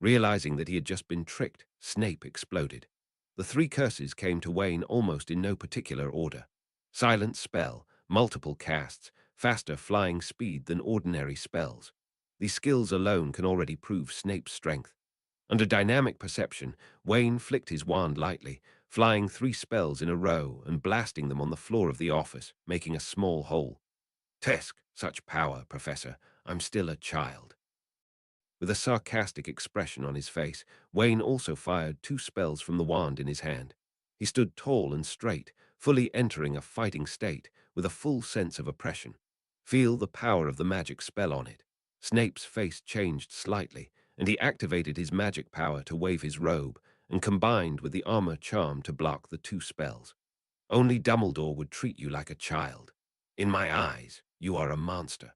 Realizing that he had just been tricked, Snape exploded. The three curses came to Wayne almost in no particular order. Silent spell, multiple casts, faster flying speed than ordinary spells. These skills alone can already prove Snape's strength. Under dynamic perception, Wayne flicked his wand lightly, flying three spells in a row and blasting them on the floor of the office, making a small hole. Tesk, such power, Professor. I'm still a child. With a sarcastic expression on his face, Wayne also fired two spells from the wand in his hand. He stood tall and straight, fully entering a fighting state, with a full sense of oppression. Feel the power of the magic spell on it. Snape's face changed slightly, and he activated his magic power to wave his robe, and combined with the armor charm to block the two spells. Only Dumbledore would treat you like a child. In my eyes, you are a monster.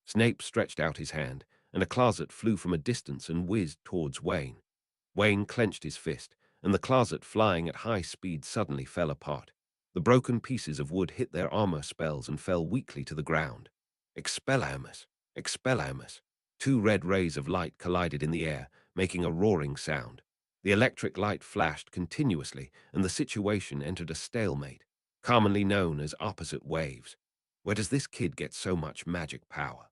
Snape stretched out his hand, and a closet flew from a distance and whizzed towards Wayne. Wayne clenched his fist, and the closet flying at high speed suddenly fell apart. The broken pieces of wood hit their armor spells and fell weakly to the ground. Expelliarmus! Expelliarmus! Two red rays of light collided in the air, making a roaring sound. The electric light flashed continuously, and the situation entered a stalemate, commonly known as opposite waves. Where does this kid get so much magic power?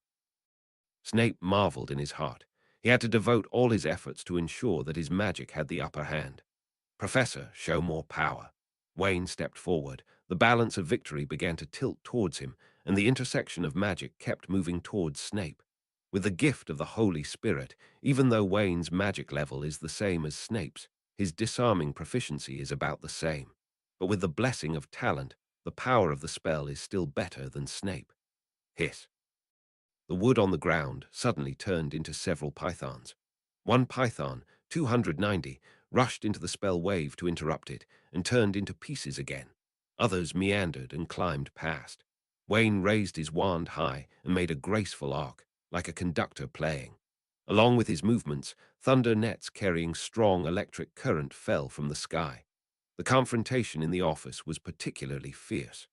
Snape marveled in his heart. He had to devote all his efforts to ensure that his magic had the upper hand. Professor, show more power. Wayne stepped forward. The balance of victory began to tilt towards him, and the intersection of magic kept moving towards Snape. With the gift of the Holy Spirit, even though Wayne's magic level is the same as Snape's, his disarming proficiency is about the same. But with the blessing of talent, the power of the spell is still better than Snape. Hiss. The wood on the ground suddenly turned into several pythons. One python, 290, rushed into the spell wave to interrupt it and turned into pieces again. Others meandered and climbed past. Wayne raised his wand high and made a graceful arc, like a conductor playing. Along with his movements, thunder nets carrying strong electric current fell from the sky. The confrontation in the office was particularly fierce.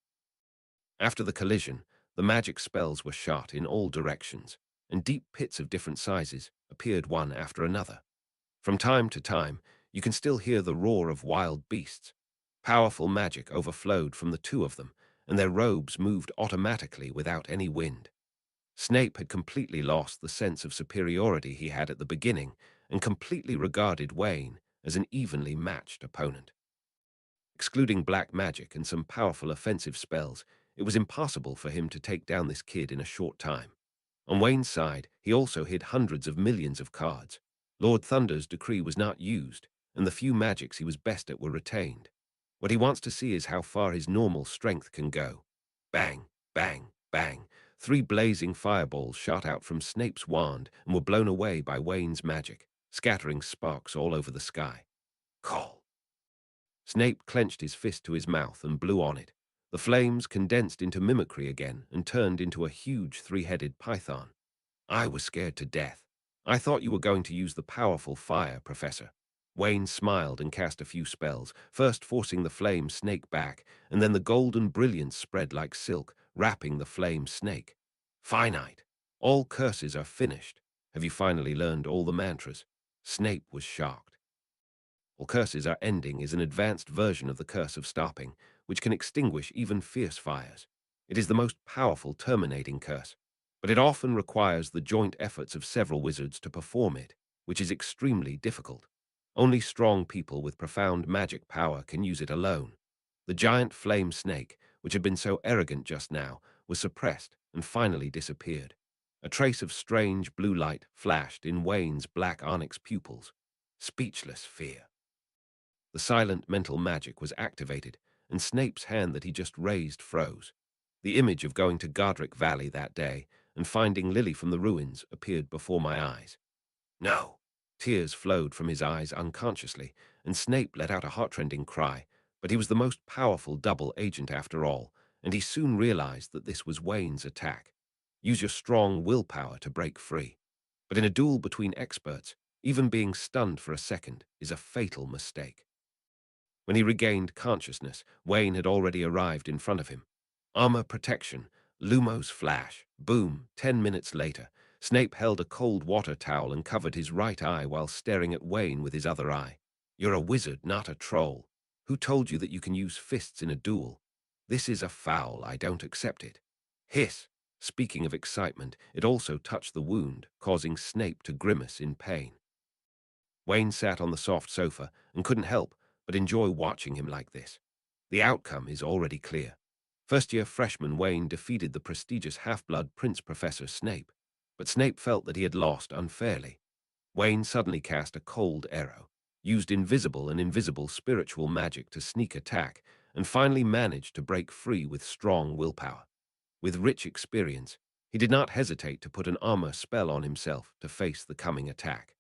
After the collision, the magic spells were shot in all directions, and deep pits of different sizes appeared one after another. From time to time, you can still hear the roar of wild beasts. Powerful magic overflowed from the two of them, and their robes moved automatically without any wind. Snape had completely lost the sense of superiority he had at the beginning and completely regarded Wayne as an evenly matched opponent. Excluding black magic and some powerful offensive spells, it was impossible for him to take down this kid in a short time. On Wayne's side, he also hid hundreds of millions of cards. Lord Thunder's decree was not used, and the few magics he was best at were retained. What he wants to see is how far his normal strength can go. Bang, bang, bang. Three blazing fireballs shot out from Snape's wand and were blown away by Wayne's magic, scattering sparks all over the sky. Call. Snape clenched his fist to his mouth and blew on it. The flames condensed into mimicry again and turned into a huge three-headed python. I was scared to death. I thought you were going to use the powerful fire, Professor. Wayne smiled and cast a few spells, first forcing the flame snake back, and then the golden brilliance spread like silk, wrapping the flame snake. Finite. All curses are finished. Have you finally learned all the mantras? Snape was shocked. All curses are ending is an advanced version of the curse of stopping, which can extinguish even fierce fires. It is the most powerful terminating curse, but it often requires the joint efforts of several wizards to perform it, which is extremely difficult. Only strong people with profound magic power can use it alone. The giant flame snake, which had been so arrogant just now, was suppressed and finally disappeared. A trace of strange blue light flashed in Wayne's black onyx pupils. Speechless fear. The silent mental magic was activated, and Snape's hand that he just raised froze. The image of going to Godric Valley that day and finding Lily from the ruins appeared before my eyes. No! Tears flowed from his eyes unconsciously, and Snape let out a heartrending cry, but he was the most powerful double agent after all, and he soon realized that this was Wayne's attack. Use your strong willpower to break free. But in a duel between experts, even being stunned for a second is a fatal mistake. When he regained consciousness, Wayne had already arrived in front of him. Armor protection, Lumos flash, boom, 10 minutes later, Snape held a cold water towel and covered his right eye while staring at Wayne with his other eye. You're a wizard, not a troll. Who told you that you can use fists in a duel? This is a foul. I don't accept it. Hiss. Speaking of excitement, it also touched the wound, causing Snape to grimace in pain. Wayne sat on the soft sofa and couldn't help but enjoy watching him like this. The outcome is already clear. First-year freshman Wayne defeated the prestigious half-blood Prince Professor Snape, but Snape felt that he had lost unfairly. Wayne suddenly cast a cold arrow, used invisible and invisible spiritual magic to sneak attack, and finally managed to break free with strong willpower. With rich experience, he did not hesitate to put an armor spell on himself to face the coming attack.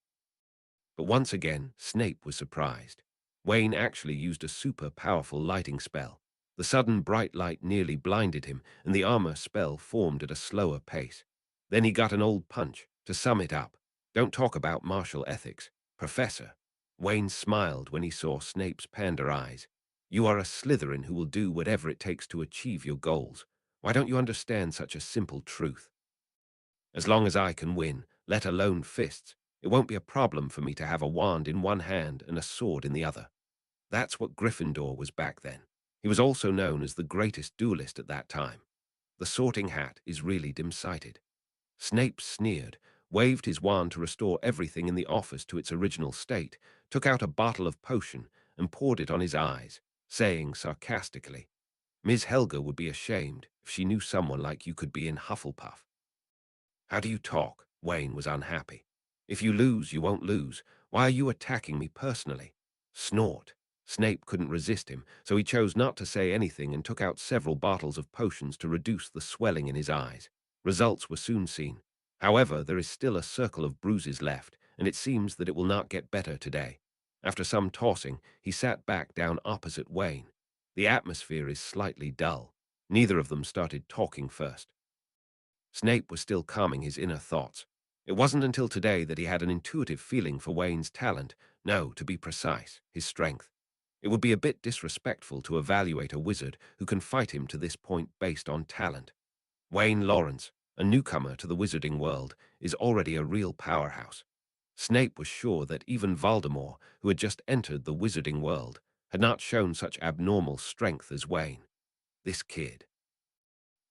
But once again, Snape was surprised. Wayne actually used a super powerful lighting spell. The sudden bright light nearly blinded him, and the armor spell formed at a slower pace. Then he got an old punch. To sum it up, don't talk about martial ethics, Professor. Wayne smiled when he saw Snape's panda eyes. You are a Slytherin who will do whatever it takes to achieve your goals. Why don't you understand such a simple truth? As long as I can win, let alone fists, it won't be a problem for me to have a wand in one hand and a sword in the other. That's what Gryffindor was back then. He was also known as the greatest duelist at that time. The Sorting Hat is really dim-sighted. Snape sneered, waved his wand to restore everything in the office to its original state, took out a bottle of potion and poured it on his eyes, saying sarcastically, Ms. Helga would be ashamed if she knew someone like you could be in Hufflepuff. How do you talk? Wayne was unhappy. If you lose, you won't lose. Why are you attacking me personally? Snort. Snape couldn't resist him, so he chose not to say anything and took out several bottles of potions to reduce the swelling in his eyes. Results were soon seen. However, there is still a circle of bruises left, and it seems that it will not get better today. After some tossing, he sat back down opposite Wayne. The atmosphere is slightly dull. Neither of them started talking first. Snape was still calming his inner thoughts. It wasn't until today that he had an intuitive feeling for Wayne's talent, no, to be precise, his strength. It would be a bit disrespectful to evaluate a wizard who can fight him to this point based on talent. Wayne Lawrence, a newcomer to the wizarding world, is already a real powerhouse. Snape was sure that even Voldemort, who had just entered the wizarding world, had not shown such abnormal strength as Wayne. This kid.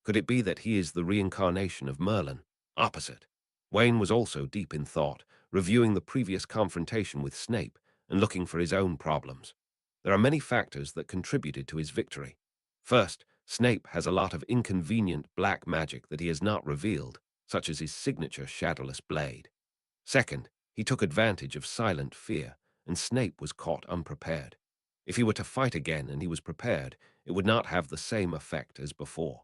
Could it be that he is the reincarnation of Merlin? Opposite. Wayne was also deep in thought, reviewing the previous confrontation with Snape and looking for his own problems. There are many factors that contributed to his victory. First, Snape has a lot of inconvenient black magic that he has not revealed, such as his signature shadowless blade. Second, he took advantage of silent fear, and Snape was caught unprepared. If he were to fight again and he was prepared, it would not have the same effect as before.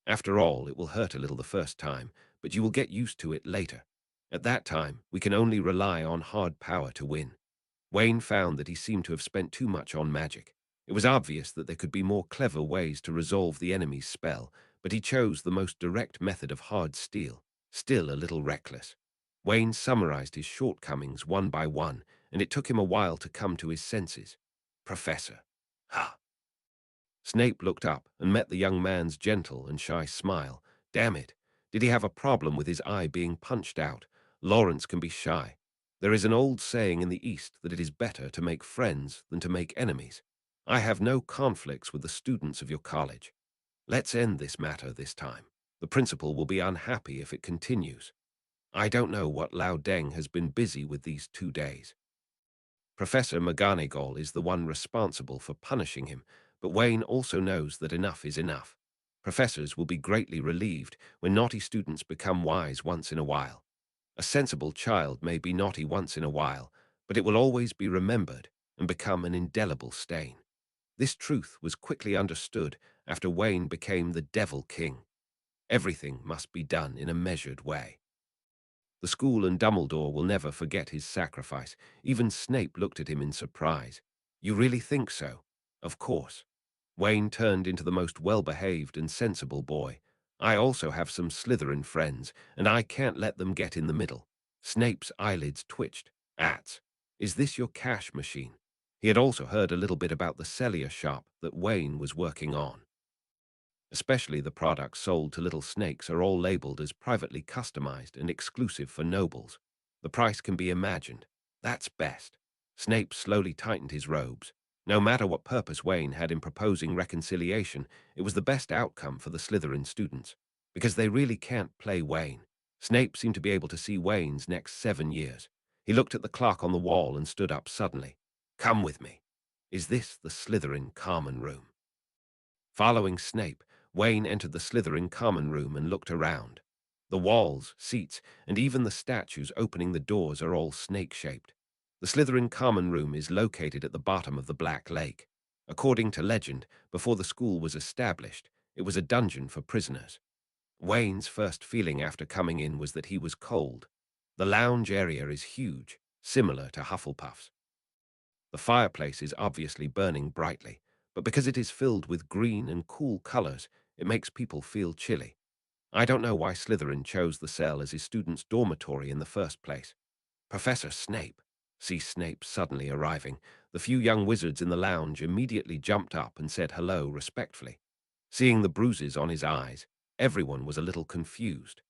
After all, it will hurt a little the first time, but you will get used to it later. At that time, we can only rely on hard power to win. Wayne found that he seemed to have spent too much on magic. It was obvious that there could be more clever ways to resolve the enemy's spell, but he chose the most direct method of hard steel, still a little reckless. Wayne summarized his shortcomings one by one, and it took him a while to come to his senses. Professor. Ha! Snape looked up and met the young man's gentle and shy smile. Damn it, did he have a problem with his eye being punched out? Lawrence can be shy. There is an old saying in the East that it is better to make friends than to make enemies. I have no conflicts with the students of your college. Let's end this matter this time. The principal will be unhappy if it continues. I don't know what Lao Deng has been busy with these 2 days. Professor McGonagall is the one responsible for punishing him, but Wayne also knows that enough is enough. Professors will be greatly relieved when naughty students become wise once in a while. A sensible child may be naughty once in a while, but it will always be remembered and become an indelible stain. This truth was quickly understood after Wayne became the Devil King. Everything must be done in a measured way. The school and Dumbledore will never forget his sacrifice. Even Snape looked at him in surprise. You really think so? Of course. Wayne turned into the most well-behaved and sensible boy. I also have some Slytherin friends, and I can't let them get in the middle. Snape's eyelids twitched. Ats, is this your cash machine? He had also heard a little bit about the cellier shop that Wayne was working on. Especially the products sold to little snakes are all labeled as privately customized and exclusive for nobles. The price can be imagined. That's best. Snape slowly tightened his robes. No matter what purpose Wayne had in proposing reconciliation, it was the best outcome for the Slytherin students. Because they really can't play Wayne. Snape seemed to be able to see Wayne's next 7 years. He looked at the clock on the wall and stood up suddenly. Come with me. Is this the Slytherin common room? Following Snape, Wayne entered the Slytherin common room and looked around. The walls, seats, and even the statues opening the doors are all snake-shaped. The Slytherin common room is located at the bottom of the Black Lake. According to legend, before the school was established, it was a dungeon for prisoners. Wayne's first feeling after coming in was that he was cold. The lounge area is huge, similar to Hufflepuff's. The fireplace is obviously burning brightly, but because it is filled with green and cool colors, it makes people feel chilly. I don't know why Slytherin chose the cell as his students' dormitory in the first place. Professor Snape. See Snape suddenly arriving. The few young wizards in the lounge immediately jumped up and said hello respectfully. Seeing the bruises on his eyes, everyone was a little confused.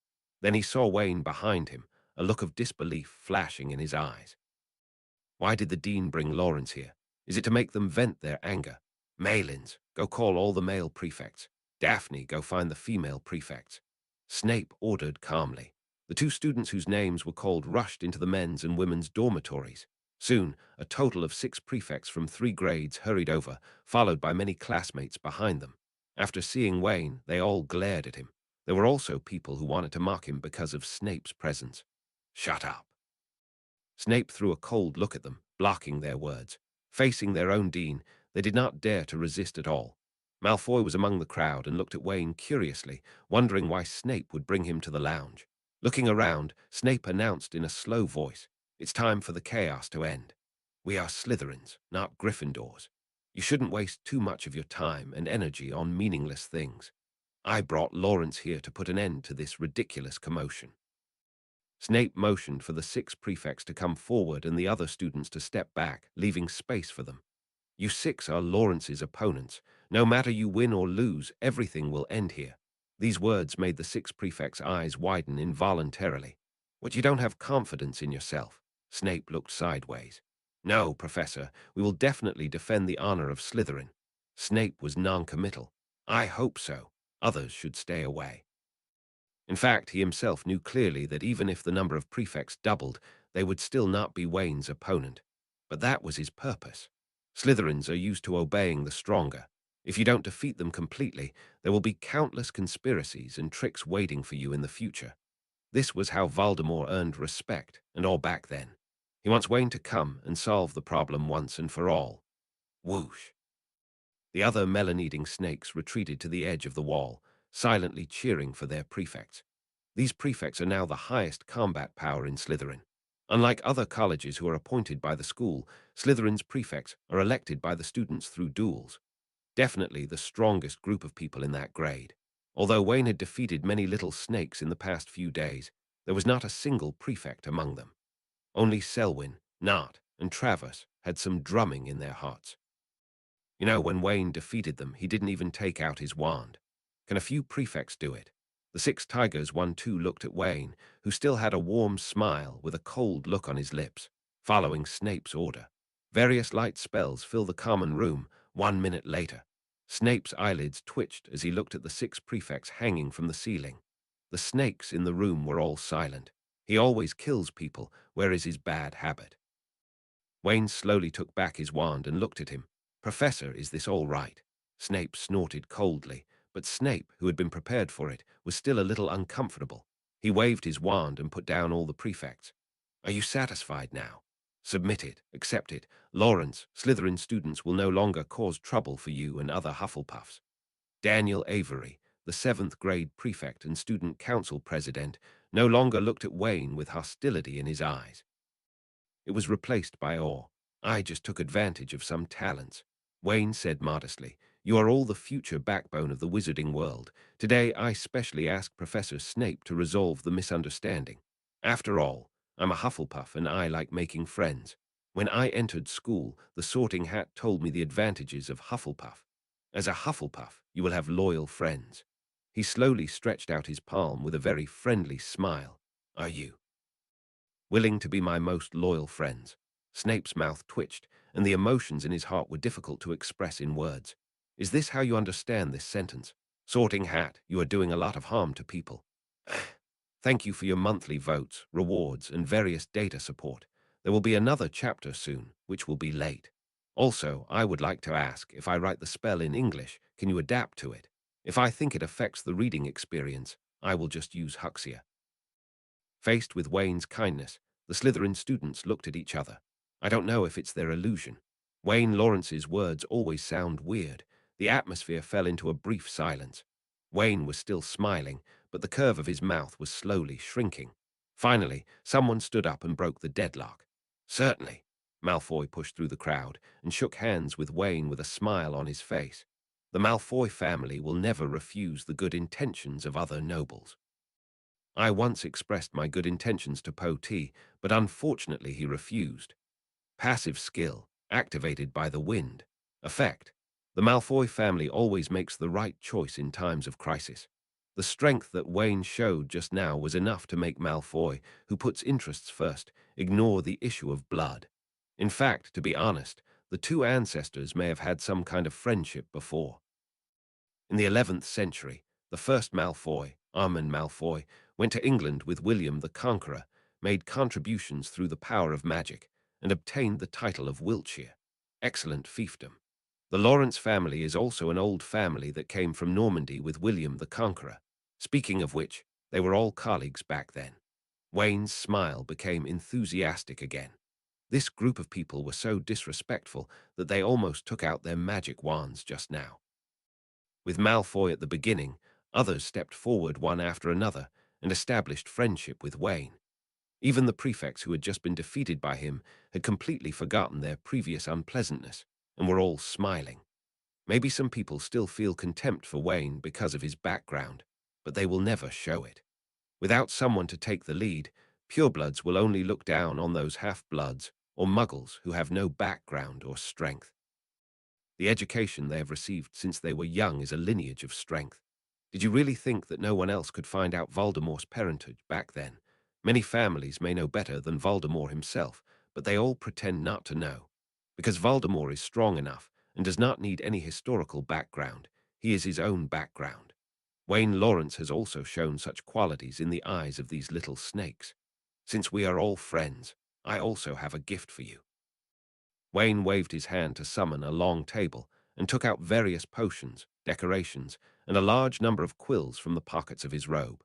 Then he saw Wayne behind him, a look of disbelief flashing in his eyes. Why did the dean bring Lawrence here? Is it to make them vent their anger? Malins, go call all the male prefects. Daphne, go find the female prefects. Snape ordered calmly. The two students whose names were called rushed into the men's and women's dormitories. Soon, a total of 6 prefects from 3 grades hurried over, followed by many classmates behind them. After seeing Wayne, they all glared at him. There were also people who wanted to mock him because of Snape's presence. Shut up. Snape threw a cold look at them, blocking their words. Facing their own dean, they did not dare to resist at all. Malfoy was among the crowd and looked at Wayne curiously, wondering why Snape would bring him to the lounge. Looking around, Snape announced in a slow voice, "It's time for the chaos to end. We are Slytherins, not Gryffindors. You shouldn't waste too much of your time and energy on meaningless things. I brought Lawrence here to put an end to this ridiculous commotion." Snape motioned for the 6 prefects to come forward and the other students to step back, leaving space for them. You 6 are Lawrence's opponents. No matter you win or lose, everything will end here. These words made the 6 prefects' eyes widen involuntarily. What, you don't have confidence in yourself? Snape looked sideways. No, Professor, we will definitely defend the honor of Slytherin. Snape was non-committal. I hope so. Others should stay away. In fact, he himself knew clearly that even if the number of prefects doubled, they would still not be Wayne's opponent. But that was his purpose. Slytherins are used to obeying the stronger. If you don't defeat them completely, there will be countless conspiracies and tricks waiting for you in the future. This was how Voldemort earned respect, and all back then. He wants Wayne to come and solve the problem once and for all. Whoosh. The other melon-eating snakes retreated to the edge of the wall, silently cheering for their prefects. These prefects are now the highest combat power in Slytherin. Unlike other colleges who are appointed by the school, Slytherin's prefects are elected by the students through duels. Definitely the strongest group of people in that grade. Although Wayne had defeated many little snakes in the past few days, there was not a single prefect among them. Only Selwyn, Nott, and Travers had some drumming in their hearts. You know, when Wayne defeated them, he didn't even take out his wand. Can a few prefects do it? The 6 tigers 1-2 looked at Wayne, who still had a warm smile with a cold look on his lips, following Snape's order. Various light spells fill the common room. 1 minute later, Snape's eyelids twitched as he looked at the 6 prefects hanging from the ceiling. The snakes in the room were all silent. He always kills people. Where is his bad habit? Wayne slowly took back his wand and looked at him. Professor, is this all right? Snape snorted coldly, but Snape, who had been prepared for it, was still a little uncomfortable. He waved his wand and put down all the prefects. Are you satisfied now? Submit it, accept it. Lawrence, Slytherin students will no longer cause trouble for you and other Hufflepuffs. Daniel Avery, the 7th grade prefect and student council president, no longer looked at Wayne with hostility in his eyes. It was replaced by awe. I just took advantage of some talents. Wayne said modestly, "You are all the future backbone of the wizarding world. Today I specially asked Professor Snape to resolve the misunderstanding. After all, I'm a Hufflepuff and I like making friends. When I entered school, the Sorting Hat told me the advantages of Hufflepuff. As a Hufflepuff, you will have loyal friends. He slowly stretched out his palm with a very friendly smile. Are you willing to be my most loyal friends? Snape's mouth twitched, and the emotions in his heart were difficult to express in words. Is this how you understand this sentence? Sorting Hat, you are doing a lot of harm to people. Thank you for your monthly votes, rewards, and various data support. There will be another chapter soon, which will be late. Also, I would like to ask, if I write the spell in English, can you adapt to it? If I think it affects the reading experience, I will just use Huxia. Faced with Wayne's kindness, the Slytherin students looked at each other. I don't know if it's their illusion. Wayne Lawrence's words always sound weird. The atmosphere fell into a brief silence. Wayne was still smiling, but the curve of his mouth was slowly shrinking. Finally, someone stood up and broke the deadlock. Certainly. Malfoy pushed through the crowd and shook hands with Wayne with a smile on his face. The Malfoy family will never refuse the good intentions of other nobles. I once expressed my good intentions to Po T, but unfortunately he refused. Passive skill, activated by the wind. Effect. The Malfoy family always makes the right choice in times of crisis. The strength that Wayne showed just now was enough to make Malfoy, who puts interests first, ignore the issue of blood. In fact, to be honest, the two ancestors may have had some kind of friendship before. In the 11th century, the first Malfoy, Armand Malfoy, went to England with William the Conqueror, made contributions through the power of magic, and obtained the title of Wiltshire. Excellent fiefdom. The Lawrence family is also an old family that came from Normandy with William the Conqueror. Speaking of which, they were all colleagues back then. Wayne's smile became enthusiastic again. This group of people were so disrespectful that they almost took out their magic wands just now. With Malfoy at the beginning, others stepped forward one after another and established friendship with Wayne. Even the prefects who had just been defeated by him had completely forgotten their previous unpleasantness and were all smiling. Maybe some people still feel contempt for Wayne because of his background, but they will never show it. Without someone to take the lead, purebloods will only look down on those half-bloods or muggles who have no background or strength. The education they have received since they were young is a lineage of strength. Did you really think that no one else could find out Voldemort's parentage back then? Many families may know better than Voldemort himself, but they all pretend not to know. Because Voldemort is strong enough and does not need any historical background, he is his own background. Wayne Lawrence has also shown such qualities in the eyes of these little snakes. Since we are all friends, I also have a gift for you. Wayne waved his hand to summon a long table and took out various potions, decorations, and a large number of quills from the pockets of his robe.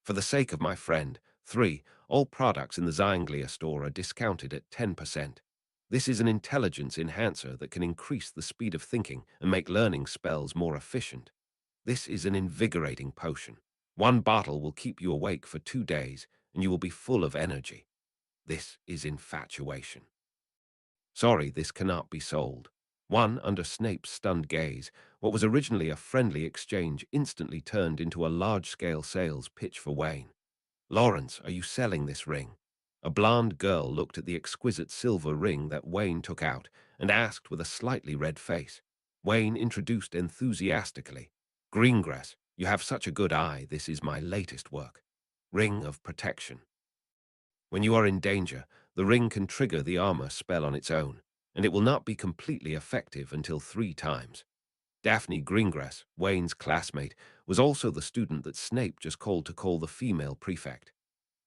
For the sake of my friend, 3, all products in the Zynglia store are discounted at 10%. This is an intelligence enhancer that can increase the speed of thinking and make learning spells more efficient. This is an invigorating potion. One bottle will keep you awake for 2 days, and you will be full of energy. This is infatuation. Sorry, this cannot be sold. One, under Snape's stunned gaze, what was originally a friendly exchange instantly turned into a large-scale sales pitch for Wayne. Lawrence, are you selling this ring? A blonde girl looked at the exquisite silver ring that Wayne took out and asked with a slightly red face. Wayne introduced enthusiastically. Greengrass, you have such a good eye, this is my latest work. Ring of Protection. When you are in danger, the ring can trigger the armor spell on its own, and it will not be completely effective until 3 times. Daphne Greengrass, Wayne's classmate, was also the student that Snape just called to call the female prefect.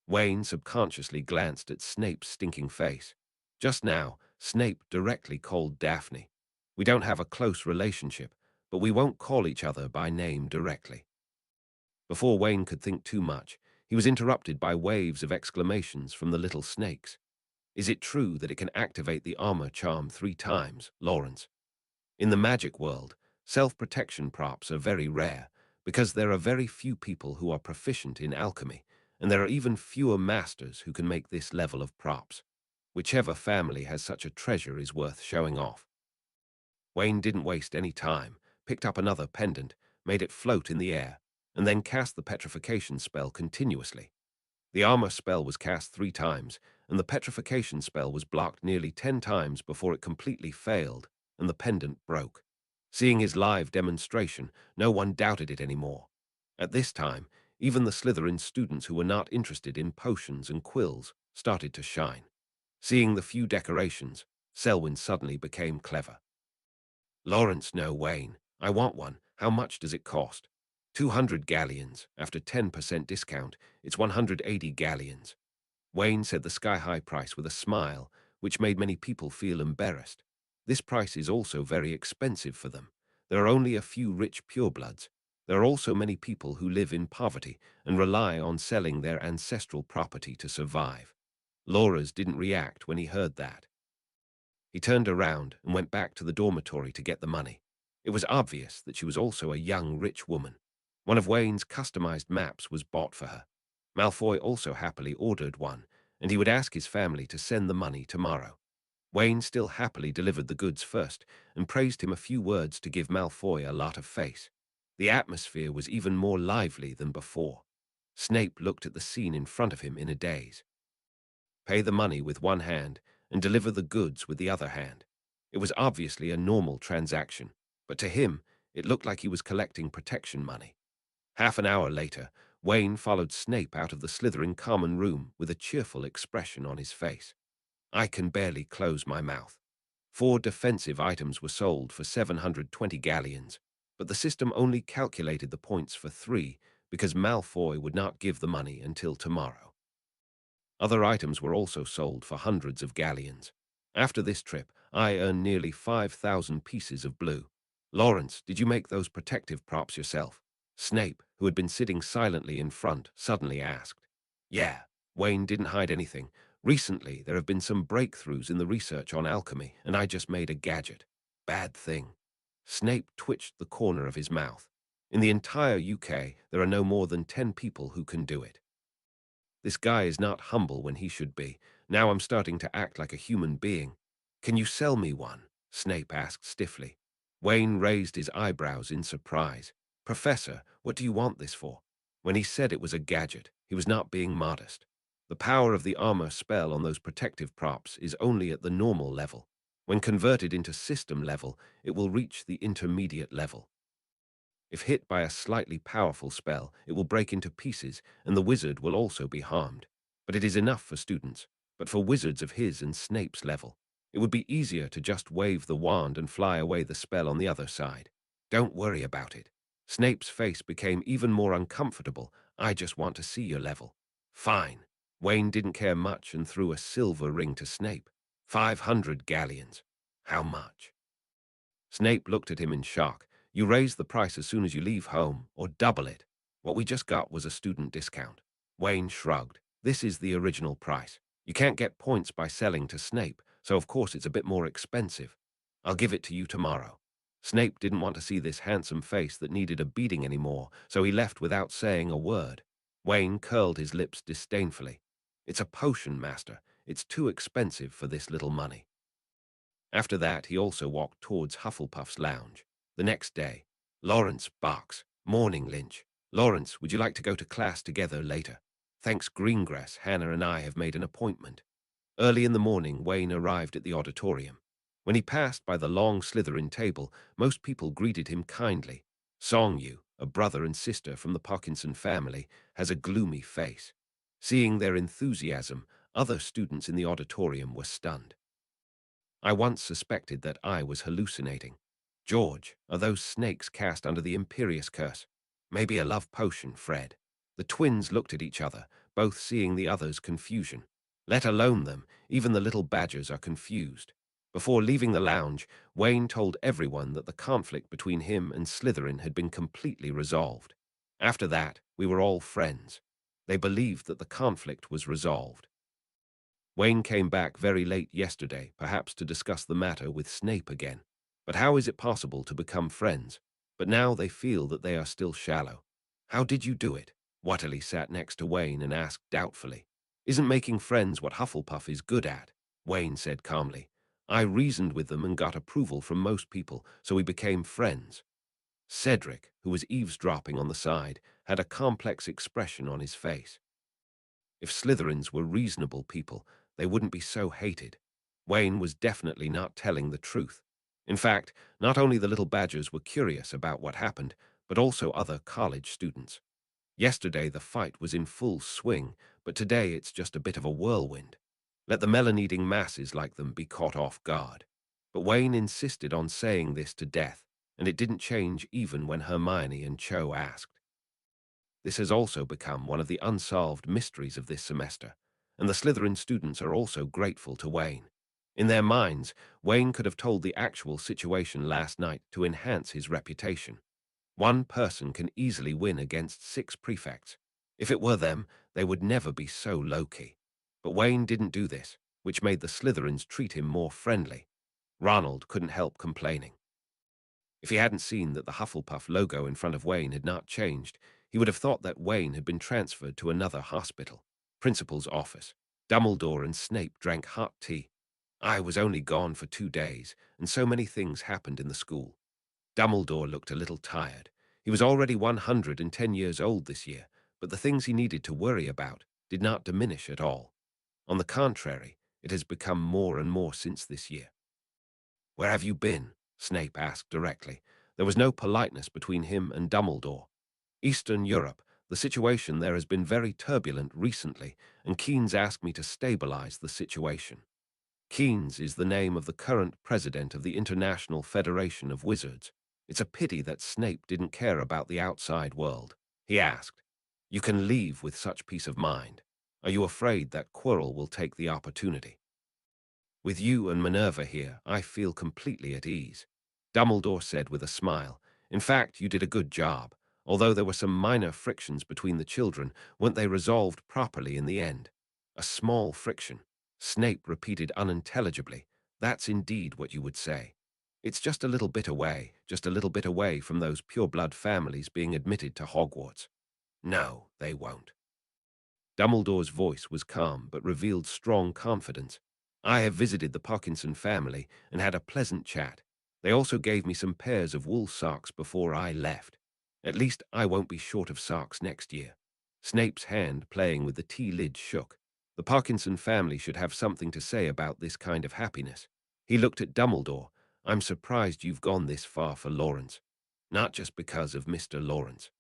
Wayne subconsciously glanced at Snape's stinking face. Just now, Snape directly called Daphne. We don't have a close relationship, but we won't call each other by name directly. Before Wayne could think too much, he was interrupted by waves of exclamations from the little snakes. Is it true that it can activate the armor charm 3 times, Lawrence? In the magic world, self-protection props are very rare because there are very few people who are proficient in alchemy, and there are even fewer masters who can make this level of props. Whichever family has such a treasure is worth showing off. Wayne didn't waste any time, picked up another pendant, made it float in the air, and then cast the petrification spell continuously. The armor spell was cast 3 times, and the petrification spell was blocked nearly 10 times before it completely failed, and the pendant broke. Seeing his live demonstration, no one doubted it anymore. At this time, even the Slytherin students who were not interested in potions and quills started to shine. Seeing the few decorations, Selwyn suddenly became clever. Lawrence, no, Wayne. I want one. How much does it cost? 200 galleons. After 10% discount, it's 180 galleons. Wayne said the sky-high price with a smile, which made many people feel embarrassed. This price is also very expensive for them. There are only a few rich purebloods. There are also many people who live in poverty and rely on selling their ancestral property to survive. Laura's didn't react when he heard that. He turned around and went back to the dormitory to get the money. It was obvious that she was also a young, rich woman. One of Wayne's customized maps was bought for her. Malfoy also happily ordered one, and he would ask his family to send the money tomorrow. Wayne still happily delivered the goods first and praised him a few words to give Malfoy a lot of face. The atmosphere was even more lively than before. Snape looked at the scene in front of him in a daze. Pay the money with one hand and deliver the goods with the other hand. It was obviously a normal transaction, but to him, it looked like he was collecting protection money. Half an hour later, Wayne followed Snape out of the Slytherin common room with a cheerful expression on his face. I can barely close my mouth. 4 defensive items were sold for 720 galleons, but the system only calculated the points for 3 because Malfoy would not give the money until tomorrow. Other items were also sold for hundreds of galleons. After this trip, I earned nearly 5,000 pieces of blue. Lawrence, did you make those protective props yourself? Snape, who had been sitting silently in front, suddenly asked. Yeah, Wayne didn't hide anything. Recently, there have been some breakthroughs in the research on alchemy, and I just made a gadget. Bad thing. Snape twitched the corner of his mouth. In the entire UK, there are no more than 10 people who can do it. This guy is not humble when he should be. Now I'm starting to act like a human being. Can you sell me one? Snape asked stiffly. Wayne raised his eyebrows in surprise. Professor, what do you want this for? When he said it was a gadget, he was not being modest. The power of the armor spell on those protective props is only at the normal level. When converted into system level, it will reach the intermediate level. If hit by a slightly powerful spell, it will break into pieces, and the wizard will also be harmed. But it is enough for students. But for wizards of his and Snape's level, it would be easier to just wave the wand and fly away the spell on the other side. Don't worry about it. Snape's face became even more uncomfortable. I just want to see your level. Fine. Wayne didn't care much and threw a silver ring to Snape. 500 galleons. How much? Snape looked at him in shock. You raise the price as soon as you leave home, or double it. What we just got was a student discount. Wayne shrugged. This is the original price. You can't get points by selling to Snape, so of course it's a bit more expensive. I'll give it to you tomorrow. Snape didn't want to see this handsome face that needed a beating anymore, so he left without saying a word. Wayne curled his lips disdainfully. It's a potion, master. It's too expensive for this little money. After that, he also walked towards Hufflepuff's lounge. The next day, Lawrence barks. Morning, Lynch. Lawrence, would you like to go to class together later? Thanks, Greengrass, Hannah and I have made an appointment. Early in the morning, Wayne arrived at the auditorium. When he passed by the long Slytherin table, most people greeted him kindly. Songyu, a brother and sister from the Parkinson family, has a gloomy face. Seeing their enthusiasm, other students in the auditorium were stunned. I once suspected that I was hallucinating. George, are those snakes cast under the Imperious curse? Maybe a love potion, Fred. The twins looked at each other, both seeing the other's confusion. Let alone them, even the little badgers are confused. Before leaving the lounge, Wayne told everyone that the conflict between him and Slytherin had been completely resolved. After that, we were all friends. They believed that the conflict was resolved. Wayne came back very late yesterday, perhaps to discuss the matter with Snape again. But how is it possible to become friends? But now they feel that they are still shallow. How did you do it? Watterly sat next to Wayne and asked doubtfully. Isn't making friends what Hufflepuff is good at? Wayne said calmly. I reasoned with them and got approval from most people, so we became friends. Cedric, who was eavesdropping on the side, had a complex expression on his face. If Slytherins were reasonable people, they wouldn't be so hated. Wayne was definitely not telling the truth. In fact, not only the little badgers were curious about what happened, but also other college students. Yesterday the fight was in full swing, but today it's just a bit of a whirlwind. Let the melon-eating masses like them be caught off guard. But Wayne insisted on saying this to death, and it didn't change even when Hermione and Cho asked. This has also become one of the unsolved mysteries of this semester, and the Slytherin students are also grateful to Wayne. In their minds, Wayne could have told the actual situation last night to enhance his reputation. One person can easily win against 6 prefects. If it were them, they would never be so low-key. But Wayne didn't do this, which made the Slytherins treat him more friendly. Ronald couldn't help complaining. If he hadn't seen that the Hufflepuff logo in front of Wayne had not changed, he would have thought that Wayne had been transferred to another hospital, principal's office. Dumbledore and Snape drank hot tea. I was only gone for 2 days, and so many things happened in the school. Dumbledore looked a little tired. He was already 110 years old this year, but the things he needed to worry about did not diminish at all. On the contrary, it has become more and more since this year. "Where have you been?" Snape asked directly. There was no politeness between him and Dumbledore. "Eastern Europe. The situation there has been very turbulent recently, and Keynes asked me to stabilize the situation." Keynes is the name of the current president of the International Federation of Wizards. It's a pity that Snape didn't care about the outside world. He asked, "You can leave with such peace of mind. Are you afraid that Quirrell will take the opportunity?" "With you and Minerva here, I feel completely at ease," Dumbledore said with a smile. "In fact, you did a good job. Although there were some minor frictions between the children, weren't they resolved properly in the end?" "A small friction," Snape repeated unintelligibly. "That's indeed what you would say. It's just a little bit away, just a little bit away from those pure-blood families being admitted to Hogwarts." "No, they won't." Dumbledore's voice was calm but revealed strong confidence. "I have visited the Parkinson family and had a pleasant chat. They also gave me some pairs of wool socks before I left. At least I won't be short of socks next year." Snape's hand playing with the tea lid shook. The Parkinson family should have something to say about this kind of happiness. He looked at Dumbledore. "I'm surprised you've gone this far for Lawrence. Not just because of Mr. Lawrence."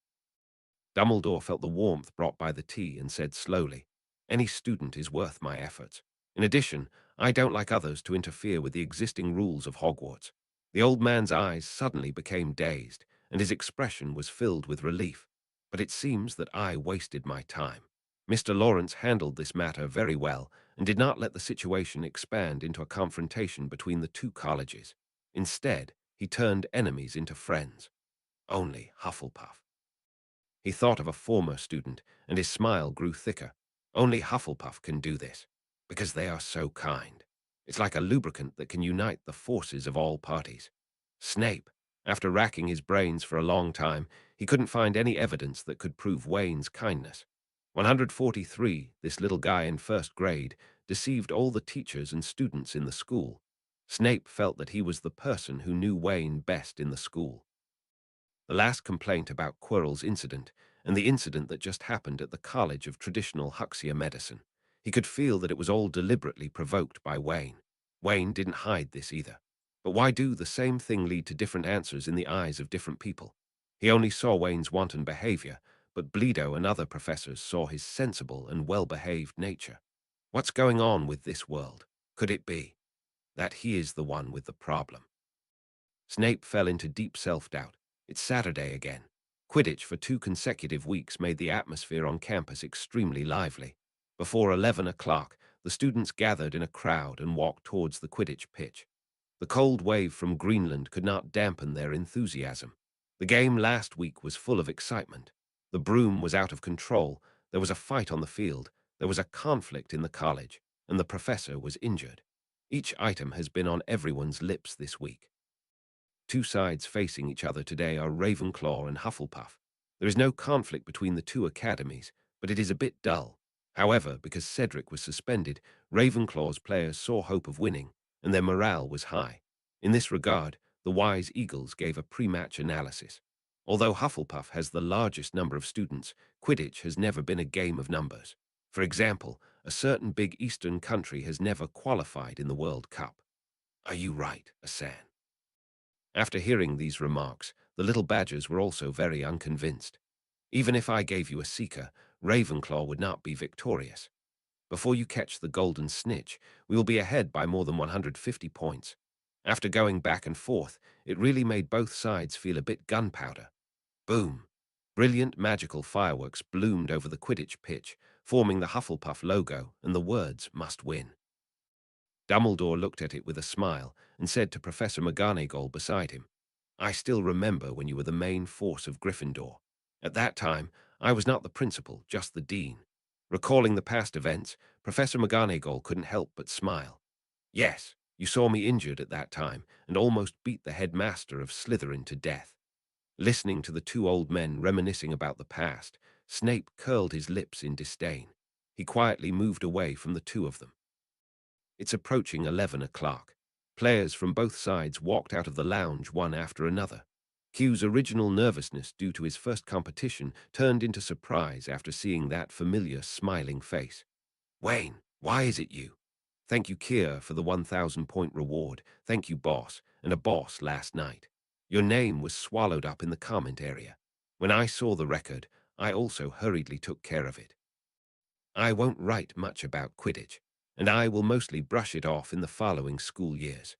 Dumbledore felt the warmth brought by the tea and said slowly, "Any student is worth my efforts. In addition, I don't like others to interfere with the existing rules of Hogwarts." The old man's eyes suddenly became dazed, and his expression was filled with relief. "But it seems that I wasted my time. Mr. Lawrence handled this matter very well and did not let the situation expand into a confrontation between the two colleges. Instead, he turned enemies into friends. Only Hufflepuff." He thought of a former student, and his smile grew thicker. "Only Hufflepuff can do this, because they are so kind. It's like a lubricant that can unite the forces of all parties." Snape, after racking his brains for a long time, he couldn't find any evidence that could prove Wayne's kindness. 143, this little guy in first grade, deceived all the teachers and students in the school. Snape felt that he was the person who knew Wayne best in the school. The last complaint about Quirrell's incident, and the incident that just happened at the College of Traditional Huxia Medicine. He could feel that it was all deliberately provoked by Wayne. Wayne didn't hide this either. But why do the same thing lead to different answers in the eyes of different people? He only saw Wayne's wanton behavior, but Bleedo and other professors saw his sensible and well-behaved nature. What's going on with this world? Could it be that he is the one with the problem? Snape fell into deep self-doubt. It's Saturday again. Quidditch for 2 consecutive weeks made the atmosphere on campus extremely lively. Before 11 o'clock, the students gathered in a crowd and walked towards the Quidditch pitch. The cold wave from Greenland could not dampen their enthusiasm. The game last week was full of excitement. The broom was out of control, there was a fight on the field, there was a conflict in the college, and the professor was injured. Each item has been on everyone's lips this week. Two sides facing each other today are Ravenclaw and Hufflepuff. There is no conflict between the two academies, but it is a bit dull. However, because Cedric was suspended, Ravenclaw's players saw hope of winning, and their morale was high. In this regard, the Wise Eagles gave a pre-match analysis. Although Hufflepuff has the largest number of students, Quidditch has never been a game of numbers. For example, a certain big Eastern country has never qualified in the World Cup. Are you right, Asan? After hearing these remarks, the little badgers were also very unconvinced. Even if I gave you a seeker, Ravenclaw would not be victorious. Before you catch the golden snitch, we will be ahead by more than 150 points. After going back and forth, it really made both sides feel a bit gunpowder. Boom! Brilliant magical fireworks bloomed over the Quidditch pitch, forming the Hufflepuff logo and the words, "Must win." Dumbledore looked at it with a smile and said to Professor McGonagall beside him, "I still remember when you were the main force of Gryffindor. At that time, I was not the principal, just the dean." Recalling the past events, Professor McGonagall couldn't help but smile. "Yes, you saw me injured at that time and almost beat the headmaster of Slytherin to death." Listening to the two old men reminiscing about the past, Snape curled his lips in disdain. He quietly moved away from the two of them. It's approaching 11 o'clock. Players from both sides walked out of the lounge one after another. Q's original nervousness due to his first competition turned into surprise after seeing that familiar smiling face. "Wayne, why is it you?" "Thank you, Kier, for the 1,000-point reward. Thank you, boss, and a boss last night. Your name was swallowed up in the comment area. When I saw the record, I also hurriedly took care of it. I won't write much about Quidditch, and I will mostly brush it off in the following school years."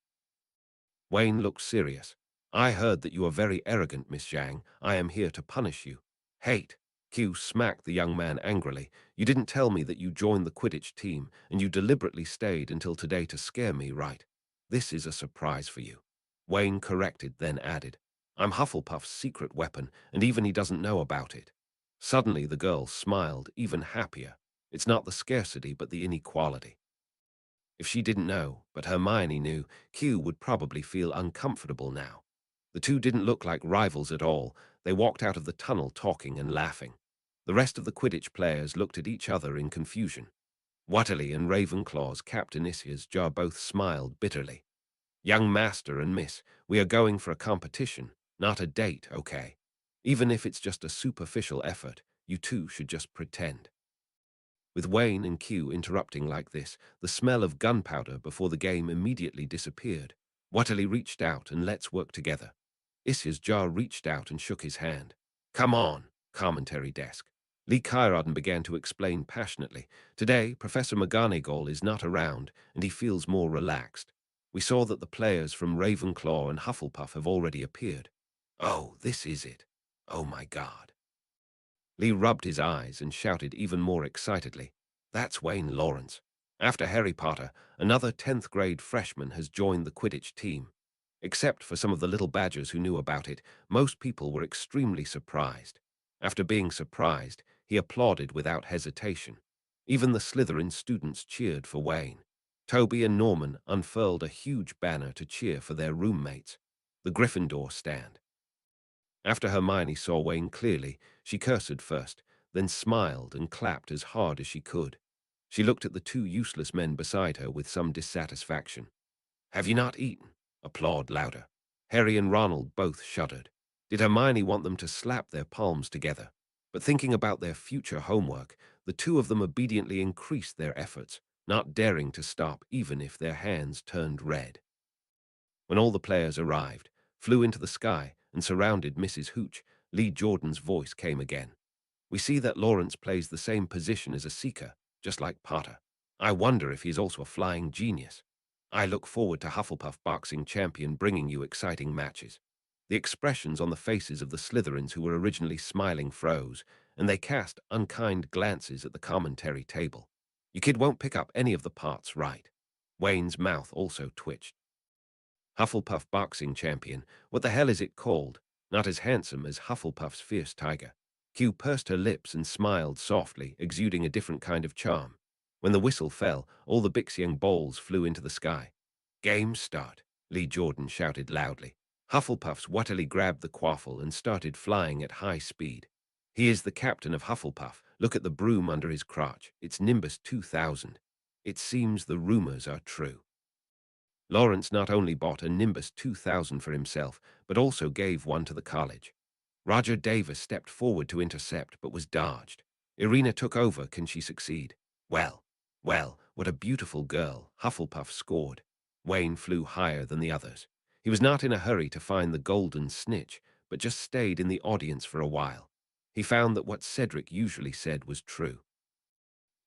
Wayne looked serious. "I heard that you are very arrogant, Miss Zhang. I am here to punish you." "Hate." Q smacked the young man angrily. "You didn't tell me that you joined the Quidditch team, and you deliberately stayed until today to scare me, right? This is a surprise for you." Wayne corrected, then added, "I'm Hufflepuff's secret weapon, and even he doesn't know about it." Suddenly the girl smiled, even happier. It's not the scarcity, but the inequality. If she didn't know, but Hermione knew, Q would probably feel uncomfortable now. The two didn't look like rivals at all. They walked out of the tunnel talking and laughing. The rest of the Quidditch players looked at each other in confusion. Watterly and Ravenclaw's Captain Isia's jaw both smiled bitterly. "Young master and miss, we are going for a competition, not a date, okay? Even if it's just a superficial effort, you two should just pretend." With Wayne and Q interrupting like this, the smell of gunpowder before the game immediately disappeared. Watterly reached out and "Let's work together." Isia's jaw reached out and shook his hand. "Come on," commentary desk. Lee Kyrodden began to explain passionately. "Today, Professor McGonagall is not around, and he feels more relaxed. We saw that the players from Ravenclaw and Hufflepuff have already appeared." "Oh, this is it. Oh my God." Lee rubbed his eyes and shouted even more excitedly, "That's Wayne Lawrence. After Harry Potter, another 10th grade freshman has joined the Quidditch team." Except for some of the little badgers who knew about it, most people were extremely surprised. After being surprised, he applauded without hesitation. Even the Slytherin students cheered for Wayne. Toby and Norman unfurled a huge banner to cheer for their roommates. The Gryffindor stand. After Hermione saw Wayne clearly, she cursed first, then smiled and clapped as hard as she could. She looked at the two useless men beside her with some dissatisfaction. "Have you not eaten?" Applaud louder. Harry and Ronald both shuddered. Did Hermione want them to slap their palms together? But thinking about their future homework, the two of them obediently increased their efforts, not daring to stop even if their hands turned red. When all the players arrived, flew into the sky, and surrounded Mrs. Hooch, Lee Jordan's voice came again. "We see that Lawrence plays the same position as a seeker, just like Potter. I wonder if he's also a flying genius. I look forward to Hufflepuff boxing champion bringing you exciting matches." The expressions on the faces of the Slytherins who were originally smiling froze, and they cast unkind glances at the commentary table. "You kid won't pick up any of the parts right." Wayne's mouth also twitched. "Hufflepuff boxing champion, what the hell is it called? Not as handsome as Hufflepuff's fierce tiger." Q pursed her lips and smiled softly, exuding a different kind of charm. When the whistle fell, all the Bixiang balls flew into the sky. "Game start," Lee Jordan shouted loudly. Hufflepuff's Watterly grabbed the quaffle and started flying at high speed. "He is the captain of Hufflepuff. Look at the broom under his crotch. It's Nimbus 2000. It seems the rumors are true." Lawrence not only bought a Nimbus 2000 for himself, but also gave one to the college. Roger Davis stepped forward to intercept, but was dodged. Irina took over. Can she succeed? Well, what a beautiful girl. Hufflepuff scored. Wayne flew higher than the others. He was not in a hurry to find the golden snitch, but just stayed in the audience for a while. He found that what Cedric usually said was true.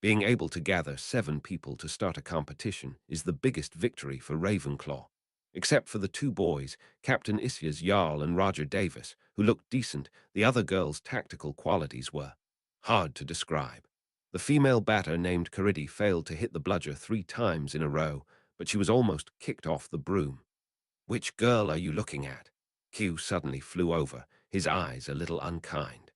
Being able to gather 7 people to start a competition is the biggest victory for Ravenclaw. Except for the 2 boys, Captain Isia's Jarl and Roger Davis, who looked decent, the other girls' tactical qualities were hard to describe. The female batter named Caridi failed to hit the bludger 3 times in a row, but she was almost kicked off the broom. "Which girl are you looking at?" Q suddenly flew over, his eyes a little unkind.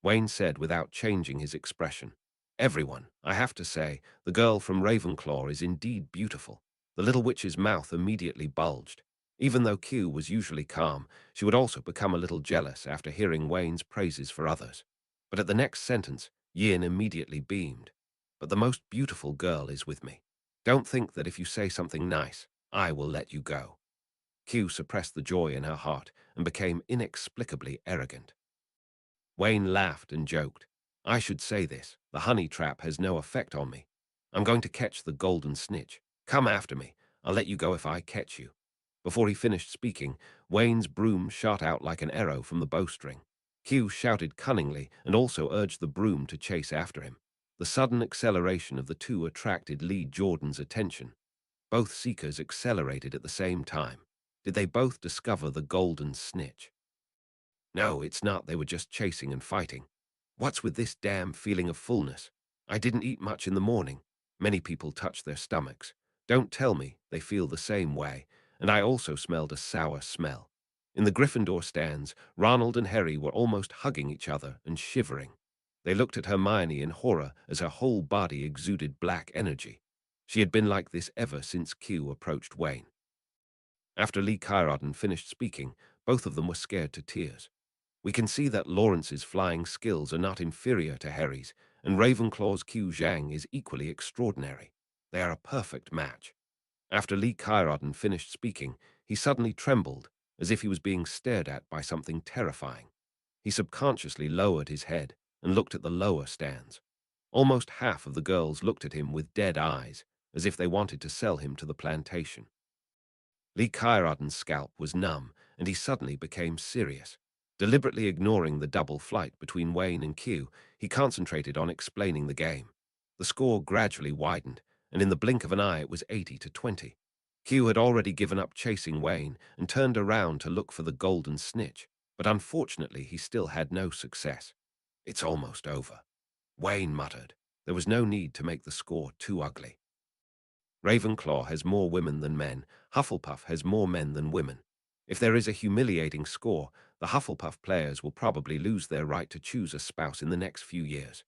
Wayne said without changing his expression. "Everyone, I have to say, the girl from Ravenclaw is indeed beautiful." The little witch's mouth immediately bulged. Even though Q was usually calm, she would also become a little jealous after hearing Wayne's praises for others. But at the next sentence, Yin immediately beamed. "But the most beautiful girl is with me. Don't think that if you say something nice, I will let you go." Q suppressed the joy in her heart and became inexplicably arrogant. Wayne laughed and joked. "I should say this. The honey trap has no effect on me. I'm going to catch the golden snitch. Come after me. I'll let you go if I catch you." Before he finished speaking, Wayne's broom shot out like an arrow from the bowstring. Q shouted cunningly and also urged the broom to chase after him. The sudden acceleration of the 2 attracted Lee Jordan's attention. Both seekers accelerated at the same time. Did they both discover the golden snitch? "No, it's not. They were just chasing and fighting. What's with this damn feeling of fullness? I didn't eat much in the morning." Many people touch their stomachs. Don't tell me they feel the same way, and I also smelled a sour smell. In the Gryffindor stands, Ronald and Harry were almost hugging each other and shivering. They looked at Hermione in horror as her whole body exuded black energy. She had been like this ever since Q approached Wayne. After Lee Kyrodden finished speaking, both of them were scared to tears. "We can see that Lawrence's flying skills are not inferior to Harry's, and Ravenclaw's Q Zhang is equally extraordinary. They are a perfect match." After Lee Kyrodden finished speaking, he suddenly trembled, as if he was being stared at by something terrifying. He subconsciously lowered his head and looked at the lower stands. Almost half of the girls looked at him with dead eyes, as if they wanted to sell him to the plantation. Lee Kyrodden's scalp was numb, and he suddenly became serious. Deliberately ignoring the double flight between Wayne and Q, he concentrated on explaining the game. The score gradually widened, and in the blink of an eye it was 80-20. Q had already given up chasing Wayne and turned around to look for the golden snitch, but unfortunately he still had no success. "It's almost over," Wayne muttered. There was no need to make the score too ugly. "Ravenclaw has more women than men. Hufflepuff has more men than women. If there is a humiliating score, the Hufflepuff players will probably lose their right to choose a spouse in the next few years."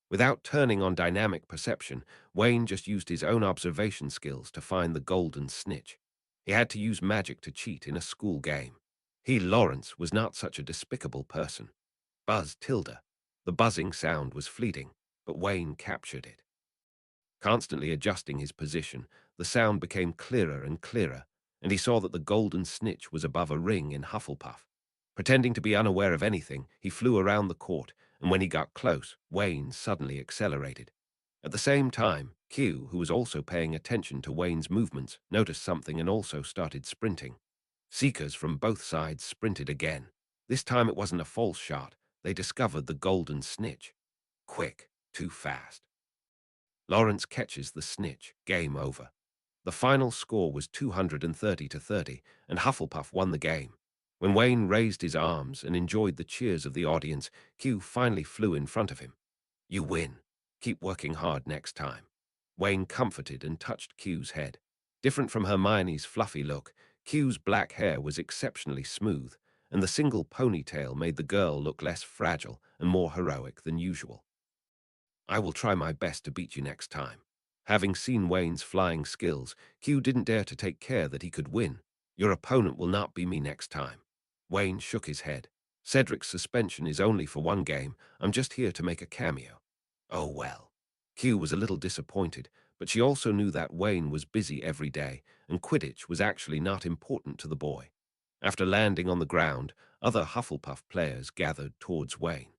Without turning on dynamic perception, Wayne just used his own observation skills to find the golden snitch. He had to use magic to cheat in a school game. He, Lawrence, was not such a despicable person. Buzz tilde. The buzzing sound was fleeting, but Wayne captured it. Constantly adjusting his position, the sound became clearer and clearer, and he saw that the golden snitch was above a ring in Hufflepuff. Pretending to be unaware of anything, he flew around the court, and when he got close, Wayne suddenly accelerated. At the same time, Q, who was also paying attention to Wayne's movements, noticed something and also started sprinting. Seekers from both sides sprinted again. This time it wasn't a false shot. They discovered the golden snitch. Quick, too fast. Lawrence catches the snitch. Game over. The final score was 230-30, and Hufflepuff won the game. When Wayne raised his arms and enjoyed the cheers of the audience, Q finally flew in front of him. "You win. Keep working hard next time." Wayne comforted and touched Q's head. Different from Hermione's fluffy look, Q's black hair was exceptionally smooth, and the single ponytail made the girl look less fragile and more heroic than usual. "I will try my best to beat you next time." Having seen Wayne's flying skills, Q didn't dare to take care that he could win. "Your opponent will not be me next time." Wayne shook his head. "Cedric's suspension is only for one game. I'm just here to make a cameo." "Oh well." Q was a little disappointed, but she also knew that Wayne was busy every day, and Quidditch was actually not important to the boy. After landing on the ground, other Hufflepuff players gathered towards Wayne.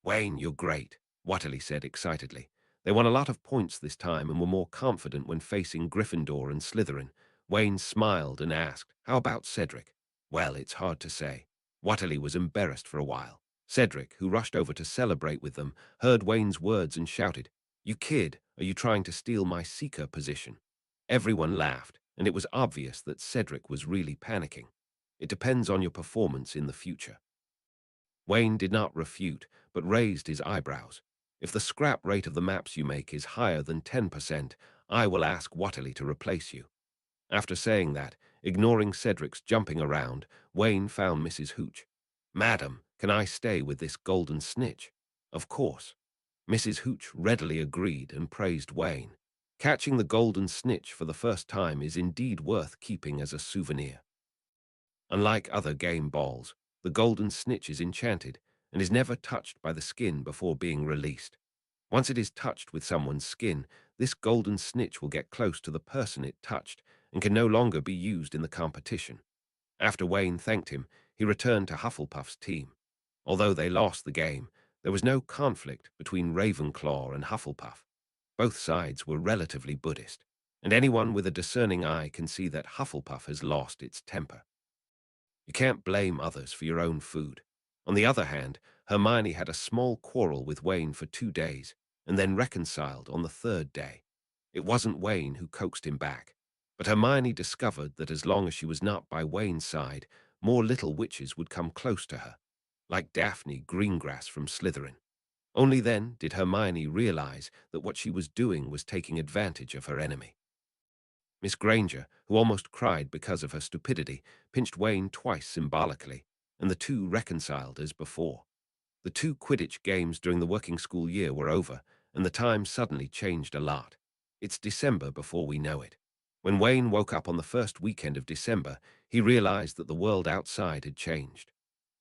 "Wayne, you're great," Watterly said excitedly. They won a lot of points this time and were more confident when facing Gryffindor and Slytherin. Wayne smiled and asked, "How about Cedric?" "Well, it's hard to say." Watterly was embarrassed for a while. Cedric, who rushed over to celebrate with them, heard Wayne's words and shouted, "You kid, are you trying to steal my seeker position?" Everyone laughed, and it was obvious that Cedric was really panicking. "It depends on your performance in the future." Wayne did not refute, but raised his eyebrows. "If the scrap rate of the maps you make is higher than 10%, I will ask Watterly to replace you." After saying that, ignoring Cedric's jumping around, Wayne found Mrs. Hooch. "Madam, can I stay with this golden snitch?" "Of course." Mrs. Hooch readily agreed and praised Wayne. Catching the golden snitch for the first time is indeed worth keeping as a souvenir. Unlike other game balls, the golden snitch is enchanted and is never touched by the skin before being released. Once it is touched with someone's skin, this golden snitch will get close to the person it touched and can no longer be used in the competition. After Wayne thanked him, he returned to Hufflepuff's team. Although they lost the game, there was no conflict between Ravenclaw and Hufflepuff. Both sides were relatively Buddhist, and anyone with a discerning eye can see that Hufflepuff has lost its temper. You can't blame others for your own food. On the other hand, Hermione had a small quarrel with Wayne for 2 days, and then reconciled on the third day. It wasn't Wayne who coaxed him back, but Hermione discovered that as long as she was not by Wayne's side, more little witches would come close to her, like Daphne Greengrass from Slytherin. Only then did Hermione realize that what she was doing was taking advantage of her enemy. Miss Granger, who almost cried because of her stupidity, pinched Wayne twice symbolically, and the two reconciled as before. The 2 Quidditch games during the working school year were over, and the time suddenly changed a lot. It's December before we know it. When Wayne woke up on the first weekend of December, he realized that the world outside had changed.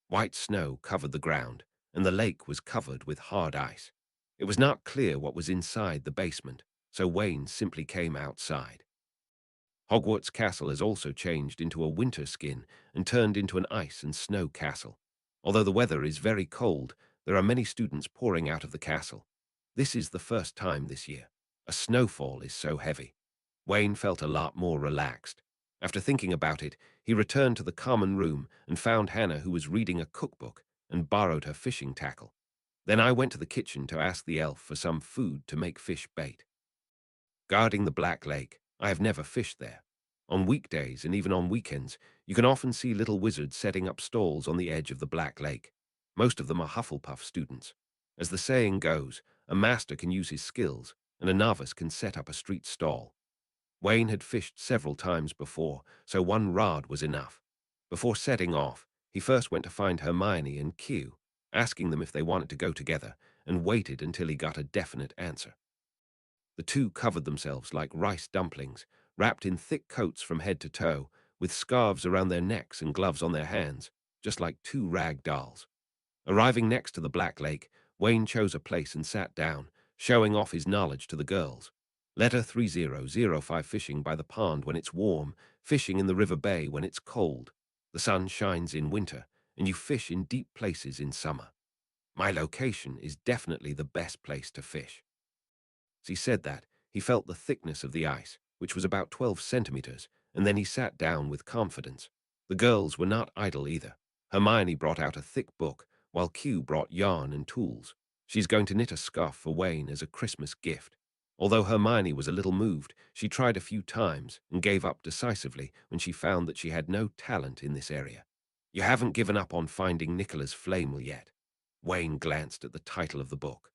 White snow covered the ground, and the lake was covered with hard ice. It was not clear what was inside the basement, so Wayne simply came outside. Hogwarts Castle has also changed into a winter skin and turned into an ice and snow castle. Although the weather is very cold, there are many students pouring out of the castle. This is the first time this year. A snowfall is so heavy. Wayne felt a lot more relaxed. After thinking about it, he returned to the common room and found Hannah, who was reading a cookbook, and borrowed her fishing tackle. Then I went to the kitchen to ask the elf for some food to make fish bait. Guarding the Black Lake, I have never fished there. On weekdays and even on weekends, you can often see little wizards setting up stalls on the edge of the Black Lake. Most of them are Hufflepuff students. As the saying goes, a master can use his skills, and a novice can set up a street stall. Wayne had fished several times before, so one rod was enough. Before setting off, he first went to find Hermione and Q, asking them if they wanted to go together, and waited until he got a definite answer. The two covered themselves like rice dumplings, wrapped in thick coats from head to toe, with scarves around their necks and gloves on their hands, just like 2 rag dolls. Arriving next to the Black Lake, Wayne chose a place and sat down, showing off his knowledge to the girls. Letter 3005 fishing by the pond when it's warm, fishing in the river bay when it's cold. The sun shines in winter, and you fish in deep places in summer. My location is definitely the best place to fish. As he said that, he felt the thickness of the ice, which was about 12 centimeters, and then he sat down with confidence. The girls were not idle either. Hermione brought out a thick book, while Q brought yarn and tools. She's going to knit a scarf for Wayne as a Christmas gift. Although Hermione was a little moved, she tried a few times and gave up decisively when she found that she had no talent in this area. You haven't given up on finding Nicola's Flamel yet. Wayne glanced at the title of the book.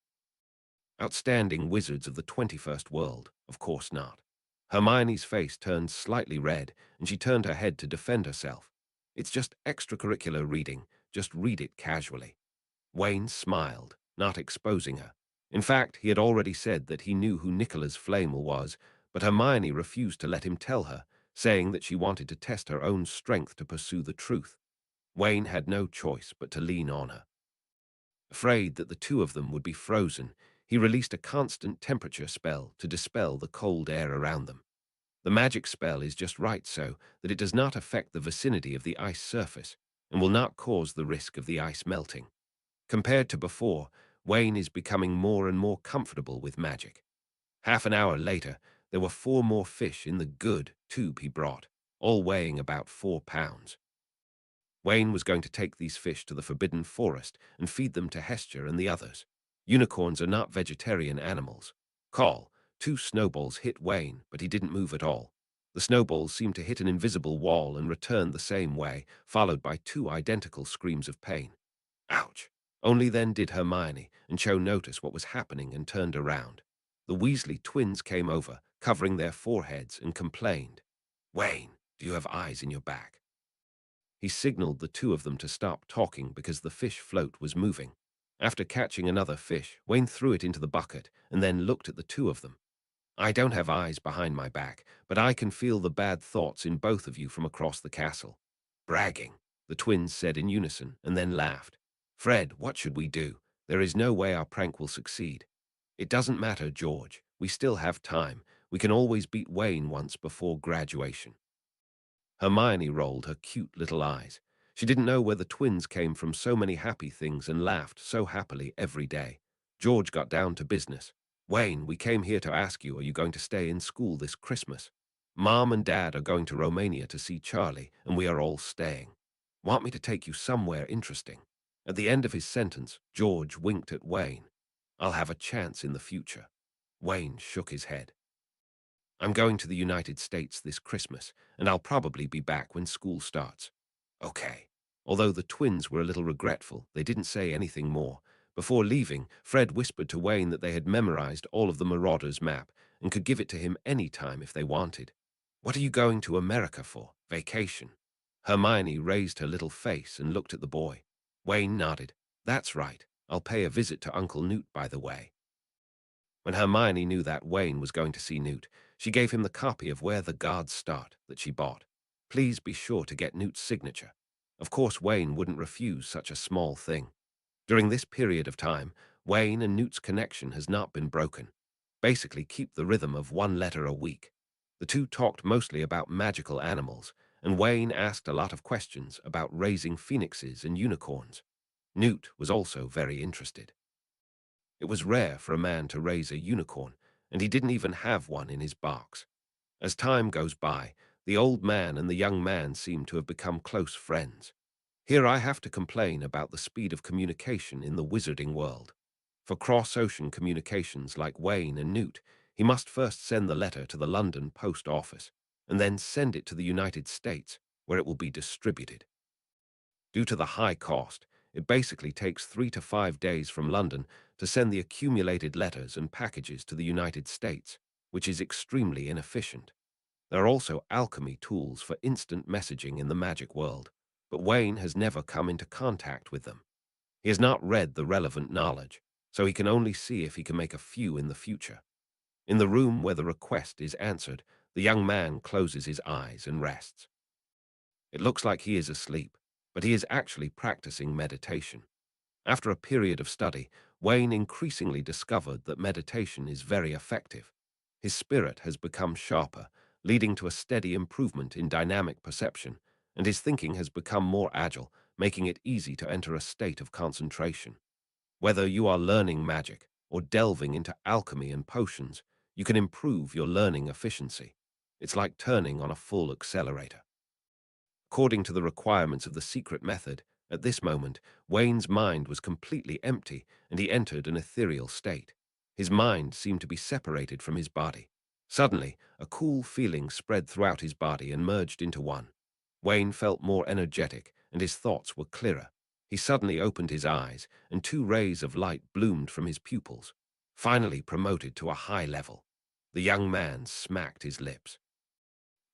Outstanding Wizards of the 21st World, of course not. Hermione's face turned slightly red, and she turned her head to defend herself. It's just extracurricular reading, just read it casually. Wayne smiled, not exposing her. In fact, he had already said that he knew who Nicola's Flamel was, but Hermione refused to let him tell her, saying that she wanted to test her own strength to pursue the truth. Wayne had no choice but to lean on her. Afraid that the two of them would be frozen, he released a constant temperature spell to dispel the cold air around them. The magic spell is just right so that it does not affect the vicinity of the ice surface and will not cause the risk of the ice melting. Compared to before, Wayne is becoming more and more comfortable with magic. Half an hour later, There were 4 more fish in the good tube he brought, all weighing about 4 pounds. Wayne was going to take these fish to the Forbidden Forest and feed them to Hestia and the others. Unicorns are not vegetarian animals. Call. 2 snowballs hit Wayne, but he didn't move at all. The snowballs seemed to hit an invisible wall and return the same way, followed by 2 identical screams of pain. Ouch! Only then did Hermione and Cho notice what was happening and turned around. The Weasley twins came over, covering their foreheads, and complained. Wayne, do you have eyes in your back? He signaled the 2 of them to stop talking because the fish float was moving. After catching another fish, Wayne threw it into the bucket and then looked at the 2 of them. I don't have eyes behind my back, but I can feel the bad thoughts in both of you from across the castle. Bragging, the twins said in unison and then laughed. Fred, what should we do? There is no way our prank will succeed. It doesn't matter, George. We still have time. We can always beat Wayne once before graduation. Hermione rolled her cute little eyes. She didn't know where the twins came from so many happy things and laughed so happily every day. George got down to business. Wayne, we came here to ask you, are you going to stay in school this Christmas? Mom and Dad are going to Romania to see Charlie, and we are all staying. Want me to take you somewhere interesting? At the end of his sentence, George winked at Wayne. I'll have a chance in the future. Wayne shook his head. I'm going to the United States this Christmas, and I'll probably be back when school starts. Okay. Although the twins were a little regretful, they didn't say anything more. Before leaving, Fred whispered to Wayne that they had memorized all of the Marauders' map and could give it to him any time if they wanted. What are you going to America for? Vacation? Hermione raised her little face and looked at the boy. Wayne nodded. That's right. I'll pay a visit to Uncle Newt, by the way. When Hermione knew that Wayne was going to see Newt, she gave him the copy of Where the Gods Start that she bought. Please be sure to get Newt's signature. Of course, Wayne wouldn't refuse such a small thing. During this period of time, Wayne and Newt's connection has not been broken. Basically, keep the rhythm of 1 letter a week. The 2 talked mostly about magical animals, and Wayne asked a lot of questions about raising phoenixes and unicorns. Newt was also very interested. It was rare for a man to raise a unicorn, and he didn't even have one in his box. As time goes by, the old man and the young man seem to have become close friends. Here I have to complain about the speed of communication in the wizarding world. For cross-ocean communications like Wayne and Newt, he must first send the letter to the London post office, and then send it to the United States, where it will be distributed. Due to the high cost, it basically takes 3 to 5 days from London to send the accumulated letters and packages to the United States, which is extremely inefficient. There are also alchemy tools for instant messaging in the magic world, but Wayne has never come into contact with them. He has not read the relevant knowledge, so he can only see if he can make a few in the future. In the room where the request is answered, the young man closes his eyes and rests. It looks like he is asleep, but he is actually practicing meditation. After a period of study, Wayne increasingly discovered that meditation is very effective. His spirit has become sharper, leading to a steady improvement in dynamic perception, and his thinking has become more agile, making it easy to enter a state of concentration. Whether you are learning magic or delving into alchemy and potions, you can improve your learning efficiency. It's like turning on a full accelerator. According to the requirements of the secret method, at this moment, Wayne's mind was completely empty and he entered an ethereal state. His mind seemed to be separated from his body. Suddenly, a cool feeling spread throughout his body and merged into one. Wayne felt more energetic and his thoughts were clearer. He suddenly opened his eyes and 2 rays of light bloomed from his pupils. Finally promoted to a high level. The young man smacked his lips.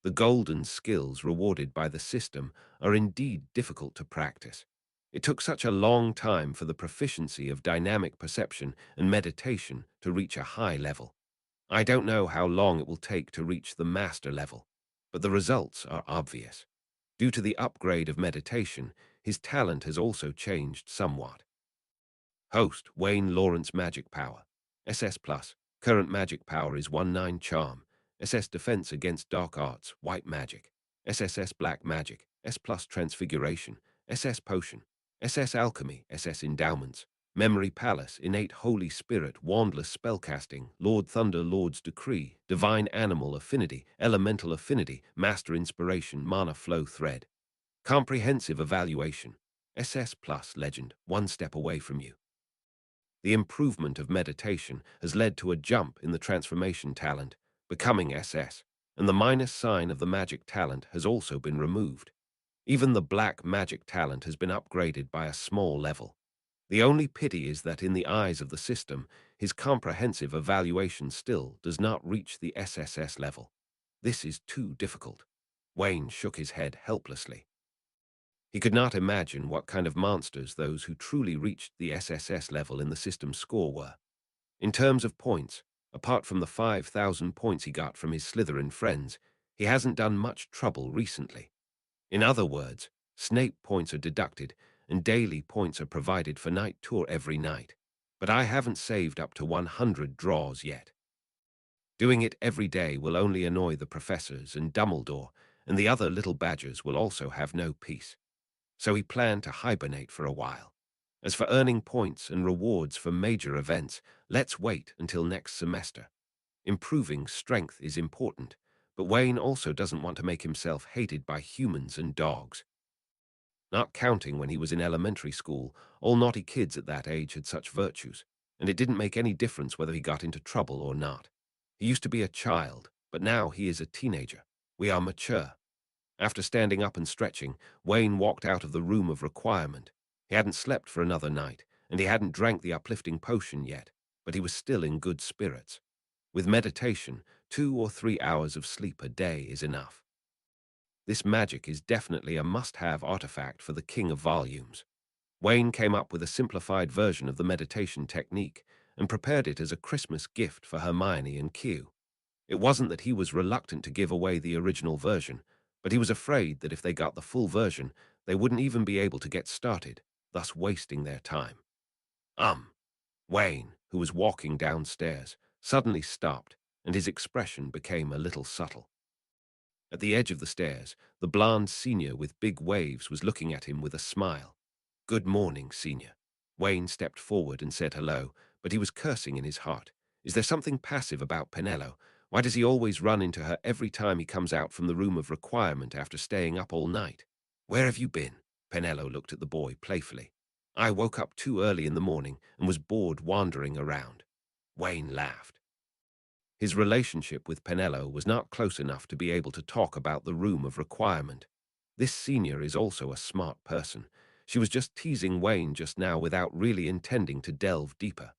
The golden skills rewarded by the system are indeed difficult to practice. It took such a long time for the proficiency of dynamic perception and meditation to reach a high level. I don't know how long it will take to reach the master level, but the results are obvious. Due to the upgrade of meditation, his talent has also changed somewhat. Host, Wayne Lawrence Magic Power. SS+. Current magic power is 19 Charm. SS Defense Against Dark Arts, White Magic. SSS Black Magic. S+ Transfiguration. SS Potion. SS Alchemy. SS Endowments. Memory Palace, innate Holy Spirit, wandless spellcasting, Lord Thunder, Lord's Decree, divine animal affinity, elemental affinity, master inspiration, mana flow thread. Comprehensive evaluation. SS plus legend, one step away from you. The improvement of meditation has led to a jump in the transformation talent, becoming SS, and the minus sign of the magic talent has also been removed. Even the black magic talent has been upgraded by a small level. The only pity is that in the eyes of the system, his comprehensive evaluation still does not reach the SSS level. This is too difficult. Wayne shook his head helplessly. He could not imagine what kind of monsters those who truly reached the SSS level in the system's score were. In terms of points, apart from the 5,000 points he got from his Slytherin friends, he hasn't done much trouble recently. In other words, Snape points are deducted, and daily points are provided for night tour every night. But I haven't saved up to 100 draws yet. Doing it every day will only annoy the professors and Dumbledore, and the other little badgers will also have no peace. So he planned to hibernate for a while. As for earning points and rewards for major events, let's wait until next semester. Improving strength is important, but Wayne also doesn't want to make himself hated by humans and dogs. Not counting when he was in elementary school, all naughty kids at that age had such virtues, and it didn't make any difference whether he got into trouble or not. He used to be a child, but now he is a teenager. We are mature. After standing up and stretching, Wayne walked out of the room of requirement. He hadn't slept for another night, and he hadn't drank the uplifting potion yet, but he was still in good spirits. With meditation, 2 or 3 hours of sleep a day is enough. This magic is definitely a must-have artifact for the King of Volumes. Wayne came up with a simplified version of the meditation technique and prepared it as a Christmas gift for Hermione and Q. It wasn't that he was reluctant to give away the original version, but he was afraid that if they got the full version, they wouldn't even be able to get started, thus wasting their time. Wayne, who was walking downstairs, suddenly stopped, and his expression became a little subtle. At the edge of the stairs, the blonde senior with big waves was looking at him with a smile. "Good morning, senior." Wayne stepped forward and said hello, but he was cursing in his heart. Is there something passive about Penello? Why does he always run into her every time he comes out from the room of requirement after staying up all night? Where have you been? Penello looked at the boy playfully. I woke up too early in the morning and was bored wandering around. Wayne laughed. His relationship with Penello was not close enough to be able to talk about the room of requirement. This senior is also a smart person. She was just teasing Wayne just now without really intending to delve deeper.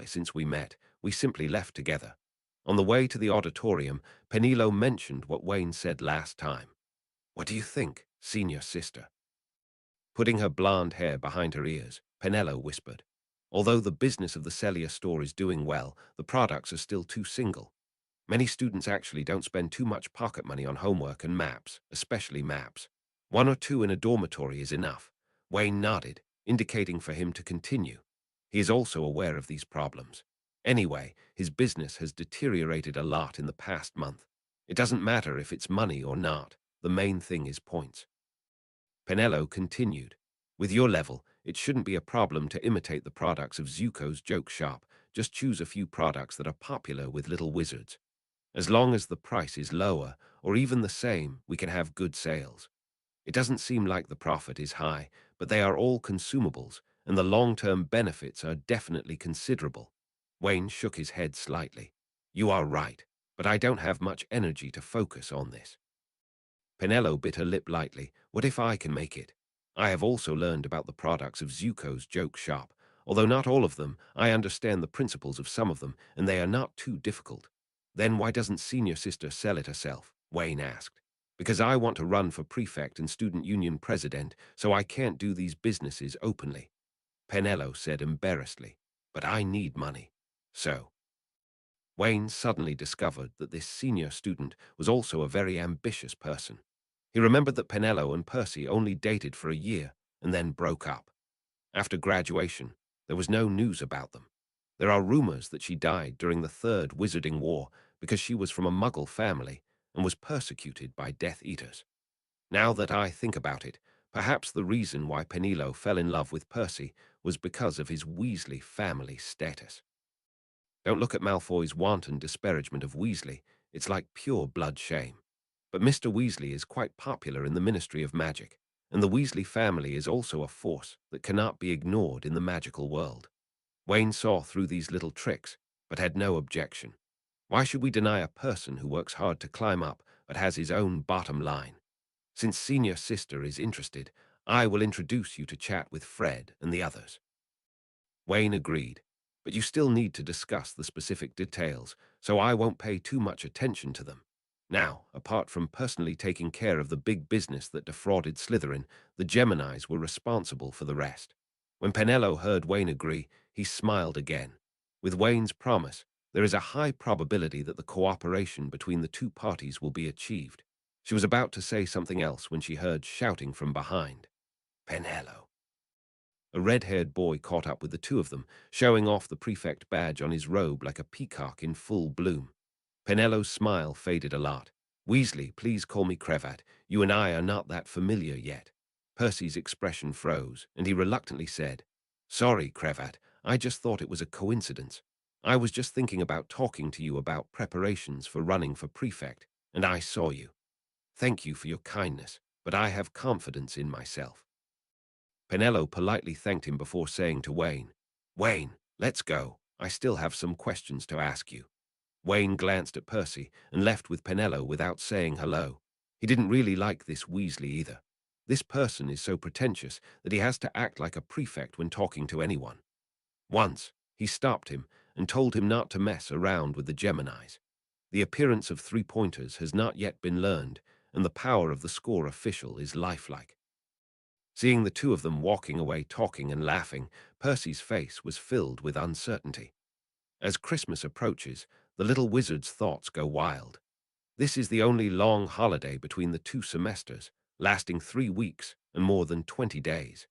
Since we met, we simply left together. On the way to the auditorium, Penelo mentioned what Wayne said last time. What do you think, senior sister? Putting her blonde hair behind her ears, Penelo whispered. Although the business of the Celia store is doing well, the products are still too single. Many students actually don't spend too much pocket money on homework and maps, especially maps. 1 or 2 in a dormitory is enough. Wayne nodded, indicating for him to continue. He is also aware of these problems. Anyway, his business has deteriorated a lot in the past month. It doesn't matter if it's money or not. The main thing is points. Penello continued. With your level, it shouldn't be a problem to imitate the products of Zuko's joke shop. Just choose a few products that are popular with little wizards. As long as the price is lower, or even the same, we can have good sales. It doesn't seem like the profit is high, but they are all consumables, and the long-term benefits are definitely considerable. Wayne shook his head slightly. You are right, but I don't have much energy to focus on this. Penello bit her lip lightly. What if I can make it? I have also learned about the products of Zuko's joke shop. Although not all of them, I understand the principles of some of them, and they are not too difficult. Then why doesn't senior sister sell it herself? Wayne asked. Because I want to run for prefect and student union president, so I can't do these businesses openly. Penello said embarrassedly. But I need money. So. Wayne suddenly discovered that this senior student was also a very ambitious person. He remembered that Penello and Percy only dated for a year and then broke up. After graduation, there was no news about them. There are rumors that she died during the Third Wizarding War because she was from a Muggle family and was persecuted by Death Eaters. Now that I think about it, Perhaps the reason why Penelo fell in love with Percy was because of his Weasley family status. Don't look at Malfoy's wanton disparagement of Weasley. It's like pure blood shame. But Mr. Weasley is quite popular in the Ministry of Magic, and the Weasley family is also a force that cannot be ignored in the magical world. Wayne saw through these little tricks, but had no objection. Why should we deny a person who works hard to climb up but has his own bottom line? Since senior sister is interested, I will introduce you to chat with Fred and the others. Wayne agreed, but you still need to discuss the specific details, so I won't pay too much attention to them. Now, apart from personally taking care of the big business that defrauded Slytherin, the Geminis were responsible for the rest. When Penelo heard Wayne agree, he smiled again. With Wayne's promise, there is a high probability that the cooperation between the two parties will be achieved. She was about to say something else when she heard shouting from behind. Penelo. A red-haired boy caught up with the two of them, showing off the prefect badge on his robe like a peacock in full bloom. Penelo's smile faded a lot. Weasley, please call me Crevat. You and I are not that familiar yet. Percy's expression froze, and he reluctantly said, Sorry, Crevat, I just thought it was a coincidence. I was just thinking about talking to you about preparations for running for prefect, and I saw you. Thank you for your kindness, but I have confidence in myself. Penelo politely thanked him before saying to Wayne, Wayne, let's go. I still have some questions to ask you. Wayne glanced at Percy and left with Penelo without saying hello. He didn't really like this Weasley either. This person is so pretentious that he has to act like a prefect when talking to anyone. Once, he stopped him and told him not to mess around with the Geminis. The appearance of three-pointers has not yet been learned, and the power of the score official is lifelike. Seeing the two of them walking away talking and laughing, Percy's face was filled with uncertainty. As Christmas approaches, the little wizard's thoughts go wild. This is the only long holiday between the two semesters, lasting 3 weeks and more than 20 days.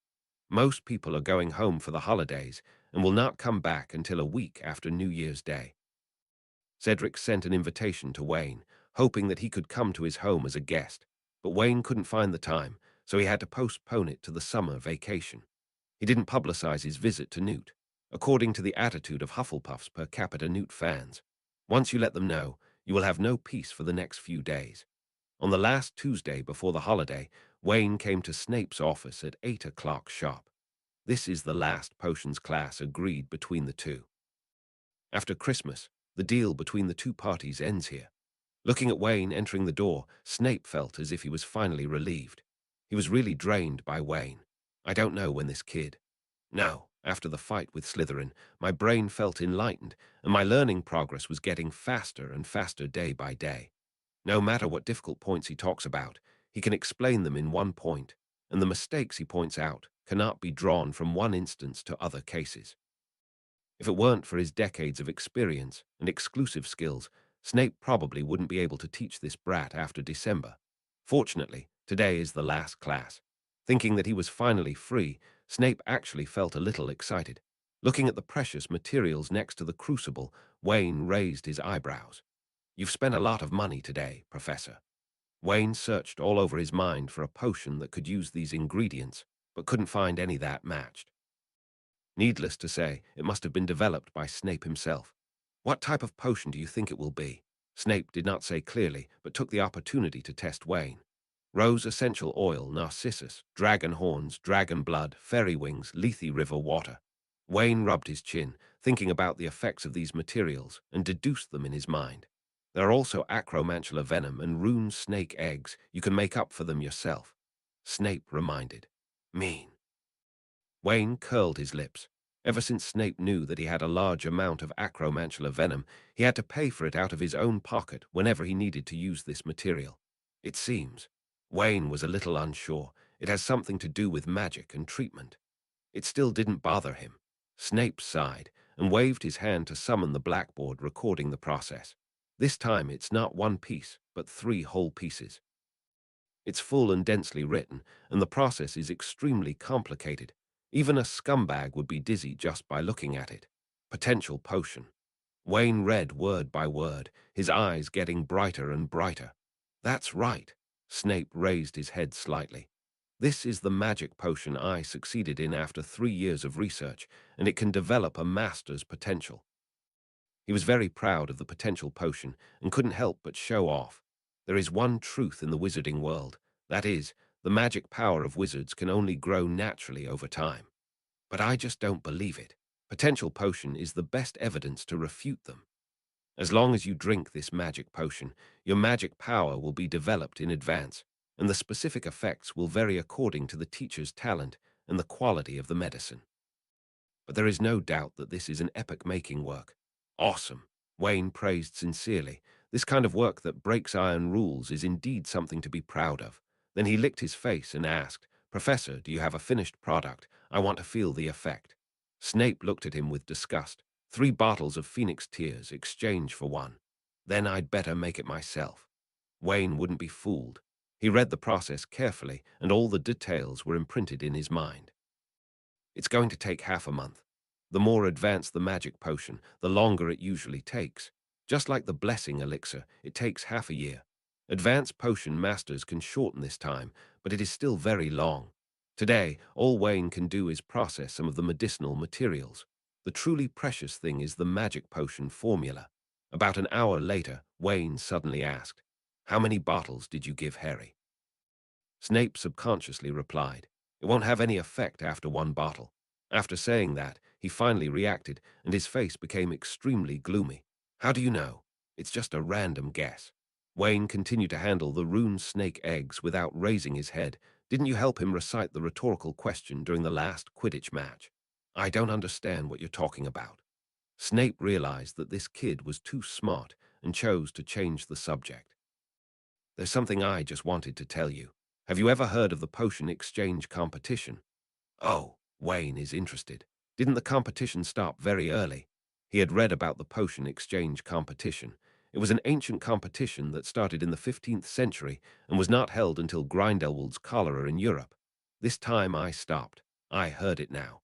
Most people are going home for the holidays and will not come back until a week after New Year's Day. Cedric sent an invitation to Wayne, hoping that he could come to his home as a guest, but Wayne couldn't find the time, so he had to postpone it to the summer vacation. He didn't publicize his visit to Newt, according to the attitude of Hufflepuff's per capita Newt fans. Once you let them know, you will have no peace for the next few days. On the last Tuesday before the holiday, Wayne came to Snape's office at 8 o'clock sharp. This is the last potions class agreed between the two. After Christmas, the deal between the two parties ends here. Looking at Wayne entering the door, Snape felt as if he was finally relieved. He was really drained by Wayne. I don't know when this kid. No, after the fight with Slytherin, my brain felt enlightened, and my learning progress was getting faster and faster day by day. No matter what difficult points he talks about, he can explain them in one point, and the mistakes he points out cannot be drawn from one instance to other cases. If it weren't for his decades of experience and exclusive skills, Snape probably wouldn't be able to teach this brat after December. Fortunately, today is the last class. Thinking that he was finally free, Snape actually felt a little excited. Looking at the precious materials next to the crucible, Wayne raised his eyebrows. You've spent a lot of money today, Professor. Wayne searched all over his mind for a potion that could use these ingredients, but couldn't find any that matched. Needless to say, it must have been developed by Snape himself. What type of potion do you think it will be? Snape did not say clearly, but took the opportunity to test Wayne. Rose essential oil, narcissus, dragon horns, dragon blood, fairy wings, lethe river water. Wayne rubbed his chin, thinking about the effects of these materials, and deduced them in his mind. There are also acromantula venom and rune snake eggs. You can make up for them yourself. Snape reminded. Mean. Wayne curled his lips. Ever since Snape knew that he had a large amount of acromantula venom, he had to pay for it out of his own pocket whenever he needed to use this material. It seems. Wayne was a little unsure. It has something to do with magic and treatment. It still didn't bother him. Snape sighed and waved his hand to summon the blackboard recording the process. This time it's not one piece, but 3 whole pieces. It's full and densely written, and the process is extremely complicated. Even a scumbag would be dizzy just by looking at it. Potential potion. Wayne read word by word, his eyes getting brighter and brighter. That's right. Snape raised his head slightly. This is the magic potion I succeeded in after 3 years of research, and it can develop a master's potential. He was very proud of the potential potion and couldn't help but show off. There is one truth in the wizarding world. That is, the magic power of wizards can only grow naturally over time. But I just don't believe it. Potential potion is the best evidence to refute them. As long as you drink this magic potion, your magic power will be developed in advance, and the specific effects will vary according to the teacher's talent and the quality of the medicine. But there is no doubt that this is an epoch-making work. Awesome. Wayne praised sincerely. This kind of work that breaks iron rules is indeed something to be proud of. Then he licked his face and asked, "Professor, do you have a finished product? I want to feel the effect." Snape looked at him with disgust. 3 bottles of Phoenix Tears exchange for one. Then I'd better make it myself. Wayne wouldn't be fooled. He read the process carefully, and all the details were imprinted in his mind. It's going to take half a month. The more advanced the magic potion, the longer it usually takes. Just like the blessing elixir, it takes half a year. Advanced potion masters can shorten this time, but it is still very long. Today, all Wayne can do is process some of the medicinal materials. The truly precious thing is the magic potion formula. About an hour later, Wayne suddenly asked, "How many bottles did you give Harry?" Snape subconsciously replied, "It won't have any effect after 1 bottle." After saying that, he finally reacted, and his face became extremely gloomy. "How do you know?" "It's just a random guess." Wayne continued to handle the rune snake eggs without raising his head. "Didn't you help him recite the rhetorical question during the last Quidditch match?" "I don't understand what you're talking about." Snape realized that this kid was too smart and chose to change the subject. "There's something I just wanted to tell you. Have you ever heard of the potion exchange competition?" "Oh," Wayne is interested. "Didn't the competition start very early?" He had read about the potion exchange competition. It was an ancient competition that started in the 15th century and was not held until Grindelwald's cholera in Europe. This time I stopped. I heard it now.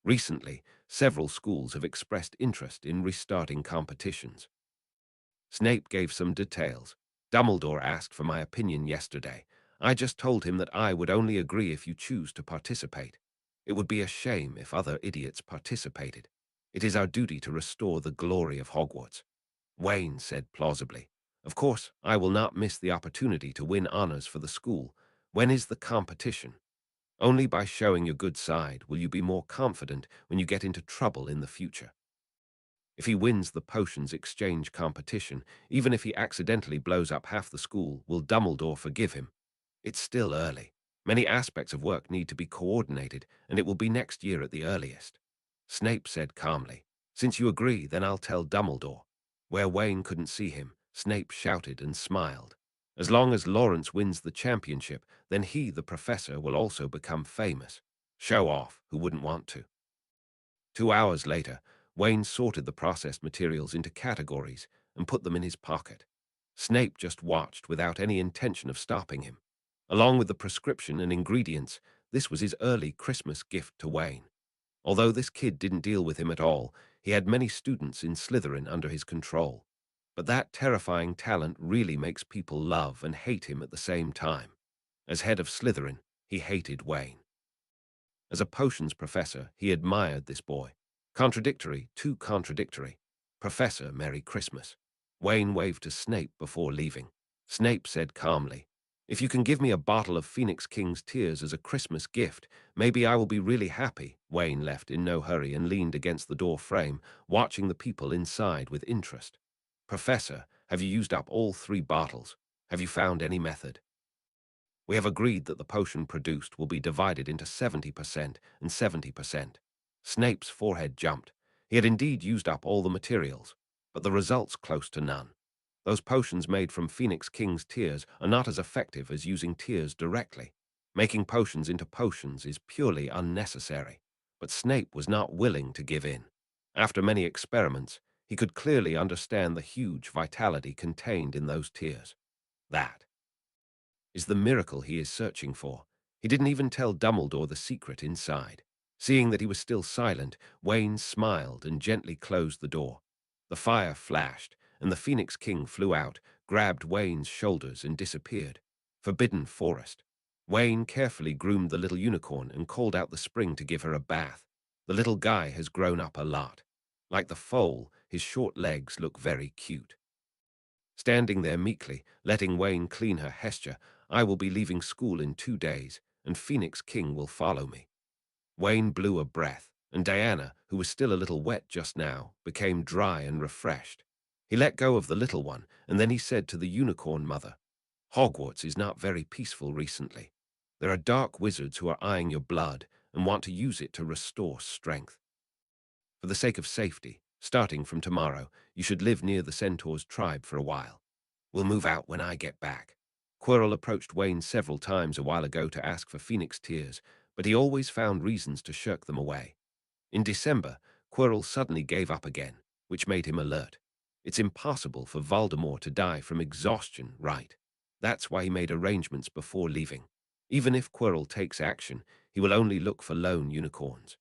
Recently, several schools have expressed interest in restarting competitions. Snape gave some details. "Dumbledore asked for my opinion yesterday. I just told him that I would only agree if you choose to participate. It would be a shame if other idiots participated. It is our duty to restore the glory of Hogwarts." Wayne said plausibly, "Of course, I will not miss the opportunity to win honors for the school. When is the competition?" "Only by showing your good side will you be more confident when you get into trouble in the future." If he wins the potions exchange competition, even if he accidentally blows up half the school, will Dumbledore forgive him? It's still early. Many aspects of work need to be coordinated, and it will be next year at the earliest. Snape said calmly, "Since you agree, then I'll tell Dumbledore." Where Wayne couldn't see him, Snape shouted and smiled. "As long as Lawrence wins the championship, then he, the professor, will also become famous. Show off, who wouldn't want to?" 2 hours later, Wayne sorted the processed materials into categories and put them in his pocket. Snape just watched without any intention of stopping him. Along with the prescription and ingredients, this was his early Christmas gift to Wayne. Although this kid didn't deal with him at all, he had many students in Slytherin under his control. But that terrifying talent really makes people love and hate him at the same time. As head of Slytherin, he hated Wayne. As a potions professor, he admired this boy. Contradictory, too contradictory. "Professor, Merry Christmas." Wayne waved to Snape before leaving. Snape said calmly, "If you can give me a bottle of Phoenix King's Tears as a Christmas gift, maybe I will be really happy." Wayne left in no hurry and leaned against the door frame, watching the people inside with interest. "Professor, have you used up all 3 bottles? Have you found any method?" "We have agreed that the potion produced will be divided into 70% and 70%. Snape's forehead jumped. He had indeed used up all the materials, but the results close to none. Those potions made from Phoenix King's Tears are not as effective as using tears directly. Making potions into potions is purely unnecessary. But Snape was not willing to give in. After many experiments, he could clearly understand the huge vitality contained in those tears. That is the miracle he is searching for. He didn't even tell Dumbledore the secret inside. Seeing that he was still silent, Wayne smiled and gently closed the door. The fire flashed, and the Phoenix King flew out, grabbed Wayne's shoulders and disappeared. Forbidden Forest. Wayne carefully groomed the little unicorn and called out the spring to give her a bath. The little guy has grown up a lot. Like the foal, his short legs look very cute. Standing there meekly, letting Wayne clean her Hestia, I will be leaving school in 2 days, and Phoenix King will follow me. Wayne blew a breath, and Diana, who was still a little wet just now, became dry and refreshed. He let go of the little one, and then he said to the unicorn mother, Hogwarts is not very peaceful recently. There are dark wizards who are eyeing your blood and want to use it to restore strength. For the sake of safety, starting from tomorrow, you should live near the Centaur's tribe for a while. We'll move out when I get back. Quirrell approached Wayne several times a while ago to ask for Phoenix tears, but he always found reasons to shirk them away. In December, Quirrell suddenly gave up again, which made him alert. It's impossible for Voldemort to die from exhaustion, right? That's why he made arrangements before leaving. Even if Quirrell takes action, he will only look for lone unicorns.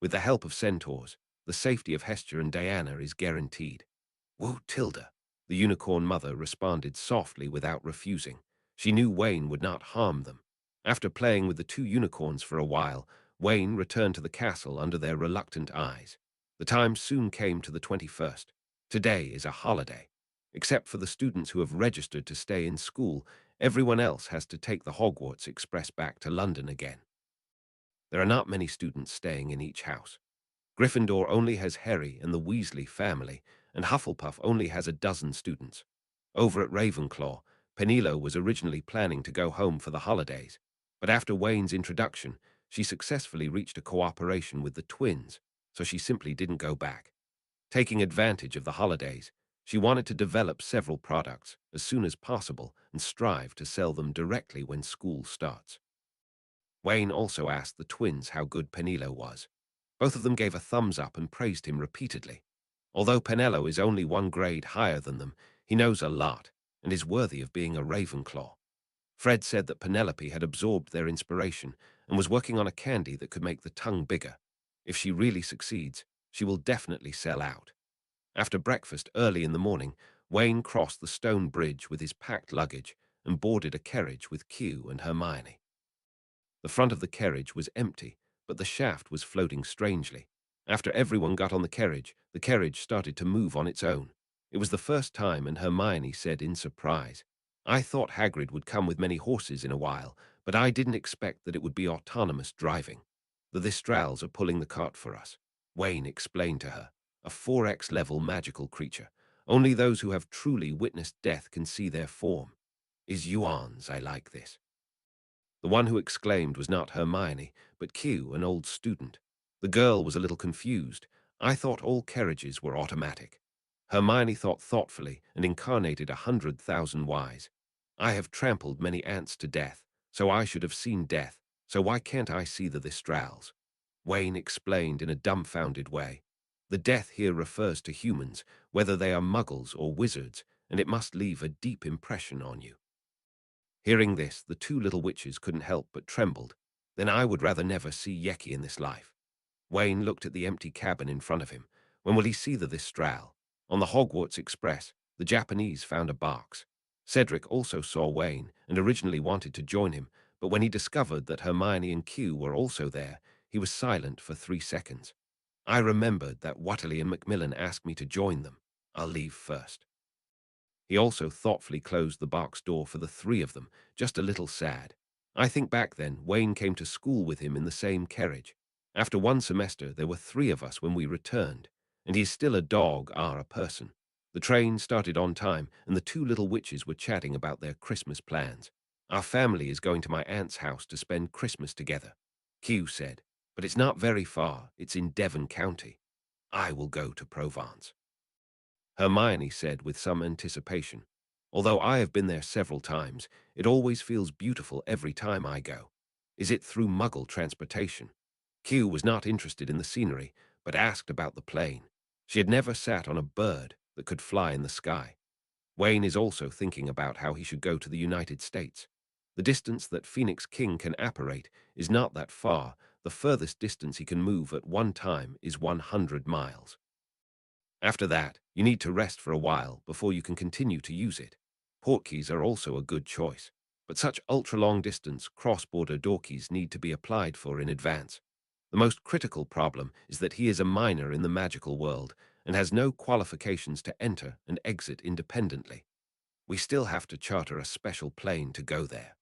With the help of centaurs, the safety of Hestia and Diana is guaranteed. Woo, Tilda, the unicorn mother responded softly without refusing. She knew Wayne would not harm them. After playing with the two unicorns for a while, Wayne returned to the castle under their reluctant eyes. The time soon came to the 21st. Today is a holiday. Except for the students who have registered to stay in school, everyone else has to take the Hogwarts Express back to London again. There are not many students staying in each house. Gryffindor only has Harry and the Weasley family, and Hufflepuff only has a dozen students. Over at Ravenclaw, Penelo was originally planning to go home for the holidays, but after Wayne's introduction, she successfully reached a cooperation with the twins, so she simply didn't go back. Taking advantage of the holidays, she wanted to develop several products as soon as possible and strive to sell them directly when school starts. Wayne also asked the twins how good Penelo was. Both of them gave a thumbs up and praised him repeatedly. Although Penelo is only one grade higher than them, he knows a lot and is worthy of being a Ravenclaw. Fred said that Penelope had absorbed their inspiration and was working on a candy that could make the tongue bigger. If she really succeeds, she will definitely sell out. After breakfast early in the morning, Wayne crossed the stone bridge with his packed luggage and boarded a carriage with Q and Hermione. The front of the carriage was empty, but the shaft was floating strangely. After everyone got on the carriage started to move on its own. It was the first time, and Hermione said in surprise, I thought Hagrid would come with many horses in a while, but I didn't expect that it would be autonomous driving. The Thestrals are pulling the cart for us, Wayne explained to her. A 4X level magical creature. Only those who have truly witnessed death can see their form. Is Yuan's, I like this. The one who exclaimed was not Hermione, but Q, an old student. The girl was a little confused. I thought all carriages were automatic. Hermione thought thoughtfully and incarnated 100,000 whys. I have trampled many ants to death, so I should have seen death, so why can't I see the Thestrals? Wayne explained in a dumbfounded way. The death here refers to humans, whether they are muggles or wizards, and it must leave a deep impression on you. Hearing this, the two little witches couldn't help but trembled. Then I would rather never see Yeki in this life. Wayne looked at the empty cabin in front of him. When will he see the Thistral? On the Hogwarts Express, the Japanese found a box. Cedric also saw Wayne and originally wanted to join him, but when he discovered that Hermione and Q were also there, he was silent for 3 seconds. I remembered that Watterly and Macmillan asked me to join them. I'll leave first. He also thoughtfully closed the box door for the three of them, just a little sad. I think back then, Wayne came to school with him in the same carriage. After 1 semester, there were 3 of us when we returned, and he's still a dog are a person. The train started on time, and the two little witches were chatting about their Christmas plans. Our family is going to my aunt's house to spend Christmas together, Q said, but it's not very far, it's in Devon County. I will go to Provence, Hermione said with some anticipation. Although I have been there several times, it always feels beautiful every time I go. Is it through Muggle transportation? Q was not interested in the scenery, but asked about the plane. She had never sat on a bird that could fly in the sky. Wayne is also thinking about how he should go to the United States. The distance that Phoenix King can apparate is not that far. The furthest distance he can move at one time is 100 miles. After that, you need to rest for a while before you can continue to use it. Portkeys are also a good choice, but such ultra-long-distance cross-border door keys need to be applied for in advance. The most critical problem is that he is a minor in the magical world and has no qualifications to enter and exit independently. We still have to charter a special plane to go there.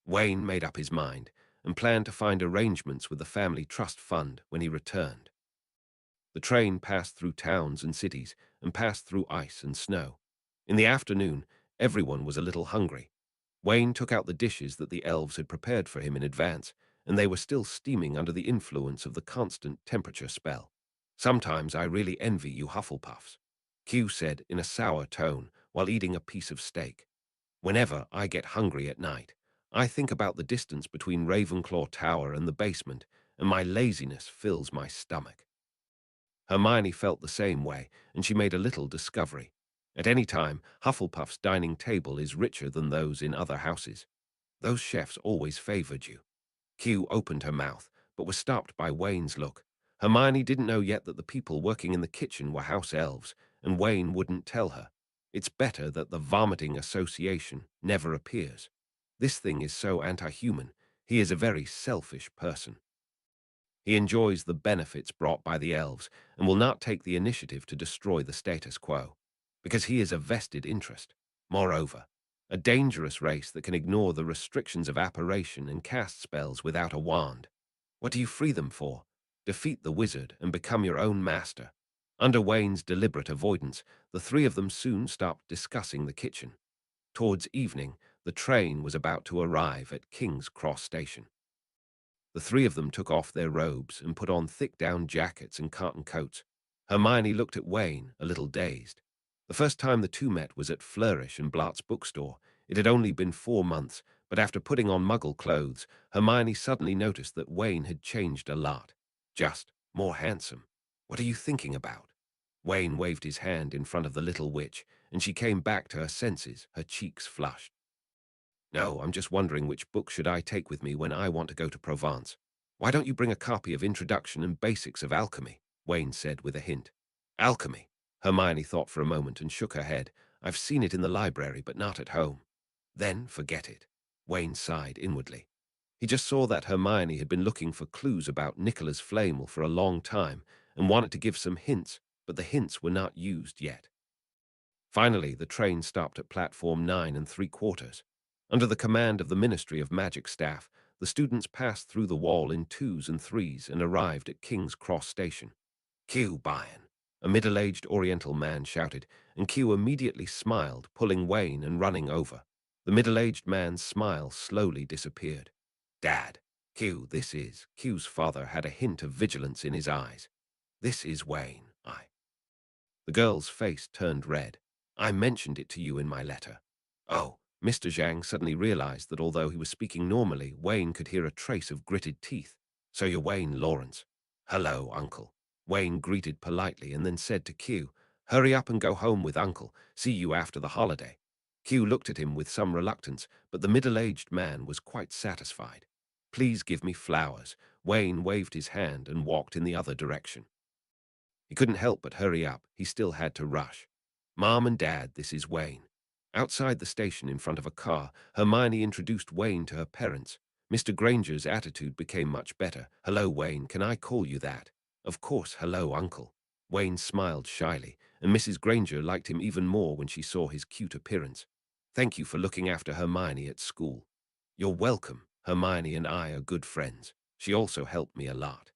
Wayne made up his mind and planned to find arrangements with the family trust fund when he returned. The train passed through towns and cities and passed through ice and snow. In the afternoon, everyone was a little hungry. Wayne took out the dishes that the elves had prepared for him in advance, and they were still steaming under the influence of the constant temperature spell. "Sometimes I really envy you Hufflepuffs," Q said in a sour tone while eating a piece of steak. "Whenever I get hungry at night, I think about the distance between Ravenclaw Tower and the basement, and my laziness fills my stomach." Hermione felt the same way, and she made a little discovery. At any time, Hufflepuff's dining table is richer than those in other houses. Those chefs always favored you. Q opened her mouth, but was stopped by Wayne's look. Hermione didn't know yet that the people working in the kitchen were house elves, and Wayne wouldn't tell her. It's better that the vomiting association never appears. This thing is so anti-human. He is a very selfish person. He enjoys the benefits brought by the elves and will not take the initiative to destroy the status quo, because he is a vested interest. Moreover, a dangerous race that can ignore the restrictions of apparition and cast spells without a wand. What do you free them for? Defeat the wizard and become your own master. Under Wayne's deliberate avoidance, the three of them soon stopped discussing the kitchen. Towards evening, the train was about to arrive at King's Cross Station. The three of them took off their robes and put on thick down jackets and cotton coats. Hermione looked at Wayne, a little dazed. The first time the two met was at Flourish and Blatt's bookstore. It had only been 4 months, but after putting on Muggle clothes, Hermione suddenly noticed that Wayne had changed a lot. Just more handsome. "What are you thinking about?" Wayne waved his hand in front of the little witch, and she came back to her senses, her cheeks flushed. "No, I'm just wondering which book should I take with me when I want to go to Provence. Why don't you bring a copy of Introduction and Basics of Alchemy?" Wayne said with a hint. "Alchemy?" Hermione thought for a moment and shook her head. "I've seen it in the library, but not at home." "Then forget it." Wayne sighed inwardly. He just saw that Hermione had been looking for clues about Nicholas Flamel for a long time and wanted to give some hints, but the hints were not used yet. Finally, the train stopped at platform 9 3/4. Under the command of the Ministry of Magic staff, the students passed through the wall in 2s and 3s and arrived at King's Cross Station. "Q, Bayan," a middle-aged Oriental man shouted, and Q immediately smiled, pulling Wayne and running over. The middle-aged man's smile slowly disappeared. "Dad, Q, this is..." Q's father had a hint of vigilance in his eyes. "This is Wayne, I..." The girl's face turned red. "I mentioned it to you in my letter." "Oh." Mr. Zhang suddenly realized that although he was speaking normally, Wayne could hear a trace of gritted teeth. "So you're Wayne Lawrence." "Hello, Uncle." Wayne greeted politely and then said to Q, "Hurry up and go home with Uncle. See you after the holiday." Q looked at him with some reluctance, but the middle-aged man was quite satisfied. "Please give me flowers." Wayne waved his hand and walked in the other direction. He couldn't help but hurry up. He still had to rush. "Mom and Dad, this is Wayne." Outside the station in front of a car, Hermione introduced Wayne to her parents. Mr. Granger's attitude became much better. "Hello, Wayne, can I call you that?" "Of course, hello, Uncle." Wayne smiled shyly, and Mrs. Granger liked him even more when she saw his cute appearance. "Thank you for looking after Hermione at school." "You're welcome. Hermione and I are good friends. She also helped me a lot."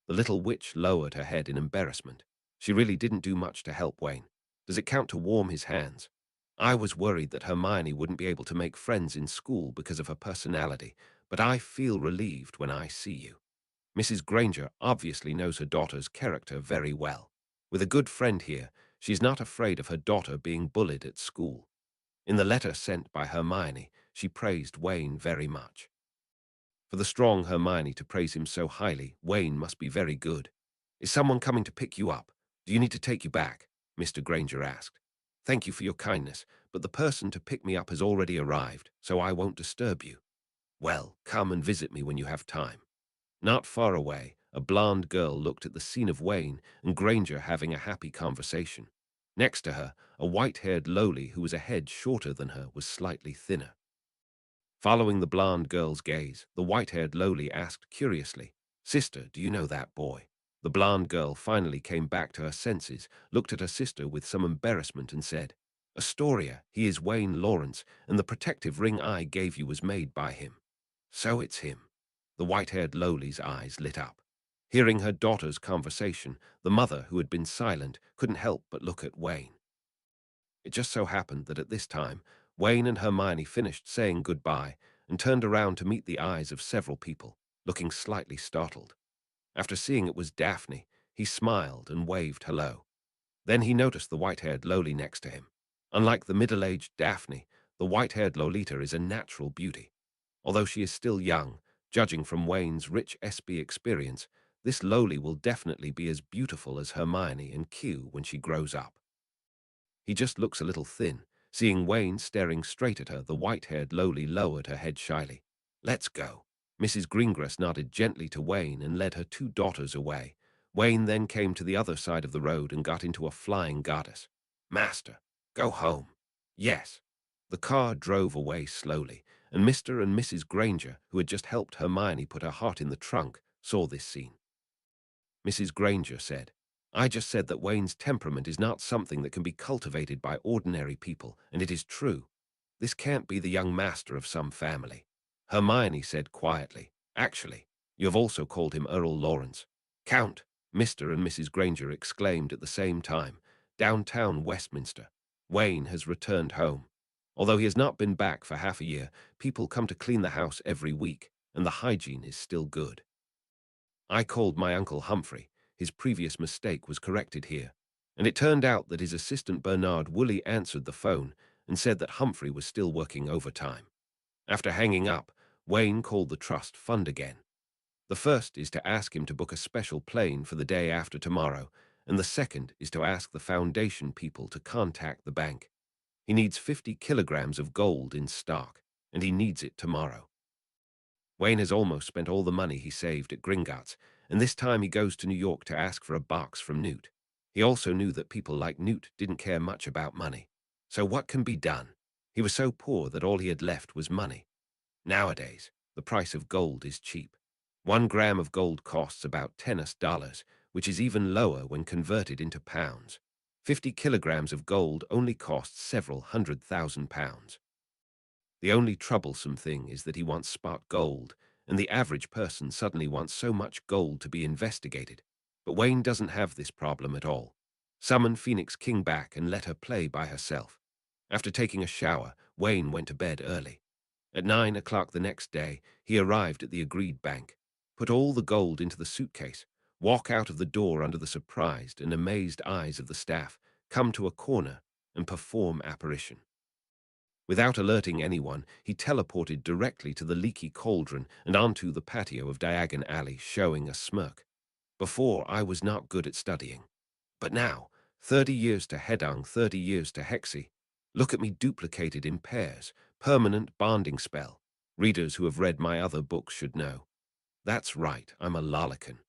The little witch lowered her head in embarrassment. She really didn't do much to help Wayne. Does it count to warm his hands? "I was worried that Hermione wouldn't be able to make friends in school because of her personality, but I feel relieved when I see you." Mrs. Granger obviously knows her daughter's character very well. With a good friend here, she's not afraid of her daughter being bullied at school. In the letter sent by Hermione, she praised Wayne very much. For the strong Hermione to praise him so highly, Wayne must be very good. "Is someone coming to pick you up? Do you need to take you back?" Mr. Granger asked. "Thank you for your kindness, but the person to pick me up has already arrived, so I won't disturb you." "Well, come and visit me when you have time." Not far away, a blonde girl looked at the scene of Wayne and Granger having a happy conversation. Next to her, a white-haired lowly who was a head shorter than her was slightly thinner. Following the blonde girl's gaze, the white-haired lowly asked curiously, "Sister, do you know that boy?" The blonde girl finally came back to her senses, looked at her sister with some embarrassment and said, "Astoria, he is Wayne Lawrence, and the protective ring I gave you was made by him." "So it's him." The white-haired lowly's eyes lit up. Hearing her daughter's conversation, the mother, who had been silent, couldn't help but look at Wayne. It just so happened that at this time, Wayne and Hermione finished saying goodbye and turned around to meet the eyes of several people, looking slightly startled. After seeing it was Daphne, he smiled and waved hello. Then he noticed the white-haired lowly next to him. Unlike the middle-aged Daphne, the white-haired Lolita is a natural beauty. Although she is still young, judging from Wayne's rich SB experience, this lowly will definitely be as beautiful as Hermione and Q when she grows up. He just looks a little thin. Seeing Wayne staring straight at her, the white-haired lowly lowered her head shyly. "Let's go." Mrs. Greengrass nodded gently to Wayne and led her two daughters away. Wayne then came to the other side of the road and got into a flying goddess. "Master, go home." "Yes." The car drove away slowly, and Mr. and Mrs. Granger, who had just helped Hermione put her heart in the trunk, saw this scene. Mrs. Granger said, "I just said that Wayne's temperament is not something that can be cultivated by ordinary people, and it is true. This can't be the young master of some family." Hermione said quietly, "Actually, you have also called him Earl Lawrence." "Count," Mr. and Mrs. Granger exclaimed at the same time. Downtown Westminster. Wayne has returned home. Although he has not been back for half a year, people come to clean the house every week, and the hygiene is still good. I called my Uncle Humphrey. His previous mistake was corrected here, and it turned out that his assistant Bernard Woolley answered the phone and said that Humphrey was still working overtime. After hanging up, Wayne called the trust fund again. The first is to ask him to book a special plane for the day after tomorrow, and the second is to ask the foundation people to contact the bank. He needs 50 kilograms of gold in stock, and he needs it tomorrow. Wayne has almost spent all the money he saved at Gringotts, and this time he goes to New York to ask for a box from Newt. He also knew that people like Newt didn't care much about money. So what can be done? He was so poor that all he had left was money. Nowadays, the price of gold is cheap. 1 gram of gold costs about $10, which is even lower when converted into pounds. 50 kilograms of gold only costs several £100,000. The only troublesome thing is that he wants spot gold, and the average person suddenly wants so much gold to be investigated. But Wayne doesn't have this problem at all. Summon Phoenix King back and let her play by herself. After taking a shower, Wayne went to bed early. At 9 o'clock the next day, he arrived at the agreed bank, put all the gold into the suitcase, walk out of the door under the surprised and amazed eyes of the staff, come to a corner, and perform apparition. Without alerting anyone, he teleported directly to the leaky cauldron and onto the patio of Diagon Alley, showing a smirk. "Before, I was not good at studying. But now, 30 years to Hedong, 30 years to Hexy. Look at me duplicated in pairs, permanent bonding spell. Readers who have read my other books should know. That's right, I'm a Lolican.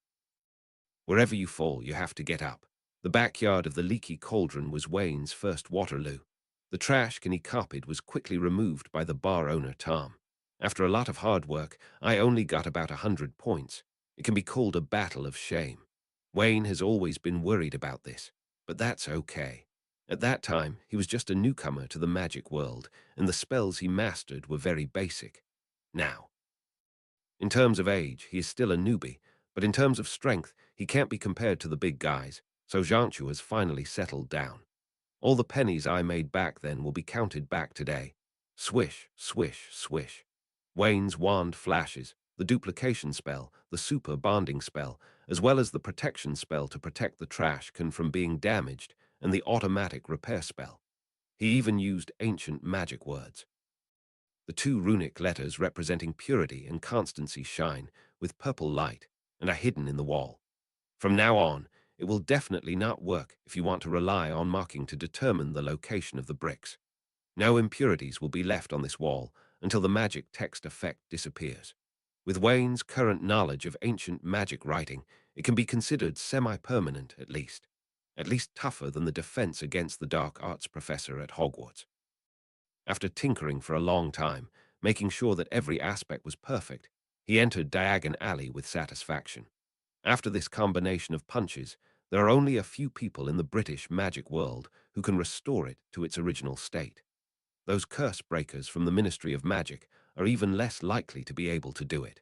Wherever you fall, you have to get up." The backyard of the leaky cauldron was Wayne's first Waterloo. The trash can he copied was quickly removed by the bar owner, Tom. "After a lot of hard work, I only got about 100 points. It can be called a battle of shame." Wayne has always been worried about this, but that's okay. At that time, he was just a newcomer to the magic world, and the spells he mastered were very basic. Now, in terms of age, he is still a newbie, but in terms of strength, he can't be compared to the big guys, so Jianchu has finally settled down. "All the pennies I made back then will be counted back today." Swish, swish, swish. Wayne's wand flashes, the duplication spell, the super bonding spell, as well as the protection spell to protect the trash can from being damaged, and the automatic repair spell. He even used ancient magic words. The two runic letters representing purity and constancy shine with purple light and are hidden in the wall. From now on, it will definitely not work if you want to rely on marking to determine the location of the bricks. No impurities will be left on this wall until the magic text effect disappears. With Wayne's current knowledge of ancient magic writing, it can be considered semi-permanent at least tougher than the defense against the dark arts professor at Hogwarts. After tinkering for a long time, Making sure that every aspect was perfect, he entered Diagon Alley with satisfaction. After this combination of punches, there are only a few people in the British magic world who can restore it to its original state. Those curse breakers from the Ministry of Magic are even less likely to be able to do it.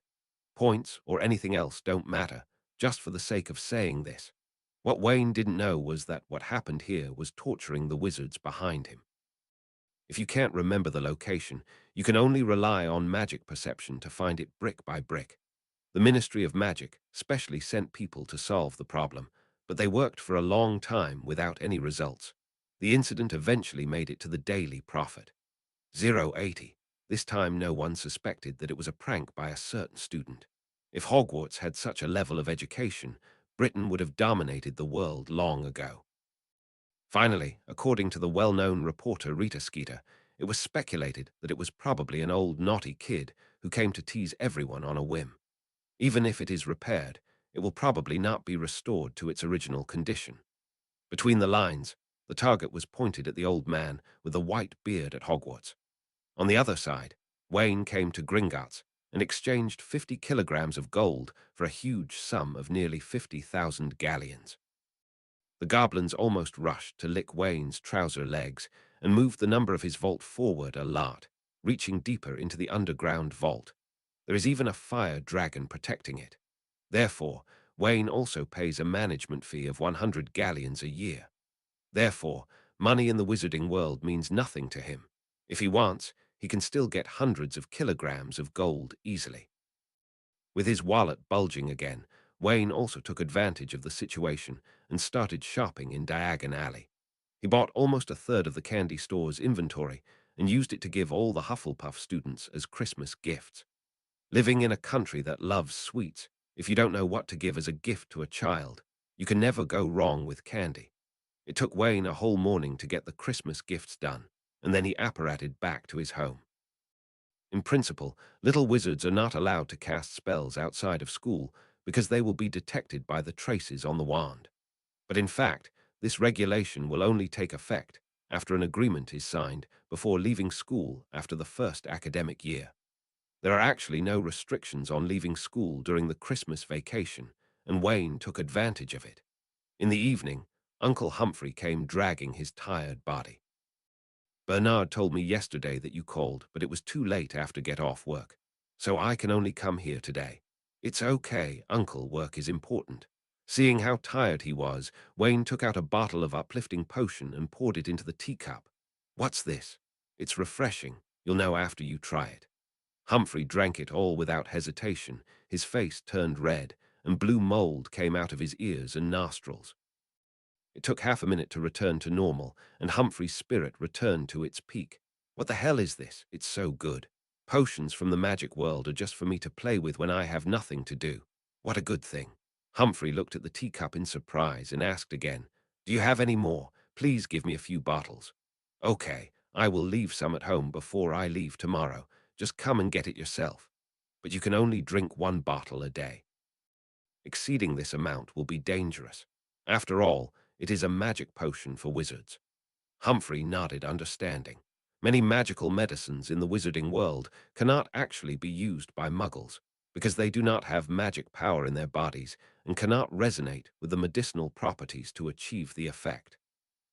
Points or anything else don't matter, just for the sake of saying this. What Wayne didn't know was that what happened here was torturing the wizards behind him. If you can't remember the location, you can only rely on magic perception to find it brick by brick. The Ministry of Magic specially sent people to solve the problem, but they worked for a long time without any results. The incident eventually made it to the Daily Prophet. 080. This time no one suspected that it was a prank by a certain student. If Hogwarts had such a level of education, Britain would have dominated the world long ago. Finally, according to the well-known reporter Rita Skeeter, it was speculated that it was probably an old naughty kid who came to tease everyone on a whim. Even if it is repaired, it will probably not be restored to its original condition. Between the lines, the target was pointed at the old man with the white beard at Hogwarts. On the other side, Wayne came to Gringotts and exchanged 50 kilograms of gold for a huge sum of nearly 50,000 galleons. The goblins almost rushed to lick Wayne's trouser legs and moved the number of his vault forward a lot, reaching deeper into the underground vault. There is even a fire dragon protecting it. Therefore, Wayne also pays a management fee of 100 galleons a year. Therefore, money in the wizarding world means nothing to him. If he wants, he can still get hundreds of kilograms of gold easily. With his wallet bulging again, Wayne also took advantage of the situation and started shopping in Diagon Alley. He bought almost a third of the candy store's inventory and used it to give all the Hufflepuff students as Christmas gifts. Living in a country that loves sweets, if you don't know what to give as a gift to a child, you can never go wrong with candy. It took Wayne a whole morning to get the Christmas gifts done, and then he apparated back to his home. In principle, little wizards are not allowed to cast spells outside of school because they will be detected by the traces on the wand. But in fact, this regulation will only take effect after an agreement is signed before leaving school after the first academic year. There are actually no restrictions on leaving school during the Christmas vacation, and Wayne took advantage of it. In the evening, Uncle Humphrey came dragging his tired body. Bernard told me yesterday that you called, but it was too late after get off work, so I can only come here today. It's okay, Uncle, work is important. Seeing how tired he was, Wayne took out a bottle of uplifting potion and poured it into the teacup. What's this? It's refreshing. You'll know after you try it. Humphrey drank it all without hesitation. His face turned red, and blue mold came out of his ears and nostrils. It took half a minute to return to normal, and Humphrey's spirit returned to its peak. What the hell is this? It's so good. Potions from the magic world are just for me to play with when I have nothing to do. What a good thing. Humphrey looked at the teacup in surprise and asked again, "Do you have any more? Please give me a few bottles." "Okay, I will leave some at home before I leave tomorrow. Just come and get it yourself. But you can only drink one bottle a day. Exceeding this amount will be dangerous. After all, it is a magic potion for wizards." Humphrey nodded, understanding. Many magical medicines in the wizarding world cannot actually be used by muggles, because they do not have magic power in their bodies and cannot resonate with the medicinal properties to achieve the effect.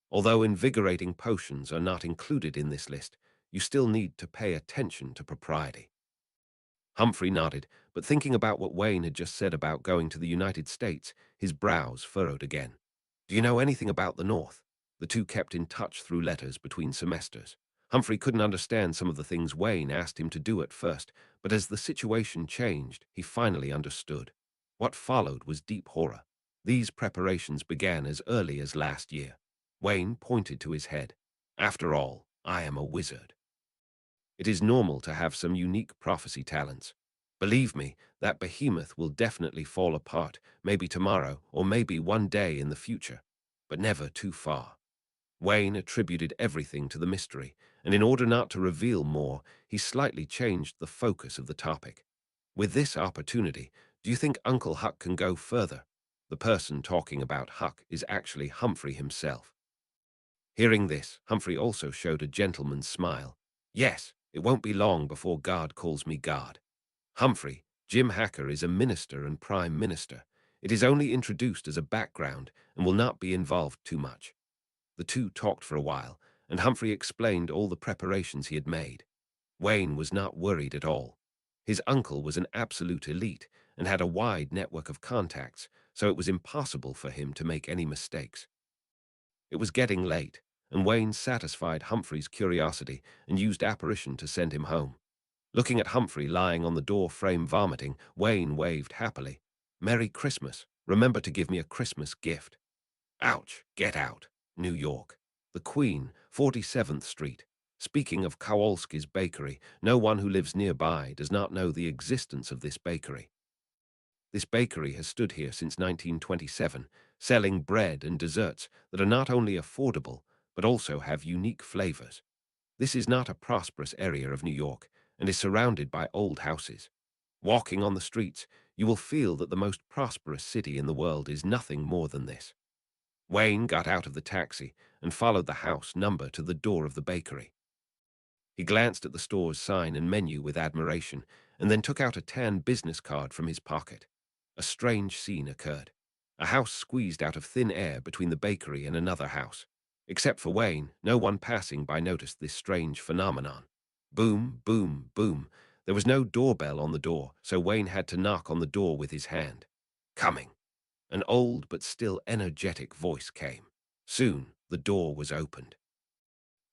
Although invigorating potions are not included in this list, you still need to pay attention to propriety. Humphrey nodded, but thinking about what Wayne had just said about going to the United States, his brows furrowed again. "Do you know anything about the North?" The two kept in touch through letters between semesters. Humphrey couldn't understand some of the things Wayne asked him to do at first, but as the situation changed, he finally understood. What followed was deep horror. These preparations began as early as last year. Wayne pointed to his head. "After all, I am a wizard. It is normal to have some unique prophecy talents. Believe me, that behemoth will definitely fall apart, maybe tomorrow or maybe one day in the future, but never too far." Wayne attributed everything to the mystery, and in order not to reveal more, he slightly changed the focus of the topic. "With this opportunity, do you think Uncle Huck can go further?" The person talking about Huck is actually Humphrey himself. Hearing this, Humphrey also showed a gentleman's smile. "Yes, It won't be long before God calls me God. Humphrey, Jim Hacker is a minister and prime minister. It is only introduced as a background and will not be involved too much. The two talked for a while, and Humphrey explained all the preparations he had made. Wayne was not worried at all. His uncle was an absolute elite and had a wide network of contacts, so it was impossible for him to make any mistakes. It was getting late, and Wayne satisfied Humphrey's curiosity and used apparition to send him home. Looking at Humphrey lying on the door frame vomiting, Wayne waved happily. "Merry Christmas. Remember to give me a Christmas gift." Ouch, get out. New York. The Queen, 47th Street. Speaking of Kowalski's Bakery, no one who lives nearby does not know the existence of this bakery. This bakery has stood here since 1927, selling bread and desserts that are not only affordable, but also have unique flavors. This is not a prosperous area of New York and is surrounded by old houses. Walking on the streets, you will feel that the most prosperous city in the world is nothing more than this. Wayne got out of the taxi and followed the house number to the door of the bakery. He glanced at the store's sign and menu with admiration, and then took out a tan business card from his pocket. A strange scene occurred. A house squeezed out of thin air between the bakery and another house. Except for Wayne, no one passing by noticed this strange phenomenon. Boom, boom, boom. There was no doorbell on the door, so Wayne had to knock on the door with his hand. "Coming." An old but still energetic voice came. Soon, the door was opened.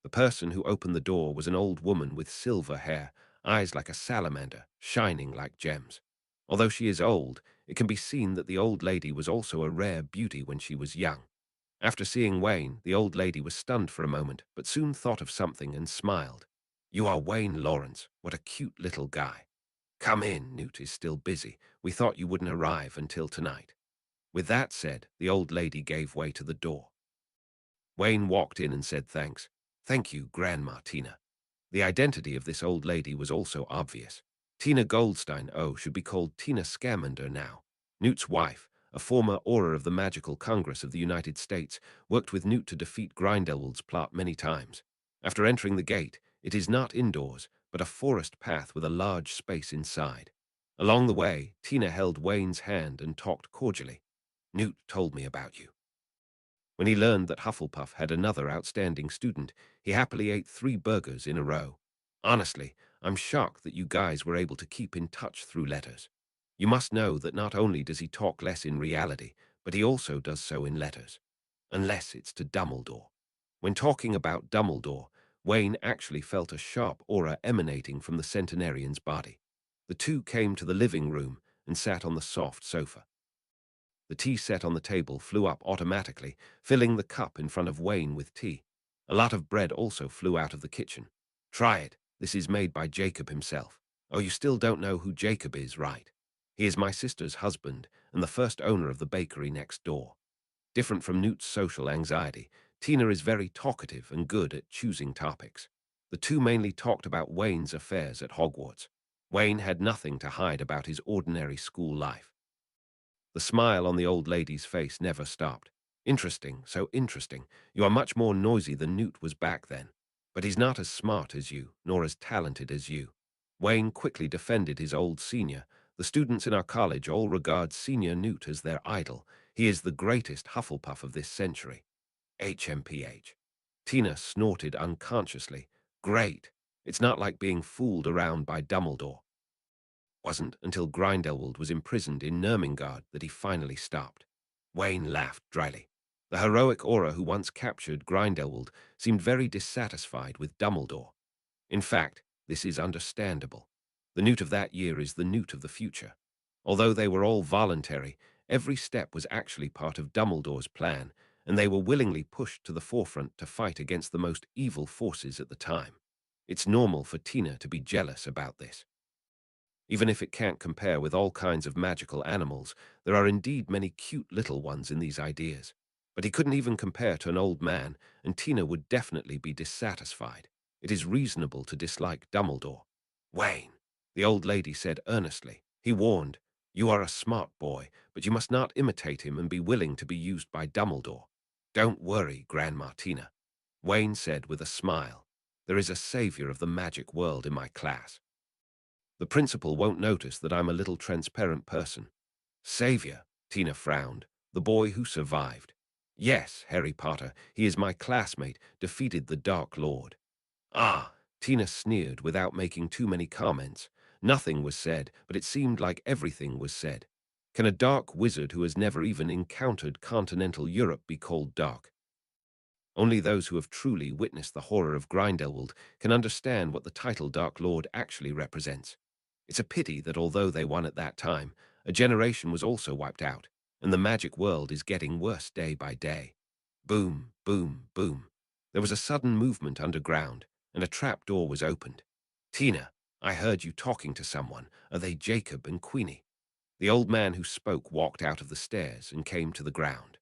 The person who opened the door was an old woman with silver hair, eyes like a salamander, shining like gems. Although she is old, it can be seen that the old lady was also a rare beauty when she was young. After seeing Wayne, the old lady was stunned for a moment, but soon thought of something and smiled. "You are Wayne Lawrence. What a cute little guy. Come in, Newt is still busy. We thought you wouldn't arrive until tonight." With that said, the old lady gave way to the door. Wayne walked in and said thanks. "Thank you, Grandma Tina." The identity of this old lady was also obvious. Tina Goldstein, should be called Tina Scamander now. Newt's wife, a former Auror of the Magical Congress of the United States, worked with Newt to defeat Grindelwald's plot many times. After entering the gate, it is not indoors, but a forest path with a large space inside. Along the way, Tina held Wayne's hand and talked cordially. "Newt told me about you." When he learned that Hufflepuff had another outstanding student, he happily ate 3 burgers in a row. "Honestly, I'm shocked that you guys were able to keep in touch through letters. You must know that not only does he talk less in reality, but he also does so in letters. Unless it's to Dumbledore." When talking about Dumbledore, Wayne actually felt a sharp aura emanating from the centenarian's body. The two came to the living room and sat on the soft sofa. The tea set on the table flew up automatically, filling the cup in front of Wayne with tea. A lot of bread also flew out of the kitchen. "Try it. This is made by Jacob himself." "Oh, you still don't know who Jacob is, right? He is my sister's husband and the first owner of the bakery next door." Different from Newt's social anxiety, Tina is very talkative and good at choosing topics. The two mainly talked about Wayne's affairs at Hogwarts. Wayne had nothing to hide about his ordinary school life. The smile on the old lady's face never stopped. "Interesting, so interesting. You are much more noisy than Newt was back then. But he's not as smart as you, nor as talented as you." Wayne quickly defended his old senior. "The students in our college all regard Senior Newt as their idol. He is the greatest Hufflepuff of this century." HMPH. Tina snorted unconsciously. "Great. It's not like being fooled around by Dumbledore." Wasn't until Grindelwald was imprisoned in Nurmengard that he finally stopped. Wayne laughed dryly. The heroic Auror who once captured Grindelwald seemed very dissatisfied with Dumbledore. In fact, this is understandable. The Newt of that year is the Newt of the future. Although they were all voluntary, every step was actually part of Dumbledore's plan, and they were willingly pushed to the forefront to fight against the most evil forces at the time. It's normal for Tina to be jealous about this. Even if it can't compare with all kinds of magical animals, there are indeed many cute little ones in these ideas. But he couldn't even compare to an old man, and Tina would definitely be dissatisfied. It is reasonable to dislike Dumbledore. "Wayne," the old lady said earnestly. He warned, "You are a smart boy, but you must not imitate him and be willing to be used by Dumbledore." "Don't worry, Grandma Tina," Wayne said with a smile. There is a savior of the magic world in my class. The principal won't notice that I'm a little transparent person. Savior, Tina frowned. The boy who survived. Yes, Harry Potter, he is my classmate, defeated the Dark Lord. Ah, Tina sneered without making too many comments. Nothing was said, but it seemed like everything was said. Can a dark wizard who has never even encountered continental Europe be called dark? Only those who have truly witnessed the horror of Grindelwald can understand what the title Dark Lord actually represents. It's a pity that although they won at that time, a generation was also wiped out, and the magic world is getting worse day by day. Boom, boom, boom. There was a sudden movement underground, and a trap door was opened. Tina, I heard you talking to someone. Are they Jacob and Queenie? The old man who spoke walked out of the stairs and came to the ground.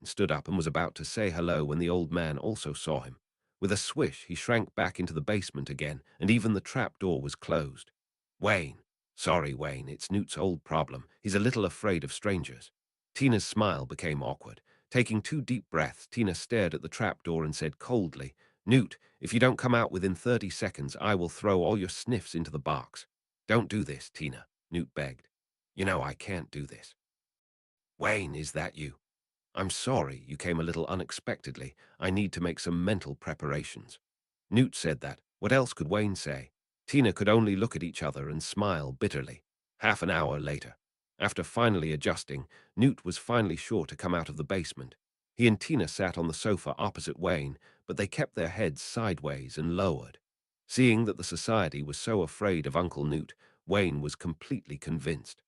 Stood up and was about to say hello when the old man also saw him. With a swish, he shrank back into the basement again, and even the trap door was closed. Wayne. Sorry, Wayne, it's Newt's old problem. He's a little afraid of strangers. Tina's smile became awkward. Taking 2 deep breaths, Tina stared at the trap door and said coldly, Newt, if you don't come out within 30 seconds, I will throw all your sniffs into the box. Don't do this, Tina, Newt begged. You know I can't do this. Wayne, is that you? I'm sorry, you came a little unexpectedly. I need to make some mental preparations. Newt said that. What else could Wayne say? Tina could only look at each other and smile bitterly. Half an hour later, after finally adjusting, Newt was finally sure to come out of the basement. He and Tina sat on the sofa opposite Wayne, but they kept their heads sideways and lowered. Seeing that the society was so afraid of Uncle Newt, Wayne was completely convinced.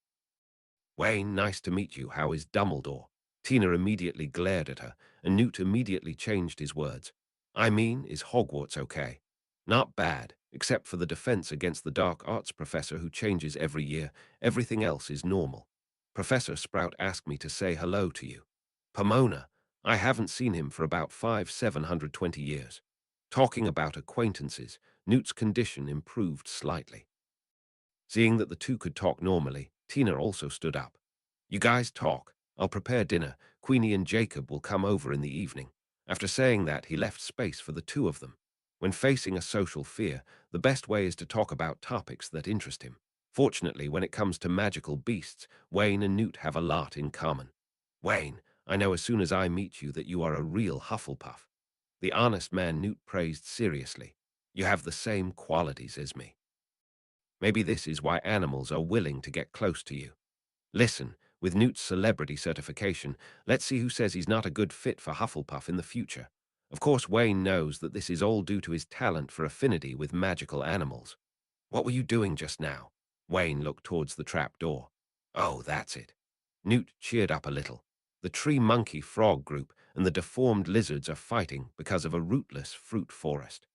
Wayne, nice to meet you. How is Dumbledore? Tina immediately glared at her, and Newt immediately changed his words. I mean, is Hogwarts okay? Not bad, except for the defense against the dark arts professor who changes every year. Everything else is normal. Professor Sprout asked me to say hello to you. Pomona, I haven't seen him for about 720 years. Talking about acquaintances, Newt's condition improved slightly. Seeing that the two could talk normally, Tina also stood up. You guys talk. I'll prepare dinner. Queenie and Jacob will come over in the evening. After saying that, he left space for the two of them. When facing a social fear, the best way is to talk about topics that interest him. Fortunately, when it comes to magical beasts, Wayne and Newt have a lot in common. Wayne, I know as soon as I meet you that you are a real Hufflepuff. The honest man Newt praised seriously. You have the same qualities as me. Maybe this is why animals are willing to get close to you. Listen, with Newt's celebrity certification, let's see who says he's not a good fit for Hufflepuff in the future. Of course, Wayne knows that this is all due to his talent for affinity with magical animals. What were you doing just now? Wayne looked towards the trap door. Oh, that's it. Newt cheered up a little. The tree monkey frog group and the deformed lizards are fighting because of a rootless fruit forest.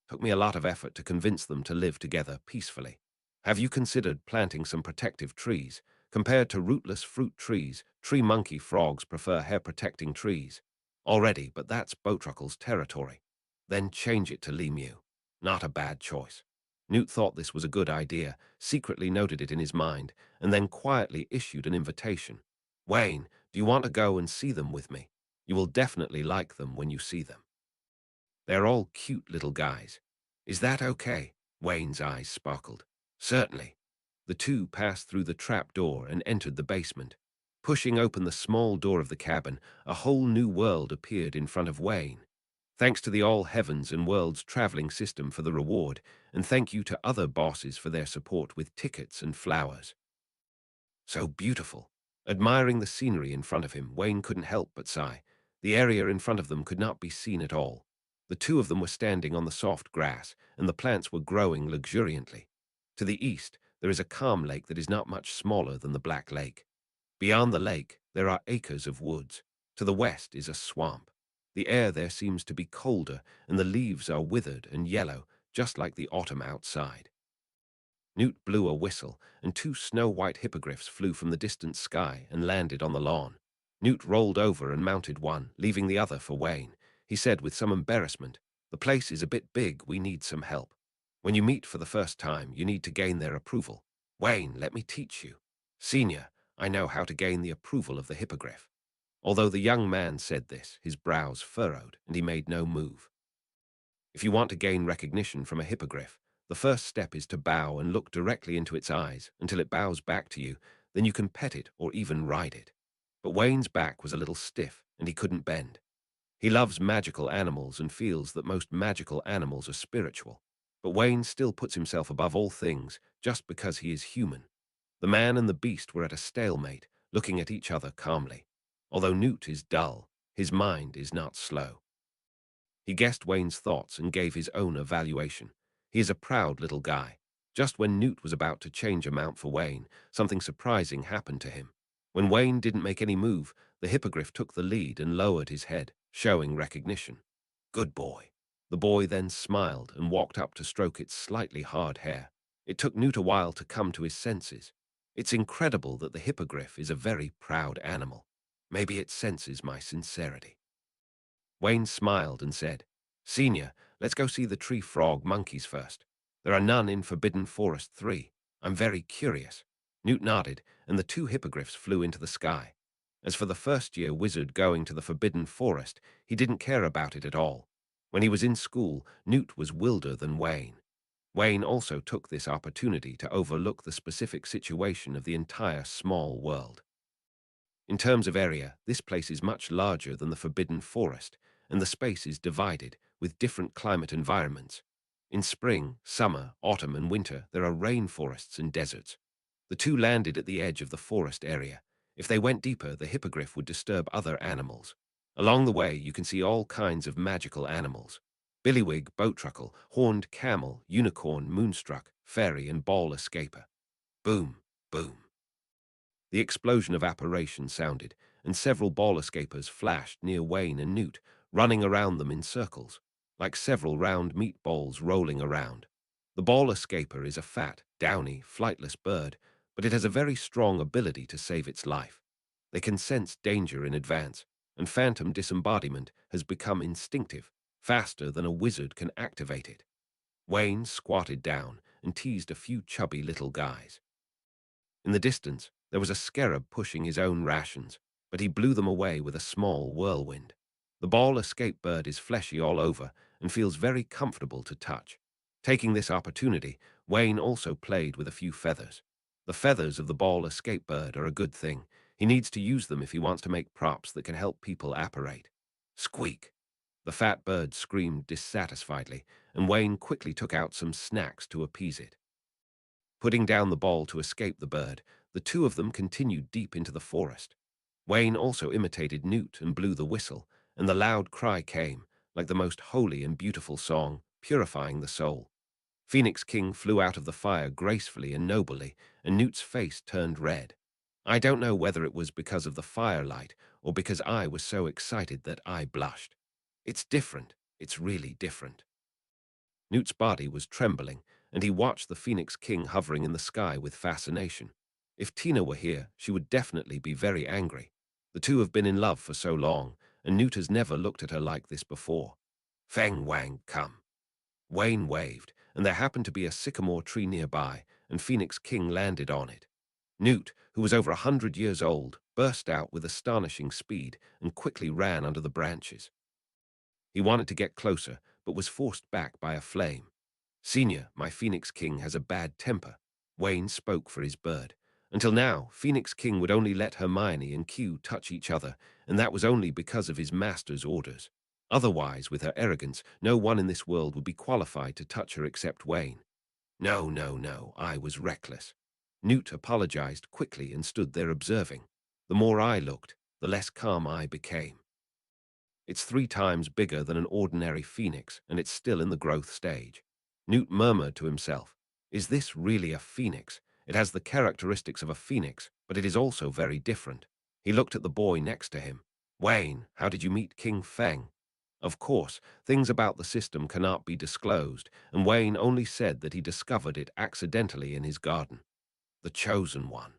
Took me a lot of effort to convince them to live together peacefully. Have you considered planting some protective trees? Compared to rootless fruit trees, tree monkey frogs prefer hair-protecting trees. Already, but that's Botruckle's territory. Then change it to Lemu. Not a bad choice. Newt thought this was a good idea, secretly noted it in his mind, and then quietly issued an invitation. Wayne, do you want to go and see them with me? You will definitely like them when you see them. They're all cute little guys. Is that okay? Wayne's eyes sparkled. Certainly. The two passed through the trap door and entered the basement. Pushing open the small door of the cabin, a whole new world appeared in front of Wayne. Thanks to the All Heavens and Worlds traveling system for the reward, and thank you to other bosses for their support with tickets and flowers. So beautiful. Admiring the scenery in front of him, Wayne couldn't help but sigh. The area in front of them could not be seen at all. The two of them were standing on the soft grass, and the plants were growing luxuriantly. To the east, there is a calm lake that is not much smaller than the Black Lake. Beyond the lake, there are acres of woods. To the west is a swamp. The air there seems to be colder, and the leaves are withered and yellow, just like the autumn outside. Newt blew a whistle, and 2 snow-white hippogriffs flew from the distant sky and landed on the lawn. Newt rolled over and mounted one, leaving the other for Wayne. He said with some embarrassment, "The place is a bit big, we need some help. When you meet for the first time, you need to gain their approval. Wayne, let me teach you. Senior, I know how to gain the approval of the hippogriff." Although the young man said this, his brows furrowed, and he made no move. If you want to gain recognition from a hippogriff, the first step is to bow and look directly into its eyes until it bows back to you, then you can pet it or even ride it. But Wayne's back was a little stiff and he couldn't bend. He loves magical animals and feels that most magical animals are spiritual. But Wayne still puts himself above all things just because he is human. The man and the beast were at a stalemate, looking at each other calmly. Although Newt is dull, his mind is not slow. He guessed Wayne's thoughts and gave his own evaluation. He is a proud little guy. Just when Newt was about to change a mount for Wayne, something surprising happened to him. When Wayne didn't make any move, the hippogriff took the lead and lowered his head, showing recognition. Good boy. The boy then smiled and walked up to stroke its slightly hard hair. It took Newt a while to come to his senses. It's incredible that the hippogriff is a very proud animal. Maybe it senses my sincerity. Wayne smiled and said, Senior, let's go see the tree frog monkeys first. There are none in Forbidden Forest 3. I'm very curious. Newt nodded, and the two hippogriffs flew into the sky. As for the first-year wizard going to the Forbidden Forest, he didn't care about it at all. When he was in school, Newt was wilder than Wayne. Wayne also took this opportunity to overlook the specific situation of the entire small world. In terms of area, this place is much larger than the Forbidden Forest, and the space is divided, with different climate environments. In spring, summer, autumn, and winter, there are rainforests and deserts. The two landed at the edge of the forest area. If they went deeper, the hippogriff would disturb other animals. Along the way, you can see all kinds of magical animals. Billywig, boat-truckle, horned camel, unicorn, moonstruck, fairy, and ball escaper. Boom, boom. The explosion of apparition sounded, and several ball escapers flashed near Wayne and Newt, running around them in circles, like several round meatballs rolling around. The ball escaper is a fat, downy, flightless bird, but it has a very strong ability to save its life. They can sense danger in advance, and phantom disembodiment has become instinctive, faster than a wizard can activate it. Wayne squatted down and teased a few chubby little guys. In the distance, there was a scarab pushing his own rations, but he blew them away with a small whirlwind. The ball escape bird is fleshy all over and feels very comfortable to touch. Taking this opportunity, Wayne also played with a few feathers. The feathers of the ball escape bird are a good thing. He needs to use them if he wants to make props that can help people apparate. Squeak! The fat bird screamed dissatisfiedly, and Wayne quickly took out some snacks to appease it. Putting down the ball to escape the bird, the two of them continued deep into the forest. Wayne also imitated Newt and blew the whistle, and the loud cry came, like the most holy and beautiful song, purifying the soul. Phoenix King flew out of the fire gracefully and nobly, and Newt's face turned red. I don't know whether it was because of the firelight or because I was so excited that I blushed. It's different. It's really different. Newt's body was trembling, and he watched the Phoenix King hovering in the sky with fascination. If Tina were here, she would definitely be very angry. The two have been in love for so long, and Newt has never looked at her like this before. Feng Wang, come. Wayne waved, and there happened to be a sycamore tree nearby, and Phoenix King landed on it. Newt, who was over 100 years old, burst out with astonishing speed and quickly ran under the branches. He wanted to get closer, but was forced back by a flame. Senior, my Phoenix King has a bad temper. Wayne spoke for his bird. Until now, Phoenix King would only let Hermione and Q touch each other, and that was only because of his master's orders. Otherwise, with her arrogance, no one in this world would be qualified to touch her except Wayne. No, no, no, I was reckless. Newt apologized quickly and stood there observing. The more I looked, the less calm I became. It's 3 times bigger than an ordinary phoenix, and it's still in the growth stage. Newt murmured to himself, is this really a phoenix? It has the characteristics of a phoenix, but it is also very different. He looked at the boy next to him. Wayne, how did you meet King Feng? Of course, things about the system cannot be disclosed, and Wayne only said that he discovered it accidentally in his garden. The chosen one.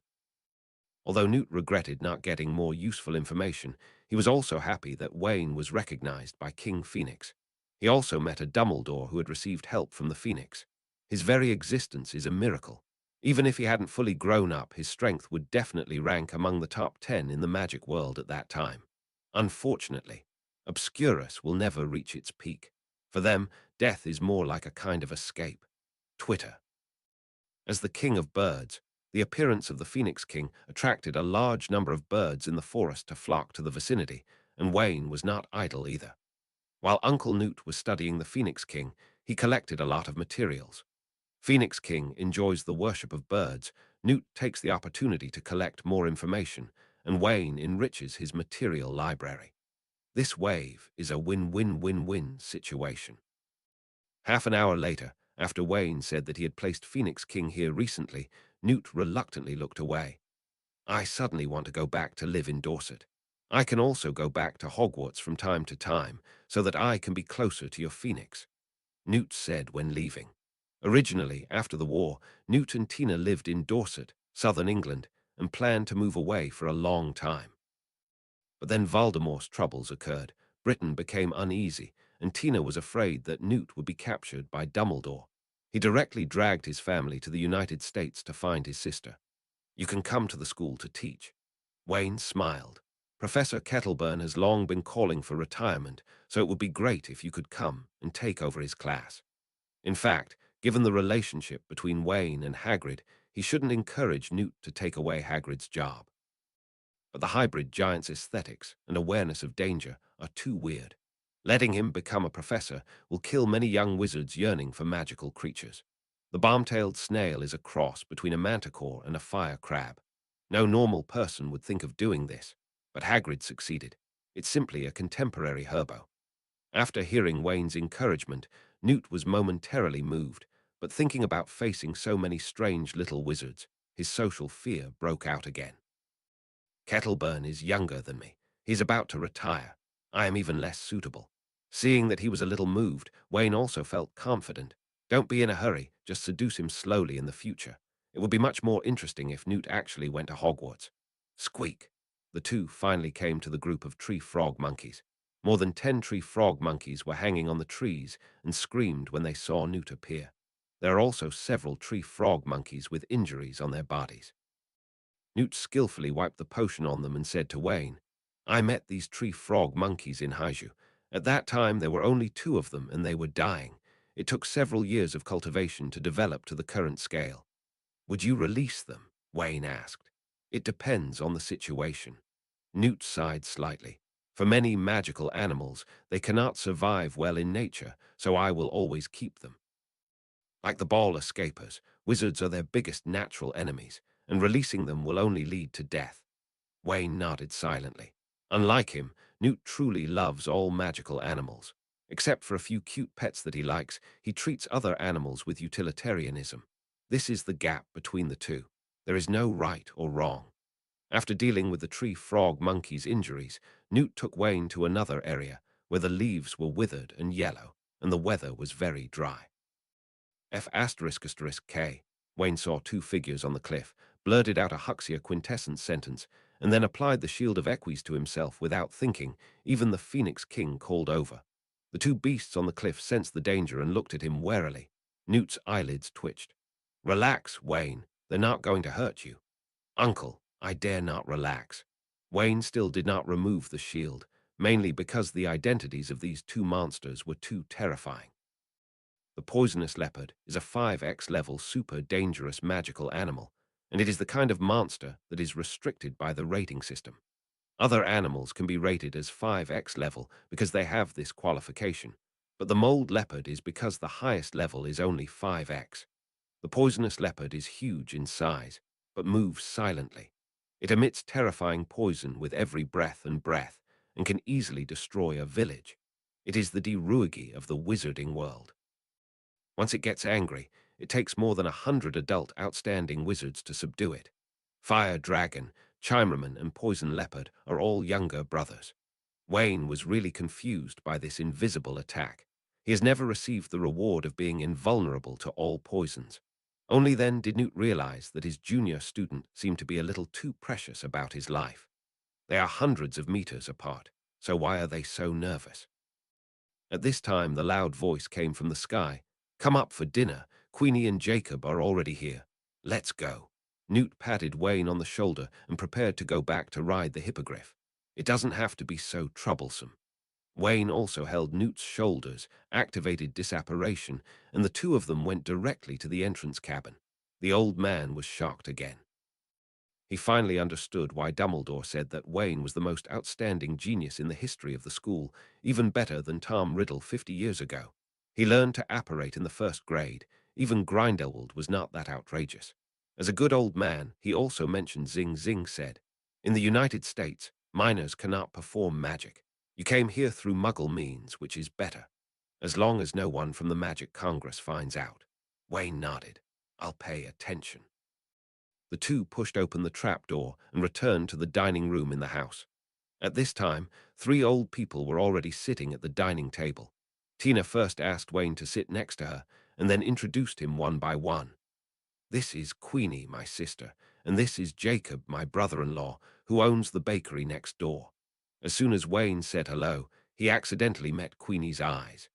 Although Newt regretted not getting more useful information, he was also happy that Wayne was recognized by King Phoenix. He also met a Dumbledore who had received help from the Phoenix. His very existence is a miracle. Even if he hadn't fully grown up, his strength would definitely rank among the top 10 in the magic world at that time. Unfortunately, Obscurus will never reach its peak. For them, Death is more like a kind of escape. Twitter. As the king of birds, the appearance of the Phoenix King attracted a large number of birds in the forest to flock to the vicinity, and Wayne was not idle either. While Uncle Newt was studying the Phoenix King, he collected a lot of materials. Phoenix King enjoys the worship of birds, Newt takes the opportunity to collect more information, and Wayne enriches his material library. This wave is a win-win-win-win situation. Half an hour later, after Wayne said that he had placed Phoenix King here recently, Newt reluctantly looked away. I suddenly want to go back to live in Dorset. I can also go back to Hogwarts from time to time, so that I can be closer to your Phoenix, Newt said when leaving. Originally, after the war, Newt and Tina lived in Dorset, southern England, and planned to move away for a long time. But then Voldemort's troubles occurred, Britain became uneasy, and Tina was afraid that Newt would be captured by Dumbledore. He directly dragged his family to the United States to find his sister. You can come to the school to teach. Wayne smiled. Professor Kettleburn has long been calling for retirement, so it would be great if you could come and take over his class. In fact, given the relationship between Wayne and Hagrid, he shouldn't encourage Newt to take away Hagrid's job. But the hybrid giant's aesthetics and awareness of danger are too weird. Letting him become a professor will kill many young wizards yearning for magical creatures. The bomb-tailed snail is a cross between a manticore and a fire crab. No normal person would think of doing this, but Hagrid succeeded. It's simply a contemporary herbo. After hearing Wayne's encouragement, Newt was momentarily moved, but thinking about facing so many strange little wizards, his social fear broke out again. Kettleburn is younger than me. He's about to retire. I am even less suitable. Seeing that he was a little moved, Wayne also felt confident. Don't be in a hurry, just seduce him slowly in the future. It would be much more interesting if Newt actually went to Hogwarts. Squeak! The two finally came to the group of tree frog monkeys. More than 10 tree frog monkeys were hanging on the trees and screamed when they saw Newt appear. There are also several tree frog monkeys with injuries on their bodies. Newt skillfully wiped the potion on them and said to Wayne, I met these tree frog monkeys in Haiju. At that time, there were only 2 of them, and they were dying. It took several years of cultivation to develop to the current scale. Would you release them? Wayne asked. It depends on the situation. Newt sighed slightly. For many magical animals, they cannot survive well in nature, so I will always keep them. Like the ball escapers, wizards are their biggest natural enemies, and releasing them will only lead to death. Wayne nodded silently. Unlike him, Newt truly loves all magical animals. Except for a few cute pets that he likes, he treats other animals with utilitarianism. This is the gap between the two. There is no right or wrong. After dealing with the tree frog monkey's injuries, Newt took Wayne to another area where the leaves were withered and yellow, and the weather was very dry. F***K. Wayne saw 2 figures on the cliff, blurted out a Huxia quintessence sentence, and then applied the shield of Equus to himself without thinking. Even the Phoenix King called over. The 2 beasts on the cliff sensed the danger and looked at him warily. Newt's eyelids twitched. Relax, Wayne. They're not going to hurt you. Uncle, I dare not relax. Wayne still did not remove the shield, mainly because the identities of these 2 monsters were too terrifying. The poisonous leopard is a 5x level super dangerous magical animal, and it is the kind of monster that is restricted by the rating system. Other animals can be rated as 5x level because they have this qualification, but the mold leopard is because the highest level is only 5x. The poisonous leopard is huge in size, but moves silently. It emits terrifying poison with every breath and can easily destroy a village. It is the Diruigi of the wizarding world. Once it gets angry, it takes more than 100 adult outstanding wizards to subdue it. Fire Dragon, Chimerman, and Poison Leopard are all younger brothers. Wayne was really confused by this invisible attack. He has never received the reward of being invulnerable to all poisons. Only then did Newt realize that his junior student seemed to be a little too precious about his life. They are hundreds of meters apart, so why are they so nervous? At this time, the loud voice came from the sky. Come up for dinner. Queenie and Jacob are already here. Let's go. Newt patted Wayne on the shoulder and prepared to go back to ride the hippogriff. It doesn't have to be so troublesome. Wayne also held Newt's shoulders, activated disapparation, and the two of them went directly to the entrance cabin. The old man was shocked again. He finally understood why Dumbledore said that Wayne was the most outstanding genius in the history of the school, even better than Tom Riddle 50 years ago. He learned to apparate in the first grade. Even Grindelwald was not that outrageous. As a good old man, he also mentioned Zing Zing said, "In the United States, minors cannot perform magic. You came here through Muggle means, which is better. As long as no one from the Magic Congress finds out." Wayne nodded. "I'll pay attention." The two pushed open the trapdoor and returned to the dining room in the house. At this time, three old people were already sitting at the dining table. Tina first asked Wayne to sit next to her, and then introduced him one by one. "This is Queenie, my sister, and this is Jacob, my brother-in-law, who owns the bakery next door." As soon as Wayne said hello, he accidentally met Queenie's eyes.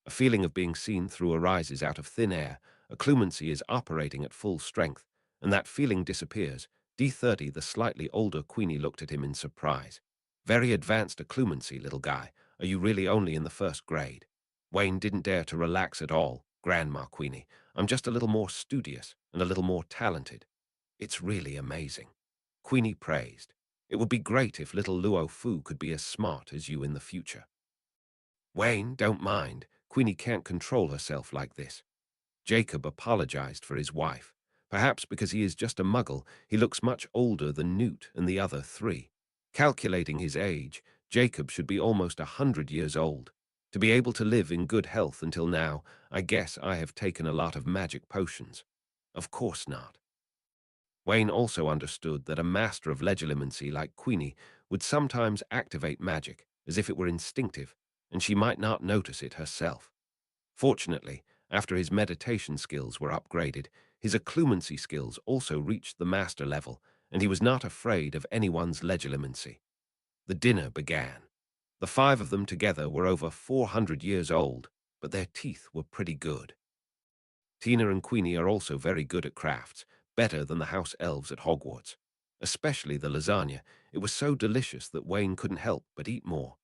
A feeling of being seen through arises out of thin air. Occlumency is operating at full strength, and that feeling disappears. D30, the slightly older Queenie, looked at him in surprise. "Very advanced occlumency, little guy. Are you really only in the first grade?" Wayne didn't dare to relax at all. "Grandma Queenie, I'm just a little more studious and a little more talented." "It's really amazing," Queenie praised. "It would be great if little Luo Fu could be as smart as you in the future." "Wayne, don't mind. Queenie can't control herself like this." Jacob apologized for his wife. Perhaps because he is just a muggle, he looks much older than Newt and the other three. Calculating his age, Jacob should be almost 100 years old. To be able to live in good health until now, I guess I have taken a lot of magic potions. Of course not. Wayne also understood that a master of legilimency like Queenie would sometimes activate magic as if it were instinctive, and she might not notice it herself. Fortunately, after his meditation skills were upgraded, his occlumency skills also reached the master level, and he was not afraid of anyone's legilimency. The dinner began. The five of them together were over 400 years old, but their teeth were pretty good. Tina and Queenie are also very good at crafts, better than the house elves at Hogwarts. Especially the lasagna. It was so delicious that Wayne couldn't help but eat more.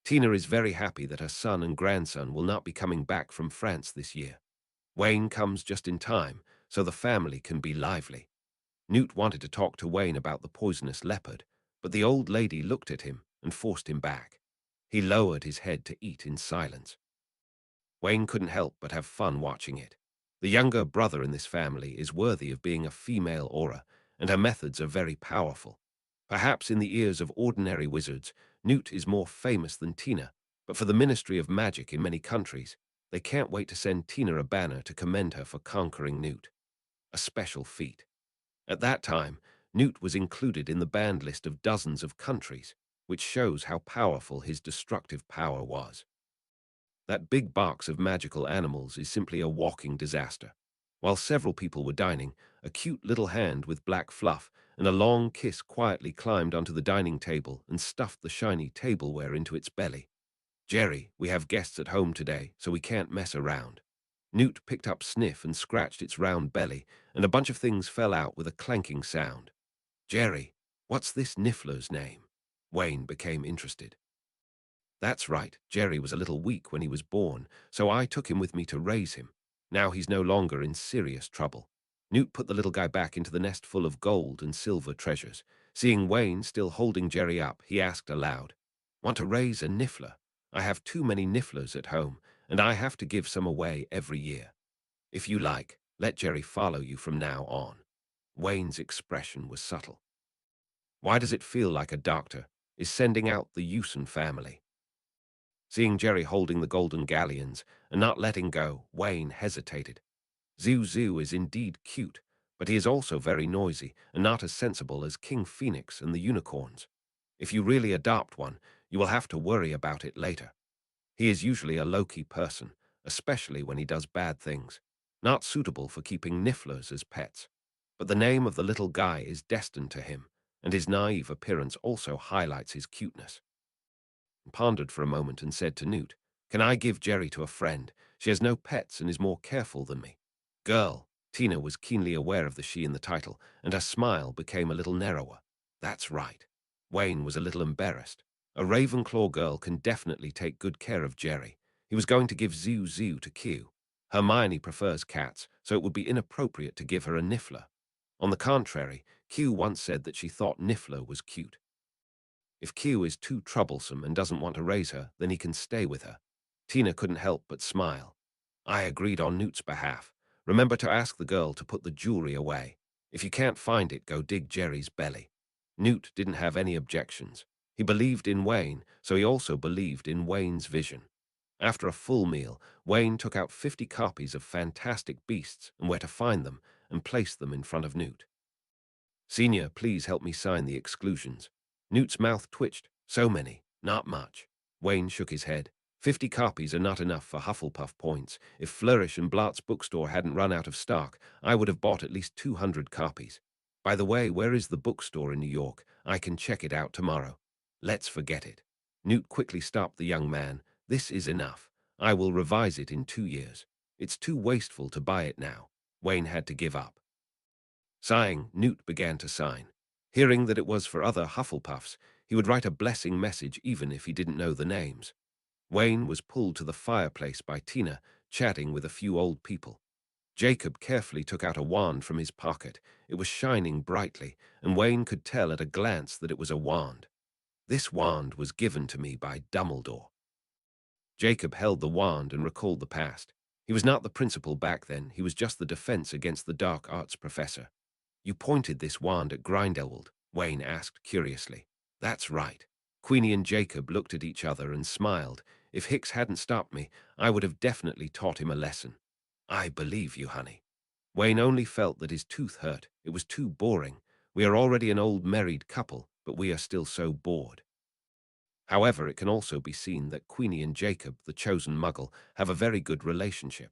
Tina is very happy that her son and grandson will not be coming back from France this year. Wayne comes just in time, so the family can be lively. Newt wanted to talk to Wayne about the poisonous leopard, but the old lady looked at him and forced him back. He lowered his head to eat in silence. Wayne couldn't help but have fun watching it. The younger brother in this family is worthy of being a female aura, and her methods are very powerful. Perhaps in the ears of ordinary wizards, Newt is more famous than Tina, but for the Ministry of Magic in many countries, they can't wait to send Tina a banner to commend her for conquering Newt. A special feat. At that time, Newt was included in the banned list of dozens of countries, which shows how powerful his destructive power was. That big box of magical animals is simply a walking disaster. While several people were dining, a cute little hand with black fluff and a long kiss quietly climbed onto the dining table and stuffed the shiny tableware into its belly. "Jerry, we have guests at home today, so we can't mess around." Newt picked up Sniff and scratched its round belly, and a bunch of things fell out with a clanking sound. "Jerry, what's this Niffler's name?" Wayne became interested. "That's right, Jerry was a little weak when he was born, so I took him with me to raise him. Now he's no longer in serious trouble." Newt put the little guy back into the nest full of gold and silver treasures. Seeing Wayne still holding Jerry up, he asked aloud, "Want to raise a Niffler? I have too many Nifflers at home, and I have to give some away every year. If you like, let Jerry follow you from now on." Wayne's expression was subtle. "Why does it feel like a doctor is sending out the Usen family?" Seeing Jerry holding the golden galleons and not letting go, Wayne hesitated. Zoo is indeed cute, but he is also very noisy and not as sensible as King Phoenix and the unicorns. If you really adopt one, you will have to worry about it later. He is usually a low-key person, especially when he does bad things, not suitable for keeping Nifflers as pets. But the name of the little guy is destined to him, and his naive appearance also highlights his cuteness. He pondered for a moment and said to Newt, "Can I give Jerry to a friend? She has no pets and is more careful than me." "Girl." Tina was keenly aware of the she in the title, and her smile became a little narrower. "That's right." Wayne was a little embarrassed. A Ravenclaw girl can definitely take good care of Jerry. He was going to give Zoo to Q. Hermione prefers cats, so it would be inappropriate to give her a Niffler. On the contrary, Q once said that she thought Niffler was cute. If Q is too troublesome and doesn't want to raise her, then he can stay with her. Tina couldn't help but smile. I agreed on Newt's behalf. Remember to ask the girl to put the jewelry away. If you can't find it, go dig Jerry's belly. Newt didn't have any objections. He believed in Wayne, so he also believed in Wayne's vision. After a full meal, Wayne took out 50 copies of Fantastic Beasts and where to find them and placed them in front of Newt. Senior, please help me sign the exclusions. Newt's mouth twitched. So many, not much. Wayne shook his head. 50 copies are not enough for Hufflepuff points. If Flourish and Blatt's bookstore hadn't run out of stock, I would have bought at least 200 copies. By the way, where is the bookstore in New York? I can check it out tomorrow. Let's forget it. Newt quickly stopped the young man. This is enough. I will revise it in 2 years. It's too wasteful to buy it now. Wayne had to give up. Sighing, Newt began to sign. Hearing that it was for other Hufflepuffs, he would write a blessing message even if he didn't know the names. Wayne was pulled to the fireplace by Tina, chatting with a few old people. Jacob carefully took out a wand from his pocket. It was shining brightly, and Wayne could tell at a glance that it was a wand. This wand was given to me by Dumbledore. Jacob held the wand and recalled the past. He was not the principal back then, he was just the defense against the dark arts professor. You pointed this wand at Grindelwald, Wayne asked curiously. That's right. Queenie and Jacob looked at each other and smiled. If Hicks hadn't stopped me, I would have definitely taught him a lesson. I believe you, honey. Wayne only felt that his tooth hurt. It was too boring. We are already an old married couple, but we are still so bored. However, it can also be seen that Queenie and Jacob, the chosen muggle, have a very good relationship.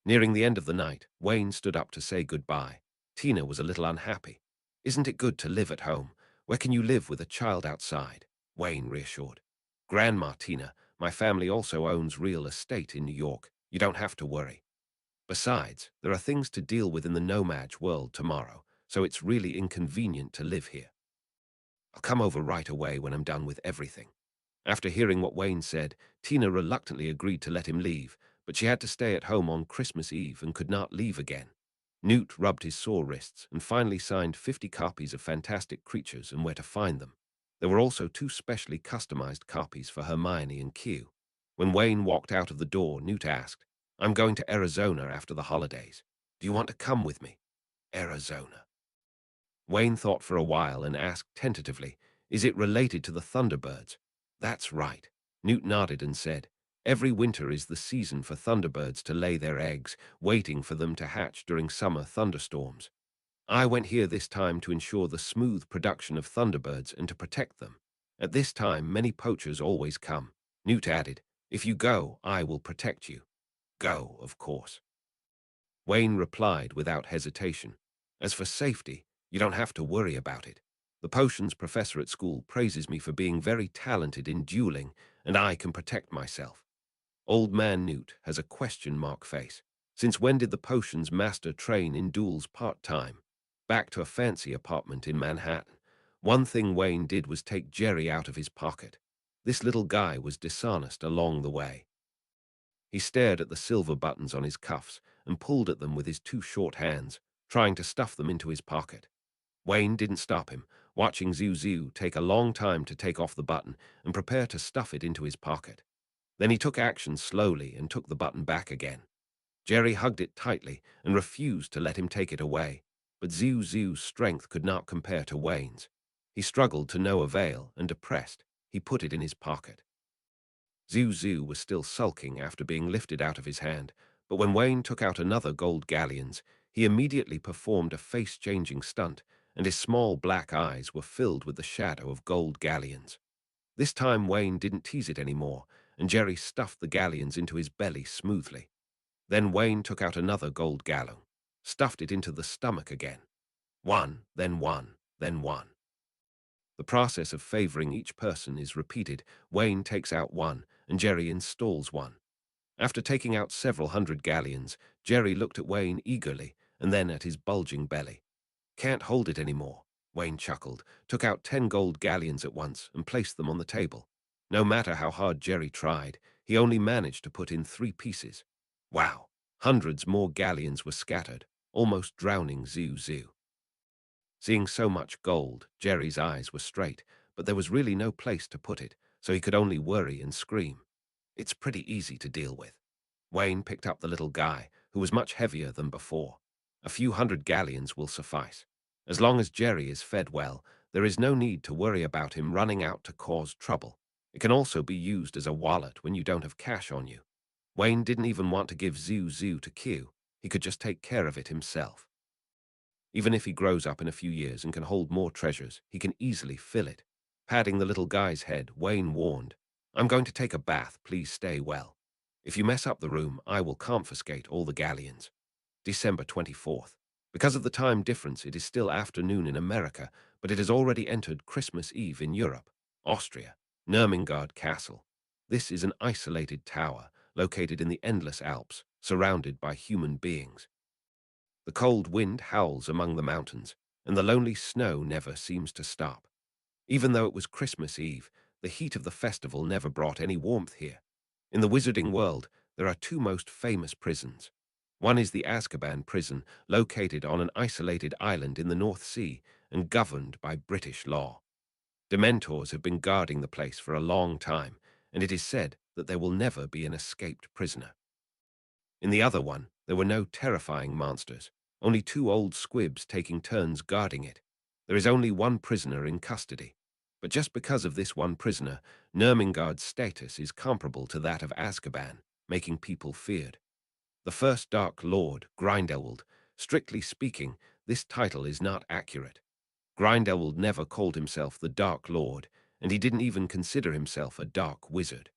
Nearing the end of the night, Wayne stood up to say goodbye. Tina was a little unhappy. Isn't it good to live at home? Where can you live with a child outside? Wayne reassured. Grandma Tina, my family also owns real estate in New York. You don't have to worry. Besides, there are things to deal with in the nomad world tomorrow, so it's really inconvenient to live here. I'll come over right away when I'm done with everything. After hearing what Wayne said, Tina reluctantly agreed to let him leave, but she had to stay at home on Christmas Eve and could not leave again. Newt rubbed his sore wrists and finally signed 50 copies of Fantastic Creatures and where to find them. There were also 2 specially customized copies for Hermione and Q. When Wayne walked out of the door, Newt asked, I'm going to Arizona after the holidays. Do you want to come with me? Arizona. Wayne thought for a while and asked tentatively, is it related to the Thunderbirds? That's right. Newt nodded and said, every winter is the season for thunderbirds to lay their eggs, waiting for them to hatch during summer thunderstorms. I went here this time to ensure the smooth production of thunderbirds and to protect them. At this time, many poachers always come. Newt added, if you go, I will protect you. Go, of course. Wayne replied without hesitation. As for safety, you don't have to worry about it. The potions professor at school praises me for being very talented in dueling, and I can protect myself. Old Man Newt has a question mark face. Since when did the potions master train in duels part-time? Back to a fancy apartment in Manhattan. One thing Wayne did was take Jerry out of his pocket. This little guy was dishonest along the way. He stared at the silver buttons on his cuffs and pulled at them with his 2 short hands, trying to stuff them into his pocket. Wayne didn't stop him, watching Zoo take a long time to take off the button and prepare to stuff it into his pocket. Then he took action slowly and took the button back again. Jerry hugged it tightly and refused to let him take it away, but Zoo's strength could not compare to Wayne's. He struggled to no avail, and depressed, he put it in his pocket. Zoo was still sulking after being lifted out of his hand, but when Wayne took out another gold galleons, he immediately performed a face-changing stunt, and his small black eyes were filled with the shadow of gold galleons. This time Wayne didn't tease it anymore, and Jerry stuffed the galleons into his belly smoothly. Then Wayne took out another gold galleon, stuffed it into the stomach again. One, then one, then one. The process of favoring each person is repeated. Wayne takes out one, and Jerry installs one. After taking out several hundred galleons, Jerry looked at Wayne eagerly, and then at his bulging belly. Can't hold it anymore, Wayne chuckled, took out 10 gold galleons at once, and placed them on the table. No matter how hard Jerry tried, he only managed to put in 3 pieces. Wow! Hundreds more galleons were scattered, almost drowning Zoo. Seeing so much gold, Jerry's eyes were straight, but there was really no place to put it, so he could only worry and scream. It's pretty easy to deal with. Wayne picked up the little guy, who was much heavier than before. A few hundred galleons will suffice. As long as Jerry is fed well, there is no need to worry about him running out to cause trouble. It can also be used as a wallet when you don't have cash on you. Wayne didn't even want to give Zoo to Q. He could just take care of it himself. Even if he grows up in a few years and can hold more treasures, he can easily fill it. Patting the little guy's head, Wayne warned, "I'm going to take a bath, please stay well. If you mess up the room, I will confiscate all the galleons." December 24th. Because of the time difference, it is still afternoon in America, but it has already entered Christmas Eve in Europe. Austria, Nurmengard Castle. This is an isolated tower located in the endless Alps, surrounded by human beings. The cold wind howls among the mountains, and the lonely snow never seems to stop. Even though it was Christmas Eve, the heat of the festival never brought any warmth here. In the wizarding world, there are 2 most famous prisons. One is the Azkaban prison, located on an isolated island in the North Sea and governed by British law. Dementors have been guarding the place for a long time, and it is said that there will never be an escaped prisoner. In the other one, there were no terrifying monsters, only 2 old squibs taking turns guarding it. There is only one prisoner in custody. But just because of this one prisoner, Nurmengard's status is comparable to that of Azkaban, making people feared. The first Dark Lord, Grindelwald, strictly speaking, this title is not accurate. Grindelwald never called himself the Dark Lord, and he didn't even consider himself a dark wizard.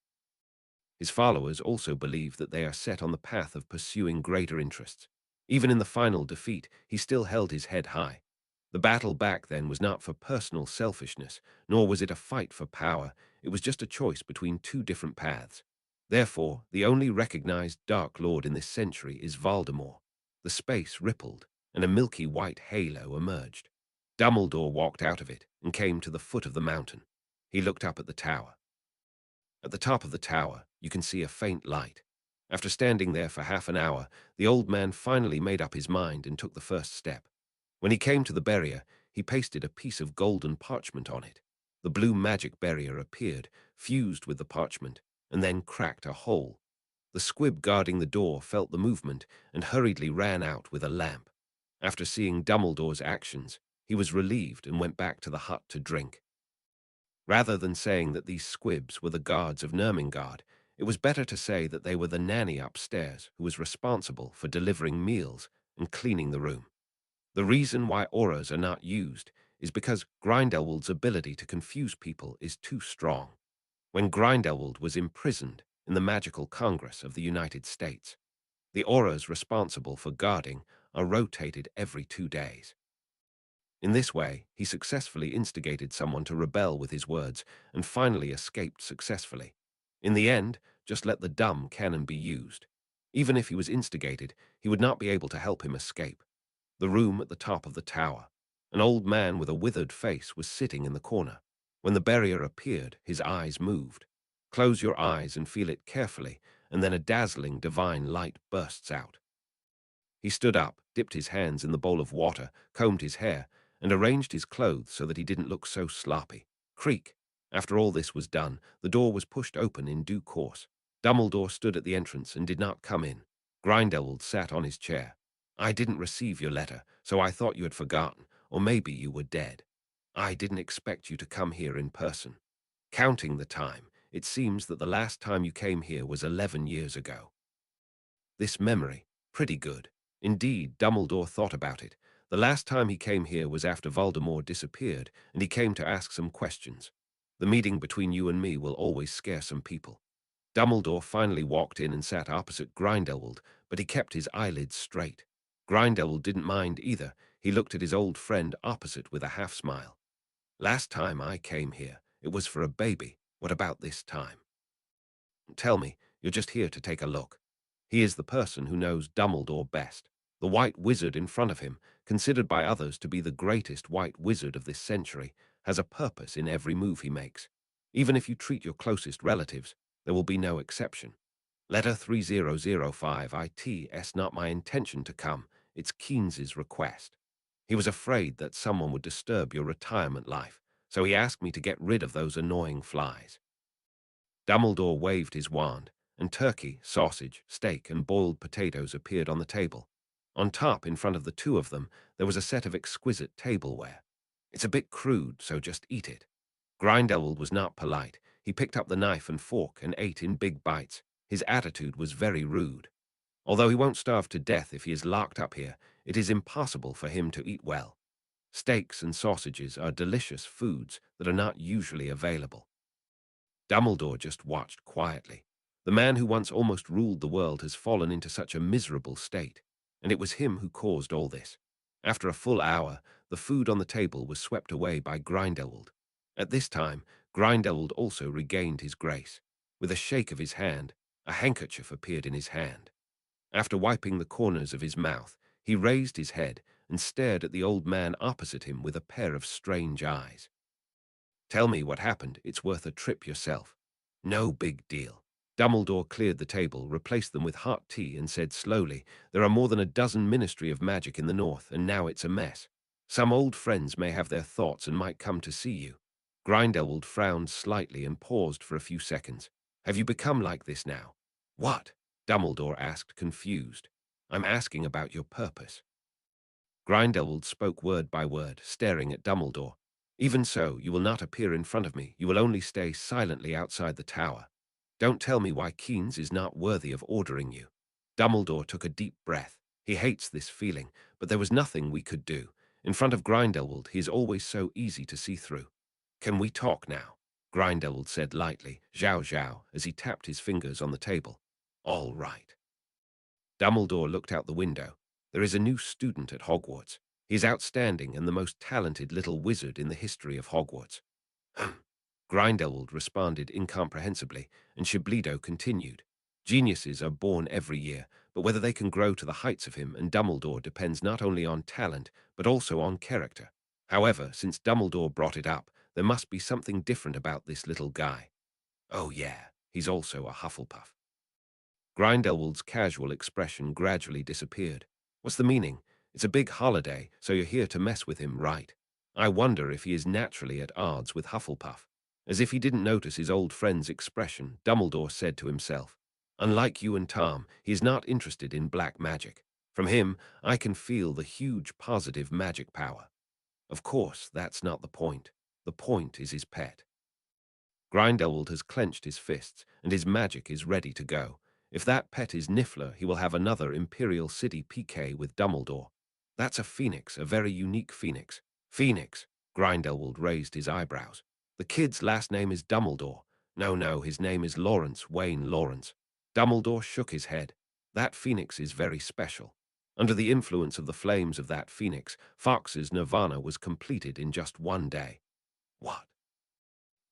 His followers also believe that they are set on the path of pursuing greater interests. Even in the final defeat, he still held his head high. The battle back then was not for personal selfishness, nor was it a fight for power. It was just a choice between 2 different paths. Therefore, the only recognized Dark Lord in this century is Voldemort. The space rippled, and a milky white halo emerged. Dumbledore walked out of it and came to the foot of the mountain. He looked up at the tower. At the top of the tower, you can see a faint light. After standing there for half an hour, the old man finally made up his mind and took the first step. When he came to the barrier, he pasted a piece of golden parchment on it. The blue magic barrier appeared, fused with the parchment, and then cracked a hole. The squib guarding the door felt the movement and hurriedly ran out with a lamp. After seeing Dumbledore's actions, he was relieved and went back to the hut to drink. Rather than saying that these squibs were the guards of Nurmengard, it was better to say that they were the nanny upstairs who was responsible for delivering meals and cleaning the room. The reason why auras are not used is because Grindelwald's ability to confuse people is too strong. When Grindelwald was imprisoned in the Magical Congress of the United States, the auras responsible for guarding are rotated every 2 days. In this way, he successfully instigated someone to rebel with his words and finally escaped successfully. In the end, just let the dumb cannon be used. Even if he was instigated, he would not be able to help him escape. The room at the top of the tower. An old man with a withered face was sitting in the corner. When the barrier appeared, his eyes moved. Close your eyes and feel it carefully, and then a dazzling divine light bursts out. He stood up, dipped his hands in the bowl of water, combed his hair, and arranged his clothes so that he didn't look so sloppy. Creak! After all this was done, the door was pushed open in due course. Dumbledore stood at the entrance and did not come in. Grindelwald sat on his chair. "I didn't receive your letter, so I thought you had forgotten, or maybe you were dead. I didn't expect you to come here in person. Counting the time, it seems that the last time you came here was 11 years ago." This memory, pretty good. Indeed, Dumbledore thought about it. The last time he came here was after Voldemort disappeared, and he came to ask some questions. The meeting between you and me will always scare some people. Dumbledore finally walked in and sat opposite Grindelwald, but he kept his eyelids straight. Grindelwald didn't mind either. He looked at his old friend opposite with a half-smile. "Last time I came here, it was for a baby. What about this time?" "Tell me, you're just here to take a look." He is the person who knows Dumbledore best. The white wizard in front of him, considered by others to be the greatest white wizard of this century, has a purpose in every move he makes. Even if you treat your closest relatives, there will be no exception. Letter 3005 ITS not my intention to come. It's Keynes's request. He was afraid that someone would disturb your retirement life, so he asked me to get rid of those annoying flies. Dumbledore waved his wand, and turkey, sausage, steak, and boiled potatoes appeared on the table. On top, in front of the two of them, there was a set of exquisite tableware. It's a bit crude, so just eat it. Grindelwald was not polite. He picked up the knife and fork and ate in big bites. His attitude was very rude. Although he won't starve to death if he is locked up here, it is impossible for him to eat well. Steaks and sausages are delicious foods that are not usually available. Dumbledore just watched quietly. The man who once almost ruled the world has fallen into such a miserable state, and it was him who caused all this. After a full hour, the food on the table was swept away by Grindelwald. At this time, Grindelwald also regained his grace. With a shake of his hand, a handkerchief appeared in his hand. After wiping the corners of his mouth, he raised his head and stared at the old man opposite him with a pair of strange eyes. Tell me what happened. It's worth a trip yourself. No big deal. Dumbledore cleared the table, replaced them with hot tea, and said slowly, there are more than a dozen Ministry of Magic in the north, and now it's a mess. Some old friends may have their thoughts and might come to see you. Grindelwald frowned slightly and paused for a few seconds. Have you become like this now? What? Dumbledore asked, confused. I'm asking about your purpose. Grindelwald spoke word by word, staring at Dumbledore. Even so, you will not appear in front of me. You will only stay silently outside the tower. Don't tell me why Keynes is not worthy of ordering you. Dumbledore took a deep breath. He hates this feeling, but there was nothing we could do. In front of Grindelwald, he is always so easy to see through. Can we talk now? Grindelwald said lightly, zhao zhao, as he tapped his fingers on the table. All right. Dumbledore looked out the window. There is a new student at Hogwarts. He is outstanding and the most talented little wizard in the history of Hogwarts. Grindelwald responded incomprehensibly, and Shibledo continued. Geniuses are born every year, but whether they can grow to the heights of him and Dumbledore depends not only on talent, but also on character. However, since Dumbledore brought it up, there must be something different about this little guy. Oh yeah, he's also a Hufflepuff. Grindelwald's casual expression gradually disappeared. What's the meaning? It's a big holiday, so you're here to mess with him, right? I wonder if he is naturally at odds with Hufflepuff. As if he didn't notice his old friend's expression, Dumbledore said to himself, unlike you and Tom, he is not interested in black magic. From him, I can feel the huge positive magic power. Of course, that's not the point. The point is his pet. Grindelwald has clenched his fists, and his magic is ready to go. If that pet is Niffler, he will have another Imperial City PK with Dumbledore. That's a phoenix, a very unique phoenix. Phoenix, Grindelwald raised his eyebrows. The kid's last name is Dumbledore. No, his name is Lawrence, Wayne Lawrence. Dumbledore shook his head. That phoenix is very special. Under the influence of the flames of that phoenix, Fox's nirvana was completed in just one day. What?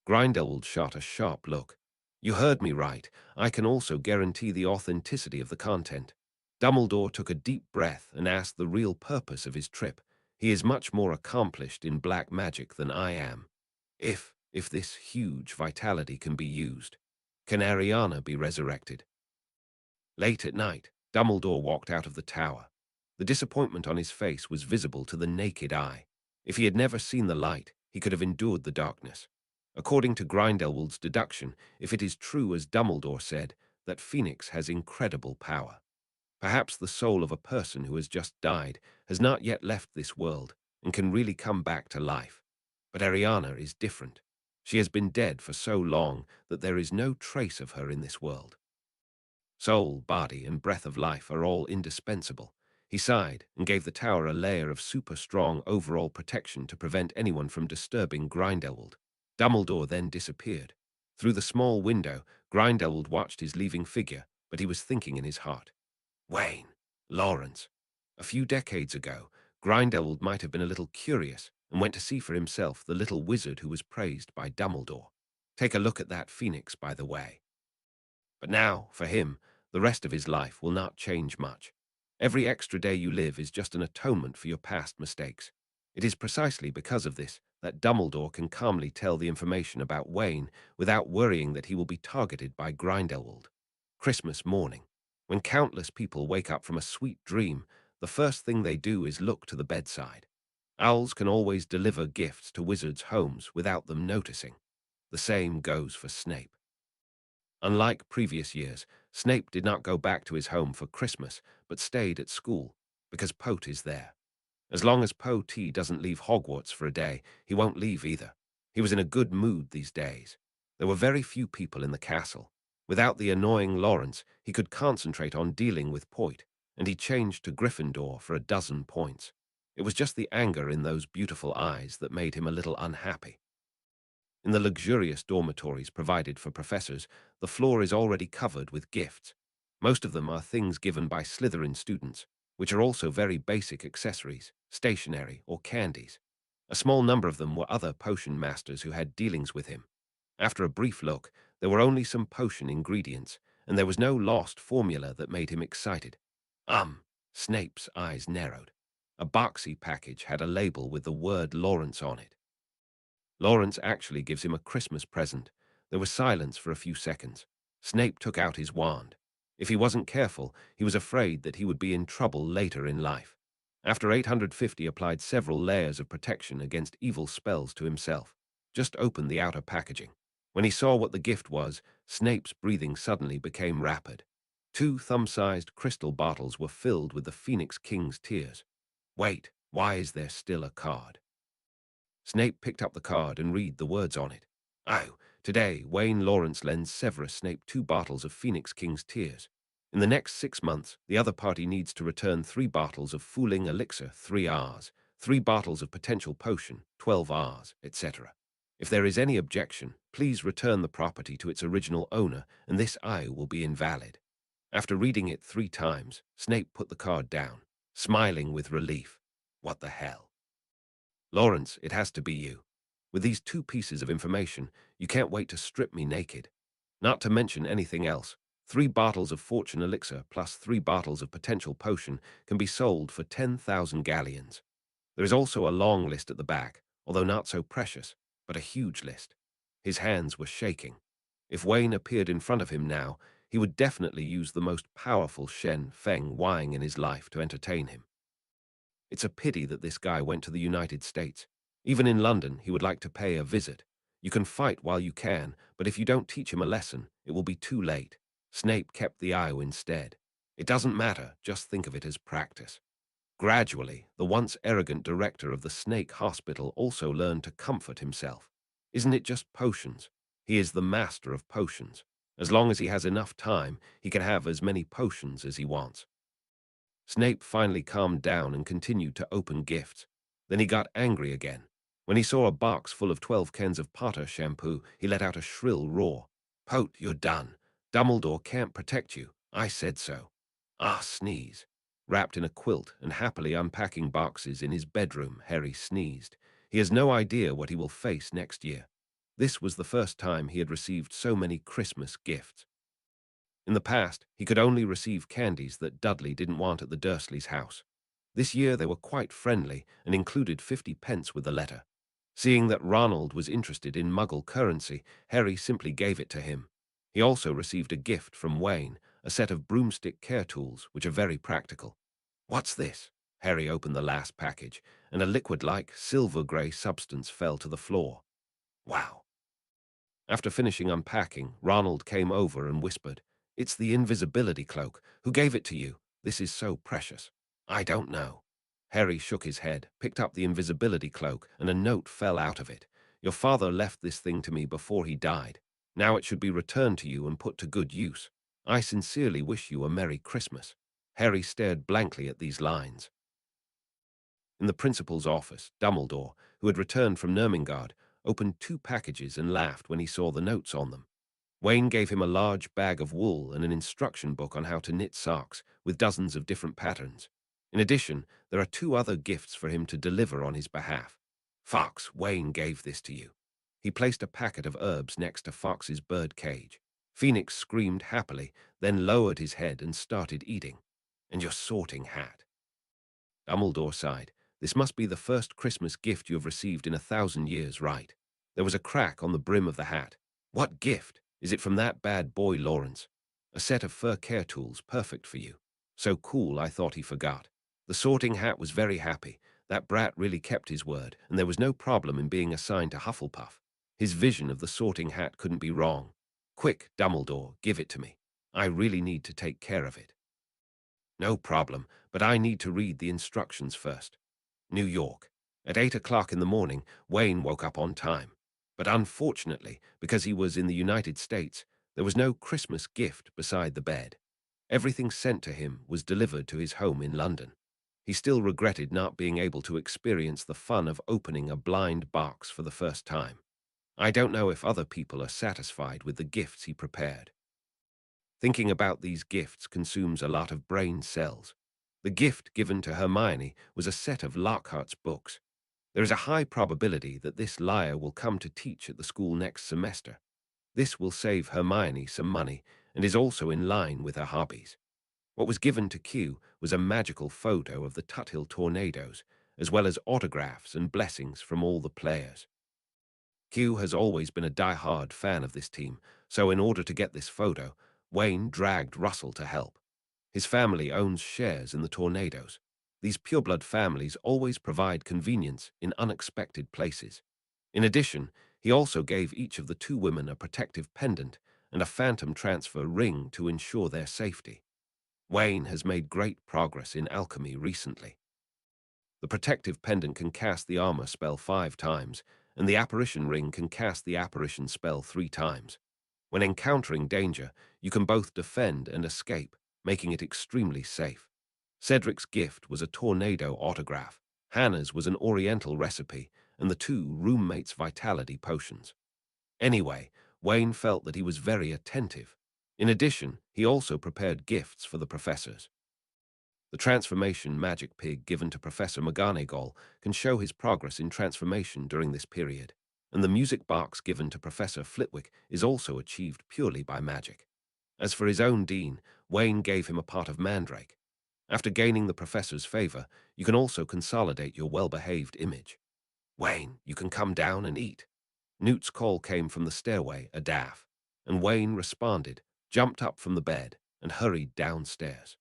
Grindelwald shot a sharp look. You heard me right. I can also guarantee the authenticity of the content. Dumbledore took a deep breath and asked the real purpose of his trip. He is much more accomplished in black magic than I am. If this huge vitality can be used, can Ariana be resurrected? Late at night, Dumbledore walked out of the tower. The disappointment on his face was visible to the naked eye. If he had never seen the light, he could have endured the darkness. According to Grindelwald's deduction, if it is true as Dumbledore said, that Phoenix has incredible power. Perhaps the soul of a person who has just died has not yet left this world and can really come back to life. But Ariana is different. She has been dead for so long that there is no trace of her in this world. Soul, body, and breath of life are all indispensable. He sighed and gave the tower a layer of super-strong overall protection to prevent anyone from disturbing Grindelwald. Dumbledore then disappeared. Through the small window, Grindelwald watched his leaving figure, but he was thinking in his heart. Wayne, Lawrence. A few decades ago, Grindelwald might have been a little curious and went to see for himself the little wizard who was praised by Dumbledore. Take a look at that phoenix, by the way. But now, for him, the rest of his life will not change much. Every extra day you live is just an atonement for your past mistakes. It is precisely because of this that Dumbledore can calmly tell the information about Wayne without worrying that he will be targeted by Grindelwald. Christmas morning. When countless people wake up from a sweet dream, the first thing they do is look to the bedside. Owls can always deliver gifts to wizards' homes without them noticing. The same goes for Snape. Unlike previous years, Snape did not go back to his home for Christmas, but stayed at school, because Pote is there. As long as Pote doesn't leave Hogwarts for a day, he won't leave either. He was in a good mood these days. There were very few people in the castle. Without the annoying Lawrence, he could concentrate on dealing with Poit, and he changed to Gryffindor for a dozen points. It was just the anger in those beautiful eyes that made him a little unhappy. In the luxurious dormitories provided for professors, the floor is already covered with gifts. Most of them are things given by Slytherin students, which are also very basic accessories, stationery, or candies. A small number of them were other potion masters who had dealings with him. After a brief look, there were only some potion ingredients, and there was no lost formula that made him excited. Snape's eyes narrowed. A boxy package had a label with the word Lawrence on it. Lawrence actually gives him a Christmas present. There was silence for a few seconds. Snape took out his wand. If he wasn't careful, he was afraid that he would be in trouble later in life. After 850 applied several layers of protection against evil spells to himself, just opened the outer packaging. When he saw what the gift was, Snape's breathing suddenly became rapid. 2 thumb-sized crystal bottles were filled with the Phoenix King's tears. Wait, why is there still a card? Snape picked up the card and read the words on it. Oh, today, Wayne Lawrence lends Severus Snape 2 bottles of Phoenix King's tears. In the next 6 months, the other party needs to return 3 bottles of Fooling Elixir, 3 Rs, 3 bottles of Potential Potion, 12 Rs, etc. If there is any objection, please return the property to its original owner, and this I will be invalid. After reading it 3 times, Snape put the card down, smiling with relief. What the hell? Lawrence, it has to be you. With these 2 pieces of information, you can't wait to strip me naked. Not to mention anything else. 3 bottles of Fortune Elixir plus 3 bottles of Potential Potion can be sold for 10,000 galleons. There is also a long list at the back, although not so precious, but a huge list. His hands were shaking. If Wayne appeared in front of him now, he would definitely use the most powerful Shen Feng Wang in his life to entertain him. It's a pity that this guy went to the United States. Even in London, he would like to pay a visit. You can fight while you can, but if you don't teach him a lesson, it will be too late. Snape kept the eye instead. It doesn't matter, just think of it as practice. Gradually, the once arrogant director of the Snake Hospital also learned to comfort himself. Isn't it just potions? He is the master of potions. As long as he has enough time, he can have as many potions as he wants. Snape finally calmed down and continued to open gifts. Then he got angry again. When he saw a box full of 12 cans of Potter shampoo, he let out a shrill roar. Pote, you're done. Dumbledore can't protect you. I said so. Sneeze. Wrapped in a quilt and happily unpacking boxes in his bedroom, Harry sneezed. He has no idea what he will face next year. This was the first time he had received so many Christmas gifts. In the past, he could only receive candies that Dudley didn't want at the Dursleys' house. This year they were quite friendly and included 50 pence with the letter. Seeing that Ronald was interested in Muggle currency, Harry simply gave it to him. He also received a gift from Wayne, a set of broomstick care tools, which are very practical. What's this? Harry opened the last package, and a liquid-like, silver-grey substance fell to the floor. Wow. After finishing unpacking, Ronald came over and whispered, It's the invisibility cloak. Who gave it to you? This is so precious. I don't know. Harry shook his head, picked up the invisibility cloak, and a note fell out of it. Your father left this thing to me before he died. Now it should be returned to you and put to good use. I sincerely wish you a Merry Christmas. Harry stared blankly at these lines. In the principal's office, Dumbledore, who had returned from Nurmengard, opened 2 packages and laughed when he saw the notes on them. Wayne gave him a large bag of wool and an instruction book on how to knit socks, with dozens of different patterns. In addition, there are 2 other gifts for him to deliver on his behalf. Fox, Wayne gave this to you. He placed a packet of herbs next to Fox's bird cage. Phoenix screamed happily, then lowered his head and started eating. And your sorting hat. Dumbledore sighed. This must be the first Christmas gift you have received in 1,000 years, right? There was a crack on the brim of the hat. What gift? Is it from that bad boy Lawrence? A set of fur care tools, perfect for you. So cool, I thought he forgot. The sorting hat was very happy. That brat really kept his word, and there was no problem in being assigned to Hufflepuff. His vision of the sorting hat couldn't be wrong. Quick, Dumbledore, give it to me. I really need to take care of it. No problem, but I need to read the instructions first. New York. At 8 o'clock in the morning, Wayne woke up on time. But unfortunately, because he was in the United States, there was no Christmas gift beside the bed. Everything sent to him was delivered to his home in London. He still regretted not being able to experience the fun of opening a blind box for the first time. I don't know if other people are satisfied with the gifts he prepared. Thinking about these gifts consumes a lot of brain cells. The gift given to Hermione was a set of Lockhart's books. There is a high probability that this liar will come to teach at the school next semester. This will save Hermione some money and is also in line with her hobbies. What was given to Q was a magical photo of the Tuthill tornadoes, as well as autographs and blessings from all the players. Q has always been a die-hard fan of this team, so in order to get this photo, Wayne dragged Russell to help. His family owns shares in the tornadoes. These pureblood families always provide convenience in unexpected places. In addition, he also gave each of the two women a protective pendant and a phantom transfer ring to ensure their safety. Wayne has made great progress in alchemy recently. The protective pendant can cast the armor spell 5 times, and the apparition ring can cast the apparition spell 3 times. When encountering danger, you can both defend and escape, making it extremely safe. Cedric's gift was a tornado autograph, Hannah's was an oriental recipe, and the two roommates' vitality potions. Anyway, Wayne felt that he was very attentive. In addition, he also prepared gifts for the professors. The transformation magic pig given to Professor McGonagall can show his progress in transformation during this period, and the music box given to Professor Flitwick is also achieved purely by magic. As for his own dean, Wayne gave him a pot of mandrake. After gaining the professor's favor, you can also consolidate your well-behaved image. Wayne, you can come down and eat. Newt's call came from the stairway, a daff, and Wayne responded, jumped up from the bed, and hurried downstairs.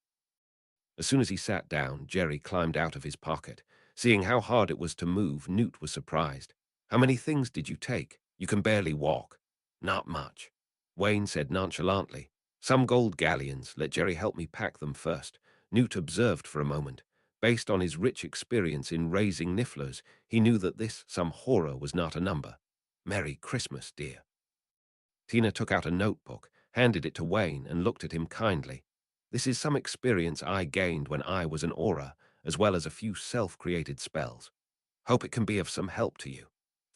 As soon as he sat down, Jerry climbed out of his pocket. Seeing how hard it was to move, Newt was surprised. How many things did you take? You can barely walk. Not much. Wayne said nonchalantly. Some gold galleons. Let Jerry help me pack them first. Newt observed for a moment. Based on his rich experience in raising nifflers, he knew that this, some horror, was not a number. Merry Christmas, dear. Tina took out a notebook, handed it to Wayne, and looked at him kindly. This is some experience I gained when I was an aura, as well as a few self-created spells. Hope it can be of some help to you.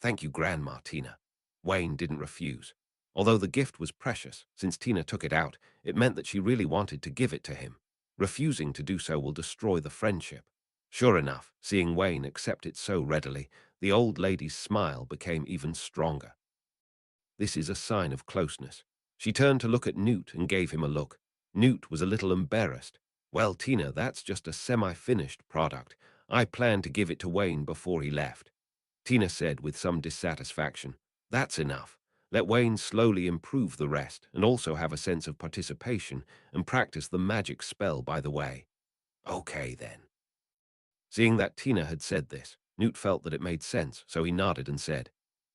Thank you, Grandma Tina. Wayne didn't refuse. Although the gift was precious, since Tina took it out, it meant that she really wanted to give it to him. Refusing to do so will destroy the friendship. Sure enough, seeing Wayne accept it so readily, the old lady's smile became even stronger. This is a sign of closeness. She turned to look at Newt and gave him a look. Newt was a little embarrassed. Well, Tina, that's just a semi-finished product. I planned to give it to Wayne before he left. Tina said with some dissatisfaction. That's enough. Let Wayne slowly improve the rest and also have a sense of participation and practice the magic spell by the way. Okay, then. Seeing that Tina had said this, Newt felt that it made sense, so he nodded and said,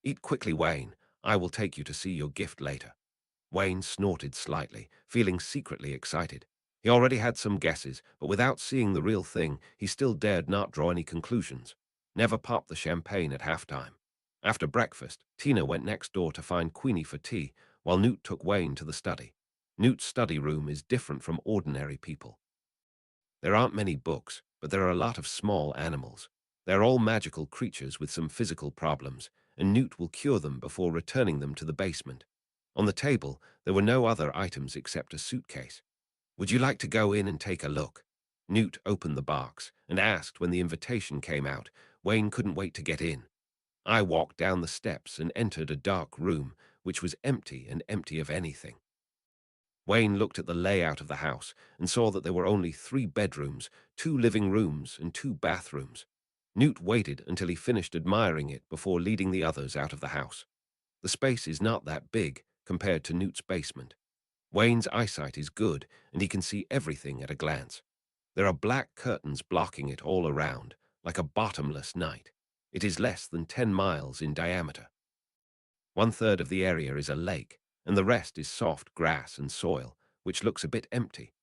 Eat quickly, Wayne. I will take you to see your gift later. Wayne snorted slightly, feeling secretly excited. He already had some guesses, but without seeing the real thing, he still dared not draw any conclusions. Never pop the champagne at halftime. After breakfast, Tina went next door to find Queenie for tea, while Newt took Wayne to the study. Newt's study room is different from ordinary people. There aren't many books, but there are a lot of small animals. They're all magical creatures with some physical problems, and Newt will cure them before returning them to the basement. On the table, there were no other items except a suitcase. Would you like to go in and take a look? Newt opened the box and asked when the invitation came out. Wayne couldn't wait to get in. I walked down the steps and entered a dark room, which was empty and empty of anything. Wayne looked at the layout of the house and saw that there were only 3 bedrooms, 2 living rooms, and 2 bathrooms. Newt waited until he finished admiring it before leading the others out of the house. The space is not that big compared to Newt's basement. Wayne's eyesight is good, and he can see everything at a glance. There are black curtains blocking it all around, like a bottomless night. It is less than 10 miles in diameter. 1/3 of the area is a lake, and the rest is soft grass and soil, which looks a bit empty.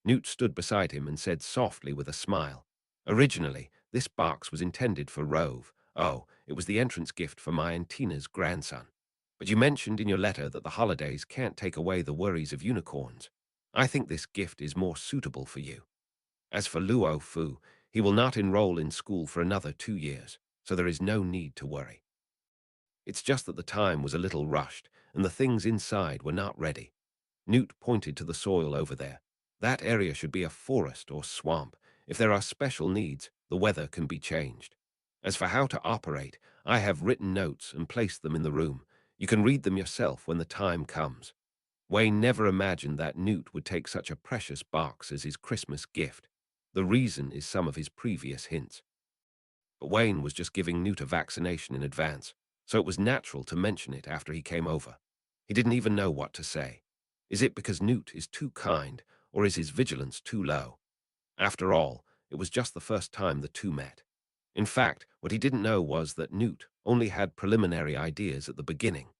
Newt stood beside him and said softly with a smile, "Originally, this box was intended for Rove. Oh, it was the entrance gift for my and Tina's grandson. But you mentioned in your letter that the holidays can't take away the worries of unicorns. I think this gift is more suitable for you. As for Luo Fu, he will not enroll in school for another 2 years, so there is no need to worry. It's just that the time was a little rushed, and the things inside were not ready." Newt pointed to the soil over there. "That area should be a forest or swamp. If there are special needs, the weather can be changed. As for how to operate, I have written notes and placed them in the room. You can read them yourself when the time comes." Wayne never imagined that Newt would take such a precious box as his Christmas gift. The reason is some of his previous hints. But Wayne was just giving Newt a vaccination in advance, so it was natural to mention it after he came over. He didn't even know what to say. Is it because Newt is too kind, or is his vigilance too low? After all, it was just the first time the two met. In fact, what he didn't know was that Newt only had preliminary ideas at the beginning.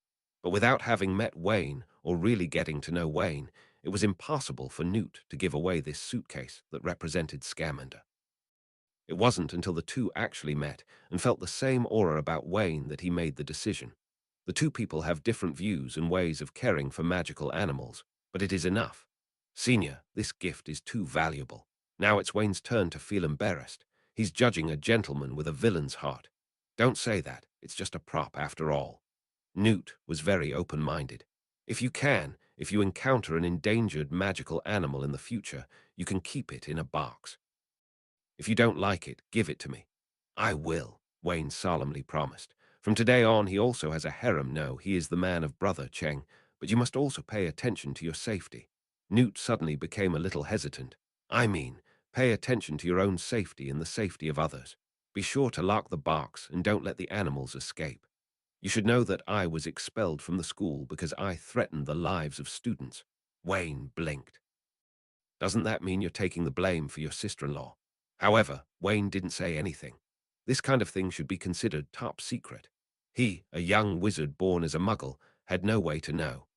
But without having met Wayne, or really getting to know Wayne, it was impossible for Newt to give away this suitcase that represented Scamander. It wasn't until the two actually met and felt the same aura about Wayne that he made the decision. The two people have different views and ways of caring for magical animals, but it is enough. "Senior, this gift is too valuable." Now it's Wayne's turn to feel embarrassed. He's judging a gentleman with a villain's heart. "Don't say that. It's just a prop after all." Newt was very open-minded. If you encounter an endangered magical animal in the future, you can keep it in a box. If you don't like it, give it to me." "I will," Wayne solemnly promised. "From today on, he also has a harem. No, he is the man of Brother Cheng, but you must also pay attention to your safety." Newt suddenly became a little hesitant. "I mean, pay attention to your own safety and the safety of others. Be sure to lock the box and don't let the animals escape. You should know that I was expelled from the school because I threatened the lives of students." Wayne blinked. "Doesn't that mean you're taking the blame for your sister-in-law?" However, Wayne didn't say anything. This kind of thing should be considered top secret. He, a young wizard born as a muggle, had no way to know.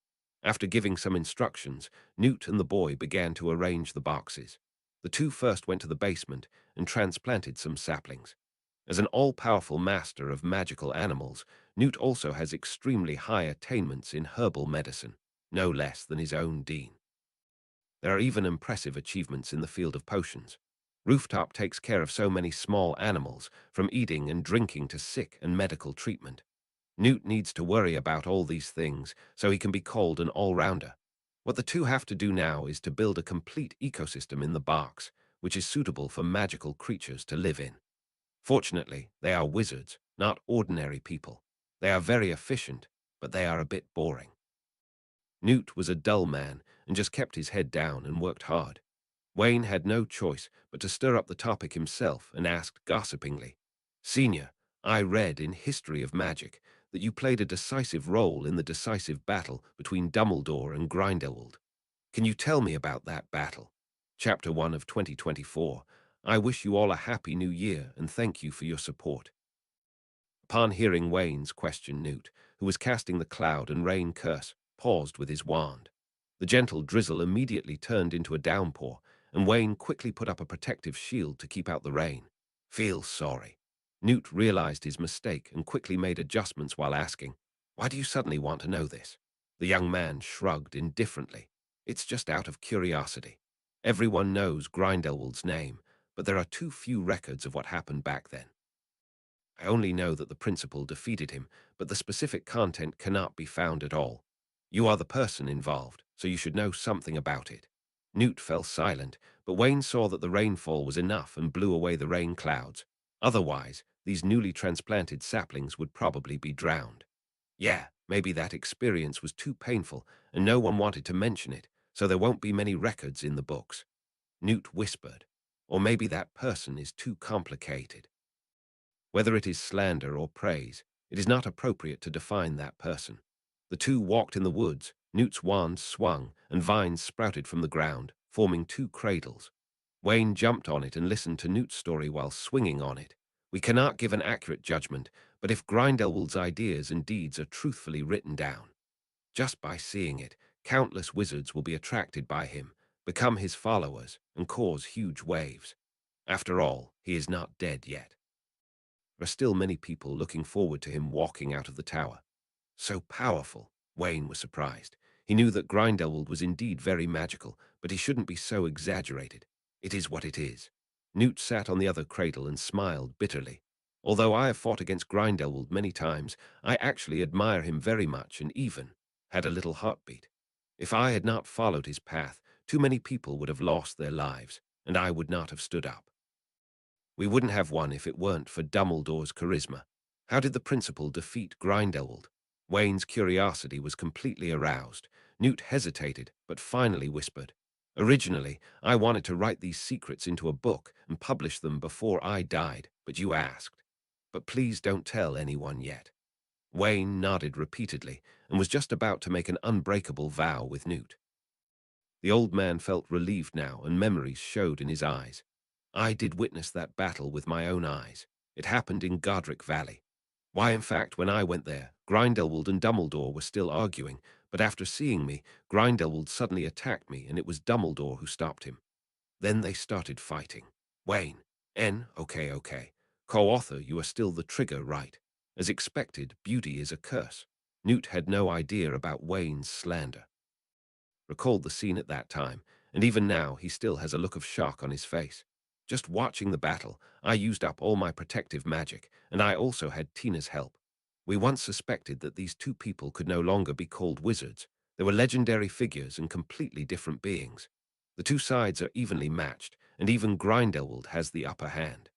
After giving some instructions, Newt and the boy began to arrange the boxes. The two first went to the basement and transplanted some saplings. As an all-powerful master of magical animals, Newt also has extremely high attainments in herbal medicine, no less than his own dean. There are even impressive achievements in the field of potions. Rooftop takes care of so many small animals, from eating and drinking to sick and medical treatment. Newt needs to worry about all these things so he can be called an all-rounder. What the two have to do now is to build a complete ecosystem in the box, which is suitable for magical creatures to live in. Fortunately, they are wizards, not ordinary people. They are very efficient, but they are a bit boring. Newt was a dull man and just kept his head down and worked hard. Wayne had no choice but to stir up the topic himself and asked gossipingly, "Senior, I read in History of Magic that you played a decisive role in the decisive battle between Dumbledore and Grindelwald. Can you tell me about that battle? Chapter 1 of 2024. I wish you all a happy new year and thank you for your support." Upon hearing Wayne's question, Newt, who was casting the cloud and rain curse, paused with his wand. The gentle drizzle immediately turned into a downpour, and Wayne quickly put up a protective shield to keep out the rain. "Feel sorry." Newt realized his mistake and quickly made adjustments while asking, "Why do you suddenly want to know this?" The young man shrugged indifferently. "It's just out of curiosity. Everyone knows Grindelwald's name, but there are too few records of what happened back then. I only know that the principal defeated him, but the specific content cannot be found at all. You are the person involved, so you should know something about it." Newt fell silent, but Wayne saw that the rainfall was enough and blew away the rain clouds. Otherwise, these newly transplanted saplings would probably be drowned. "Yeah, maybe that experience was too painful and no one wanted to mention it, so there won't be many records in the books." Newt whispered, "Or maybe that person is too complicated." Whether it is slander or praise, it is not appropriate to define that person. The two walked in the woods, Newt's wand swung, and vines sprouted from the ground, forming two cradles. Wayne jumped on it and listened to Newt's story while swinging on it. We cannot give an accurate judgment, but if Grindelwald's ideas and deeds are truthfully written down, just by seeing it, countless wizards will be attracted by him, become his followers, and cause huge waves. After all, he is not dead yet. There are still many people looking forward to him walking out of the tower. So powerful, Wayne was surprised. He knew that Grindelwald was indeed very magical, but he shouldn't be so exaggerated. It is what it is. Newt sat on the other cradle and smiled bitterly. Although I have fought against Grindelwald many times, I actually admire him very much and even had a little heartbeat. If I had not followed his path, too many people would have lost their lives, and I would not have stood up. We wouldn't have won if it weren't for Dumbledore's charisma. How did the principal defeat Grindelwald? Wayne's curiosity was completely aroused. Newt hesitated, but finally whispered, "Originally, I wanted to write these secrets into a book and publish them before I died, but you asked. But please don't tell anyone yet." Wayne nodded repeatedly and was just about to make an unbreakable vow with Newt. The old man felt relieved now, and memories showed in his eyes. I did witness that battle with my own eyes. It happened in Godric Valley. Why, in fact, when I went there, Grindelwald and Dumbledore were still arguing, but after seeing me, Grindelwald suddenly attacked me, and it was Dumbledore who stopped him. Then they started fighting. Wayne, okay. Co-author, you are still the trigger, right? As expected, beauty is a curse. Newt had no idea about Wayne's slander. Recalled the scene at that time, and even now he still has a look of shock on his face. Just watching the battle, I used up all my protective magic, and I also had Tina's help. We once suspected that these two people could no longer be called wizards. They were legendary figures and completely different beings. The two sides are evenly matched, and even Grindelwald has the upper hand.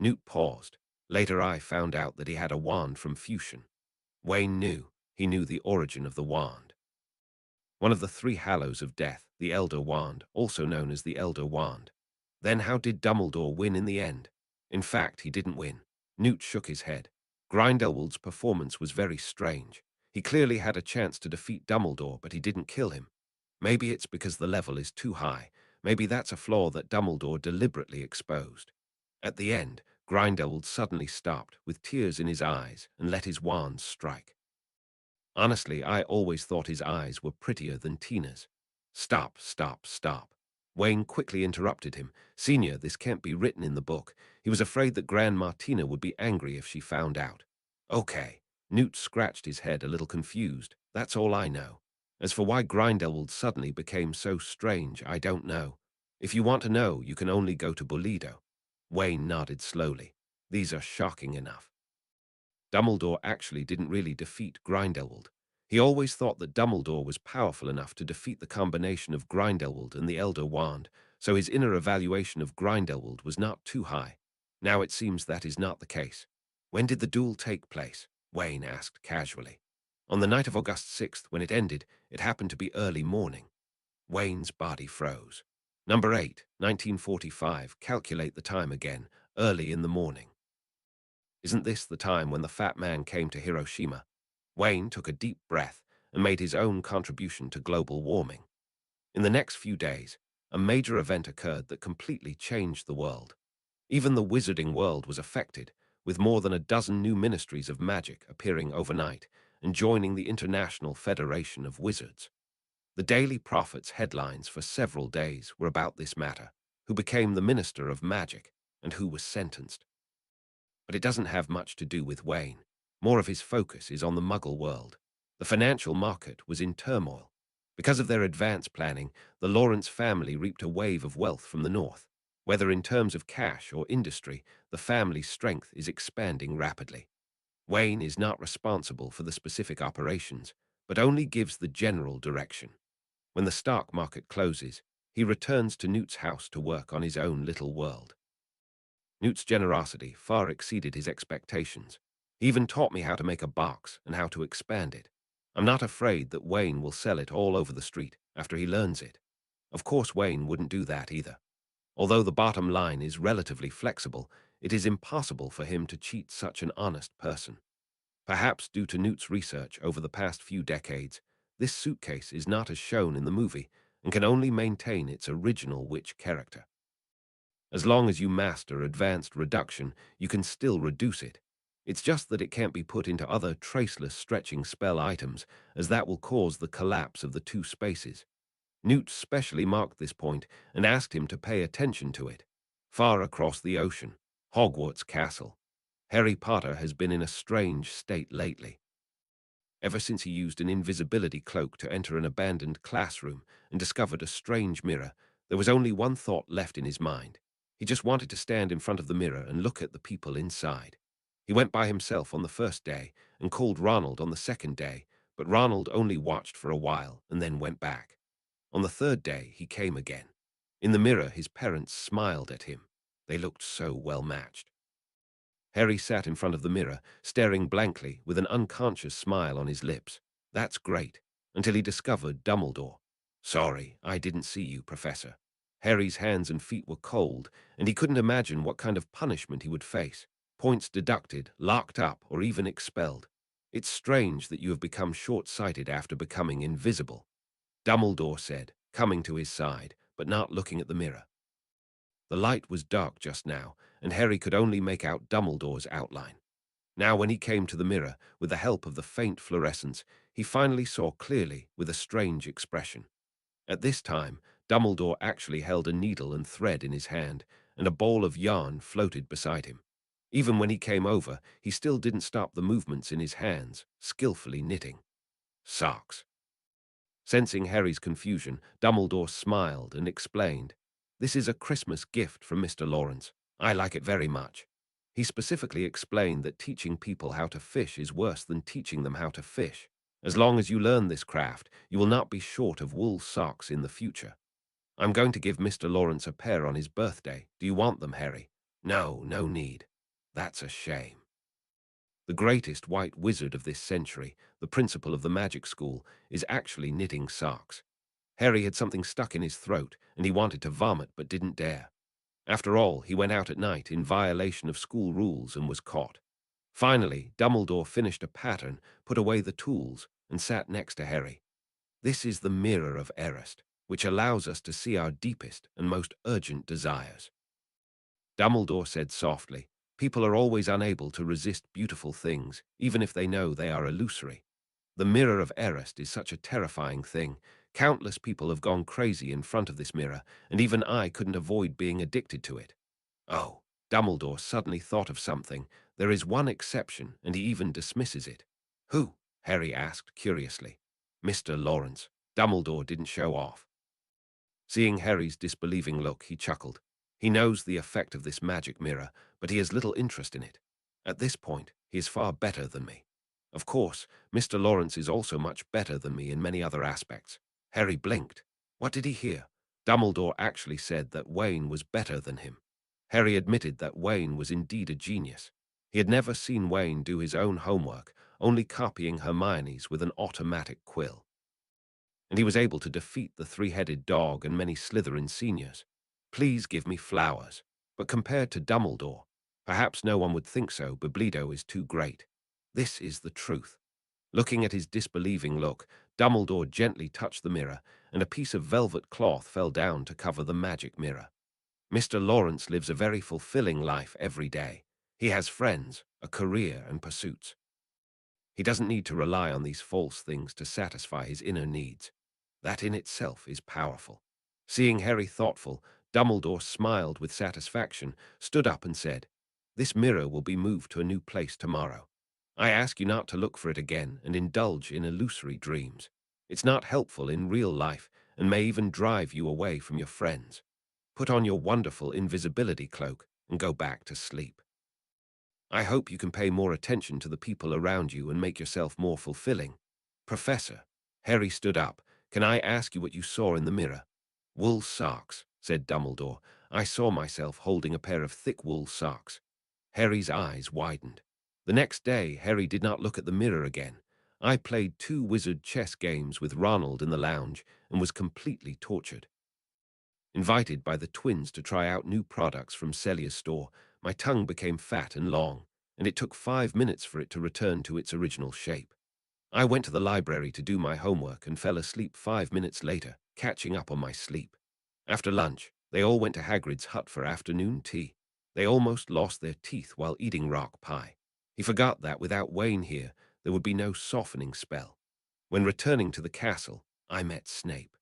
Newt paused. Later I found out that he had a wand from Fusion. Wayne knew. He knew the origin of the wand. One of the three hallows of death, the Elder Wand, also known as the Elder Wand. Then how did Dumbledore win in the end? In fact, he didn't win. Newt shook his head. Grindelwald's performance was very strange. He clearly had a chance to defeat Dumbledore, but he didn't kill him. Maybe it's because the level is too high. Maybe that's a flaw that Dumbledore deliberately exposed. At the end, Grindelwald suddenly stopped, with tears in his eyes, and let his wand strike. Honestly, I always thought his eyes were prettier than Tina's. Stop. Wayne quickly interrupted him. Senior, this can't be written in the book. He was afraid that Grandma Tina would be angry if she found out. Okay. Newt scratched his head, a little confused. That's all I know. As for why Grindelwald suddenly became so strange, I don't know. If you want to know, you can only go to Boledo. Wayne nodded slowly. These are shocking enough. Dumbledore actually didn't really defeat Grindelwald. He always thought that Dumbledore was powerful enough to defeat the combination of Grindelwald and the Elder Wand, so his inner evaluation of Grindelwald was not too high. Now it seems that is not the case. When did the duel take place? Wayne asked casually. On the night of August 6th, when it ended, it happened to be early morning. Wayne's body froze. Number 8, 1945, calculate the time again, early in the morning. Isn't this the time when the fat man came to Hiroshima? Wayne took a deep breath and made his own contribution to global warming. In the next few days, a major event occurred that completely changed the world. Even the wizarding world was affected, with more than a dozen new ministries of magic appearing overnight and joining the International Federation of Wizards. The Daily Prophet's headlines for several days were about this matter: who became the Minister of Magic and who was sentenced. But it doesn't have much to do with Wayne. More of his focus is on the Muggle world. The financial market was in turmoil. Because of their advanced planning, the Lawrence family reaped a wave of wealth from the north. Whether in terms of cash or industry, the family's strength is expanding rapidly. Wayne is not responsible for the specific operations, but only gives the general direction. When the stock market closes, he returns to Newt's house to work on his own little world. Newt's generosity far exceeded his expectations. He even taught me how to make a box and how to expand it. I'm not afraid that Wayne will sell it all over the street after he learns it. Of course, Wayne wouldn't do that either. Although the bottom line is relatively flexible, It is impossible for him to cheat such an honest person. Perhaps due to Newt's research over the past few decades, this suitcase is not as shown in the movie and can only maintain its original witch character. As long as you master advanced reduction, you can still reduce it. It's just that it can't be put into other traceless stretching spell items, as that will cause the collapse of the two spaces. Newt specially marked this point and asked him to pay attention to it. Far across the ocean, Hogwarts Castle. Harry Potter has been in a strange state lately. Ever since he used an invisibility cloak to enter an abandoned classroom and discovered a strange mirror, there was only one thought left in his mind. He just wanted to stand in front of the mirror and look at the people inside. He went by himself on the first day and called Ronald on the second day, but Ronald only watched for a while and then went back. On the third day, he came again. In the mirror, his parents smiled at him. They looked so well matched. Harry sat in front of the mirror, staring blankly with an unconscious smile on his lips. That's great, until he discovered Dumbledore. Sorry, I didn't see you, Professor. Harry's hands and feet were cold, and he couldn't imagine what kind of punishment he would face. Points deducted, locked up, or even expelled. It's strange that you have become short-sighted after becoming invisible, Dumbledore said, coming to his side, but not looking at the mirror. The light was dark just now, and Harry could only make out Dumbledore's outline. Now when he came to the mirror, with the help of the faint fluorescence, he finally saw clearly with a strange expression. At this time, Dumbledore actually held a needle and thread in his hand, and a ball of yarn floated beside him. Even when he came over, he still didn't stop the movements in his hands, skillfully knitting. Socks. Sensing Harry's confusion, Dumbledore smiled and explained, "This is a Christmas gift from Mr. Lawrence. I like it very much." He specifically explained that teaching people how to fish is worse than teaching them how to fish. As long as you learn this craft, you will not be short of wool socks in the future. I'm going to give Mr. Lawrence a pair on his birthday. Do you want them, Harry? No, no need. That's a shame. The greatest white wizard of this century, the principal of the magic school, is actually knitting socks. Harry had something stuck in his throat, and he wanted to vomit but didn't dare. After all, he went out at night in violation of school rules and was caught. Finally, Dumbledore finished a pattern, put away the tools, and sat next to Harry. This is the mirror of Erist, which allows us to see our deepest and most urgent desires. Dumbledore said softly, "People are always unable to resist beautiful things, even if they know they are illusory. The mirror of Erist is such a terrifying thing. Countless people have gone crazy in front of this mirror, and even I couldn't avoid being addicted to it." Oh, Dumbledore suddenly thought of something. There is one exception, and he even dismisses it. Who? Harry asked curiously. Mr. Lawrence. Dumbledore didn't show off. Seeing Harry's disbelieving look, he chuckled. He knows the effect of this magic mirror, but he has little interest in it. At this point, he is far better than me. Of course, Mr. Lawrence is also much better than me in many other aspects. Harry blinked. What did he hear? Dumbledore actually said that Wayne was better than him. Harry admitted that Wayne was indeed a genius. He had never seen Wayne do his own homework, only copying Hermione's with an automatic quill. And he was able to defeat the three-headed dog and many Slytherin seniors. Please give me flowers. But compared to Dumbledore, perhaps no one would think so, but Bleedo is too great. This is the truth. Looking at his disbelieving look, Dumbledore gently touched the mirror, and a piece of velvet cloth fell down to cover the magic mirror. Mr. Lawrence lives a very fulfilling life every day. He has friends, a career, and pursuits. He doesn't need to rely on these false things to satisfy his inner needs. That in itself is powerful. Seeing Harry thoughtful, Dumbledore smiled with satisfaction, stood up and said, "This mirror will be moved to a new place tomorrow. I ask you not to look for it again and indulge in illusory dreams. It's not helpful in real life and may even drive you away from your friends. Put on your wonderful invisibility cloak and go back to sleep. I hope you can pay more attention to the people around you and make yourself more fulfilling." Professor, Harry stood up. "Can I ask you what you saw in the mirror?" "Wool socks," said Dumbledore. "I saw myself holding a pair of thick wool socks." Harry's eyes widened. The next day, Harry did not look at the mirror again. I played 2 wizard chess games with Ronald in the lounge and was completely tortured. Invited by the twins to try out new products from Celia's store, my tongue became fat and long, and it took 5 minutes for it to return to its original shape. I went to the library to do my homework and fell asleep 5 minutes later, catching up on my sleep. After lunch, they all went to Hagrid's hut for afternoon tea. They almost lost their teeth while eating rock pie. He forgot that without Wayne here, there would be no softening spell. When returning to the castle, I met Snape.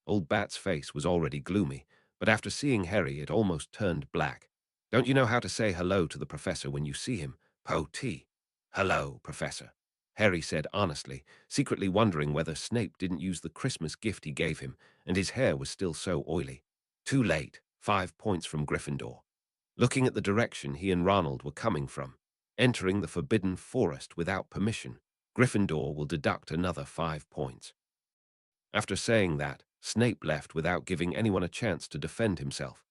Old Bat's face was already gloomy, but after seeing Harry it almost turned black. "Don't you know how to say hello to the professor when you see him? Po-T." "Hello, Professor," Harry said honestly, secretly wondering whether Snape didn't use the Christmas gift he gave him, and his hair was still so oily. Too late, 5 points from Gryffindor. Looking at the direction he and Ronald were coming from, entering the Forbidden Forest without permission, Gryffindor will deduct another 5 points. After saying that, Snape left without giving anyone a chance to defend himself.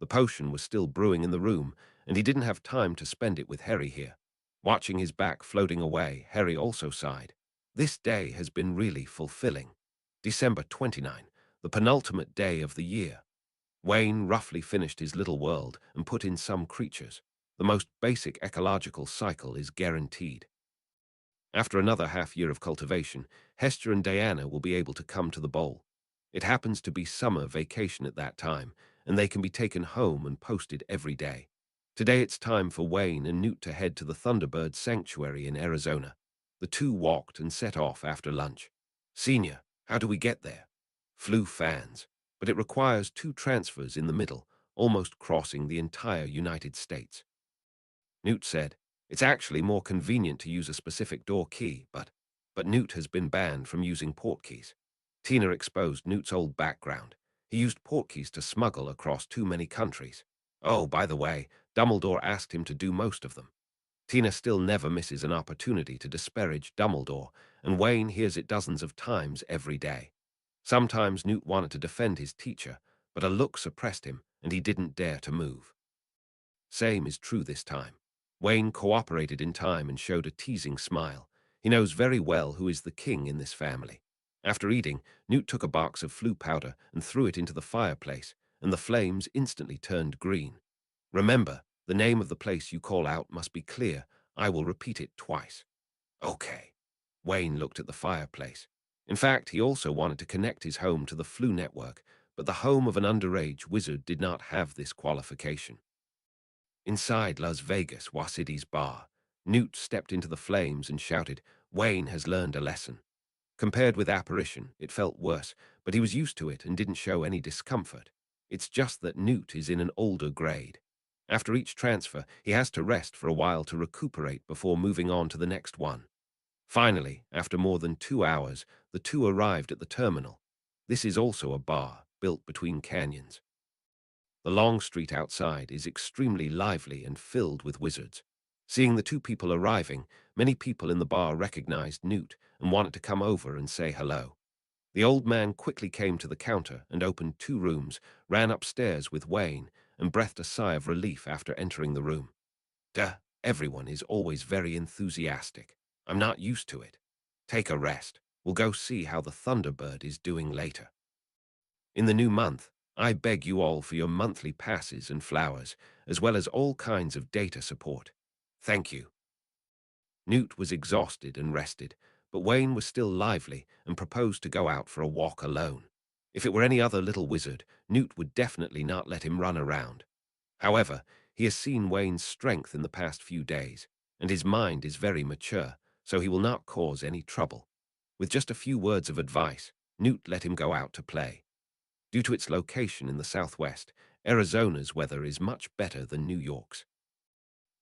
The potion was still brewing in the room, and he didn't have time to spend it with Harry here. Watching his back floating away, Harry also sighed. This day has been really fulfilling. December 29, the penultimate day of the year. Wayne roughly finished his little world and put in some creatures. The most basic ecological cycle is guaranteed. After another half-year of cultivation, Hester and Diana will be able to come to the bowl. It happens to be summer vacation at that time, and they can be taken home and posted every day. Today it's time for Wayne and Newt to head to the Thunderbird Sanctuary in Arizona. The two walked and set off after lunch. "Senior, how do we get there?" "Flew fans, but it requires 2 transfers in the middle, almost crossing the entire United States." Newt said, "It's actually more convenient to use a specific door key, but Newt has been banned from using portkeys." Tina exposed Newt's old background. He used portkeys to smuggle across too many countries. Oh, by the way, Dumbledore asked him to do most of them. Tina still never misses an opportunity to disparage Dumbledore, and Wayne hears it dozens of times every day. Sometimes Newt wanted to defend his teacher, but a look suppressed him, and he didn't dare to move. Same is true this time. Wayne cooperated in time and showed a teasing smile. He knows very well who is the king in this family. After eating, Newt took a box of flu powder and threw it into the fireplace, and the flames instantly turned green. "Remember, the name of the place you call out must be clear. I will repeat it twice." "Okay." Wayne looked at the fireplace. In fact, he also wanted to connect his home to the flu network, but the home of an underage wizard did not have this qualification. Inside Las Vegas, Wasidy's bar, Newt stepped into the flames and shouted, "Wayne has learned a lesson." Compared with apparition, it felt worse, but he was used to it and didn't show any discomfort. It's just that Newt is in an older grade. After each transfer, he has to rest for a while to recuperate before moving on to the next one. Finally, after more than 2 hours, the two arrived at the terminal. This is also a bar, built between canyons. The long street outside is extremely lively and filled with wizards. Seeing the two people arriving, many people in the bar recognized Newt and wanted to come over and say hello. The old man quickly came to the counter and opened 2 rooms, ran upstairs with Wayne, and breathed a sigh of relief after entering the room. "Duh, everyone is always very enthusiastic. I'm not used to it. Take a rest. We'll go see how the Thunderbird is doing later. In the new month, I beg you all for your monthly passes and flowers, as well as all kinds of data support. Thank you." Newt was exhausted and rested, but Wayne was still lively and proposed to go out for a walk alone. If it were any other little wizard, Newt would definitely not let him run around. However, he has seen Wayne's strength in the past few days, and his mind is very mature, so he will not cause any trouble. With just a few words of advice, Newt let him go out to play. Due to its location in the southwest, Arizona's weather is much better than New York's.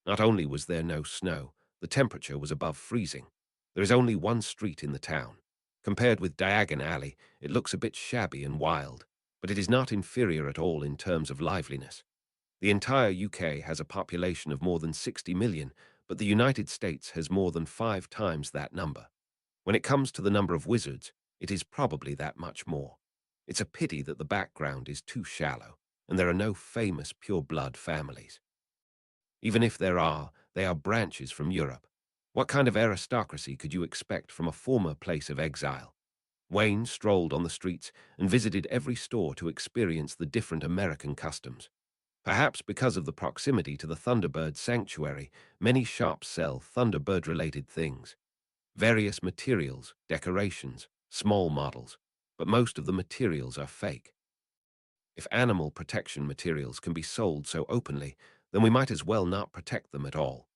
Not only was there no snow, the temperature was above freezing. There is only one street in the town. Compared with Diagon Alley, it looks a bit shabby and wild, but it is not inferior at all in terms of liveliness. The entire UK has a population of more than 60 million, but the United States has more than 5 times that number. When it comes to the number of wizards, it is probably that much more. It's a pity that the background is too shallow, and there are no famous pure-blood families. Even if there are, they are branches from Europe. What kind of aristocracy could you expect from a former place of exile? Wayne strolled on the streets and visited every store to experience the different American customs. Perhaps because of the proximity to the Thunderbird sanctuary, many shops sell Thunderbird-related things. Various materials, decorations, small models, but most of the materials are fake. If animal protection materials can be sold so openly, then we might as well not protect them at all.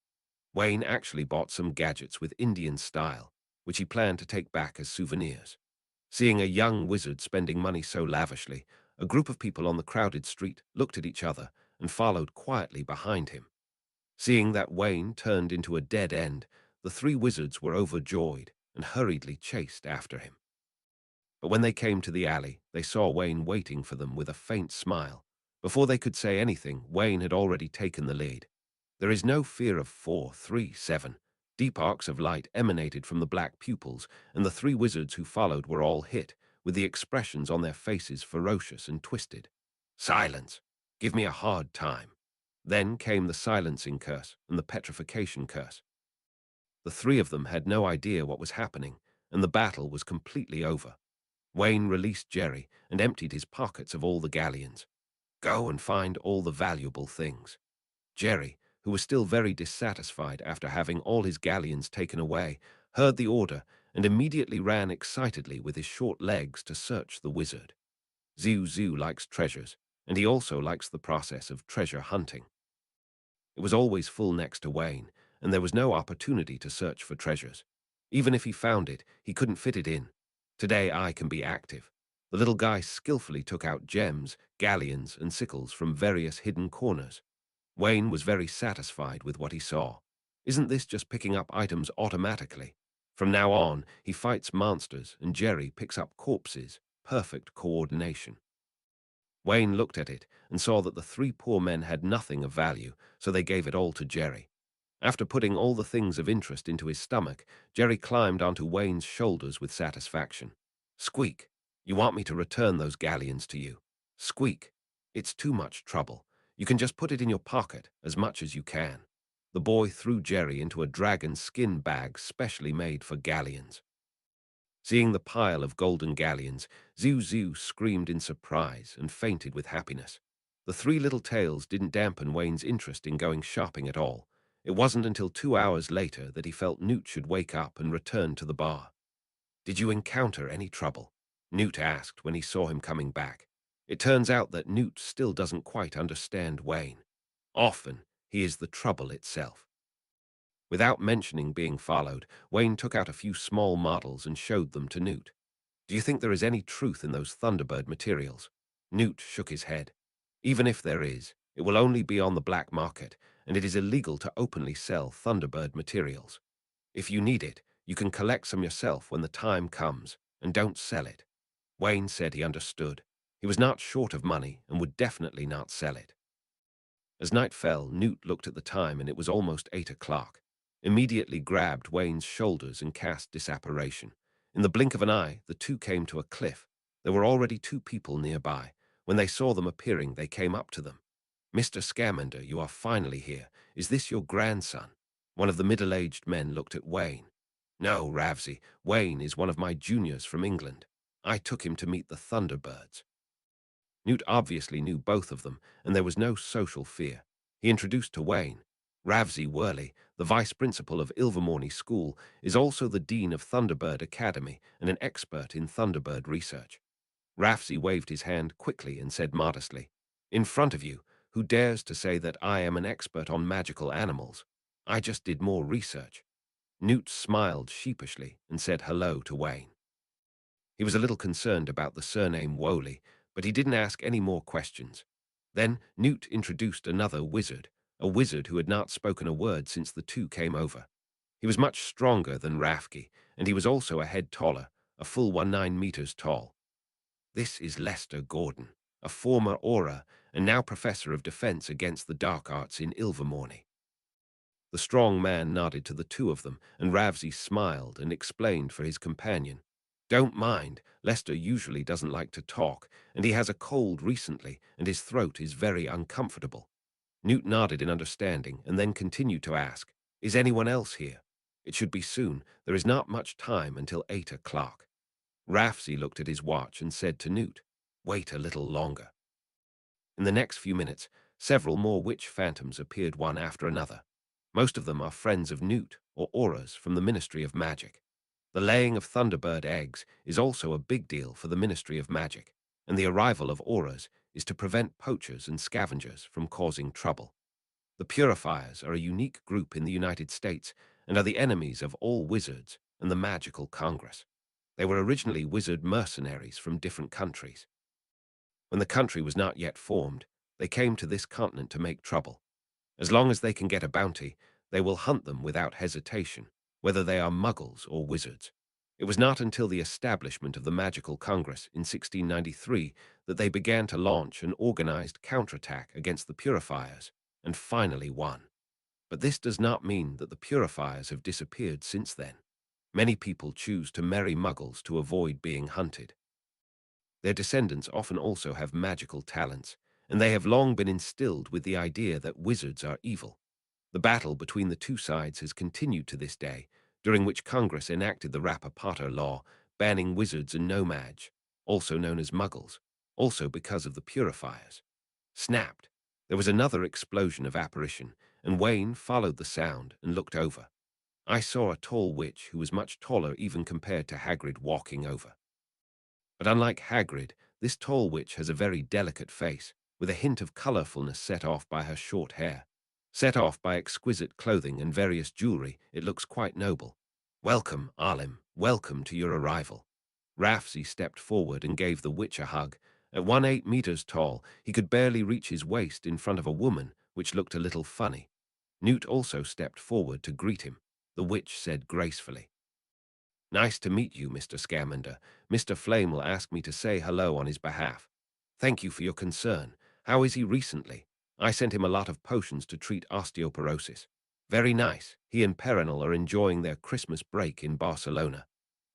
Wayne actually bought some gadgets with Indian style, which he planned to take back as souvenirs. Seeing a young wizard spending money so lavishly, a group of people on the crowded street looked at each other and followed quietly behind him. Seeing that Wayne turned into a dead end, the three wizards were overjoyed and hurriedly chased after him. But when they came to the alley, they saw Wayne waiting for them with a faint smile. Before they could say anything, Wayne had already taken the lead. There is no fear of 4, 3, 7. Deep arcs of light emanated from the black pupils, and the three wizards who followed were all hit, with the expressions on their faces ferocious and twisted. Silence! Give me a hard time. Then came the silencing curse and the petrification curse. The three of them had no idea what was happening, and the battle was completely over. Wayne released Jerry and emptied his pockets of all the galleons. Go and find all the valuable things. Jerry, who was still very dissatisfied after having all his galleons taken away, heard the order and immediately ran excitedly with his short legs to search the wizard. Ziu likes treasures, and he also likes the process of treasure hunting. It was always full next to Wayne, and there was no opportunity to search for treasures. Even if he found it, he couldn't fit it in. Today I can be active. The little guy skillfully took out gems, galleons, and sickles from various hidden corners. Wayne was very satisfied with what he saw. Isn't this just picking up items automatically? From now on, he fights monsters, and Jerry picks up corpses. Perfect coordination. Wayne looked at it and saw that the three poor men had nothing of value, so they gave it all to Jerry. After putting all the things of interest into his stomach, Jerry climbed onto Wayne's shoulders with satisfaction. Squeak! You want me to return those galleons to you? Squeak! It's too much trouble. You can just put it in your pocket, as much as you can. The boy threw Jerry into a dragon skin bag specially made for galleons. Seeing the pile of golden galleons, Ziu screamed in surprise and fainted with happiness. The three little tails didn't dampen Wayne's interest in going shopping at all. It wasn't until 2 hours later that he felt Newt should wake up and return to the bar. Did you encounter any trouble? Newt asked when he saw him coming back. It turns out that Newt still doesn't quite understand Wayne. Often, he is the trouble itself. Without mentioning being followed, Wayne took out a few small models and showed them to Newt. Do you think there is any truth in those Thunderbird materials? Newt shook his head. Even if there is, it will only be on the black market, and it is illegal to openly sell Thunderbird materials. If you need it, you can collect some yourself when the time comes, and don't sell it. Wayne said he understood. He was not short of money and would definitely not sell it. As night fell, Newt looked at the time and it was almost 8 o'clock. Immediately grabbed Wayne's shoulders and cast disapparation. In the blink of an eye, the two came to a cliff. There were already two people nearby. When they saw them appearing, they came up to them. Mr. Scamander, you are finally here. Is this your grandson? One of the middle-aged men looked at Wayne. No, Ravsey, Wayne is one of my juniors from England. I took him to meet the Thunderbirds. Newt obviously knew both of them, and there was no social fear. He introduced to Wayne. Ravsey Worley, the vice principal of Ilvermorny School, is also the dean of Thunderbird Academy and an expert in Thunderbird research. Ravsey waved his hand quickly and said modestly, In front of you, who dares to say that I am an expert on magical animals? I just did more research. Newt smiled sheepishly and said hello to Wayne. He was a little concerned about the surname Woley, but he didn't ask any more questions. Then Newt introduced another wizard, a wizard who had not spoken a word since the two came over. He was much stronger than Rafki, and he was also a head taller, a full 19 meters tall. This is Lester Gordon, a former Auror and now professor of defense against the dark arts in Ilvermorny. The strong man nodded to the two of them, and Ravsey smiled and explained for his companion. Don't mind, Lester usually doesn't like to talk, and he has a cold recently, and his throat is very uncomfortable. Newt nodded in understanding and then continued to ask, Is anyone else here? It should be soon. There is not much time until 8 o'clock. Rafsey looked at his watch and said to Newt, Wait a little longer. In the next few minutes, several more witch phantoms appeared one after another. Most of them are friends of Newt or auras from the Ministry of Magic. The laying of Thunderbird eggs is also a big deal for the Ministry of Magic, and the arrival of auras is to prevent poachers and scavengers from causing trouble. The Purifiers are a unique group in the United States and are the enemies of all wizards and the Magical Congress. They were originally wizard mercenaries from different countries. When the country was not yet formed, they came to this continent to make trouble. As long as they can get a bounty, they will hunt them without hesitation, whether they are muggles or wizards. It was not until the establishment of the Magical Congress in 1693 that they began to launch an organized counterattack against the Purifiers, and finally won. But this does not mean that the Purifiers have disappeared since then. Many people choose to marry muggles to avoid being hunted. Their descendants often also have magical talents, and they have long been instilled with the idea that wizards are evil. The battle between the two sides has continued to this day, during which Congress enacted the Rapper Potter law, banning wizards and nomads, also known as muggles, also because of the Purifiers. Snapped. There was another explosion of apparition, and Wayne followed the sound and looked over. I saw a tall witch who was much taller even compared to Hagrid walking over. But unlike Hagrid, this tall witch has a very delicate face, with a hint of colorfulness set off by her short hair. Set off by exquisite clothing and various jewelry, it looks quite noble. Welcome, Arlim, welcome to your arrival. Rafsy stepped forward and gave the witch a hug. At 18 meters tall, he could barely reach his waist in front of a woman, which looked a little funny. Newt also stepped forward to greet him. The witch said gracefully, "Nice to meet you, Mr. Scamander. Mr. Flame will ask me to say hello on his behalf. Thank you for your concern. How is he recently? I sent him a lot of potions to treat osteoporosis. Very nice. He and Perennial are enjoying their Christmas break in Barcelona."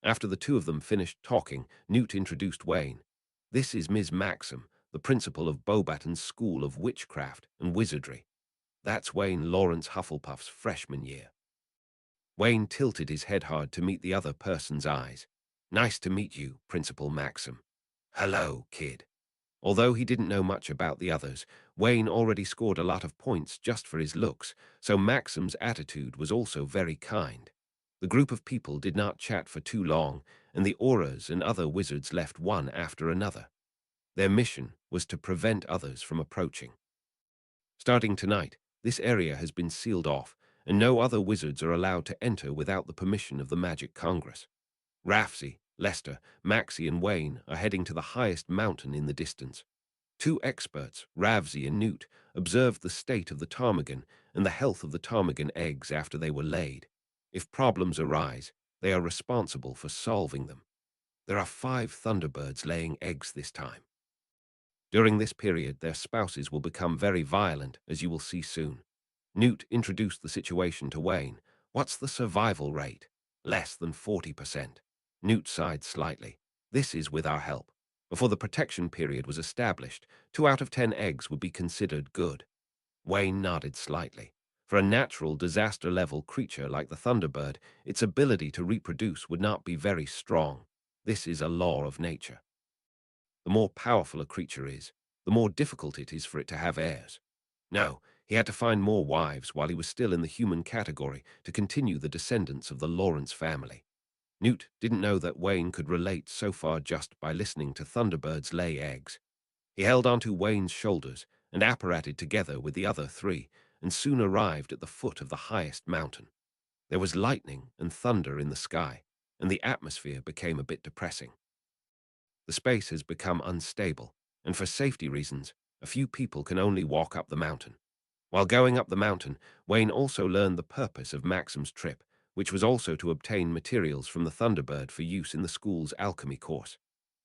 After the two of them finished talking, Newt introduced Wayne. "This is Ms. Maxim, the principal of Beauxbaton's School of Witchcraft and Wizardry. That's Wayne Lawrence Hufflepuff's freshman year." Wayne tilted his head hard to meet the other person's eyes. "Nice to meet you, Principal Maxim." "Hello, kid." Although he didn't know much about the others, Wayne already scored a lot of points just for his looks, so Maxim's attitude was also very kind. The group of people did not chat for too long, and the auras and other wizards left one after another. Their mission was to prevent others from approaching. Starting tonight, this area has been sealed off, and no other wizards are allowed to enter without the permission of the Magic Congress. Rafsy, Lester, Maxie, and Wayne are heading to the highest mountain in the distance. Two experts, Ravsy and Newt, observed the state of the ptarmigan and the health of the ptarmigan eggs after they were laid. If problems arise, they are responsible for solving them. There are 5 thunderbirds laying eggs this time. During this period, their spouses will become very violent, as you will see soon. Newt introduced the situation to Wayne. "What's the survival rate?" "Less than 40%. Newt sighed slightly. "This is with our help. Before the protection period was established, 2 out of 10 eggs would be considered good." Wayne nodded slightly. For a natural disaster-level creature like the Thunderbird, its ability to reproduce would not be very strong. This is a law of nature. The more powerful a creature is, the more difficult it is for it to have heirs. No, he had to find more wives while he was still in the human category to continue the descendants of the Lawrence family. Newt didn't know that Wayne could relate so far just by listening to thunderbirds lay eggs. He held onto Wayne's shoulders and apparated together with the other 3, and soon arrived at the foot of the highest mountain. There was lightning and thunder in the sky, and the atmosphere became a bit depressing. The space has become unstable, and for safety reasons, a few people can only walk up the mountain. While going up the mountain, Wayne also learned the purpose of Maxim's trip, which was also to obtain materials from the Thunderbird for use in the school's alchemy course.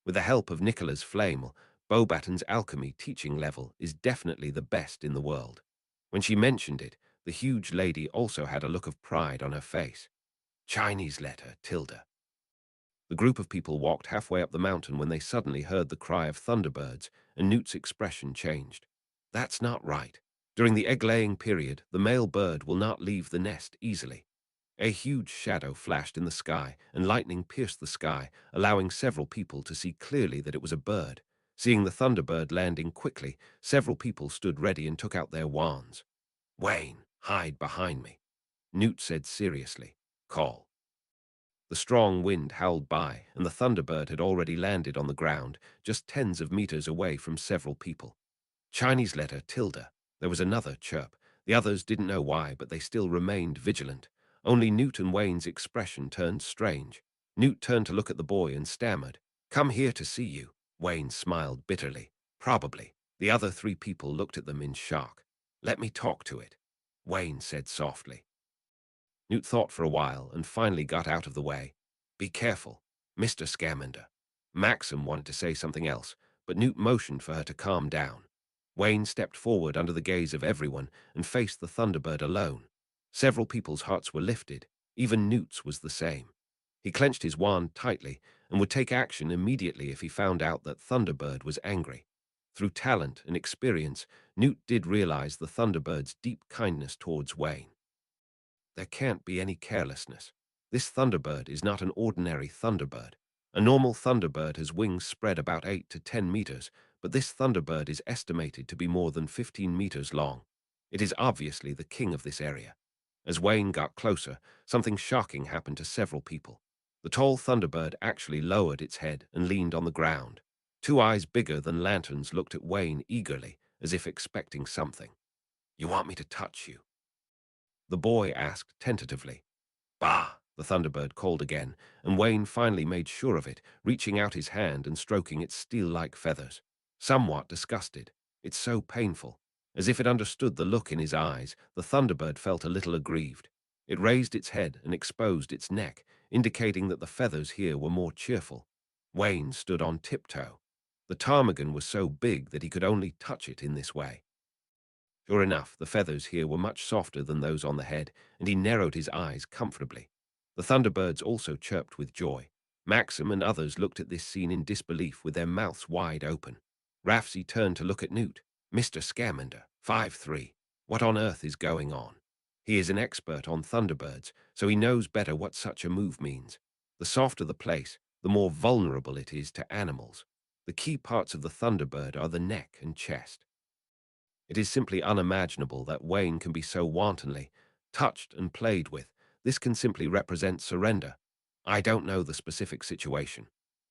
With the help of Nicola's Flame, Beauxbaton's alchemy teaching level is definitely the best in the world. When she mentioned it, the huge lady also had a look of pride on her face. "Chinese letter, tilde." The group of people walked halfway up the mountain when they suddenly heard the cry of thunderbirds, and Newt's expression changed. "That's not right. During the egg-laying period, the male bird will not leave the nest easily." A huge shadow flashed in the sky, and lightning pierced the sky, allowing several people to see clearly that it was a bird. Seeing the Thunderbird landing quickly, several people stood ready and took out their wands. "Wayne, hide behind me," Newt said seriously. "Call." The strong wind howled by, and the Thunderbird had already landed on the ground, just tens of meters away from several people. Chinese letter tilde. There was another chirp. The others didn't know why, but they still remained vigilant. Only Newt and Wayne's expression turned strange. Newt turned to look at the boy and stammered, "Come here to see you." Wayne smiled bitterly. "Probably." The other three people looked at them in shock. "Let me talk to it," Wayne said softly. Newt thought for a while and finally got out of the way. "Be careful, Mr. Scamander." Maxim wanted to say something else, but Newt motioned for her to calm down. Wayne stepped forward under the gaze of everyone and faced the Thunderbird alone. Several people's hearts were lifted. Even Newt's was the same. He clenched his wand tightly and would take action immediately if he found out that Thunderbird was angry. Through talent and experience, Newt did realize the Thunderbird's deep kindness towards Wayne. There can't be any carelessness. This Thunderbird is not an ordinary Thunderbird. A normal Thunderbird has wings spread about 8 to 10 meters, but this Thunderbird is estimated to be more than 15 meters long. It is obviously the king of this area. As Wayne got closer, something shocking happened to several people. The tall Thunderbird actually lowered its head and leaned on the ground. Two eyes bigger than lanterns looked at Wayne eagerly, as if expecting something. "You want me to touch you?" the boy asked tentatively. "Bah!" the Thunderbird called again, and Wayne finally made sure of it, reaching out his hand and stroking its steel-like feathers. Somewhat disgusted. "It's so painful." As if it understood the look in his eyes, the Thunderbird felt a little aggrieved. It raised its head and exposed its neck, indicating that the feathers here were more cheerful. Wayne stood on tiptoe. The ptarmigan was so big that he could only touch it in this way. Sure enough, the feathers here were much softer than those on the head, and he narrowed his eyes comfortably. The Thunderbirds also chirped with joy. Maxim and others looked at this scene in disbelief with their mouths wide open. Rafsy turned to look at Newt. "Mr. Scamander, 5'3". What on earth is going on?" He is an expert on Thunderbirds, so he knows better what such a move means. The softer the place, the more vulnerable it is to animals. The key parts of the Thunderbird are the neck and chest. It is simply unimaginable that Wayne can be so wantonly touched and played with. This can simply represent surrender. I don't know the specific situation.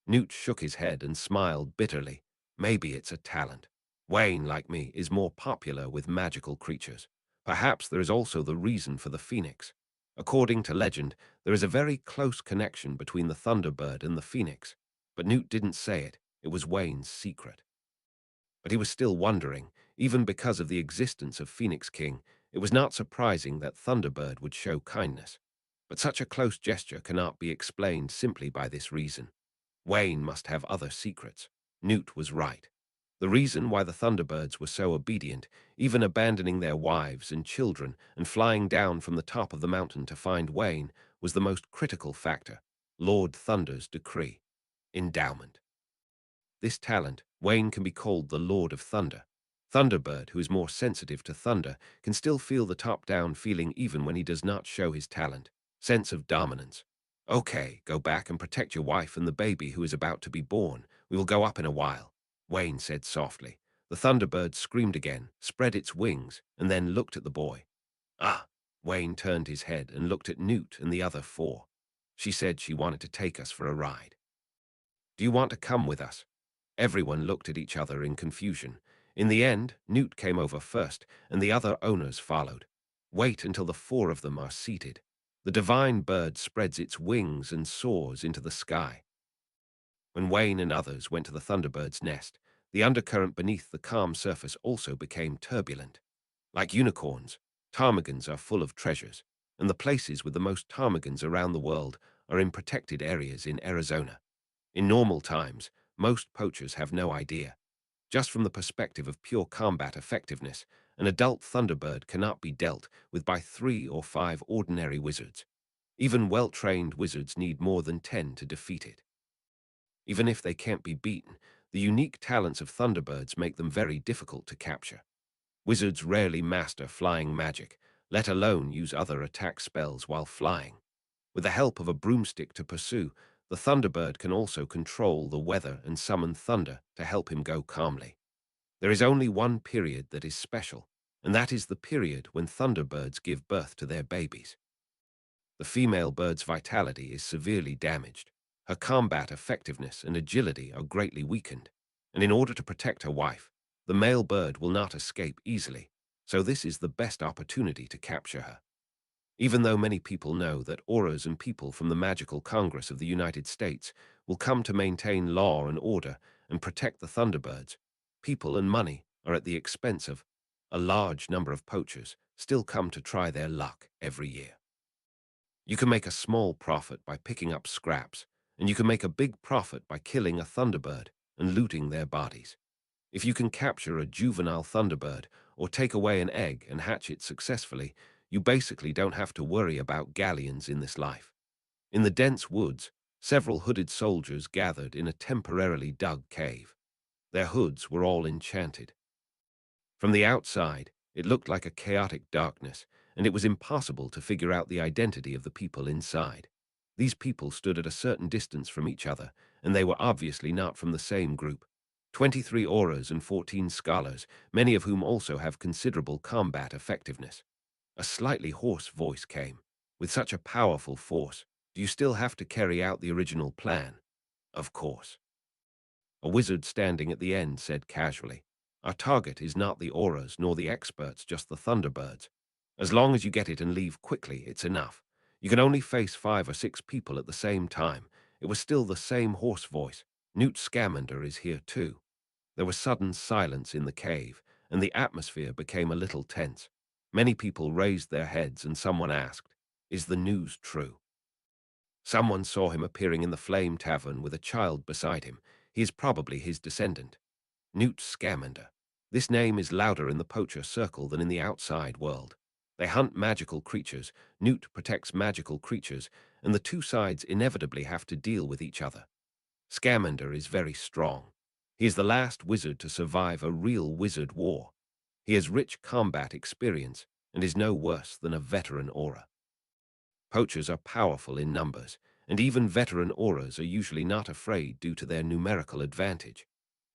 Newt shook his head and smiled bitterly. Maybe it's a talent. Wayne, like me, is more popular with magical creatures. Perhaps there is also the reason for the phoenix. According to legend, there is a very close connection between the Thunderbird and the phoenix. But Newt didn't say it. It was Wayne's secret. But he was still wondering. Even because of the existence of Phoenix King, it was not surprising that Thunderbird would show kindness. But such a close gesture cannot be explained simply by this reason. Wayne must have other secrets. Newt was right. The reason why the Thunderbirds were so obedient, even abandoning their wives and children and flying down from the top of the mountain to find Wayne, was the most critical factor: Lord Thunder's decree. Endowment. This talent, Wayne can be called the Lord of Thunder. Thunderbird, who is more sensitive to thunder, can still feel the top-down feeling even when he does not show his talent. Sense of dominance. "Okay, go back and protect your wife and the baby who is about to be born. We will go up in a while," Wayne said softly. The Thunderbird screamed again, spread its wings, and then looked at the boy. "Ah!" Wayne turned his head and looked at Newt and the other four. "She said she wanted to take us for a ride. Do you want to come with us?" Everyone looked at each other in confusion. In the end, Newt came over first, and the other owners followed. "Wait until the four of them are seated." The divine bird spreads its wings and soars into the sky. When Wayne and others went to the Thunderbird's nest, the undercurrent beneath the calm surface also became turbulent. Like unicorns, ptarmigans are full of treasures, and the places with the most ptarmigans around the world are in protected areas in Arizona. In normal times, most poachers have no idea. Just from the perspective of pure combat effectiveness, an adult Thunderbird cannot be dealt with by 3 or 5 ordinary wizards. Even well-trained wizards need more than 10 to defeat it. Even if they can't be beaten, the unique talents of Thunderbirds make them very difficult to capture. Wizards rarely master flying magic, let alone use other attack spells while flying. With the help of a broomstick to pursue, The Thunderbird can also control the weather and summon thunder to help him go calmly. There is only one period that is special, and that is the period when Thunderbirds give birth to their babies. The female bird's vitality is severely damaged. Her combat effectiveness and agility are greatly weakened, and in order to protect her wife, the male bird will not escape easily, so this is the best opportunity to capture her. Even though many people know that auras and people from the Magical Congress of the United States will come to maintain law and order and protect the Thunderbirds, people and money are at the expense of a large number of poachers still come to try their luck every year. You can make a small profit by picking up scraps, and you can make a big profit by killing a Thunderbird and looting their bodies. If you can capture a juvenile Thunderbird or take away an egg and hatch it successfully, you basically don't have to worry about galleons in this life. In the dense woods, several hooded soldiers gathered in a temporarily dug cave. Their hoods were all enchanted. From the outside, it looked like a chaotic darkness, and it was impossible to figure out the identity of the people inside. These people stood at a certain distance from each other, and they were obviously not from the same group. 23 auras and 14 scholars, many of whom also have considerable combat effectiveness. A slightly hoarse voice came. With such a powerful force, do you still have to carry out the original plan? Of course. A wizard standing at the end said casually, "Our target is not the auras nor the experts, just the Thunderbirds. As long as you get it and leave quickly, it's enough. You can only face 5 or 6 people at the same time." It was still the same hoarse voice. "Newt Scamander is here too." There was sudden silence in the cave, and the atmosphere became a little tense. Many people raised their heads, and someone asked, "Is the news true?" Someone saw him appearing in the Flame Tavern with a child beside him. He is probably his descendant. Newt Scamander. This name is louder in the poacher circle than in the outside world. They hunt magical creatures, Newt protects magical creatures, and the two sides inevitably have to deal with each other. Scamander is very strong. He is the last wizard to survive a real wizard war. He has rich combat experience and is no worse than a veteran aura. Poachers are powerful in numbers, and even veteran auras are usually not afraid due to their numerical advantage.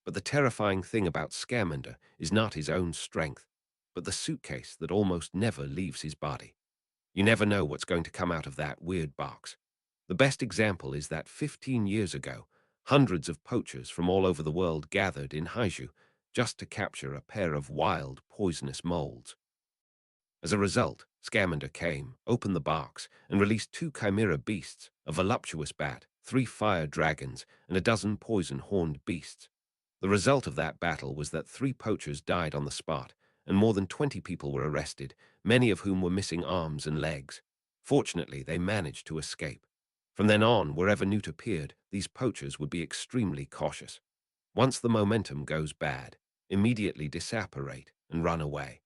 But the terrifying thing about Scamander is not his own strength, but the suitcase that almost never leaves his body. You never know what's going to come out of that weird box. The best example is that 15 years ago, hundreds of poachers from all over the world gathered in Haiju just to capture a pair of wild, poisonous molds. As a result, Scamander came, opened the box, and released 2 chimera beasts, a voluptuous bat, 3 fire dragons, and a dozen poison-horned beasts. The result of that battle was that 3 poachers died on the spot, and more than 20 people were arrested, many of whom were missing arms and legs. Fortunately, they managed to escape. From then on, wherever Newt appeared, these poachers would be extremely cautious. Once the momentum goes bad, immediately disapparate and run away.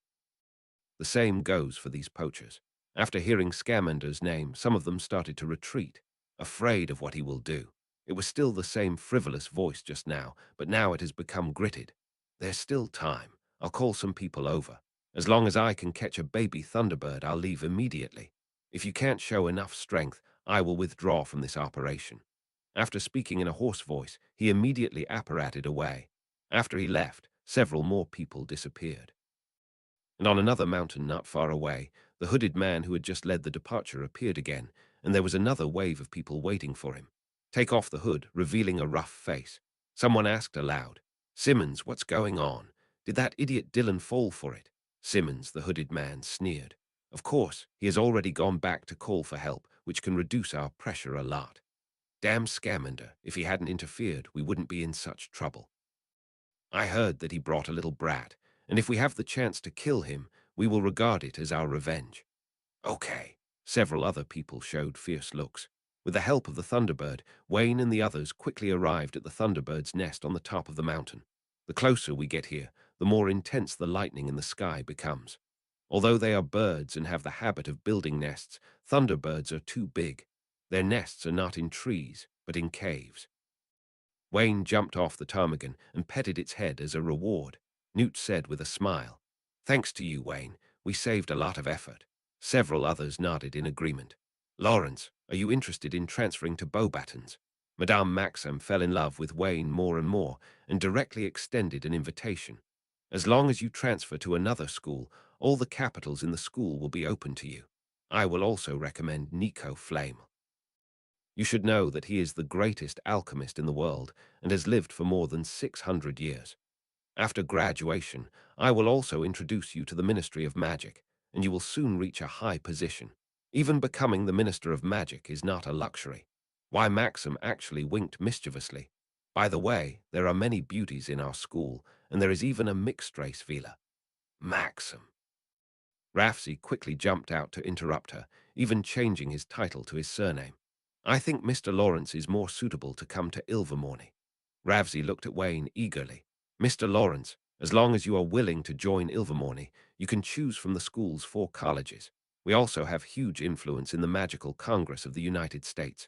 The same goes for these poachers. After hearing Scamander's name, some of them started to retreat, afraid of what he will do. It was still the same frivolous voice just now, but now it has become gritted. "There's still time. I'll call some people over. As long as I can catch a baby Thunderbird, I'll leave immediately. If you can't show enough strength, I will withdraw from this operation." After speaking in a hoarse voice, he immediately apparated away. After he left, several more people disappeared. And on another mountain not far away, the hooded man who had just led the departure appeared again, and there was another wave of people waiting for him. "Take off the hood," revealing a rough face. Someone asked aloud, "Simmons, what's going on? Did that idiot Dylan fall for it?" Simmons, the hooded man, sneered. "Of course, he has already gone back to call for help, which can reduce our pressure a lot. Damn Scamander, if he hadn't interfered, we wouldn't be in such trouble. I heard that he brought a little brat, and if we have the chance to kill him, we will regard it as our revenge." "Okay." Several other people showed fierce looks. With the help of the Thunderbird, Wayne and the others quickly arrived at the Thunderbird's nest on the top of the mountain. The closer we get here, the more intense the lightning in the sky becomes. Although they are birds and have the habit of building nests, Thunderbirds are too big. Their nests are not in trees, but in caves. Wayne jumped off the ptarmigan and petted its head as a reward. Newt said with a smile, "Thanks to you, Wayne. We saved a lot of effort." Several others nodded in agreement. "Lawrence, are you interested in transferring to Beauxbatons?" Madame Maxim fell in love with Wayne more and more and directly extended an invitation. As long as you transfer to another school, all the capitals in the school will be open to you. I will also recommend Nico Flame. You should know that he is the greatest alchemist in the world and has lived for more than 600 years. After graduation, I will also introduce you to the Ministry of Magic, and you will soon reach a high position. Even becoming the Minister of Magic is not a luxury. Why, Maxim actually winked mischievously. By the way, there are many beauties in our school, and there is even a mixed-race villa. Maxim. Rafsy quickly jumped out to interrupt her, even changing his title to his surname. I think Mr. Lawrence is more suitable to come to Ilvermorny. Ravsey looked at Wayne eagerly. Mr. Lawrence, as long as you are willing to join Ilvermorny, you can choose from the school's 4 colleges. We also have huge influence in the Magical Congress of the United States.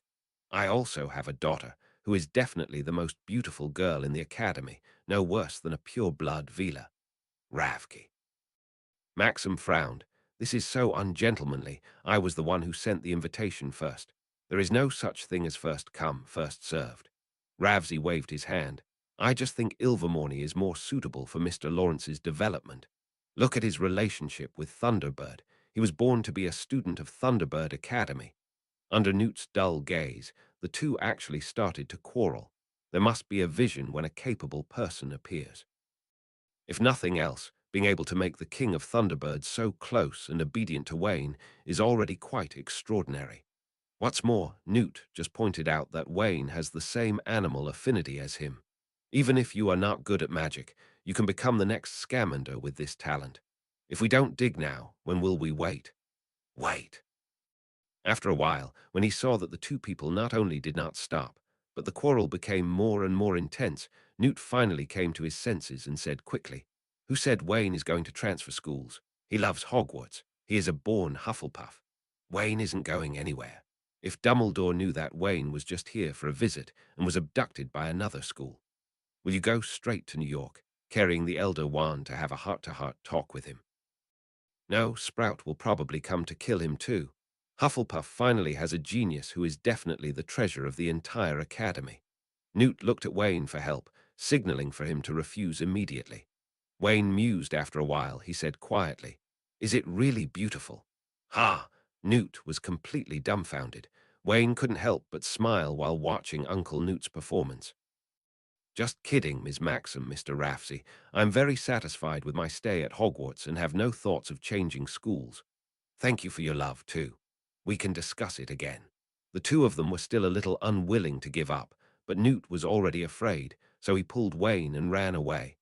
I also have a daughter, who is definitely the most beautiful girl in the academy, no worse than a pure-blood Vila. Ravki. Maxim frowned. This is so ungentlemanly. I was the one who sent the invitation first. There is no such thing as first come, first served. Ravsey waved his hand. I just think Ilvermorny is more suitable for Mr. Lawrence's development. Look at his relationship with Thunderbird. He was born to be a student of Thunderbird Academy. Under Newt's dull gaze, the two actually started to quarrel. There must be a vision when a capable person appears. If nothing else, being able to make the King of Thunderbirds so close and obedient to Wayne is already quite extraordinary. What's more, Newt just pointed out that Wayne has the same animal affinity as him. Even if you are not good at magic, you can become the next Scamander with this talent. If we don't dig now, when will we wait? Wait. After a while, when he saw that the two people not only did not stop, but the quarrel became more and more intense, Newt finally came to his senses and said quickly, "Who said Wayne is going to transfer schools? He loves Hogwarts. He is a born Hufflepuff. Wayne isn't going anywhere. If Dumbledore knew that Wayne was just here for a visit and was abducted by another school, will you go straight to New York, carrying the Elder Wand to have a heart-to-heart talk with him? No, Sprout will probably come to kill him too. Hufflepuff finally has a genius who is definitely the treasure of the entire academy." Newt looked at Wayne for help, signaling for him to refuse immediately. Wayne mused after a while. He said quietly, "Is it really beautiful?" Ha! Newt was completely dumbfounded. Wayne couldn't help but smile while watching Uncle Newt's performance. "Just kidding, Ms. Maxim, Mr. Rafsey. I'm very satisfied with my stay at Hogwarts and have no thoughts of changing schools. Thank you for your love, too. We can discuss it again." The two of them were still a little unwilling to give up, but Newt was already afraid, so he pulled Wayne and ran away.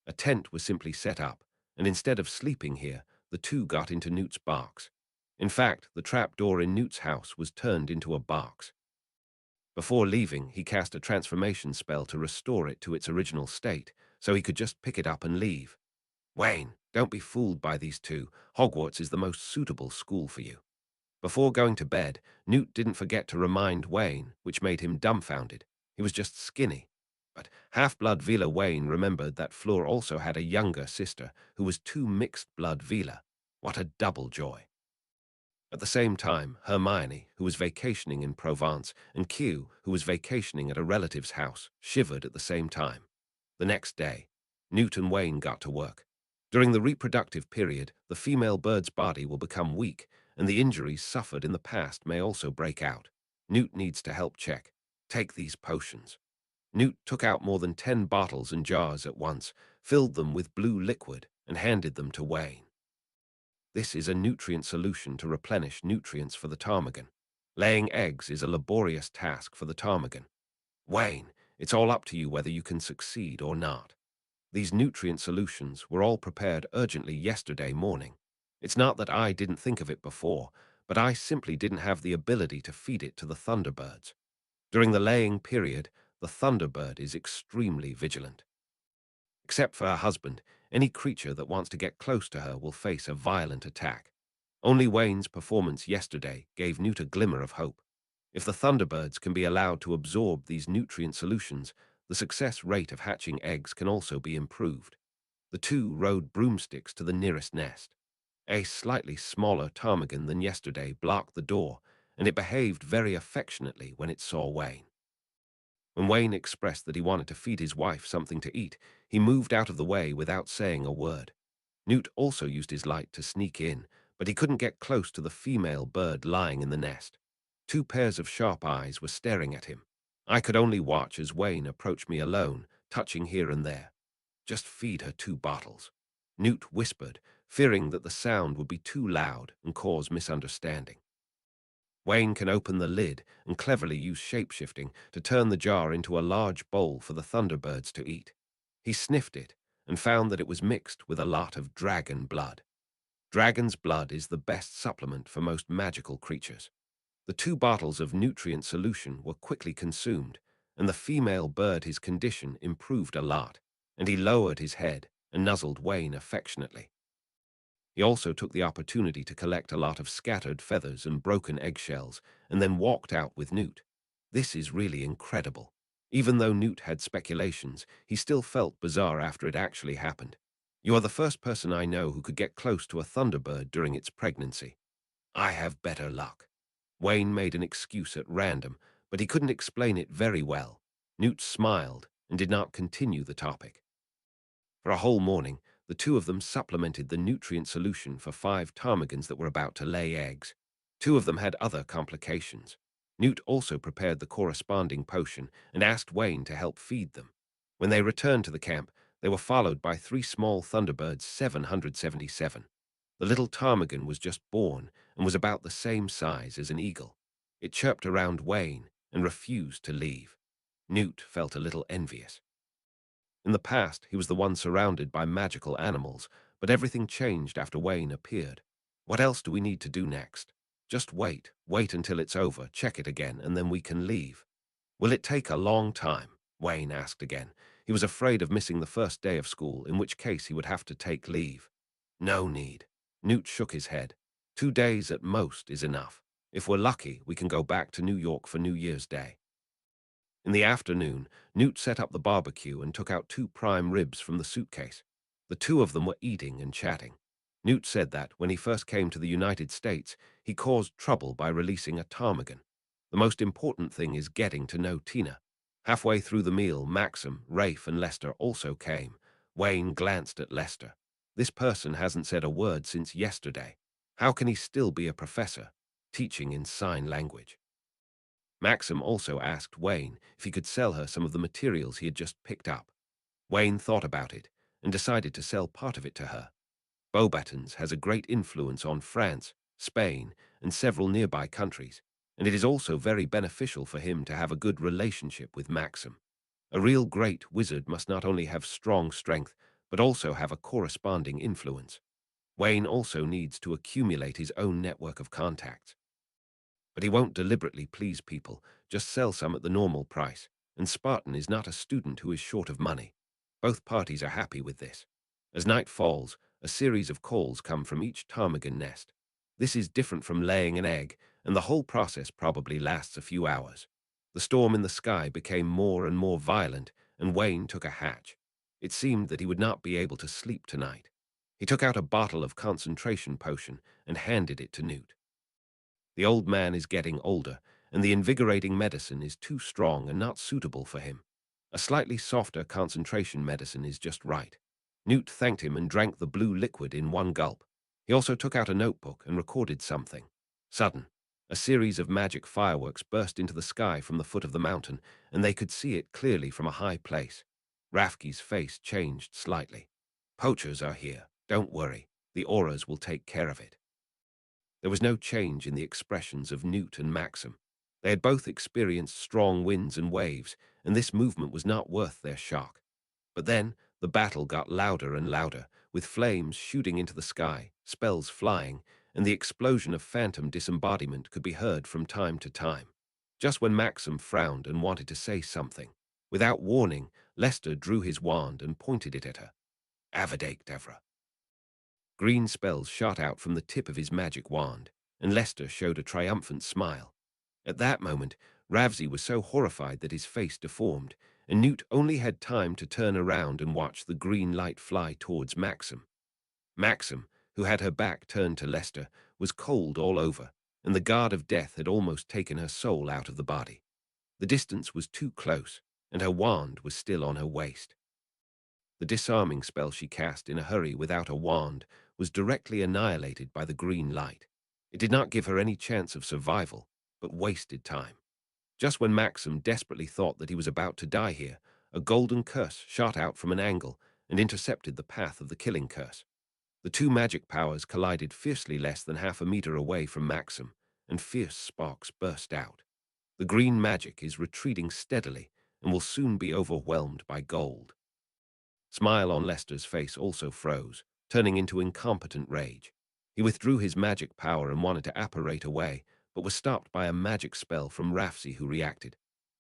A tent was simply set up, and instead of sleeping here, the two got into Newt's box. In fact, the trapdoor in Newt's house was turned into a box. Before leaving, he cast a transformation spell to restore it to its original state, so he could just pick it up and leave. "Wayne, don't be fooled by these two. Hogwarts is the most suitable school for you." Before going to bed, Newt didn't forget to remind Wayne, which made him dumbfounded. He was just skinny. But half-blood Vila Wayne remembered that Fleur also had a younger sister who was two mixed-blood Vila. What a double joy. At the same time, Hermione, who was vacationing in Provence, and Q, who was vacationing at a relative's house, shivered at the same time. The next day, Newt and Wayne got to work. During the reproductive period, the female bird's body will become weak, and the injuries suffered in the past may also break out. Newt needs to help check. Take these potions. Newt took out more than 10 bottles and jars at once, filled them with blue liquid, and handed them to Wayne. This is a nutrient solution to replenish nutrients for the ptarmigan. Laying eggs is a laborious task for the ptarmigan. Wayne, it's all up to you whether you can succeed or not. These nutrient solutions were all prepared urgently yesterday morning. It's not that I didn't think of it before, but I simply didn't have the ability to feed it to the Thunderbirds. During the laying period, the Thunderbird is extremely vigilant. Except for her husband, any creature that wants to get close to her will face a violent attack. Only Wayne's performance yesterday gave Newt a glimmer of hope. If the Thunderbirds can be allowed to absorb these nutrient solutions, the success rate of hatching eggs can also be improved. The two rode broomsticks to the nearest nest. A slightly smaller ptarmigan than yesterday blocked the door, and it behaved very affectionately when it saw Wayne. When Wayne expressed that he wanted to feed his wife something to eat, he moved out of the way without saying a word. Newt also used his light to sneak in, but he couldn't get close to the female bird lying in the nest. Two pairs of sharp eyes were staring at him. I could only watch as Wayne approached me alone, touching here and there. Just feed her 2 bottles. Newt whispered, fearing that the sound would be too loud and cause misunderstanding. Wayne can open the lid and cleverly use shape-shifting to turn the jar into a large bowl for the Thunderbirds to eat. He sniffed it and found that it was mixed with a lot of dragon blood. Dragon's blood is the best supplement for most magical creatures. The 2 bottles of nutrient solution were quickly consumed, and the female bird his condition improved a lot, and he lowered his head and nuzzled Wayne affectionately. He also took the opportunity to collect a lot of scattered feathers and broken eggshells, and then walked out with Newt. This is really incredible. Even though Newt had speculations, he still felt bizarre after it actually happened. You are the first person I know who could get close to a thunderbird during its pregnancy. I have better luck. Wayne made an excuse at random, but he couldn't explain it very well. Newt smiled and did not continue the topic. For a whole morning, the two of them supplemented the nutrient solution for 5 ptarmigans that were about to lay eggs. 2 of them had other complications. Newt also prepared the corresponding potion and asked Wayne to help feed them. When they returned to the camp, they were followed by 3 small Thunderbirds 777. The little ptarmigan was just born and was about the same size as an eagle. It chirped around Wayne and refused to leave. Newt felt a little envious. In the past, he was the one surrounded by magical animals, but everything changed after Wayne appeared. What else do we need to do next? Just wait until it's over, check it again, and then we can leave. Will it take a long time? Wayne asked again. He was afraid of missing the first day of school, in which case he would have to take leave. No need. Newt shook his head. 2 days at most is enough. If we're lucky, we can go back to New York for New Year's Day. In the afternoon, Newt set up the barbecue and took out 2 prime ribs from the suitcase. The 2 of them were eating and chatting. Newt said that, when he first came to the United States, he caused trouble by releasing a ptarmigan. The most important thing is getting to know Tina. Halfway through the meal, Maxim, Rafe, and Lester also came. Wayne glanced at Lester. This person hasn't said a word since yesterday. How can he still be a professor, teaching in sign language? Maxim also asked Wayne if he could sell her some of the materials he had just picked up. Wayne thought about it and decided to sell part of it to her. Beauxbatons has a great influence on France, Spain, and several nearby countries, and it is also very beneficial for him to have a good relationship with Maxim. A real great wizard must not only have strong strength, but also have a corresponding influence. Wayne also needs to accumulate his own network of contacts. But he won't deliberately please people, just sell some at the normal price, and Spartan is not a student who is short of money. Both parties are happy with this. As night falls, a series of calls come from each ptarmigan nest. This is different from laying an egg, and the whole process probably lasts a few hours. The storm in the sky became more and more violent, and Wayne took a hatch. It seemed that he would not be able to sleep tonight. He took out a bottle of concentration potion and handed it to Newt. The old man is getting older, and the invigorating medicine is too strong and not suitable for him. A slightly softer concentration medicine is just right. Newt thanked him and drank the blue liquid in one gulp. He also took out a notebook and recorded something. Sudden, a series of magic fireworks burst into the sky from the foot of the mountain, and they could see it clearly from a high place. Rafki's face changed slightly. Poachers are here. Don't worry. The auras will take care of it. There was no change in the expressions of Newt and Maxim. They had both experienced strong winds and waves, and this movement was not worth their shock. But then the battle got louder and louder, with flames shooting into the sky, spells flying, and the explosion of phantom disembodiment could be heard from time to time. Just when Maxim frowned and wanted to say something, without warning, Lester drew his wand and pointed it at her. Avada Kedavra. Green spells shot out from the tip of his magic wand, and Lester showed a triumphant smile. At that moment, Ravsey was so horrified that his face deformed, and Newt only had time to turn around and watch the green light fly towards Maxim. Maxim, who had her back turned to Lester, was cold all over, and the guard of death had almost taken her soul out of the body. The distance was too close, and her wand was still on her waist. The disarming spell she cast in a hurry without a wand was directly annihilated by the green light. It did not give her any chance of survival, but wasted time. Just when Maxim desperately thought that he was about to die here, a golden curse shot out from an angle and intercepted the path of the killing curse. The two magic powers collided fiercely less than half a meter away from Maxim, and fierce sparks burst out. The green magic is retreating steadily and will soon be overwhelmed by gold. Smile on Lester's face also froze, turning into incompetent rage. He withdrew his magic power and wanted to apparate away, but was stopped by a magic spell from Rafsy, who reacted.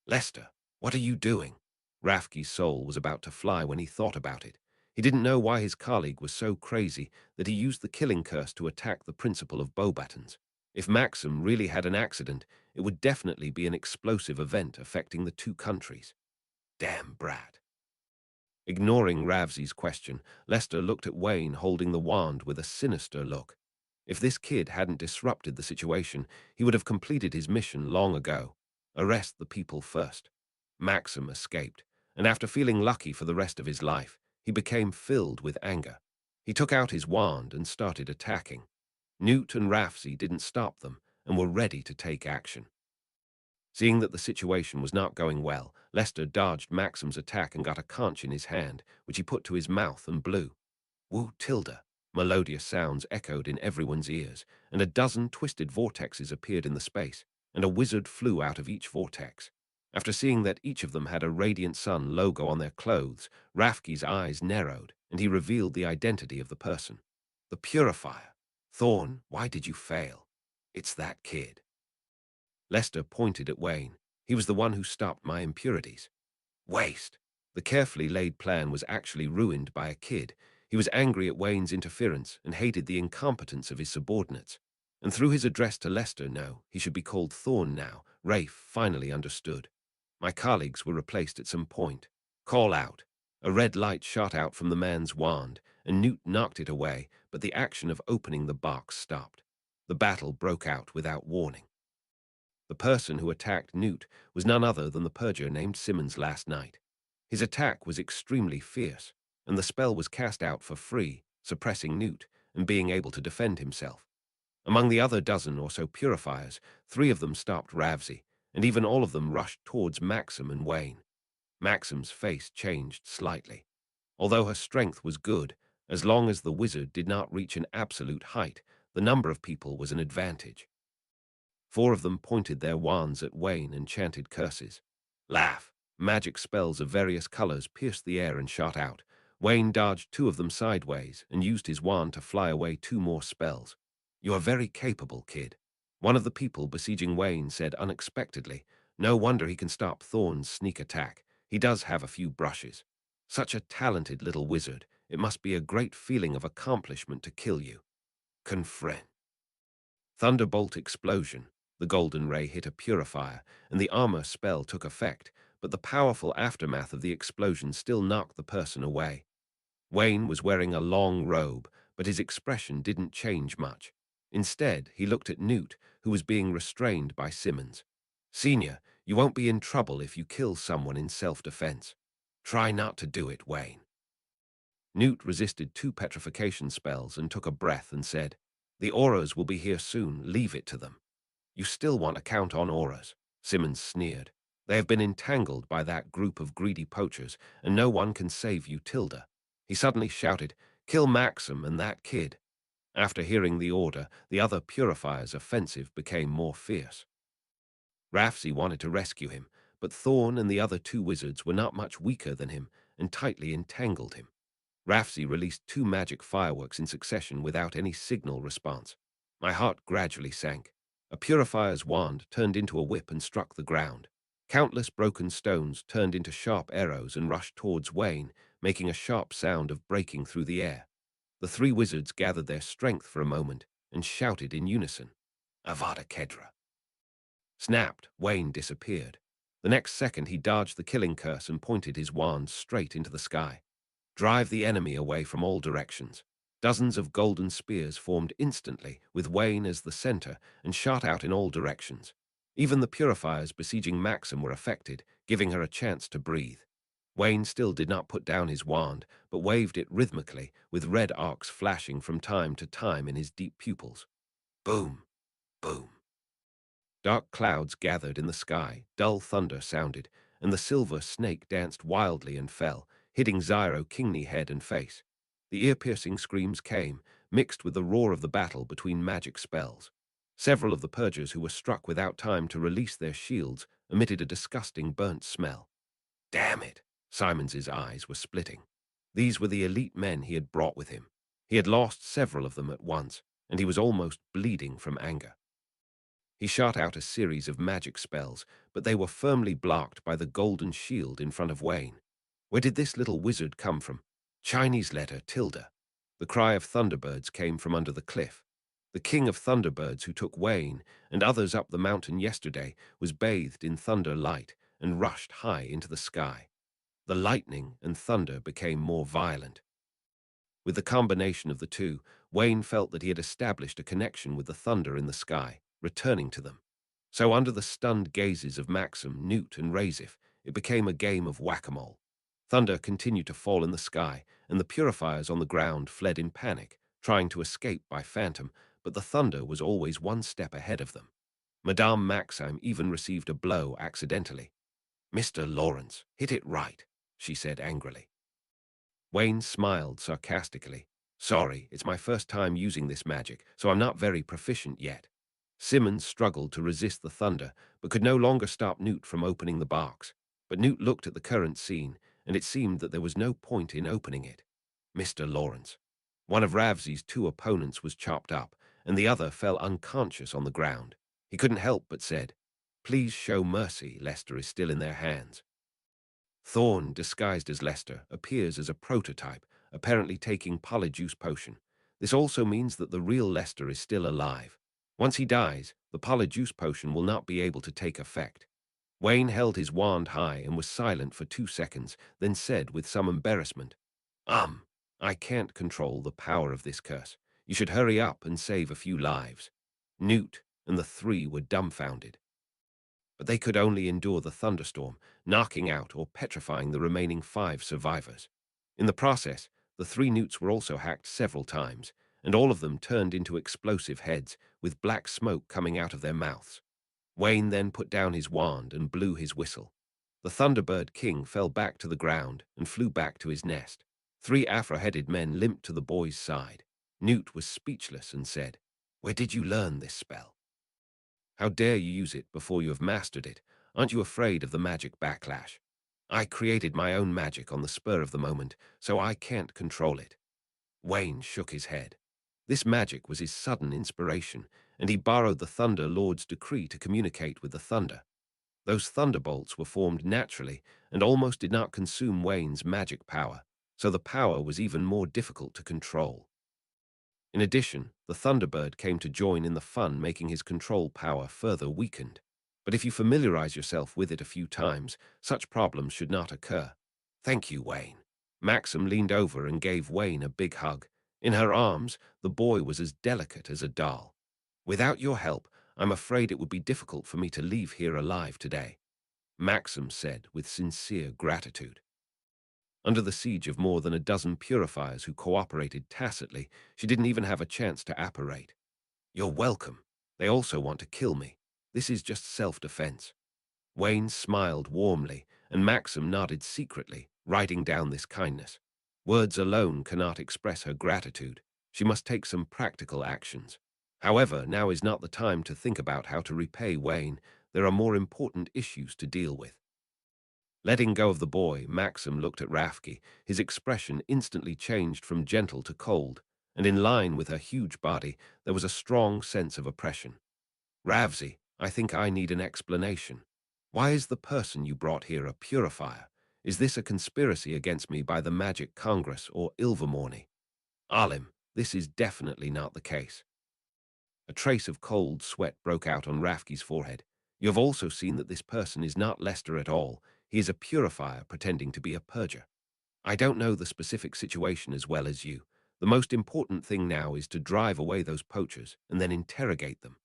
"Lester, what are you doing?" Rafki's soul was about to fly when he thought about it. He didn't know why his colleague was so crazy that he used the killing curse to attack the principal of Beauxbatons. If Maxim really had an accident, it would definitely be an explosive event affecting the two countries. Damn brat. Ignoring Ravsy's question, Lester looked at Wayne holding the wand with a sinister look. If this kid hadn't disrupted the situation, he would have completed his mission long ago. Arrest the people first. Maxim escaped, and after feeling lucky for the rest of his life, he became filled with anger. He took out his wand and started attacking. Newt and Rafsy didn't stop them and were ready to take action. Seeing that the situation was not going well, Lester dodged Maxim's attack and got a conch in his hand, which he put to his mouth and blew. Woo Tilda! Melodious sounds echoed in everyone's ears, and a dozen twisted vortexes appeared in the space, and a wizard flew out of each vortex. After seeing that each of them had a Radiant Sun logo on their clothes, Rafki's eyes narrowed, and he revealed the identity of the person. The Purifier. Thorn, why did you fail? It's that kid. Lester pointed at Wayne. He was the one who stopped my impurities. Waste. The carefully laid plan was actually ruined by a kid. He was angry at Wayne's interference and hated the incompetence of his subordinates. And through his address to Lester, no, he should be called Thorn now, Rafe finally understood. My colleagues were replaced at some point. Call out. A red light shot out from the man's wand, and Newt knocked it away, but the action of opening the box stopped. The battle broke out without warning. The person who attacked Newt was none other than the purger named Simmons last night. His attack was extremely fierce, and the spell was cast out for free, suppressing Newt and being able to defend himself. Among the other dozen or so purifiers, 3 of them stopped Ravsy, and even all of them rushed towards Maxim and Wayne. Maxim's face changed slightly. Although her strength was good, as long as the wizard did not reach an absolute height, the number of people was an advantage. 4 of them pointed their wands at Wayne and chanted curses. Laugh! Magic spells of various colors pierced the air and shot out. Wayne dodged 2 of them sideways and used his wand to fly away 2 more spells. You are very capable, kid. One of the people besieging Wayne said unexpectedly, no wonder he can stop Thorn's sneak attack. He does have a few brushes. Such a talented little wizard. It must be a great feeling of accomplishment to kill you. Confront. Thunderbolt explosion. The golden ray hit a purifier, and the armor spell took effect, but the powerful aftermath of the explosion still knocked the person away. Wayne was wearing a long robe, but his expression didn't change much. Instead, he looked at Newt, who was being restrained by Simmons. Senior, you won't be in trouble if you kill someone in self-defense. Try not to do it, Wayne. Newt resisted 2 petrification spells and took a breath and said, The auras will be here soon, leave it to them. You still want to count on auras, Simmons sneered. They have been entangled by that group of greedy poachers, and no one can save you, Tilda. He suddenly shouted, Kill Maxim and that kid. After hearing the order, the other purifier's offensive became more fierce. Rafsy wanted to rescue him, but Thorn and the other 2 wizards were not much weaker than him and tightly entangled him. Rafsy released 2 magic fireworks in succession without any signal response. My heart gradually sank. A purifier's wand turned into a whip and struck the ground. Countless broken stones turned into sharp arrows and rushed towards Wayne, making a sharp sound of breaking through the air. The 3 wizards gathered their strength for a moment and shouted in unison, Avada Kedra. Snapped, Wayne disappeared. The next second he dodged the killing curse and pointed his wand straight into the sky. Drive the enemy away from all directions. Dozens of golden spears formed instantly, with Wayne as the center, and shot out in all directions. Even the purifiers besieging Maxim were affected, giving her a chance to breathe. Wayne still did not put down his wand, but waved it rhythmically, with red arcs flashing from time to time in his deep pupils. Boom! Boom! Dark clouds gathered in the sky, dull thunder sounded, and the silver snake danced wildly and fell, hitting Zyro Kingney head and face. The ear-piercing screams came, mixed with the roar of the battle between magic spells. Several of the purgers who were struck without time to release their shields emitted a disgusting burnt smell. Damn it! Simons's eyes were splitting. These were the elite men he had brought with him. He had lost several of them at once, and he was almost bleeding from anger. He shot out a series of magic spells, but they were firmly blocked by the golden shield in front of Wayne. Where did this little wizard come from? Chinese letter tilde. The cry of thunderbirds came from under the cliff. The king of thunderbirds who took Wayne and others up the mountain yesterday was bathed in thunder light and rushed high into the sky. The lightning and thunder became more violent. With the combination of the two, Wayne felt that he had established a connection with the thunder in the sky, returning to them. So under the stunned gazes of Maxim, Newt, and Razif, it became a game of whack-a-mole. Thunder continued to fall in the sky, and the purifiers on the ground fled in panic, trying to escape by phantom, but the thunder was always one step ahead of them. Madame Maxim even received a blow accidentally. "Mr. Lawrence, hit it right," she said angrily. Wayne smiled sarcastically. "Sorry, it's my first time using this magic, so I'm not very proficient yet." Simmons struggled to resist the thunder, but could no longer stop Newt from opening the box. But Newt looked at the current scene, and it seemed that there was no point in opening it. Mr. Lawrence. One of Ravsey's two opponents was chopped up, and the other fell unconscious on the ground. He couldn't help but said, "Please show mercy, Lester is still in their hands." Thorn, disguised as Lester, appears as a prototype, apparently taking polyjuice potion. This also means that the real Lester is still alive. Once he dies, the polyjuice potion will not be able to take effect. Wayne held his wand high and was silent for 2 seconds, then said with some embarrassment, I can't control the power of this curse. You should hurry up and save a few lives." Newt and the three were dumbfounded. But they could only endure the thunderstorm, knocking out or petrifying the remaining 5 survivors. In the process, the 3 Newts were also hacked several times, and all of them turned into explosive heads, with black smoke coming out of their mouths. Wayne then put down his wand and blew his whistle. The Thunderbird King fell back to the ground and flew back to his nest. 3 afro-headed men limped to the boy's side. Newt was speechless and said, "Where did you learn this spell? How dare you use it before you have mastered it? Aren't you afraid of the magic backlash?" "I created my own magic on the spur of the moment, so I can't control it." Wayne shook his head. This magic was his sudden inspiration, and he borrowed the Thunder Lord's decree to communicate with the thunder. Those thunderbolts were formed naturally and almost did not consume Wayne's magic power, so the power was even more difficult to control. In addition, the Thunderbird came to join in the fun, making his control power further weakened. But if you familiarize yourself with it a few times, such problems should not occur. "Thank you, Wayne." Maxim leaned over and gave Wayne a big hug. In her arms, the boy was as delicate as a doll. "Without your help, I'm afraid it would be difficult for me to leave here alive today," Maxim said with sincere gratitude. Under the siege of more than a dozen purifiers who cooperated tacitly, she didn't even have a chance to apparate. "You're welcome. They also want to kill me. This is just self-defense." Wayne smiled warmly, and Maxim nodded secretly, writing down this kindness. Words alone cannot express her gratitude. She must take some practical actions. However, now is not the time to think about how to repay Wayne. There are more important issues to deal with. Letting go of the boy, Maxim looked at Rafki. His expression instantly changed from gentle to cold, and in line with her huge body, there was a strong sense of oppression. "Ravsey, I think I need an explanation. Why is the person you brought here a purifier? Is this a conspiracy against me by the Magic Congress or Ilvermorny?" "Alim, this is definitely not the case." A trace of cold sweat broke out on Rafki's forehead. "You have also seen that this person is not Lester at all. He is a purifier pretending to be a purger. I don't know the specific situation as well as you. The most important thing now is to drive away those poachers and then interrogate them."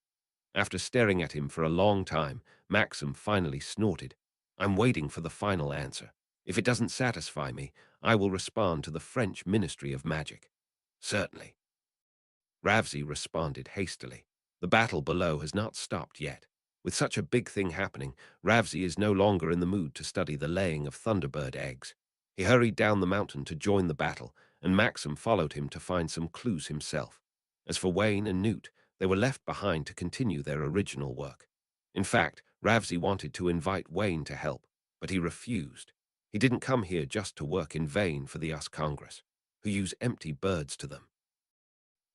After staring at him for a long time, Maxim finally snorted. I'm waiting for the final answer. If it doesn't satisfy me, I will respond to the French Ministry of Magic. Certainly. Ravsey responded hastily. The battle below has not stopped yet. With such a big thing happening, Ravsey is no longer in the mood to study the laying of Thunderbird eggs. He hurried down the mountain to join the battle, and Maxim followed him to find some clues himself. As for Wayne and Newt, they were left behind to continue their original work. In fact, Ravsey wanted to invite Wayne to help, but he refused. He didn't come here just to work in vain for the US Congress, who use empty birds to them.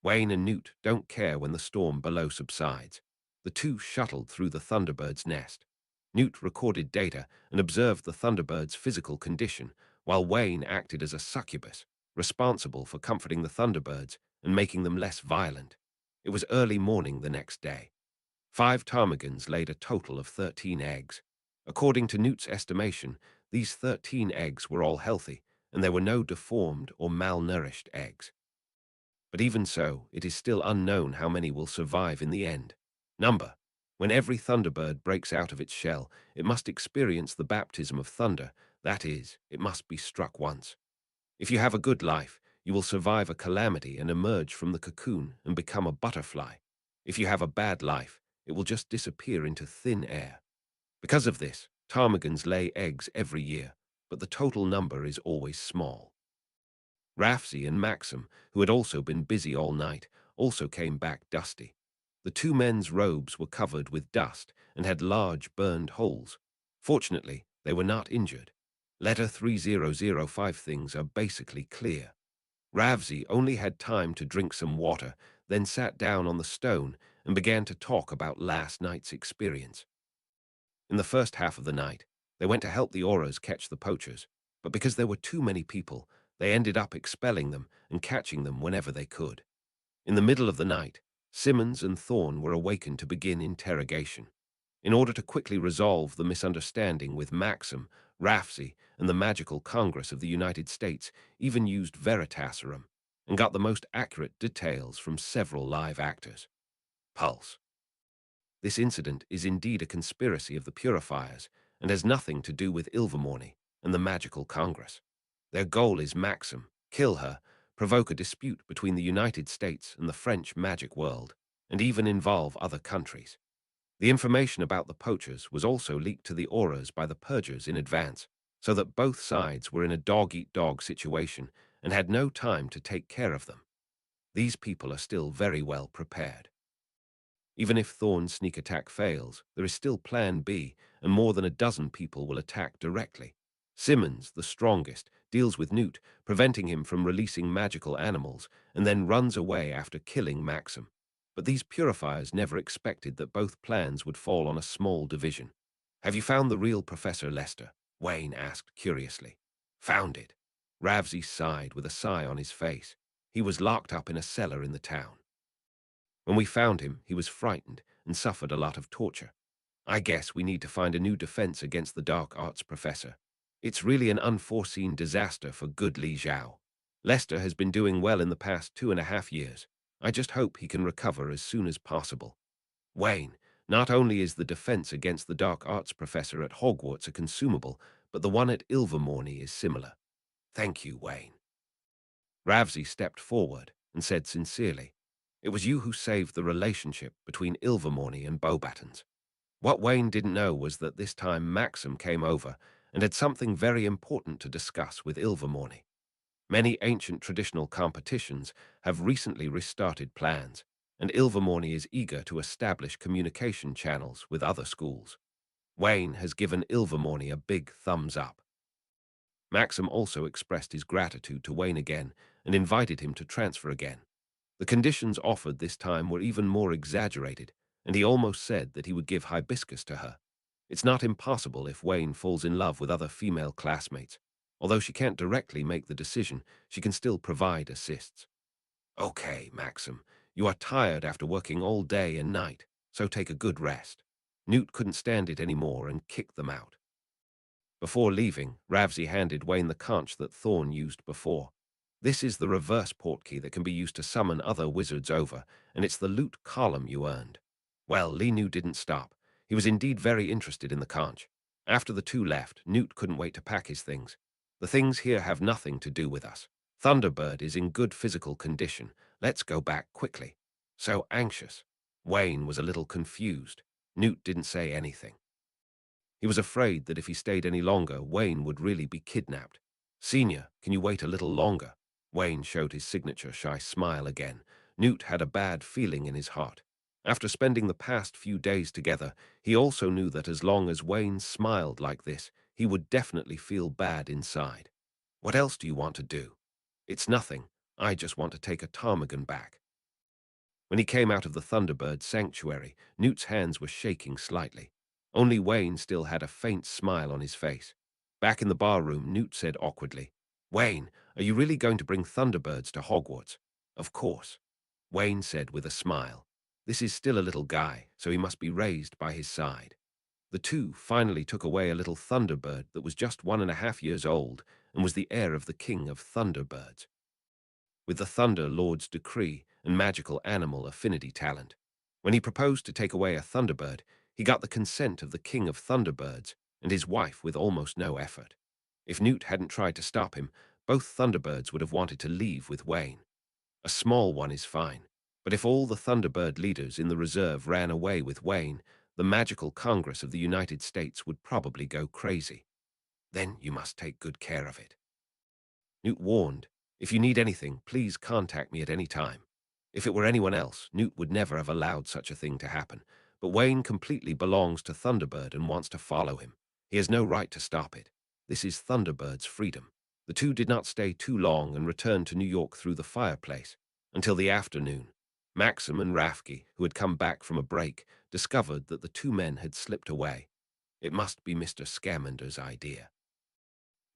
Wayne and Newt don't care when the storm below subsides. The two shuttled through the Thunderbird's nest. Newt recorded data and observed the Thunderbird's physical condition, while Wayne acted as a succubus, responsible for comforting the Thunderbirds and making them less violent. It was early morning the next day. 5 ptarmigans laid a total of 13 eggs. According to Newt's estimation, these 13 eggs were all healthy, and there were no deformed or malnourished eggs. But even so, it is still unknown how many will survive in the end. Number. When every Thunderbird breaks out of its shell, it must experience the baptism of thunder, that is, it must be struck once. If you have a good life, you will survive a calamity and emerge from the cocoon and become a butterfly. If you have a bad life, it will just disappear into thin air. Because of this, ptarmigans lay eggs every year, but the total number is always small. Ravsey and Maxim, who had also been busy all night, also came back dusty. The two men's robes were covered with dust and had large burned holes. Fortunately, they were not injured. Letter 3005 things are basically clear. Ravsey only had time to drink some water, then sat down on the stone and began to talk about last night's experience. In the first half of the night, they went to help the Auras catch the poachers, but because there were too many people, they ended up expelling them and catching them whenever they could. In the middle of the night, Simmons and Thorne were awakened to begin interrogation. In order to quickly resolve the misunderstanding with Maxim, Ravsey, and the Magical Congress of the United States even used Veritaserum and got the most accurate details from several live actors. Pulse. This incident is indeed a conspiracy of the Purifiers and has nothing to do with Ilvermorny and the Magical Congress. Their goal is Maxim, kill her, provoke a dispute between the United States and the French magic world, and even involve other countries. The information about the poachers was also leaked to the Auras by the Purgers in advance, so that both sides were in a dog-eat-dog situation and had no time to take care of them. These people are still very well prepared. Even if Thorne's sneak attack fails, there is still Plan B, and more than a dozen people will attack directly. Simmons, the strongest, deals with Newt, preventing him from releasing magical animals, and then runs away after killing Maxim. But these Purifiers never expected that both plans would fall on a small division. Have you found the real Professor Lester? Wayne asked curiously. Found it. Ravsey sighed with a sigh on his face. He was locked up in a cellar in the town. When we found him, he was frightened and suffered a lot of torture. I guess we need to find a new defense against the dark arts professor. It's really an unforeseen disaster for good Li Zhao. Lester has been doing well in the past 2.5 years. I just hope he can recover as soon as possible. Wayne, not only is the defense against the dark arts professor at Hogwarts a consumable, but the one at Ilvermorny is similar. Thank you, Wayne. Ravsey stepped forward and said sincerely, it was you who saved the relationship between Ilvermorny and Beauxbatons. What Wayne didn't know was that this time Maxim came over and had something very important to discuss with Ilvermorny. Many ancient traditional competitions have recently restarted plans, and Ilvermorny is eager to establish communication channels with other schools. Wayne has given Ilvermorny a big thumbs up. Maxim also expressed his gratitude to Wayne again and invited him to transfer again. The conditions offered this time were even more exaggerated, and he almost said that he would give hibiscus to her. It's not impossible if Wayne falls in love with other female classmates. Although she can't directly make the decision, she can still provide assists. Okay, Maxim, you are tired after working all day and night, so take a good rest. Newt couldn't stand it anymore and kicked them out. Before leaving, Ravsey handed Wayne the conch that Thorne used before. This is the reverse portkey that can be used to summon other wizards over, and it's the loot column you earned. Well, Lee Newt didn't stop. He was indeed very interested in the conch. After the two left, Newt couldn't wait to pack his things. The things here have nothing to do with us. Thunderbird is in good physical condition. Let's go back quickly. So anxious. Wayne was a little confused. Newt didn't say anything. He was afraid that if he stayed any longer, Wayne would really be kidnapped. Senior, can you wait a little longer? Wayne showed his signature shy smile again. Newt had a bad feeling in his heart. After spending the past few days together, he also knew that as long as Wayne smiled like this, he would definitely feel bad inside. What else do you want to do? It's nothing. I just want to take a ptarmigan back. When he came out of the Thunderbird sanctuary, Newt's hands were shaking slightly. Only Wayne still had a faint smile on his face. Back in the bar room, Newt said awkwardly, "Wayne, are you really going to bring Thunderbirds to Hogwarts?" "Of course," Wayne said with a smile. This is still a little guy, so he must be raised by his side. The two finally took away a little Thunderbird that was just 1.5 years old and was the heir of the king of Thunderbirds, with the Thunder Lord's decree and magical animal affinity talent. When he proposed to take away a Thunderbird, he got the consent of the king of Thunderbirds and his wife with almost no effort. If Newt hadn't tried to stop him, both Thunderbirds would have wanted to leave with Wayne. A small one is fine, but if all the Thunderbird leaders in the reserve ran away with Wayne, the Magical Congress of the United States would probably go crazy. Then you must take good care of it. Newt warned, "If you need anything, please contact me at any time." If it were anyone else, Newt would never have allowed such a thing to happen, but Wayne completely belongs to Thunderbird and wants to follow him. He has no right to stop it. This is Thunderbird's freedom. The two did not stay too long and returned to New York through the fireplace. Until the afternoon, Maxim and Rafki, who had come back from a break, discovered that the two men had slipped away. It must be Mr. Scamander's idea.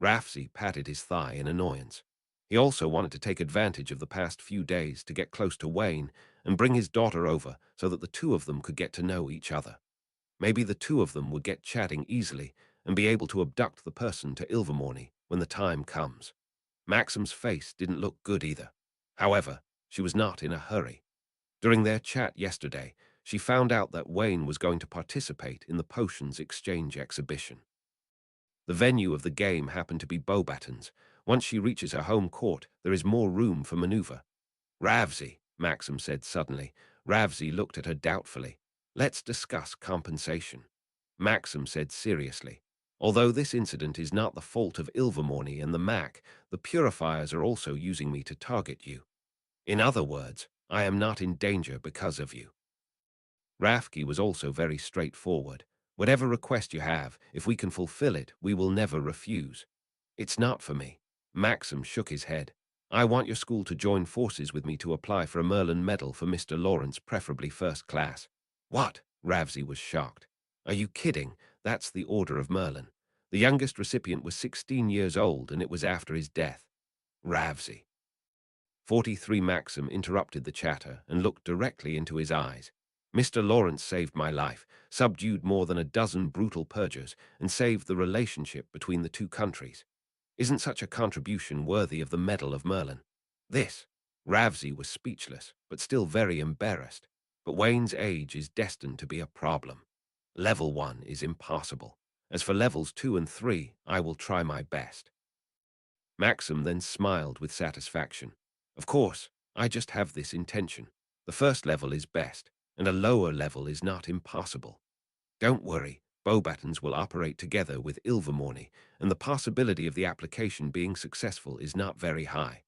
Rafsy patted his thigh in annoyance. He also wanted to take advantage of the past few days to get close to Wayne and bring his daughter over so that the two of them could get to know each other. Maybe the two of them would get chatting easily and be able to abduct the person to Ilvermorny when the time comes. Maxim's face didn't look good either. However, she was not in a hurry. During their chat yesterday, she found out that Wayne was going to participate in the potions exchange exhibition. The venue of the game happened to be Beauxbatons. Once she reaches her home court, there is more room for maneuver. "Ravsy," Maxim said suddenly. Ravsy looked at her doubtfully. "Let's discuss compensation," Maxim said seriously. "Although this incident is not the fault of Ilvermorny and the Mac, the Purifiers are also using me to target you. In other words, I am not in danger because of you." Rafki was also very straightforward. "Whatever request you have, if we can fulfill it, we will never refuse." "It's not for me." Maxim shook his head. "I want your school to join forces with me to apply for a Merlin medal for Mr. Lawrence, preferably first class." "What?" Ravsy was shocked. "Are you kidding? That's the Order of Merlin. The youngest recipient was 16 years old, and it was after his death." Ravsy. 43 Maxim interrupted the chatter and looked directly into his eyes. "Mr. Lawrence saved my life, subdued more than a dozen brutal purgers, and saved the relationship between the two countries. Isn't such a contribution worthy of the Medal of Merlin?" This, Ravsy was speechless, but still very embarrassed. But Wayne's age is destined to be a problem. Level 1 is impossible. As for levels 2 and 3, I will try my best. Maxim then smiled with satisfaction. "Of course, I just have this intention. The first level is best, and a lower level is not impossible. Don't worry, Beauxbatons will operate together with Ilvermorny, and the possibility of the application being successful is not very high.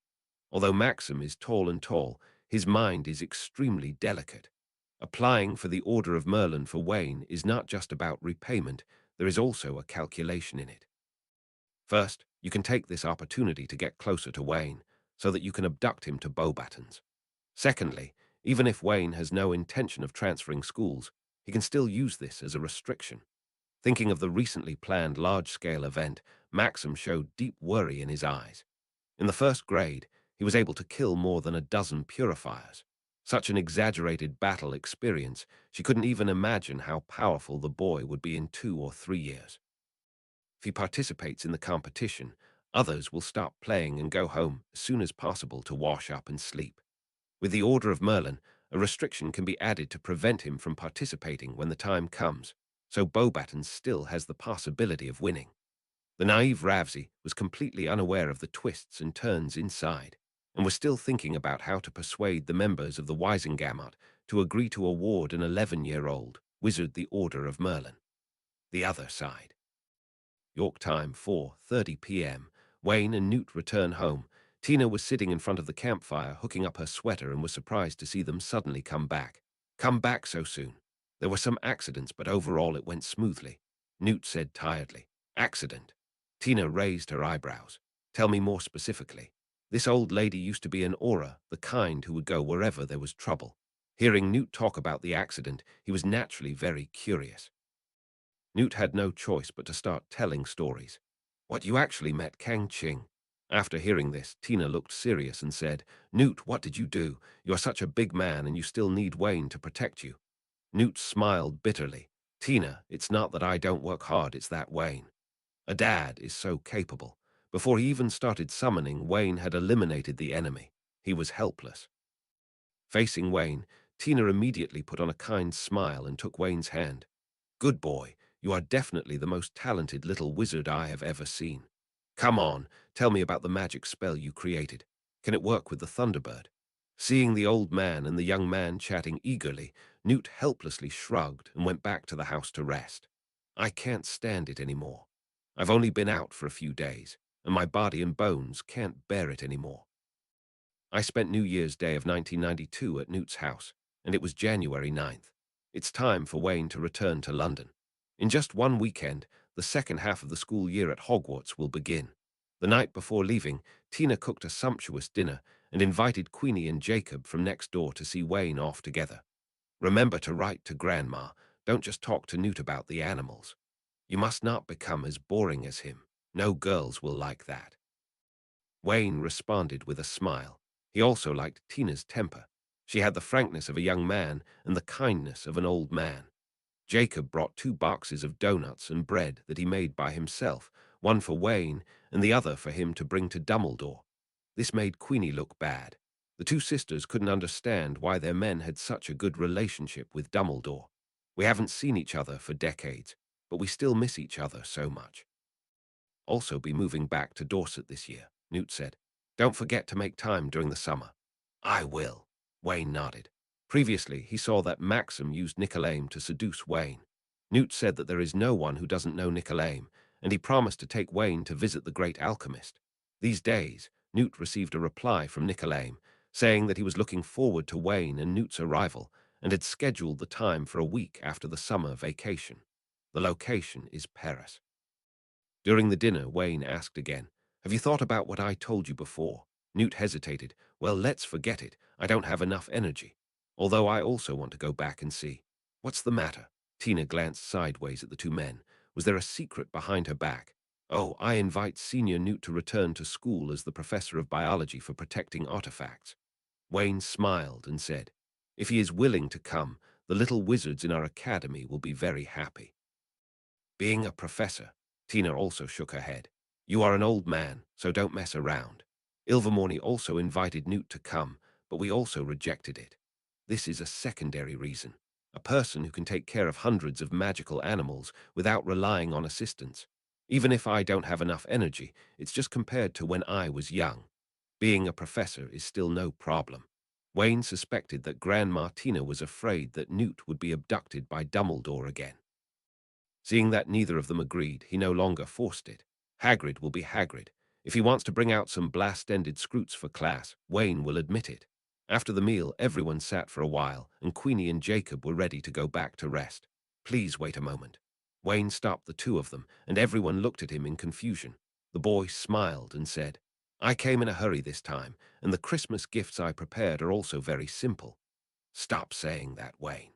Although Maxim is tall and tall, his mind is extremely delicate. Applying for the Order of Merlin for Wayne is not just about repayment, there is also a calculation in it. First, you can take this opportunity to get closer to Wayne, so that you can abduct him to Beauxbatons. Secondly, even if Wayne has no intention of transferring schools, he can still use this as a restriction. Thinking of the recently planned large-scale event, Maxim showed deep worry in his eyes. In the first grade, he was able to kill more than a dozen purifiers. Such an exaggerated battle experience, she couldn't even imagine how powerful the boy would be in 2 or 3 years. If he participates in the competition, others will stop playing and go home as soon as possible to wash up and sleep. With the Order of Merlin, A restriction can be added to prevent him from participating when the time comes, so Beauxbaton still has the possibility of winning. The naive Ravsey was completely unaware of the twists and turns inside, and was still thinking about how to persuade the members of the Wisengamot to agree to award an 11-year-old wizard the Order of Merlin. The other side. York time, 4:30 p.m. Wayne and Newt return home. Tina was sitting in front of the campfire, hooking up her sweater, and was surprised to see them suddenly come back. Come back so soon. There were some accidents, but overall it went smoothly. Newt said tiredly. Accident? Tina raised her eyebrows. Tell me more specifically. This old lady used to be an aura, the kind who would go wherever there was trouble. Hearing Newt talk about the accident, he was naturally very curious. Newt had no choice but to start telling stories. What, you actually met Kang Ching? After hearing this, Tina looked serious and said, Newt, what did you do? You're such a big man and you still need Wayne to protect you. Newt smiled bitterly. Tina, it's not that I don't work hard, it's that Wayne. A dad is so capable. Before he even started summoning, Wayne had eliminated the enemy. He was helpless. Facing Wayne, Tina immediately put on a kind smile and took Wayne's hand. Good boy, you are definitely the most talented little wizard I have ever seen. Come on, tell me about the magic spell you created. Can it work with the Thunderbird? Seeing the old man and the young man chatting eagerly, Newt helplessly shrugged and went back to the house to rest. I can't stand it anymore. I've only been out for a few days, and my body and bones can't bear it anymore. I spent New Year's Day of 1992 at Newt's house, and it was January 9th. It's time for Wayne to return to London. In just one weekend, the second half of the school year at Hogwarts will begin. The night before leaving, Tina cooked a sumptuous dinner and invited Queenie and Jacob from next door to see Wayne off together. Remember to write to Grandma. Don't just talk to Newt about the animals. You must not become as boring as him. No girls will like that. Wayne responded with a smile. He also liked Tina's temper. She had the frankness of a young man and the kindness of an old man. Jacob brought 2 boxes of donuts and bread that he made by himself, one for Wayne and the other for him to bring to Dumbledore. This made Queenie look bad. The 2 sisters couldn't understand why their men had such a good relationship with Dumbledore. We haven't seen each other for decades, but we still miss each other so much. Also be moving back to Dorset this year, Newt said. Don't forget to make time during the summer. I will. Wayne nodded. Previously, he saw that Maxim used Nicolaim to seduce Wayne. Newt said that there is no one who doesn't know Nicolaim, and he promised to take Wayne to visit the great alchemist. These days, Newt received a reply from Nicolaim, saying that he was looking forward to Wayne and Newt's arrival, and had scheduled the time for a week after the summer vacation. The location is Paris. During the dinner, Wayne asked again, Have you thought about what I told you before? Newt hesitated. Well, let's forget it. I don't have enough energy. Although I also want to go back and see. What's the matter? Tina glanced sideways at the 2 men. Was there a secret behind her back? Oh, I invite Senior Newt to return to school as the professor of biology for protecting artifacts. Wayne smiled and said, If he is willing to come, the little wizards in our academy will be very happy. Being a professor, Tina also shook her head. You are an old man, so don't mess around. Ilvermorny also invited Newt to come, but we also rejected it. This is a secondary reason. A person who can take care of hundreds of magical animals without relying on assistance. Even if I don't have enough energy, it's just compared to when I was young. Being a professor is still no problem. Wayne suspected that Grandma Tina was afraid that Newt would be abducted by Dumbledore again. Seeing that neither of them agreed, he no longer forced it. Hagrid will be Hagrid. If he wants to bring out some blast-ended scroots for class, Wayne will admit it. After the meal, everyone sat for a while, and Queenie and Jacob were ready to go back to rest. Please wait a moment. Wayne stopped the 2 of them, and everyone looked at him in confusion. The boy smiled and said, I came in a hurry this time, and the Christmas gifts I prepared are also very simple. Stop saying that, Wayne.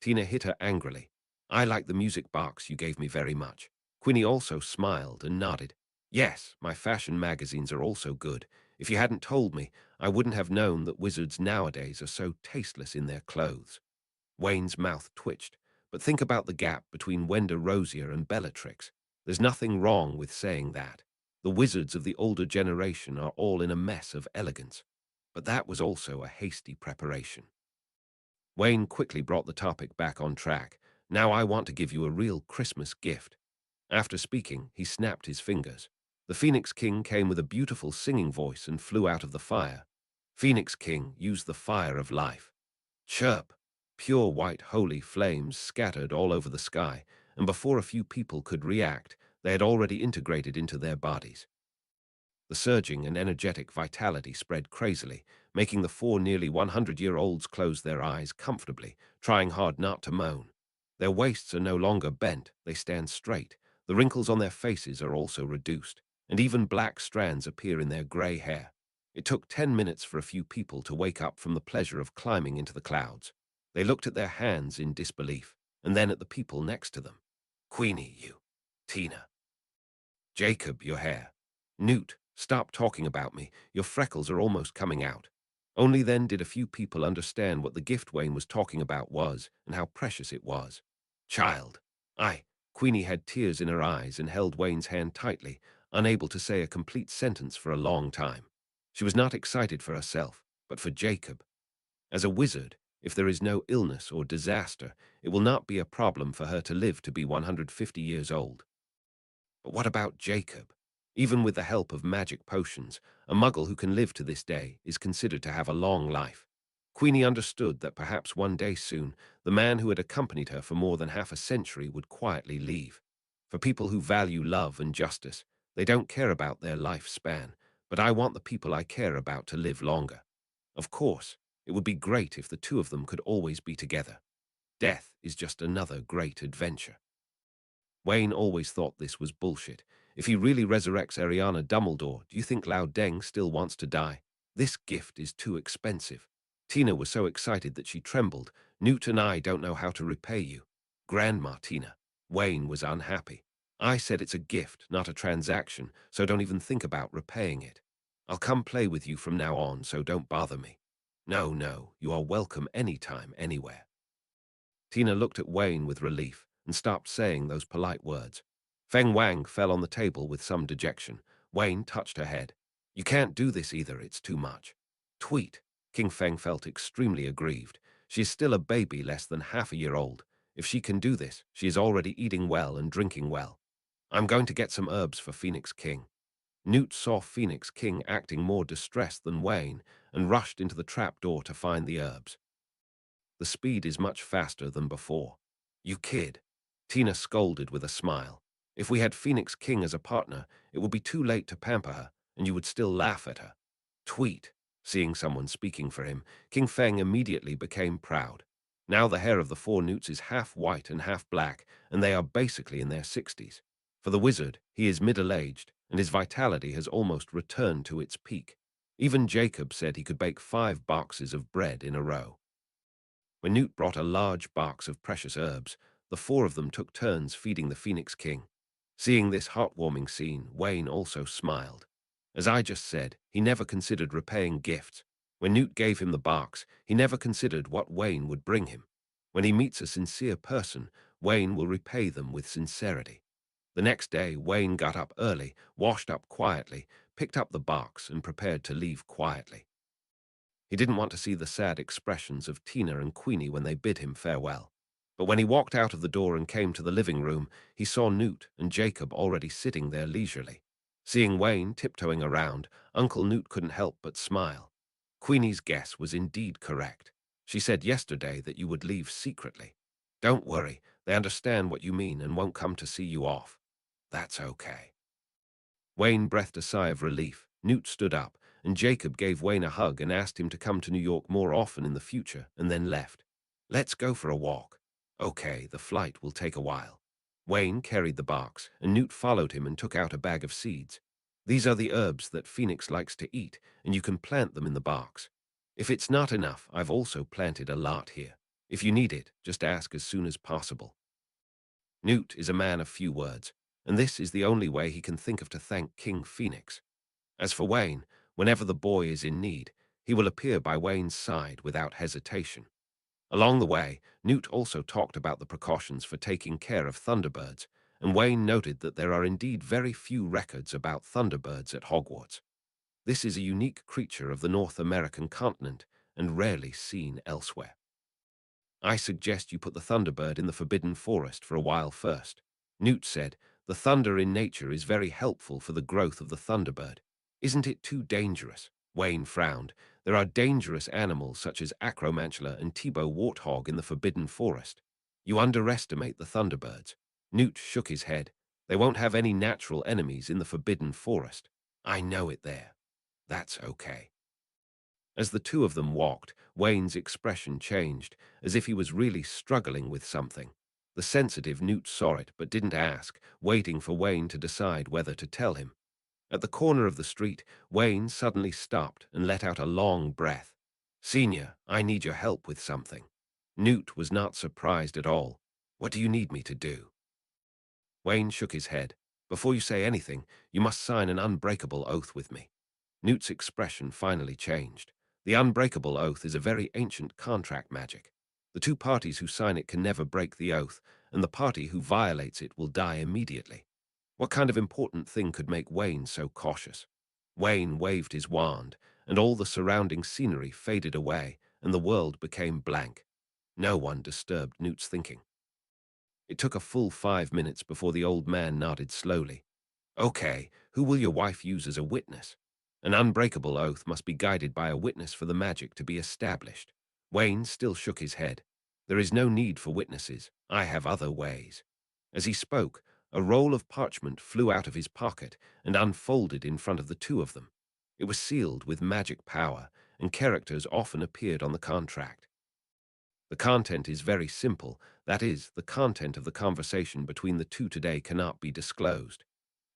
Tina hit her angrily. I like the music box you gave me very much. Queenie also smiled and nodded. Yes, my fashion magazines are also good. If you hadn't told me, I wouldn't have known that wizards nowadays are so tasteless in their clothes. Wayne's mouth twitched, but think about the gap between Wenda Rosier and Bellatrix. There's nothing wrong with saying that. The wizards of the older generation are all in a mess of elegance. But that was also a hasty preparation. Wayne quickly brought the topic back on track. Now I want to give you a real Christmas gift. After speaking, he snapped his fingers. The Phoenix King came with a beautiful singing voice and flew out of the fire. Phoenix King used the fire of life. Chirp! Pure white holy flames scattered all over the sky, and before a few people could react, they had already integrated into their bodies. The surging and energetic vitality spread crazily, making the four nearly 100-year-olds close their eyes comfortably, trying hard not to moan. Their waists are no longer bent, they stand straight. The wrinkles on their faces are also reduced, and even black strands appear in their gray hair. It took 10 minutes for a few people to wake up from the pleasure of climbing into the clouds. They looked at their hands in disbelief, and then at the people next to them. Queenie, you. Tina. Jacob, your hair. Newt, stop talking about me. Your freckles are almost coming out. Only then did a few people understand what the gift Wayne was talking about was and how precious it was. Child. Queenie had tears in her eyes and held Wayne's hand tightly, unable to say a complete sentence for a long time. She was not excited for herself, but for Jacob. As a wizard, if there is no illness or disaster, it will not be a problem for her to live to be 150 years old. But what about Jacob? Even with the help of magic potions, a muggle who can live to this day is considered to have a long life. Queenie understood that perhaps one day soon, the man who had accompanied her for more than half a century would quietly leave. For people who value love and justice, they don't care about their lifespan, but I want the people I care about to live longer. Of course, it would be great if the two of them could always be together. Death is just another great adventure. Wayne always thought this was bullshit. If he really resurrects Ariana Dumbledore, do you think Lao Deng still wants to die? This gift is too expensive. Tina was so excited that she trembled. Newt and I don't know how to repay you. Grandma Tina. Wayne was unhappy. I said it's a gift, not a transaction, so don't even think about repaying it. I'll come play with you from now on, so don't bother me. No, you are welcome anytime, anywhere. Tina looked at Wayne with relief and stopped saying those polite words. Feng Wang fell on the table with some dejection. Wayne touched her head. You can't do this either, it's too much. Tweet. King Feng felt extremely aggrieved. She is still a baby less than half a year old. If she can do this, she is already eating well and drinking well. I'm going to get some herbs for Phoenix King. Newt saw Phoenix King acting more distressed than Wayne and rushed into the trapdoor to find the herbs. The speed is much faster than before. You kid. Tina scolded with a smile. If we had Phoenix King as a partner, it would be too late to pamper her, and you would still laugh at her. Tweet. Seeing someone speaking for him, King Feng immediately became proud. Now the hair of the four Newts is half white and half black, and they are basically in their 60s. For the wizard, he is middle-aged, and his vitality has almost returned to its peak. Even Jacob said he could bake 5 boxes of bread in a row. When Newt brought a large box of precious herbs, the 4 of them took turns feeding the Phoenix King. Seeing this heartwarming scene, Wayne also smiled. As I just said, he never considered repaying gifts. When Newt gave him the box, he never considered what Wayne would bring him. When he meets a sincere person, Wayne will repay them with sincerity. The next day, Wayne got up early, washed up quietly, picked up the box, and prepared to leave quietly. He didn't want to see the sad expressions of Tina and Queenie when they bid him farewell. But when he walked out of the door and came to the living room, he saw Newt and Jacob already sitting there leisurely. Seeing Wayne tiptoeing around, Uncle Newt couldn't help but smile. Queenie's guess was indeed correct. She said yesterday that you would leave secretly. Don't worry, they understand what you mean and won't come to see you off. That's okay. Wayne breathed a sigh of relief. Newt stood up, and Jacob gave Wayne a hug and asked him to come to New York more often in the future, and then left. Let's go for a walk. Okay, the flight will take a while. Wayne carried the box, and Newt followed him and took out a bag of seeds. These are the herbs that Phoenix likes to eat, and you can plant them in the box. If it's not enough, I've also planted a lot here. If you need it, just ask as soon as possible. Newt is a man of few words, and this is the only way he can think of to thank King Phoenix. As for Wayne, whenever the boy is in need, he will appear by Wayne's side without hesitation. Along the way, Newt also talked about the precautions for taking care of thunderbirds, and Wayne noted that there are indeed very few records about thunderbirds at Hogwarts. This is a unique creature of the North American continent and rarely seen elsewhere. I suggest you put the Thunderbird in the Forbidden Forest for a while first. Newt said, the thunder in nature is very helpful for the growth of the Thunderbird. Isn't it too dangerous? Wayne frowned. There are dangerous animals such as Acromantula and Tibo Warthog in the Forbidden Forest. You underestimate the Thunderbirds. Newt shook his head. They won't have any natural enemies in the Forbidden Forest. I know it there. That's okay. As the two of them walked, Wayne's expression changed, as if he was really struggling with something. The sensitive Newt saw it, but didn't ask, waiting for Wayne to decide whether to tell him. At the corner of the street, Wayne suddenly stopped and let out a long breath. Senior, I need your help with something. Newt was not surprised at all. What do you need me to do? Wayne shook his head. Before you say anything, you must sign an unbreakable oath with me. Newt's expression finally changed. The unbreakable oath is a very ancient contract magic. The two parties who sign it can never break the oath, and the party who violates it will die immediately. What kind of important thing could make Wayne so cautious? Wayne waved his wand, and all the surrounding scenery faded away, and the world became blank. No one disturbed Newt's thinking. It took a full 5 minutes before the old man nodded slowly. Okay, who will your wife use as a witness? An unbreakable oath must be guided by a witness for the magic to be established. Wayne still shook his head. There is no need for witnesses. I have other ways. As he spoke, a roll of parchment flew out of his pocket and unfolded in front of the two of them. It was sealed with magic power, and characters often appeared on the contract. The content is very simple. That is, the content of the conversation between the two today cannot be disclosed.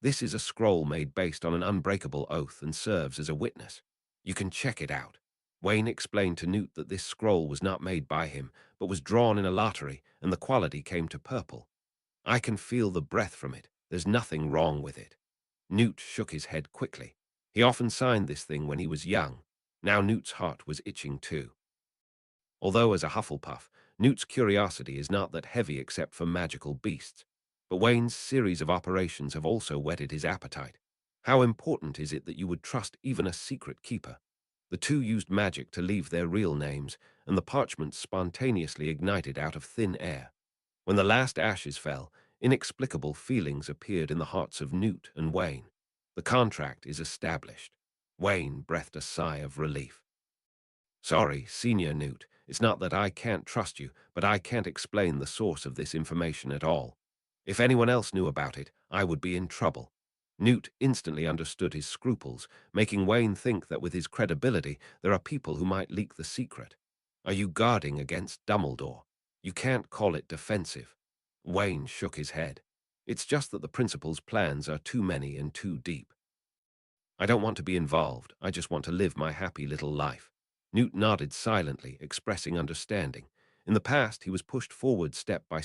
This is a scroll made based on an unbreakable oath and serves as a witness. You can check it out. Wayne explained to Newt that this scroll was not made by him, but was drawn in a lottery, and the quality came to purple. I can feel the breath from it. There's nothing wrong with it. Newt shook his head quickly. He often signed this thing when he was young. Now Newt's heart was itching too. Although as a Hufflepuff, Newt's curiosity is not that heavy except for magical beasts. But Wayne's series of operations have also whetted his appetite. How important is it that you would trust even a secret keeper? The two used magic to leave their real names, and the parchment spontaneously ignited out of thin air. When the last ashes fell, inexplicable feelings appeared in the hearts of Newt and Wayne. The contract is established. Wayne breathed a sigh of relief. Sorry, Senior Newt. It's not that I can't trust you, but I can't explain the source of this information at all. If anyone else knew about it, I would be in trouble. Newt instantly understood his scruples, making Wayne think that with his credibility, there are people who might leak the secret. Are you guarding against Dumbledore? You can't call it defensive. Wayne shook his head. It's just that the principal's plans are too many and too deep. I don't want to be involved. I just want to live my happy little life. Newt nodded silently, expressing understanding. In the past, he was pushed forward step by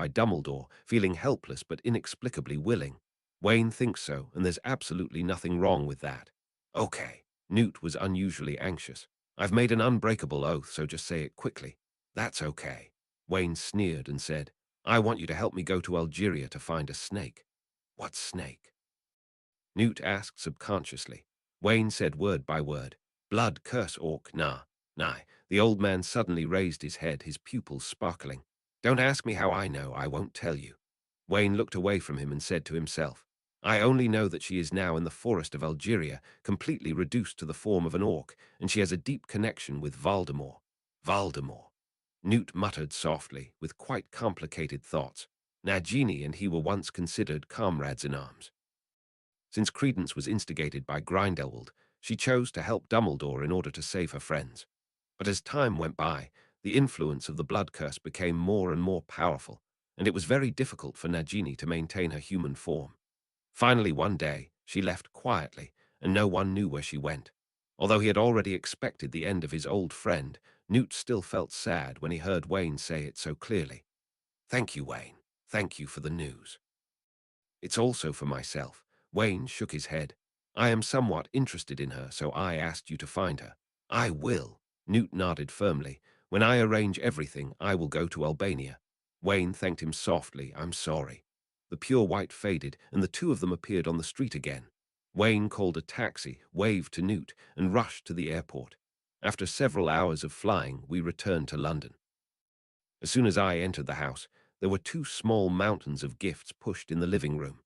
Dumbledore, feeling helpless but inexplicably willing. Wayne thinks so, and there's absolutely nothing wrong with that. Okay. Newt was unusually anxious. I've made an unbreakable oath, so just say it quickly. That's okay. Wayne sneered and said, I want you to help me go to Algeria to find a snake. What snake? Newt asked subconsciously. Wayne said word by word, Blood curse orc, nah. The old man suddenly raised his head, his pupils sparkling. Don't ask me how I know, I won't tell you. Wayne looked away from him and said to himself, I only know that she is now in the forest of Algeria, completely reduced to the form of an orc, and she has a deep connection with Voldemort. Voldemort. Newt muttered softly, with quite complicated thoughts. Nagini and he were once considered comrades in arms. Since Credence was instigated by Grindelwald, she chose to help Dumbledore in order to save her friends. But as time went by, the influence of the blood curse became more and more powerful, and it was very difficult for Nagini to maintain her human form. Finally, one day, she left quietly, and no one knew where she went. Although he had already expected the end of his old friend, Newt still felt sad when he heard Wayne say it so clearly. Thank you, Wayne. Thank you for the news. It's also for myself. Wayne shook his head. I am somewhat interested in her, so I asked you to find her. I will. Newt nodded firmly. When I arrange everything, I will go to Albania. Wayne thanked him softly. I'm sorry. The pure white faded, and the two of them appeared on the street again. Wayne called a taxi, waved to Newt, and rushed to the airport. After several hours of flying, we returned to London. As soon as I entered the house, there were two small mountains of gifts pushed in the living room.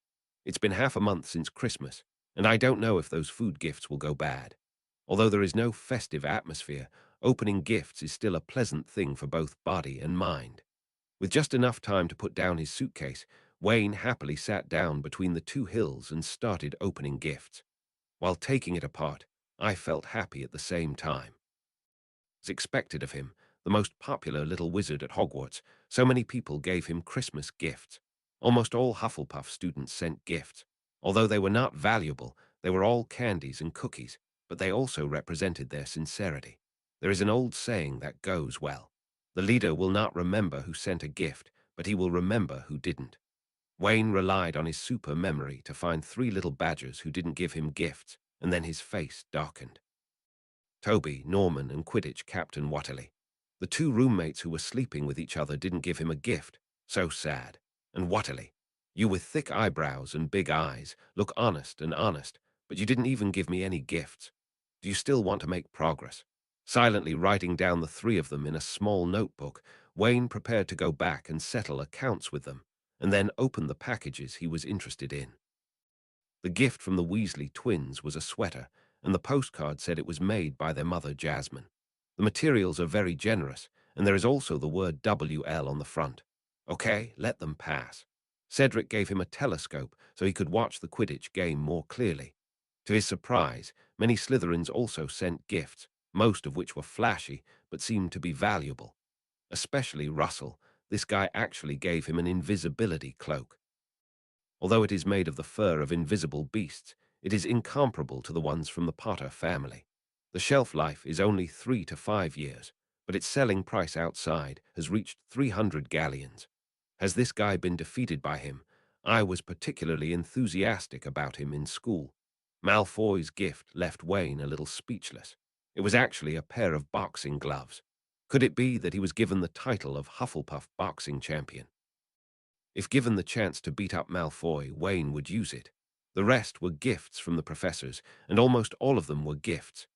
It's been half a month since Christmas, and I don't know if those food gifts will go bad. Although there is no festive atmosphere, opening gifts is still a pleasant thing for both body and mind. With just enough time to put down his suitcase, Wayne happily sat down between the two hills and started opening gifts. While taking it apart, I felt happy at the same time. As expected of him, the most popular little wizard at Hogwarts, so many people gave him Christmas gifts. Almost all Hufflepuff students sent gifts. Although they were not valuable, they were all candies and cookies, but they also represented their sincerity. There is an old saying that goes well. The leader will not remember who sent a gift, but he will remember who didn't. Wayne relied on his super memory to find three little badgers who didn't give him gifts, and then his face darkened. Toby, Norman, and Quidditch Captain Watterly. The two roommates who were sleeping with each other didn't give him a gift. So sad. And Watterly, you with thick eyebrows and big eyes, look honest and honest, but you didn't even give me any gifts. Do you still want to make progress? Silently writing down the three of them in a small notebook, Wayne prepared to go back and settle accounts with them, and then open the packages he was interested in. The gift from the Weasley twins was a sweater, and the postcard said it was made by their mother, Jasmine. The materials are very generous, and there is also the word WL on the front. Okay, let them pass. Cedric gave him a telescope so he could watch the Quidditch game more clearly. To his surprise, many Slytherins also sent gifts, most of which were flashy but seemed to be valuable. Especially Russell, this guy actually gave him an invisibility cloak. Although it is made of the fur of invisible beasts, it is incomparable to the ones from the Potter family. The shelf life is only 3 to 5 years, but its selling price outside has reached 300 galleons. Has this guy been defeated by him? I was particularly enthusiastic about him in school. Malfoy's gift left Wayne a little speechless. It was actually a pair of boxing gloves. Could it be that he was given the title of Hufflepuff boxing champion? If given the chance to beat up Malfoy, Wayne would use it. The rest were gifts from the professors, and almost all of them were gifts.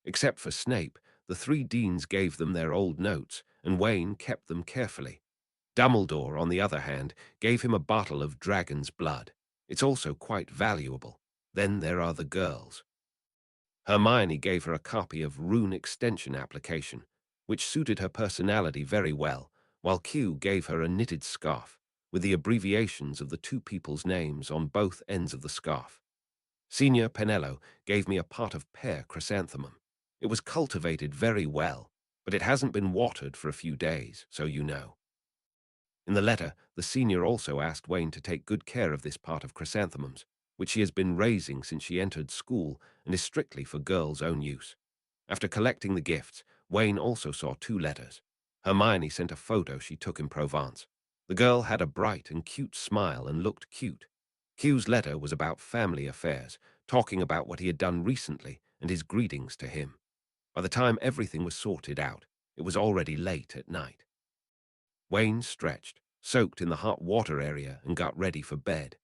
Except for Snape, the three deans gave them their old notes, and Wayne kept them carefully. Dumbledore, on the other hand, gave him a bottle of dragon's blood. It's also quite valuable. Then there are the girls. Hermione gave her a copy of Rune Extension Application, which suited her personality very well, while Q gave her a knitted scarf, with the abbreviations of the two people's names on both ends of the scarf. Senior Penello gave me a pot of pear chrysanthemum. It was cultivated very well, but it hasn't been watered for a few days, so you know. In the letter, the senior also asked Wayne to take good care of this pot of chrysanthemums, which she has been raising since she entered school and is strictly for girls' own use. After collecting the gifts, Wayne also saw two letters. Hermione sent a photo she took in Provence. The girl had a bright and cute smile and looked cute. Q's letter was about family affairs, talking about what he had done recently and his greetings to him. By the time everything was sorted out, it was already late at night. Wayne stretched, soaked in the hot water area, and got ready for bed.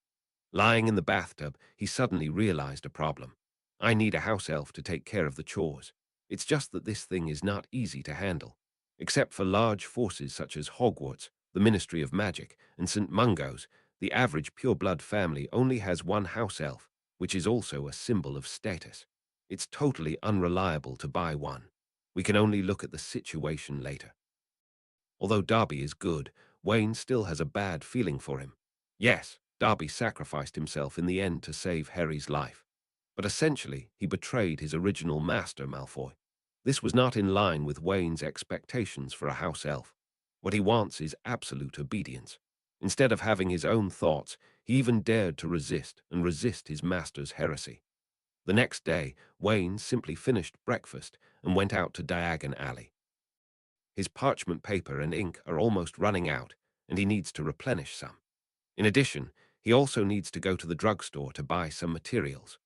Lying in the bathtub, he suddenly realized a problem. I need a house elf to take care of the chores. It's just that this thing is not easy to handle. Except for large forces such as Hogwarts, the Ministry of Magic, and St. Mungo's, the average pureblood family only has one house elf, which is also a symbol of status. It's totally unreliable to buy one. We can only look at the situation later. Although Darby is good, Wayne still has a bad feeling for him. Yes, Darby sacrificed himself in the end to save Harry's life. But essentially, he betrayed his original master, Malfoy. This was not in line with Wayne's expectations for a house elf. What he wants is absolute obedience. Instead of having his own thoughts, he even dared to resist his master's heresy. The next day, Wayne simply finished breakfast and went out to Diagon Alley. His parchment paper and ink are almost running out, and he needs to replenish some. In addition, he also needs to go to the drugstore to buy some materials.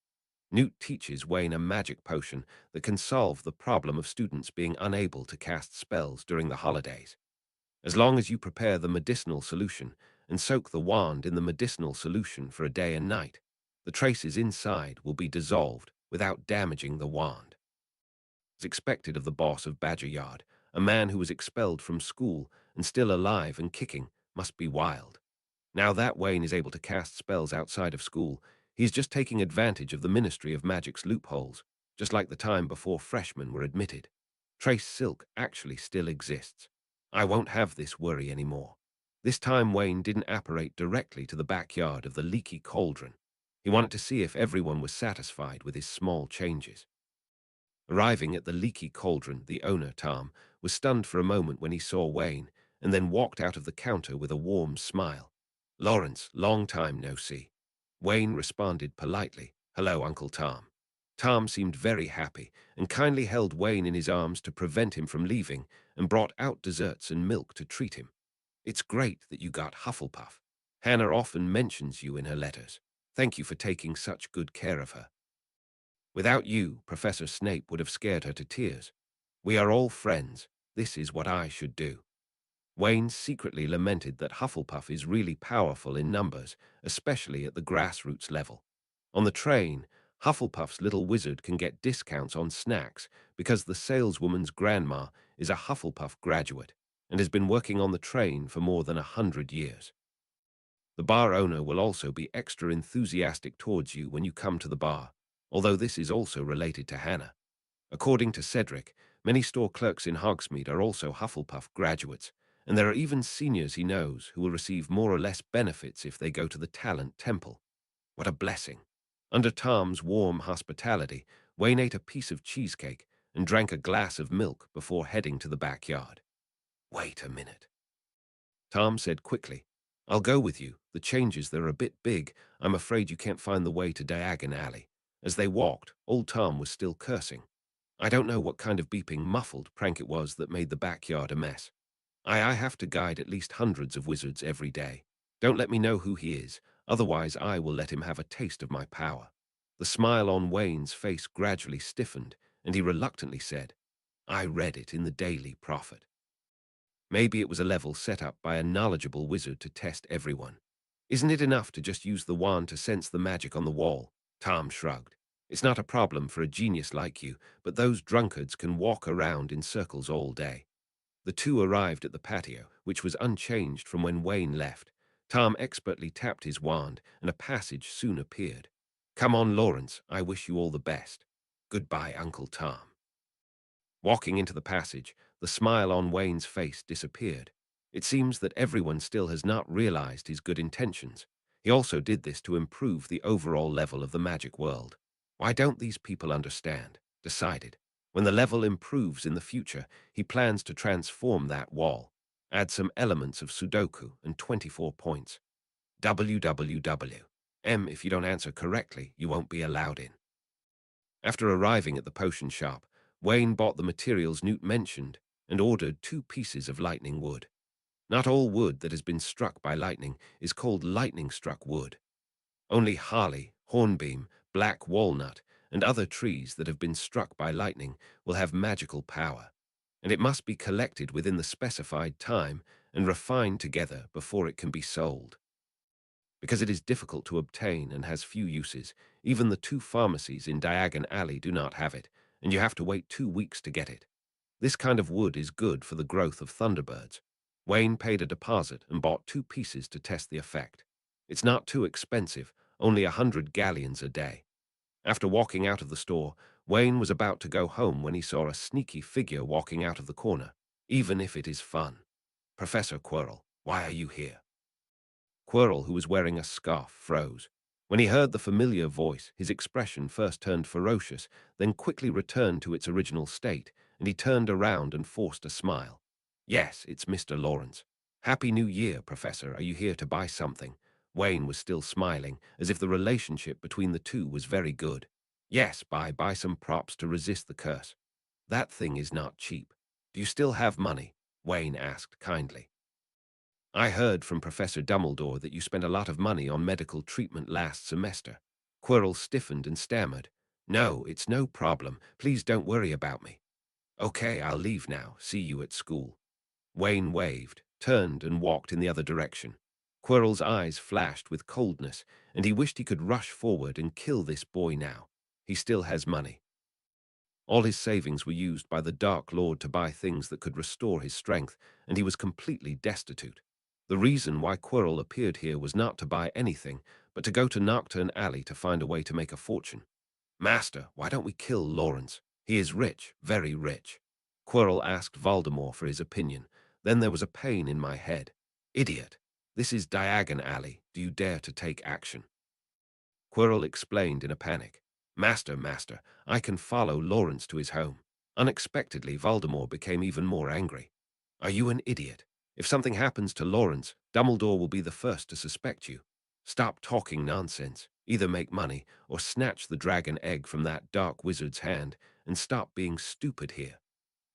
Newt teaches Wayne a magic potion that can solve the problem of students being unable to cast spells during the holidays. As long as you prepare the medicinal solution and soak the wand in the medicinal solution for a day and night, the traces inside will be dissolved without damaging the wand. As expected of the boss of Badger Yard, a man who was expelled from school and still alive and kicking, must be wild. Now that Wayne is able to cast spells outside of school, he's just taking advantage of the Ministry of Magic's loopholes, just like the time before freshmen were admitted. Trace Silk actually still exists. I won't have this worry anymore. This time Wayne didn't apparate directly to the backyard of the leaky cauldron. He wanted to see if everyone was satisfied with his small changes. Arriving at the leaky cauldron, the owner, Tom, was stunned for a moment when he saw Wayne, and then walked out of the counter with a warm smile. "Lawrence, long time no see." Wayne responded politely, "Hello, Uncle Tom." Tom seemed very happy and kindly held Wayne in his arms to prevent him from leaving and brought out desserts and milk to treat him. "It's great that you got Hufflepuff. Hannah often mentions you in her letters. Thank you for taking such good care of her. Without you, Professor Snape would have scared her to tears. We are all friends. This is what I should do." Wayne secretly lamented that Hufflepuff is really powerful in numbers, especially at the grassroots level. On the train, Hufflepuff's little wizard can get discounts on snacks because the saleswoman's grandma is a Hufflepuff graduate and has been working on the train for more than 100 years. The bar owner will also be extra enthusiastic towards you when you come to the bar, although this is also related to Hannah. According to Cedric, many store clerks in Hogsmeade are also Hufflepuff graduates, and there are even seniors he knows who will receive more or less benefits if they go to the Talent Temple. What a blessing. Under Tom's warm hospitality, Wayne ate a piece of cheesecake and drank a glass of milk before heading to the backyard. "Wait a minute," Tom said quickly. "I'll go with you. The changes there are a bit big. I'm afraid you can't find the way to Diagon Alley." As they walked, old Tom was still cursing. I don't know what kind of beeping, muffled prank it was that made the backyard a mess. I have to guide at least hundreds of wizards every day. Don't let me know who he is, otherwise I will let him have a taste of my power." The smile on Wayne's face gradually stiffened, and he reluctantly said, "I read it in the Daily Prophet." Maybe it was a level set up by a knowledgeable wizard to test everyone. "Isn't it enough to just use the wand to sense the magic on the wall?" Tom shrugged. "It's not a problem for a genius like you, but those drunkards can walk around in circles all day." The two arrived at the patio, which was unchanged from when Wayne left. Tom expertly tapped his wand, and a passage soon appeared. "Come on, Lawrence. I wish you all the best." "Goodbye, Uncle Tom." Walking into the passage, the smile on Wayne's face disappeared. It seems that everyone still has not realized his good intentions. He also did this to improve the overall level of the magic world. Why don't these people understand? Decided. When the level improves in the future, he plans to transform that wall. Add some elements of Sudoku and 24 points. WWW. If you don't answer correctly, you won't be allowed in. After arriving at the potion shop, Wayne bought the materials Newt mentioned and ordered 2 pieces of lightning wood. Not all wood that has been struck by lightning is called lightning-struck wood. Only holly, hornbeam, black walnut, and other trees that have been struck by lightning will have magical power, and it must be collected within the specified time and refined together before it can be sold. Because it is difficult to obtain and has few uses, even the 2 pharmacies in Diagon Alley do not have it, and you have to wait 2 weeks to get it. This kind of wood is good for the growth of thunderbirds. Wayne paid a deposit and bought 2 pieces to test the effect. It's not too expensive, only 100 galleons a day. After walking out of the store, Wayne was about to go home when he saw a sneaky figure walking out of the corner, even if it is fun. "Professor Quirrell, why are you here?" Quirrell, who was wearing a scarf, froze. When he heard the familiar voice, his expression first turned ferocious, then quickly returned to its original state, and he turned around and forced a smile. "Yes, it's Mr. Lawrence. Happy New Year, Professor. Are you here to buy something?" Wayne was still smiling, as if the relationship between the two was very good. "Yes, buy some props to resist the curse." "That thing is not cheap. Do you still have money?" Wayne asked kindly. "I heard from Professor Dumbledore that you spent a lot of money on medical treatment last semester." Quirrell stiffened and stammered. "No, it's no problem. Please don't worry about me." "Okay, I'll leave now. See you at school." Wayne waved, turned, and walked in the other direction. Quirrell's eyes flashed with coldness, and he wished he could rush forward and kill this boy now. He still has money. All his savings were used by the Dark Lord to buy things that could restore his strength, and he was completely destitute. The reason why Quirrell appeared here was not to buy anything, but to go to Knockturn Alley to find a way to make a fortune. Master, why don't we kill Lawrence? He is rich, very rich. Quirrell asked Voldemort for his opinion. Then there was a pain in my head. Idiot. This is Diagon Alley. Do you dare to take action? Quirrell explained in a panic. Master, I can follow Lawrence to his home. Unexpectedly, Voldemort became even more angry. Are you an idiot? If something happens to Lawrence, Dumbledore will be the first to suspect you. Stop talking nonsense. Either make money or snatch the dragon egg from that dark wizard's hand and stop being stupid here.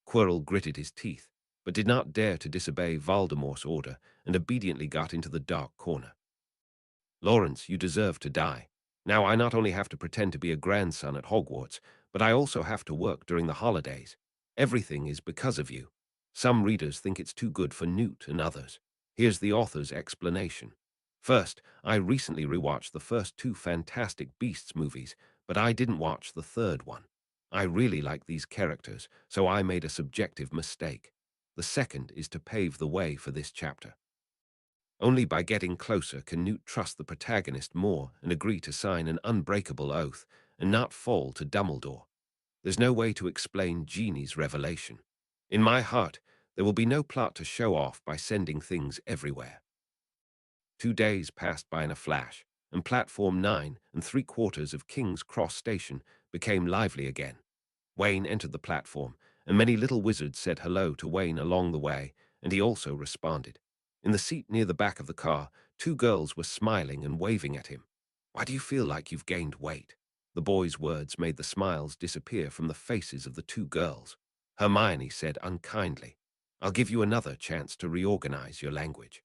Quirrell gritted his teeth, but did not dare to disobey Voldemort's order and obediently got into the dark corner. Lawrence, you deserve to die. Now I not only have to pretend to be a grandson at Hogwarts, but I also have to work during the holidays. Everything is because of you. Some readers think it's too good for Newt and others. Here's the author's explanation. First, I recently rewatched the first two Fantastic Beasts movies, but I didn't watch the third one. I really like these characters, so I made a subjective mistake. The second is to pave the way for this chapter. Only by getting closer can Newt trust the protagonist more and agree to sign an unbreakable oath and not fall to Dumbledore. There's no way to explain Jeannie's revelation. In my heart, there will be no plot to show off by sending things everywhere. 2 days passed by in a flash, and platform 9 3/4 of King's Cross Station became lively again. Wayne entered the platform, and many little wizards said hello to Wayne along the way, and he also responded. In the seat near the back of the car, two girls were smiling and waving at him. Why do you feel like you've gained weight? The boy's words made the smiles disappear from the faces of the two girls. Hermione said unkindly, I'll give you another chance to reorganize your language.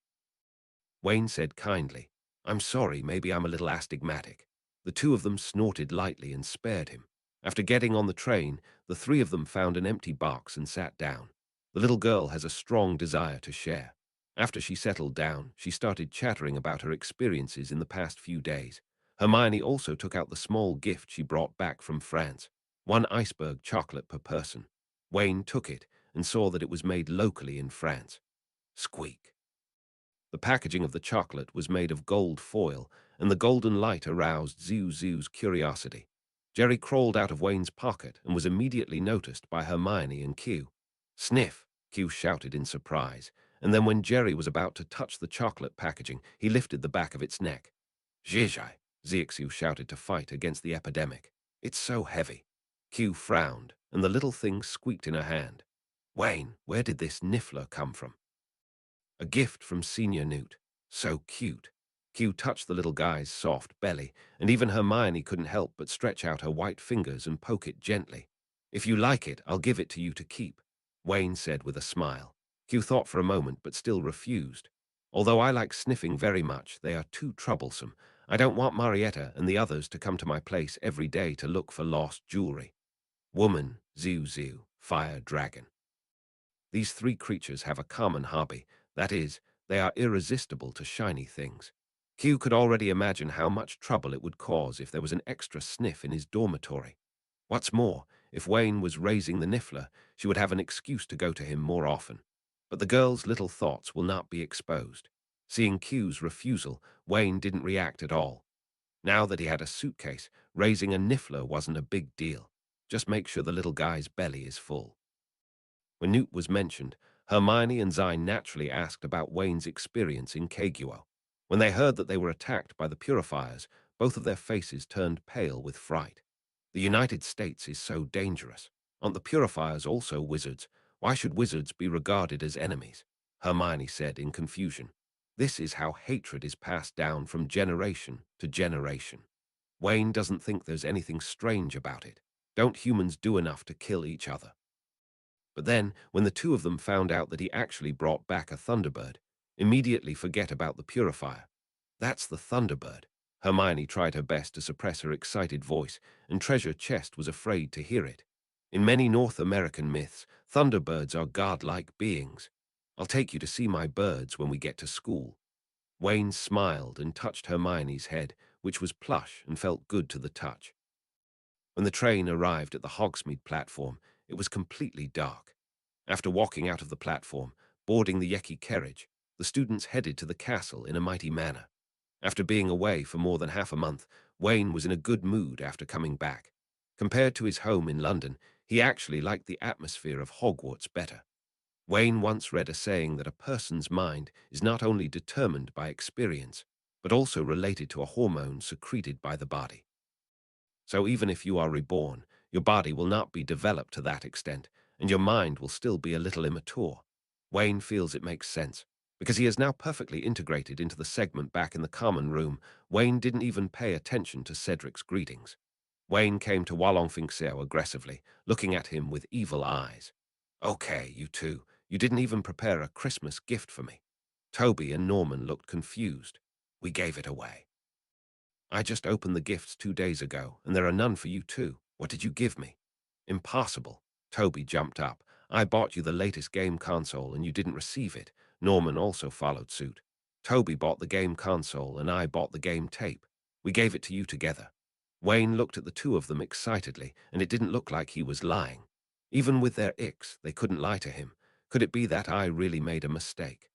Wayne said kindly, I'm sorry, maybe I'm a little astigmatic. The two of them snorted lightly and spared him. After getting on the train, the three of them found an empty box and sat down. The little girl has a strong desire to share. After she settled down, she started chattering about her experiences in the past few days. Hermione also took out the small gift she brought back from France, 1 iceberg chocolate per person. Wayne took it and saw that it was made locally in France. Squeak. The packaging of the chocolate was made of gold foil, and the golden light aroused Zuzu's curiosity. Jerry crawled out of Wayne's pocket and was immediately noticed by Hermione and Q. Sniff, Q shouted in surprise, and then when Jerry was about to touch the chocolate packaging, he lifted the back of its neck. Zhizhai, Ziexu shouted to fight against the epidemic. It's so heavy. Q frowned, and the little thing squeaked in her hand. Wayne, where did this niffler come from? A gift from Senior Newt. So cute. Q touched the little guy's soft belly, and even Hermione couldn't help but stretch out her white fingers and poke it gently. If you like it, I'll give it to you to keep, Wayne said with a smile. Q thought for a moment but still refused. Although I like sniffing very much, they are too troublesome. I don't want Marietta and the others to come to my place every day to look for lost jewelry. Woman, Zuzu, fire dragon. These three creatures have a common hobby. That is, they are irresistible to shiny things. Q could already imagine how much trouble it would cause if there was an extra sniff in his dormitory. What's more, if Wayne was raising the niffler, she would have an excuse to go to him more often. But the girl's little thoughts will not be exposed. Seeing Q's refusal, Wayne didn't react at all. Now that he had a suitcase, raising a niffler wasn't a big deal. Just make sure the little guy's belly is full. When Newt was mentioned, Hermione and Zine naturally asked about Wayne's experience in Kaguo. When they heard that they were attacked by the purifiers, both of their faces turned pale with fright. The United States is so dangerous. Aren't the purifiers also wizards? Why should wizards be regarded as enemies? Hermione said in confusion. This is how hatred is passed down from generation to generation. Wayne doesn't think there's anything strange about it. Don't humans do enough to kill each other? But then, when the two of them found out that he actually brought back a Thunderbird, immediately forget about the purifier. That's the Thunderbird. Hermione tried her best to suppress her excited voice, and Treasure Chest was afraid to hear it. In many North American myths, Thunderbirds are godlike beings. I'll take you to see my birds when we get to school. Wayne smiled and touched Hermione's head, which was plush and felt good to the touch. When the train arrived at the Hogsmeade platform, it was completely dark. After walking out of the platform, boarding the Yeki carriage, the students headed to the castle in a mighty manner. After being away for more than half a month, Wayne was in a good mood after coming back. Compared to his home in London, he actually liked the atmosphere of Hogwarts better. Wayne once read a saying that a person's mind is not only determined by experience, but also related to a hormone secreted by the body. So even if you are reborn, your body will not be developed to that extent, and your mind will still be a little immature. Wayne feels it makes sense. Because he is now perfectly integrated into the segment back in the common room, Wayne didn't even pay attention to Cedric's greetings. Wayne came to Wallongfinxeo aggressively, looking at him with evil eyes. Okay, you two, you didn't even prepare a Christmas gift for me. Toby and Norman looked confused. We gave it away. I just opened the gifts 2 days ago, and there are none for you too. What did you give me? Impossible. Toby jumped up. I bought you the latest game console and you didn't receive it. Norman also followed suit. Toby bought the game console and I bought the game tape. We gave it to you together. Wayne looked at the two of them excitedly, and it didn't look like he was lying. Even with their icks, they couldn't lie to him. Could it be that I really made a mistake?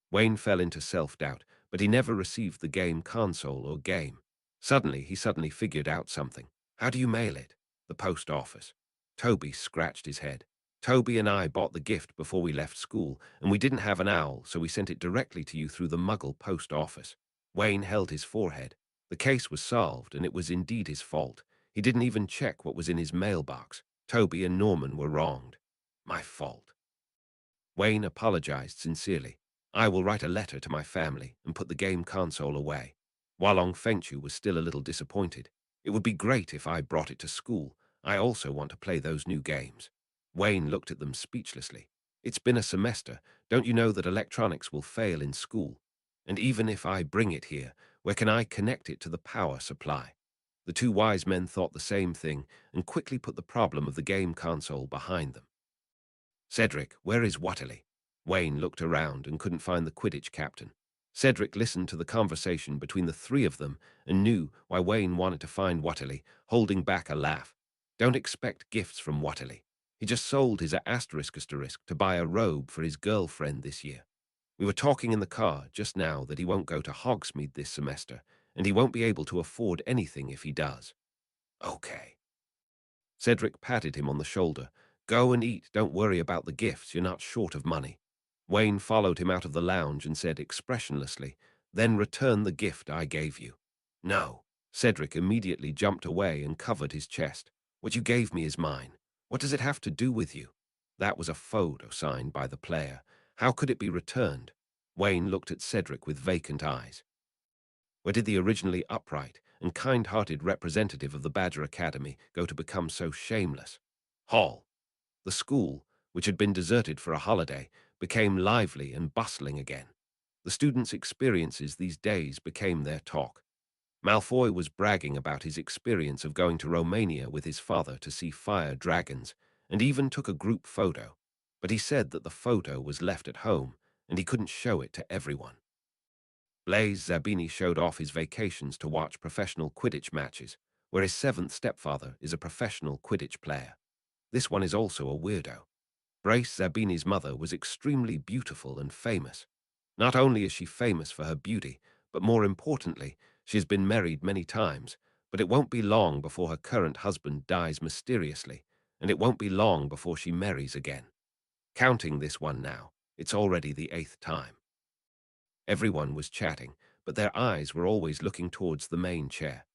Wayne fell into self-doubt, but he never received the game console or game. He suddenly figured out something. How do you mail it? The post office. Toby scratched his head. Toby and I bought the gift before we left school, and we didn't have an owl, so we sent it directly to you through the Muggle post office. Wayne held his forehead. The case was solved, and it was indeed his fault. He didn't even check what was in his mailbox. Toby and Norman were wronged. My fault. Wayne apologized sincerely. I will write a letter to my family and put the game console away. Walong Fengchu was still a little disappointed. It would be great if I brought it to school. I also want to play those new games. Wayne looked at them speechlessly. It's been a semester. Don't you know that electronics will fail in school? And even if I bring it here, where can I connect it to the power supply? The two wise men thought the same thing and quickly put the problem of the game console behind them. Cedric, where is Watterly? Wayne looked around and couldn't find the Quidditch captain. Cedric listened to the conversation between the three of them and knew why Wayne wanted to find Watterly, holding back a laugh. Don't expect gifts from Watterly. He just sold his asterisk to buy a robe for his girlfriend this year. We were talking in the car just now that he won't go to Hogsmeade this semester, and he won't be able to afford anything if he does. Okay. Cedric patted him on the shoulder. Go and eat, don't worry about the gifts, you're not short of money. Wayne followed him out of the lounge and said expressionlessly, then return the gift I gave you. No. Cedric immediately jumped away and covered his chest. What you gave me is mine. What does it have to do with you? That was a photo signed by the player. How could it be returned? Wayne looked at Cedric with vacant eyes. Where did the originally upright and kind-hearted representative of the Badger Academy go to become so shameless? Hall. The school, which had been deserted for a holiday, became lively and bustling again. The students' experiences these days became their talk. Malfoy was bragging about his experience of going to Romania with his father to see fire dragons, and even took a group photo. But he said that the photo was left at home, and he couldn't show it to everyone. Blaise Zabini showed off his vacations to watch professional Quidditch matches, where his seventh stepfather is a professional Quidditch player. This one is also a weirdo. Brace Zabini's mother was extremely beautiful and famous. Not only is she famous for her beauty, but more importantly, she has been married many times, but it won't be long before her current husband dies mysteriously, and it won't be long before she marries again. Counting this one now, it's already the 8th time. Everyone was chatting, but their eyes were always looking towards the main chair.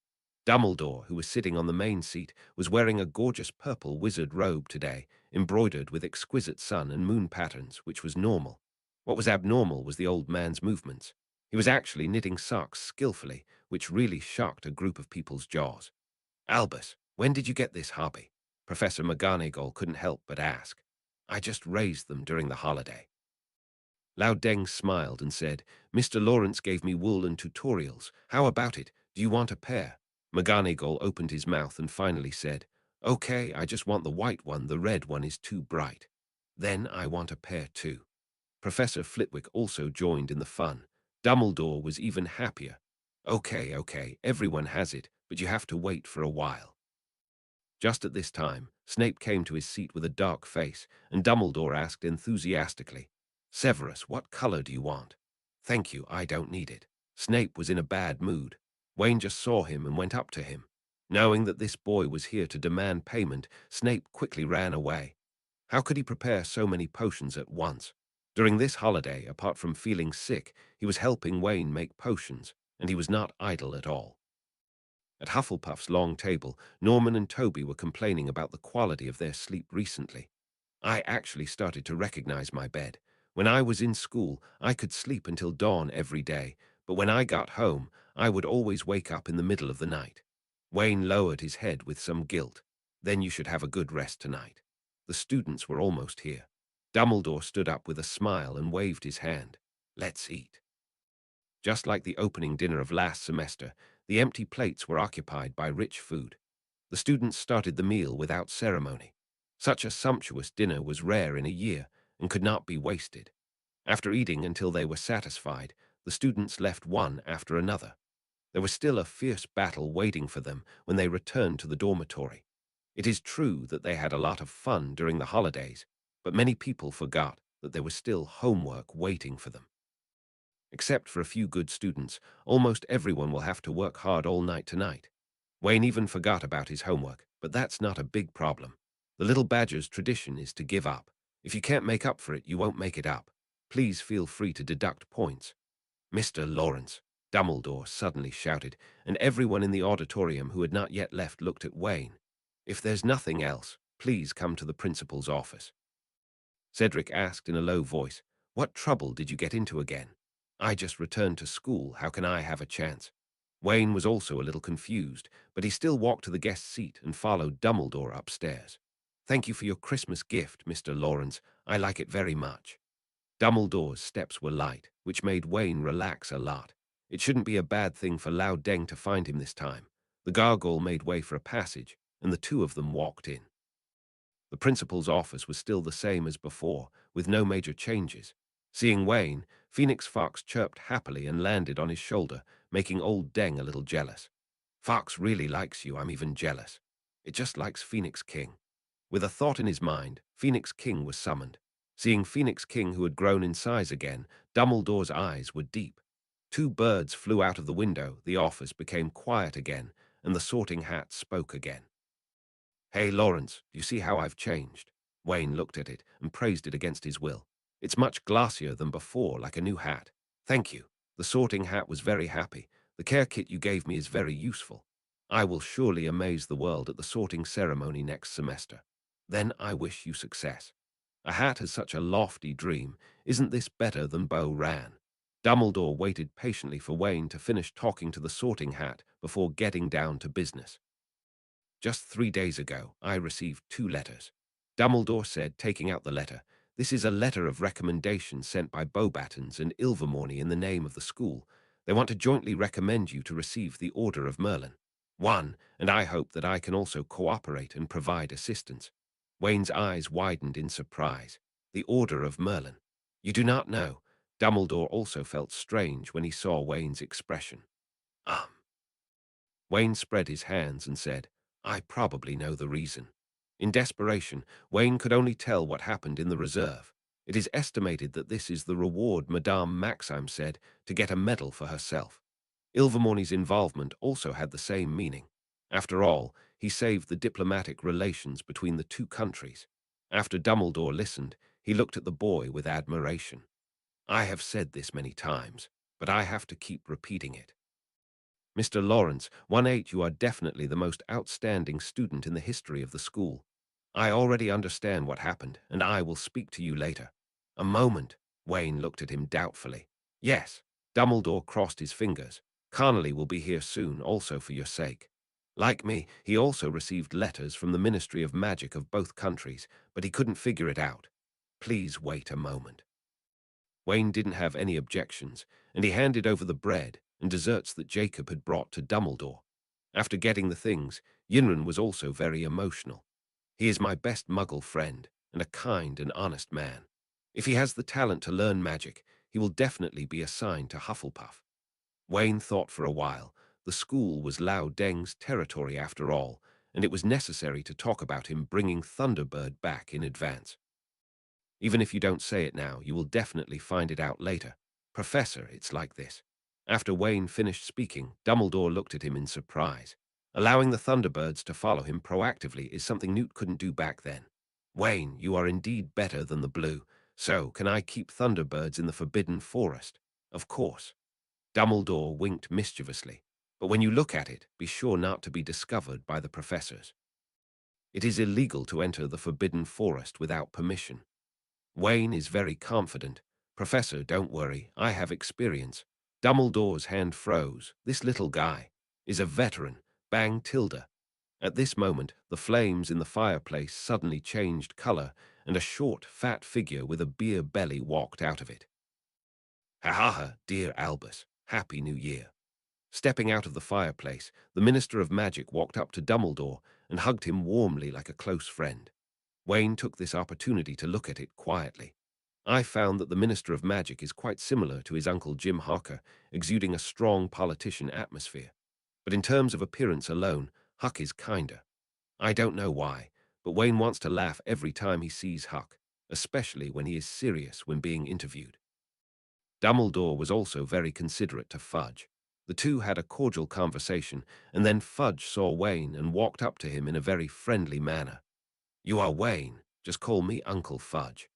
Dumbledore, who was sitting on the main seat, was wearing a gorgeous purple wizard robe today, embroidered with exquisite sun and moon patterns, which was normal. What was abnormal was the old man's movements. He was actually knitting socks skillfully, which really shocked a group of people's jaws. Albus, when did you get this hobby? Professor McGonagall couldn't help but ask. I just raised them during the holiday. Lao Deng smiled and said, Mr. Lawrence gave me wool and tutorials. How about it? Do you want a pair? McGonagall opened his mouth and finally said, Okay, I just want the white one. The red one is too bright. Then I want a pair too. Professor Flitwick also joined in the fun. Dumbledore was even happier. Okay, everyone has it, but you have to wait for a while. Just at this time, Snape came to his seat with a dark face, and Dumbledore asked enthusiastically, "Severus, what color do you want?" "Thank you, I don't need it." Snape was in a bad mood. Wayne just saw him and went up to him. Knowing that this boy was here to demand payment, Snape quickly ran away. How could he prepare so many potions at once? During this holiday, apart from feeling sick, he was helping Wayne make potions, and he was not idle at all. At Hufflepuff's long table, Norman and Toby were complaining about the quality of their sleep recently. "I actually started to recognize my bed. When I was in school, I could sleep until dawn every day, but when I got home, I would always wake up in the middle of the night." Wayne lowered his head with some guilt. "Then you should have a good rest tonight." The students were almost here. Dumbledore stood up with a smile and waved his hand. "Let's eat." Just like the opening dinner of last semester, the empty plates were occupied by rich food. The students started the meal without ceremony. Such a sumptuous dinner was rare in a year and could not be wasted. After eating until they were satisfied, the students left one after another. There was still a fierce battle waiting for them when they returned to the dormitory. It is true that they had a lot of fun during the holidays, but many people forgot that there was still homework waiting for them. Except for a few good students, almost everyone will have to work hard all night tonight. Wayne even forgot about his homework, but that's not a big problem. The little badger's tradition is to give up. If you can't make up for it, you won't make it up. Please feel free to deduct points. "Mr. Lawrence," Dumbledore suddenly shouted, and everyone in the auditorium who had not yet left looked at Wayne. "If there's nothing else, please come to the principal's office." Cedric asked in a low voice, "What trouble did you get into again?" "I just returned to school. How can I have a chance?" Wayne was also a little confused, but he still walked to the guest seat and followed Dumbledore upstairs. "Thank you for your Christmas gift, Mr. Lawrence. I like it very much." Dumbledore's steps were light, which made Wayne relax a lot. It shouldn't be a bad thing for Loud Deng to find him this time. The gargoyle made way for a passage, and the two of them walked in. The principal's office was still the same as before, with no major changes. Seeing Wayne, Phoenix Fox chirped happily and landed on his shoulder, making old Deng a little jealous. "Fox really likes you. I'm even jealous. It just likes Phoenix King." With a thought in his mind, Phoenix King was summoned. Seeing Phoenix King, who had grown in size again, Dumbledore's eyes were deep. Two birds flew out of the window, the office became quiet again, and the Sorting Hat spoke again. "Hey, Lawrence, do you see how I've changed?" Wayne looked at it and praised it against his will. "It's much glossier than before, like a new hat." "Thank you." The Sorting Hat was very happy. "The care kit you gave me is very useful. I will surely amaze the world at the sorting ceremony next semester. Then I wish you success." A hat has such a lofty dream. Isn't this better than Bo Ran? Dumbledore waited patiently for Wayne to finish talking to the Sorting Hat before getting down to business. "Just 3 days ago, I received 2 letters." Dumbledore said, taking out the letter. "This is a letter of recommendation sent by Beauxbatons and Ilvermorny in the name of the school. They want to jointly recommend you to receive the Order of Merlin. One, and I hope that I can also cooperate and provide assistance." Wayne's eyes widened in surprise. "The Order of Merlin. You do not know." Dumbledore also felt strange when he saw Wayne's expression. Um. Wayne spread his hands and said, "I probably know the reason." In desperation, Wayne could only tell what happened in the reserve. It is estimated that this is the reward Madame Maxime said to get a medal for herself. Ilvermorny's involvement also had the same meaning. After all, he saved the diplomatic relations between the two countries. After Dumbledore listened, he looked at the boy with admiration. "I have said this many times, but I have to keep repeating it. Mr. Lawrence, 1-8, you are definitely the most outstanding student in the history of the school. I already understand what happened, and I will speak to you later." "A moment." Wayne looked at him doubtfully. "Yes." Dumbledore crossed his fingers. "Connolly will be here soon, also for your sake. Like me, he also received letters from the Ministry of Magic of both countries, but he couldn't figure it out. Please wait a moment." Wayne didn't have any objections, and he handed over the bread and desserts that Jacob had brought to Dumbledore. After getting the things, Yinren was also very emotional. "He is my best Muggle friend, and a kind and honest man. If he has the talent to learn magic, he will definitely be assigned to Hufflepuff." Wayne thought for a while. The school was Lao Deng's territory after all, and it was necessary to talk about him bringing Thunderbird back in advance. Even if you don't say it now, you will definitely find it out later. Professor, it's like this. After Wayne finished speaking, Dumbledore looked at him in surprise. Allowing the Thunderbirds to follow him proactively is something Newt couldn't do back then. Wayne, you are indeed better than the blue. So, can I keep Thunderbirds in the Forbidden Forest? Of course. Dumbledore winked mischievously. But when you look at it, be sure not to be discovered by the professors. It is illegal to enter the Forbidden Forest without permission. Wayne is very confident. Professor, don't worry, I have experience. Dumbledore's hand froze. This little guy is a veteran. Bang tilde. At this moment, the flames in the fireplace suddenly changed color, and a short, fat figure with a beer belly walked out of it. Ha ha ha, dear Albus, Happy New Year. Stepping out of the fireplace, the Minister of Magic walked up to Dumbledore and hugged him warmly like a close friend. Wayne took this opportunity to look at it quietly. I found that the Minister of Magic is quite similar to his uncle Jim Harker, exuding a strong politician atmosphere. But in terms of appearance alone, Huck is kinder. I don't know why, but Wayne wants to laugh every time he sees Huck, especially when he is serious when being interviewed. Dumbledore was also very considerate to Fudge. The two had a cordial conversation, and then Fudge saw Wayne and walked up to him in a very friendly manner. You are Wayne, just call me Uncle Fudge.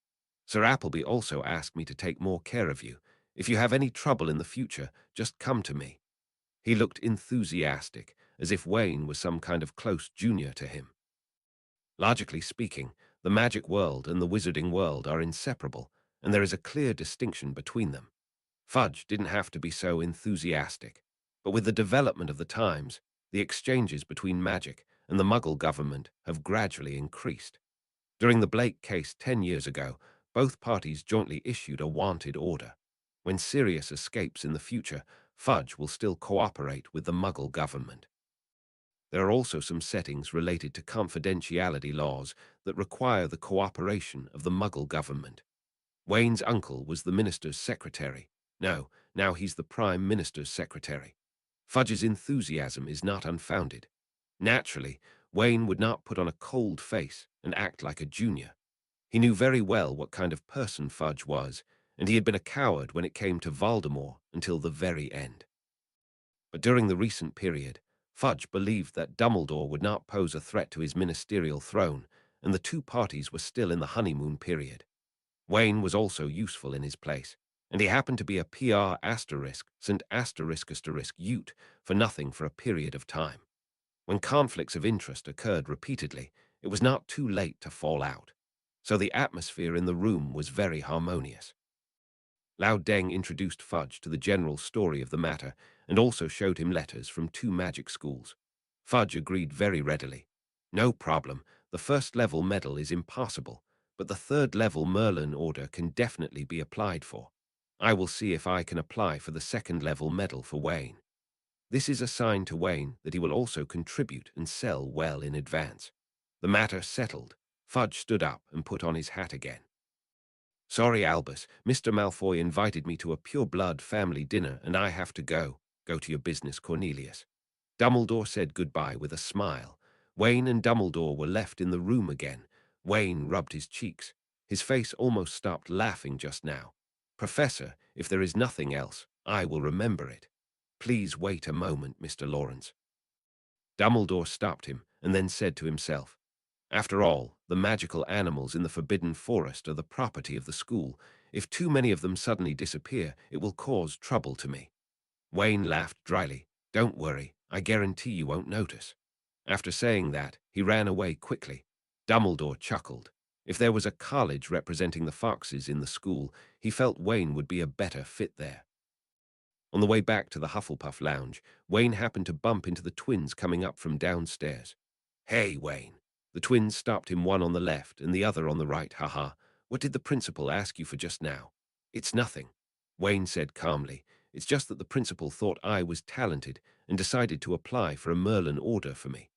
Sir Appleby also asked me to take more care of you. If you have any trouble in the future, just come to me. He looked enthusiastic, as if Wayne was some kind of close junior to him. Logically speaking, the magic world and the wizarding world are inseparable, and there is a clear distinction between them. Fudge didn't have to be so enthusiastic, but with the development of the times, the exchanges between magic and the Muggle government have gradually increased. During the Blake case 10 years ago, both parties jointly issued a wanted order. When Sirius escapes in the future, Fudge will still cooperate with the Muggle government. There are also some settings related to confidentiality laws that require the cooperation of the Muggle government. Wayne's uncle was the minister's secretary. No, now he's the Prime Minister's secretary. Fudge's enthusiasm is not unfounded. Naturally, Wayne would not put on a cold face and act like a junior. He knew very well what kind of person Fudge was, and he had been a coward when it came to Voldemort until the very end. But during the recent period, Fudge believed that Dumbledore would not pose a threat to his ministerial throne, and the two parties were still in the honeymoon period. Wayne was also useful in his place, and he happened to be a PR asterisk St. asterisk Ute for nothing for a period of time. When conflicts of interest occurred repeatedly, it was not too late to fall out. So the atmosphere in the room was very harmonious. Lao Deng introduced Fudge to the general story of the matter and also showed him letters from 2 magic schools. Fudge agreed very readily. No problem, the first-level medal is impossible, but the third-level Merlin order can definitely be applied for. I will see if I can apply for the second-level medal for Wayne. This is a sign to Wayne that he will also contribute and sell well in advance. The matter settled, Fudge stood up and put on his hat again. Sorry, Albus, Mr. Malfoy invited me to a pure-blood family dinner and I have to go. Go to your business, Cornelius. Dumbledore said goodbye with a smile. Wayne and Dumbledore were left in the room again. Wayne rubbed his cheeks. His face almost stopped laughing just now. Professor, if there is nothing else, I will remember it. Please wait a moment, Mr. Lawrence. Dumbledore stopped him and then said to himself, after all, the magical animals in the Forbidden Forest are the property of the school. If too many of them suddenly disappear, it will cause trouble to me. Wayne laughed dryly. Don't worry, I guarantee you won't notice. After saying that, he ran away quickly. Dumbledore chuckled. If there was a college representing the Foxes in the school, he felt Wayne would be a better fit there. On the way back to the Hufflepuff lounge, Wayne happened to bump into the twins coming up from downstairs. Hey, Wayne. The twins stopped him, one on the left and the other on the right. Haha, what did the principal ask you for just now? It's nothing, Wayne said calmly. It's just that the principal thought I was talented and decided to apply for a Merlin order for me.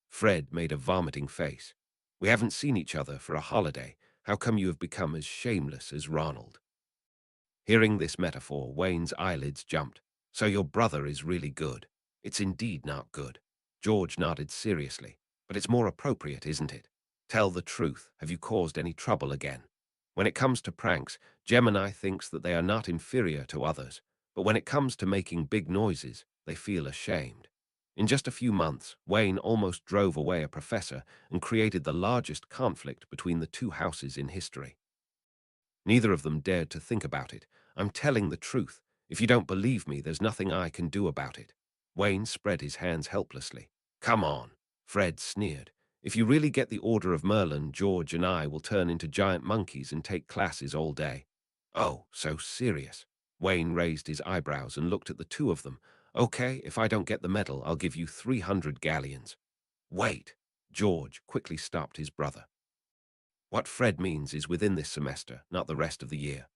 Fred made a vomiting face. We haven't seen each other for a holiday. How come you have become as shameless as Ronald? Hearing this metaphor, Wayne's eyelids jumped. So your brother is really good. It's indeed not good. George nodded seriously. But it's more appropriate, isn't it? Tell the truth. Have you caused any trouble again? When it comes to pranks, Gemini thinks that they are not inferior to others, but when it comes to making big noises, they feel ashamed. In just a few months, Wayne almost drove away a professor and created the largest conflict between the two houses in history. Neither of them dared to think about it. I'm telling the truth. If you don't believe me, there's nothing I can do about it. Wayne spread his hands helplessly. Come on, Fred sneered. If you really get the Order of Merlin, George and I will turn into giant monkeys and take classes all day. Oh, so serious. Wayne raised his eyebrows and looked at the two of them. Okay, if I don't get the medal, I'll give you 300 galleons. Wait. George quickly stopped his brother. What Fred means is within this semester, not the rest of the year.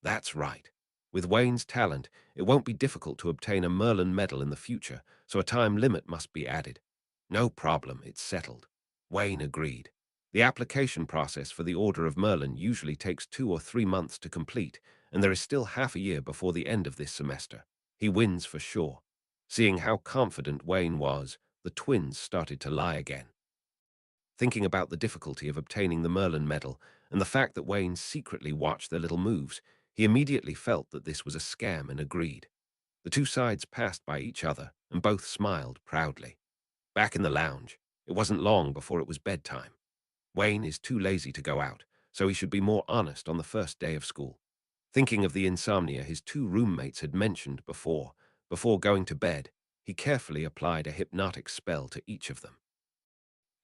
That's right. With Wayne's talent, it won't be difficult to obtain a Merlin medal in the future, so a time limit must be added. No problem, it's settled. Wayne agreed. The application process for the Order of Merlin usually takes 2 or 3 months to complete, and there is still half a year before the end of this semester. He wins for sure. Seeing how confident Wayne was, the twins started to lie again. Thinking about the difficulty of obtaining the Merlin medal and the fact that Wayne secretly watched their little moves, he immediately felt that this was a scam and agreed. The two sides passed by each other and both smiled proudly. Back in the lounge, it wasn't long before it was bedtime. Wayne is too lazy to go out, so he should be more honest on the first day of school. Thinking of the insomnia his two roommates had mentioned before going to bed, he carefully applied a hypnotic spell to each of them.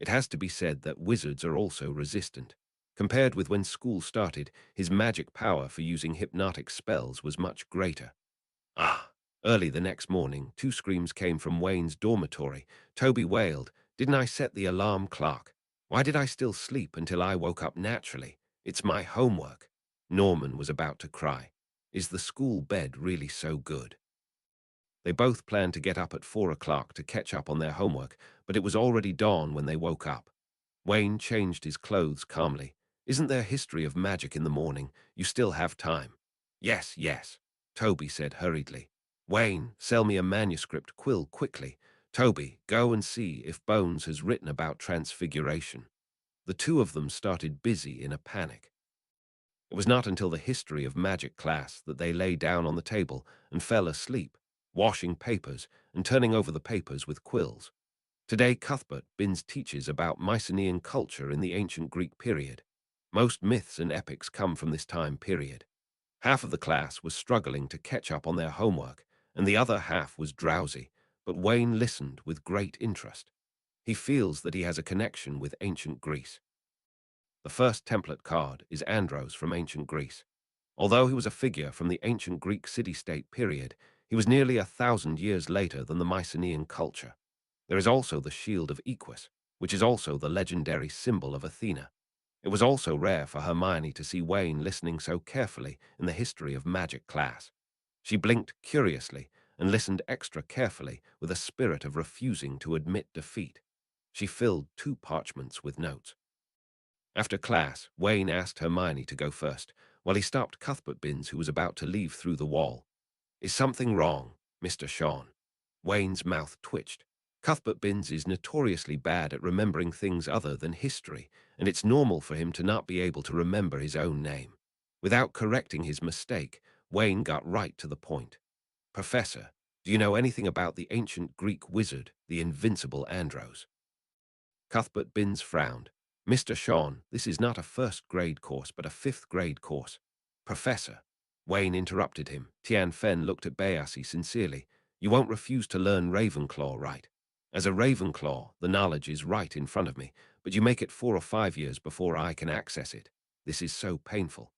It has to be said that wizards are also resistant. Compared with when school started, his magic power for using hypnotic spells was much greater. Ah! Early the next morning, two screams came from Wayne's dormitory. Toby wailed, "Didn't I set the alarm clock? Why did I still sleep until I woke up naturally? It's my homework." Norman was about to cry. Is the school bed really so good? They both planned to get up at 4 o'clock to catch up on their homework, but it was already dawn when they woke up. Wayne changed his clothes calmly. Isn't there history of magic in the morning? You still have time. Yes, yes, Toby said hurriedly. Wayne, sell me a manuscript quill quickly. Toby, go and see if Bones has written about transfiguration. The two of them started busy in a panic. It was not until the history of magic class that they lay down on the table and fell asleep, washing papers and turning over the papers with quills. Today, Cuthbert Binns teaches about Mycenaean culture in the ancient Greek period. Most myths and epics come from this time period. Half of the class was struggling to catch up on their homework, and the other half was drowsy, but Wayne listened with great interest. He feels that he has a connection with ancient Greece. The first template card is Andros from ancient Greece. Although he was a figure from the ancient Greek city-state period, he was nearly 1,000 years later than the Mycenaean culture. There is also the Shield of Equus, which is also the legendary symbol of Athena. It was also rare for Hermione to see Wayne listening so carefully in the history of magic class. She blinked curiously and listened extra carefully with a spirit of refusing to admit defeat. She filled 2 parchments with notes. After class, Wayne asked Hermione to go first, while he stopped Cuthbert Binns, who was about to leave through the wall. Is something wrong, Mr. Sean? Wayne's mouth twitched. Cuthbert Binns is notoriously bad at remembering things other than history, and it's normal for him to not be able to remember his own name. Without correcting his mistake, Wayne got right to the point. Professor, do you know anything about the ancient Greek wizard, the invincible Andros? Cuthbert Binns frowned. Mr. Sean, this is not a first-grade course, but a fifth-grade course. Professor. Wayne interrupted him. Tian Fen looked at Bayassi sincerely. You won't refuse to learn Ravenclaw, right? As a Ravenclaw, the knowledge is right in front of me, but you make it 4 or 5 years before I can access it. This is so painful.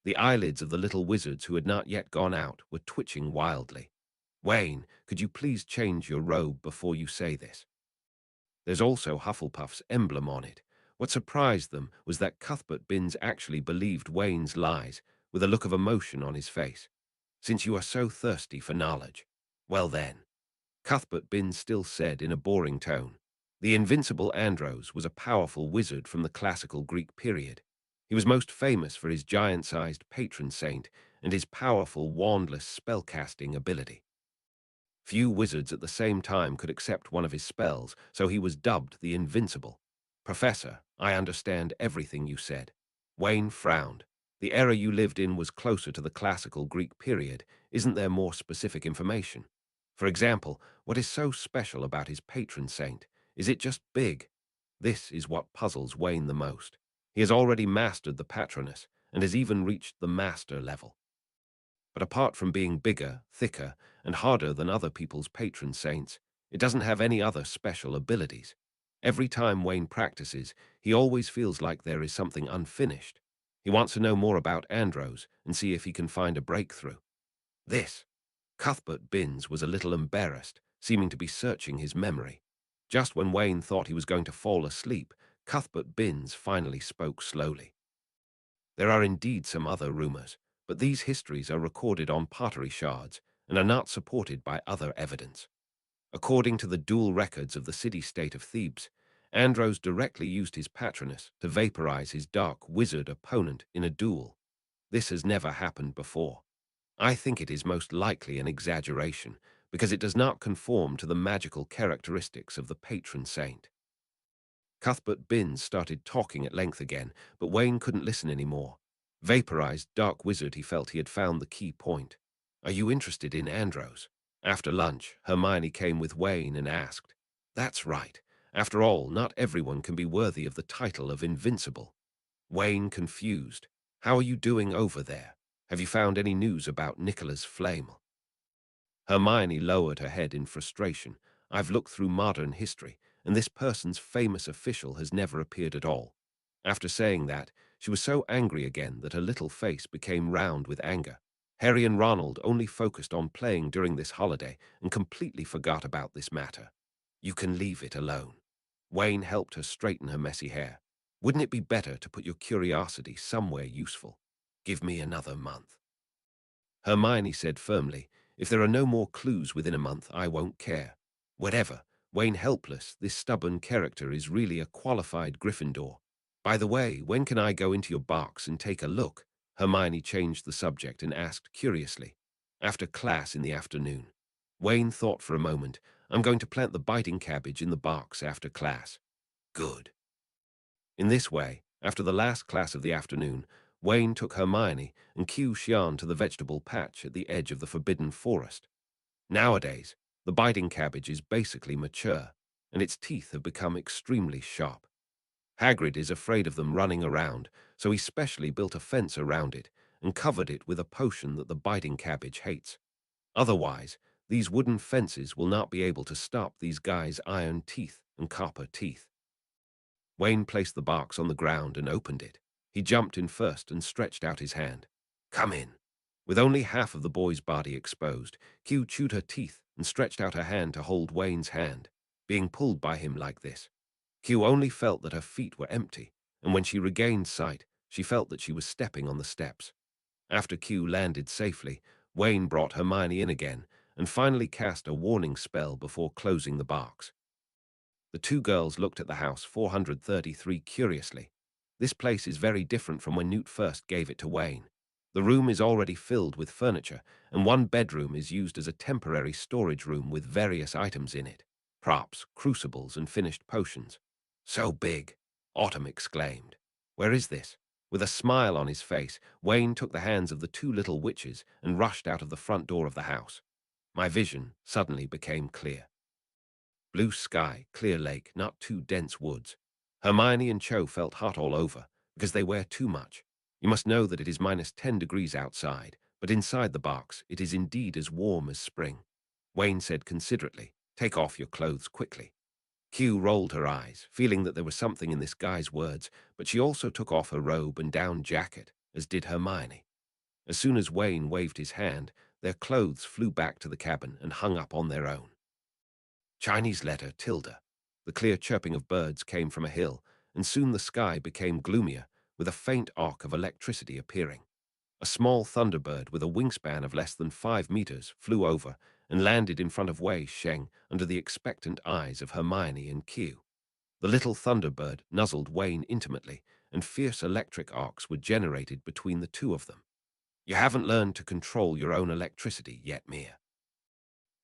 The eyelids of the little wizards who had not yet gone out were twitching wildly. Wayne, could you please change your robe before you say this? There's also Hufflepuff's emblem on it. What surprised them was that Cuthbert Binns actually believed Wayne's lies, with a look of emotion on his face. Since you are so thirsty for knowledge, well then. Cuthbert Binns still said in a boring tone, the invincible Andros was a powerful wizard from the classical Greek period. He was most famous for his giant-sized patron saint and his powerful wandless spellcasting ability. Few wizards at the same time could accept one of his spells, so he was dubbed the Invincible. Professor, I understand everything you said. Wayne frowned. The era you lived in was closer to the classical Greek period. Isn't there more specific information? For example, what is so special about his patron saint? Is it just big? This is what puzzles Wayne the most. He has already mastered the Patronus and has even reached the master level. But apart from being bigger, thicker, and harder than other people's patron saints, it doesn't have any other special abilities. Every time Wayne practices, he always feels like there is something unfinished. He wants to know more about Andros and see if he can find a breakthrough. This. Cuthbert Binns was a little embarrassed, seeming to be searching his memory. Just when Wayne thought he was going to fall asleep, Cuthbert Binns finally spoke slowly. There are indeed some other rumors, but these histories are recorded on pottery shards and are not supported by other evidence. According to the dual records of the city-state of Thebes, Andros directly used his Patronus to vaporize his dark wizard opponent in a duel. This has never happened before. I think it is most likely an exaggeration, because it does not conform to the magical characteristics of the patron saint. Cuthbert Binns started talking at length again, but Wayne couldn't listen anymore. Vaporized dark wizard, he felt he had found the key point. Are you interested in Andros? After lunch, Hermione came with Wayne and asked. That's right. After all, not everyone can be worthy of the title of invincible. Wayne confused. How are you doing over there? Have you found any news about Nicholas Flamel? Hermione lowered her head in frustration. I've looked through modern history, and this person's famous official has never appeared at all. After saying that, she was so angry again that her little face became round with anger. Harry and Ronald only focused on playing during this holiday and completely forgot about this matter. You can leave it alone. Wayne helped her straighten her messy hair. Wouldn't it be better to put your curiosity somewhere useful? Give me another month. Hermione said firmly, if there are no more clues within a month, I won't care. Whatever, Wayne helpless, this stubborn character is really a qualified Gryffindor. By the way, when can I go into your box and take a look? Hermione changed the subject and asked curiously. After class in the afternoon. Wayne thought for a moment. I'm going to plant the biting cabbage in the box after class. Good. In this way, after the last class of the afternoon, Wayne took Hermione and Xian to the vegetable patch at the edge of the forbidden forest. Nowadays, the biting cabbage is basically mature, and its teeth have become extremely sharp. Hagrid is afraid of them running around, so he specially built a fence around it and covered it with a potion that the biting cabbage hates. Otherwise, these wooden fences will not be able to stop these guys' iron teeth and copper teeth. Wayne placed the box on the ground and opened it. He jumped in first and stretched out his hand. Come in. With only half of the boy's body exposed, Q chewed her teeth and stretched out her hand to hold Wayne's hand. Being pulled by him like this, Q only felt that her feet were empty, and when she regained sight, she felt that she was stepping on the steps. After Q landed safely, Wayne brought Hermione in again and finally cast a warning spell before closing the box. The two girls looked at the house 433 curiously. This place is very different from when Newt first gave it to Wayne. The room is already filled with furniture, and one bedroom is used as a temporary storage room with various items in it. Props, crucibles, and finished potions. So big, Autumn exclaimed. Where is this? With a smile on his face, Wayne took the hands of the two little witches and rushed out of the front door of the house. My vision suddenly became clear. Blue sky, clear lake, not too dense woods. Hermione and Cho felt hot all over, because they wear too much. You must know that it is -10 degrees outside, but inside the box it is indeed as warm as spring. Wayne said considerately, take off your clothes quickly. Q rolled her eyes, feeling that there was something in this guy's words, but she also took off her robe and down jacket, as did Hermione. As soon as Wayne waved his hand, their clothes flew back to the cabin and hung up on their own. Chinese letter tilde. The clear chirping of birds came from a hill, and soon the sky became gloomier, with a faint arc of electricity appearing. A small thunderbird with a wingspan of less than 5 meters flew over and landed in front of Wei Sheng under the expectant eyes of Hermione and Q. The little thunderbird nuzzled Wayne intimately, and fierce electric arcs were generated between the two of them. You haven't learned to control your own electricity yet, Mia.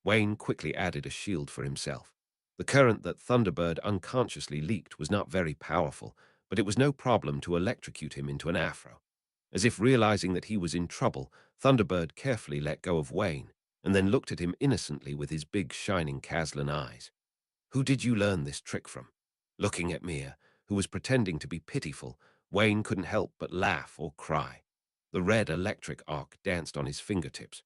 Wayne quickly added a shield for himself. The current that Thunderbird unconsciously leaked was not very powerful, but it was no problem to electrocute him into an afro. As if realizing that he was in trouble, Thunderbird carefully let go of Wayne, and then looked at him innocently with his big shining Caslan eyes. "Who did you learn this trick from?" Looking at Mia, who was pretending to be pitiful, Wayne couldn't help but laugh or cry. The red electric arc danced on his fingertips.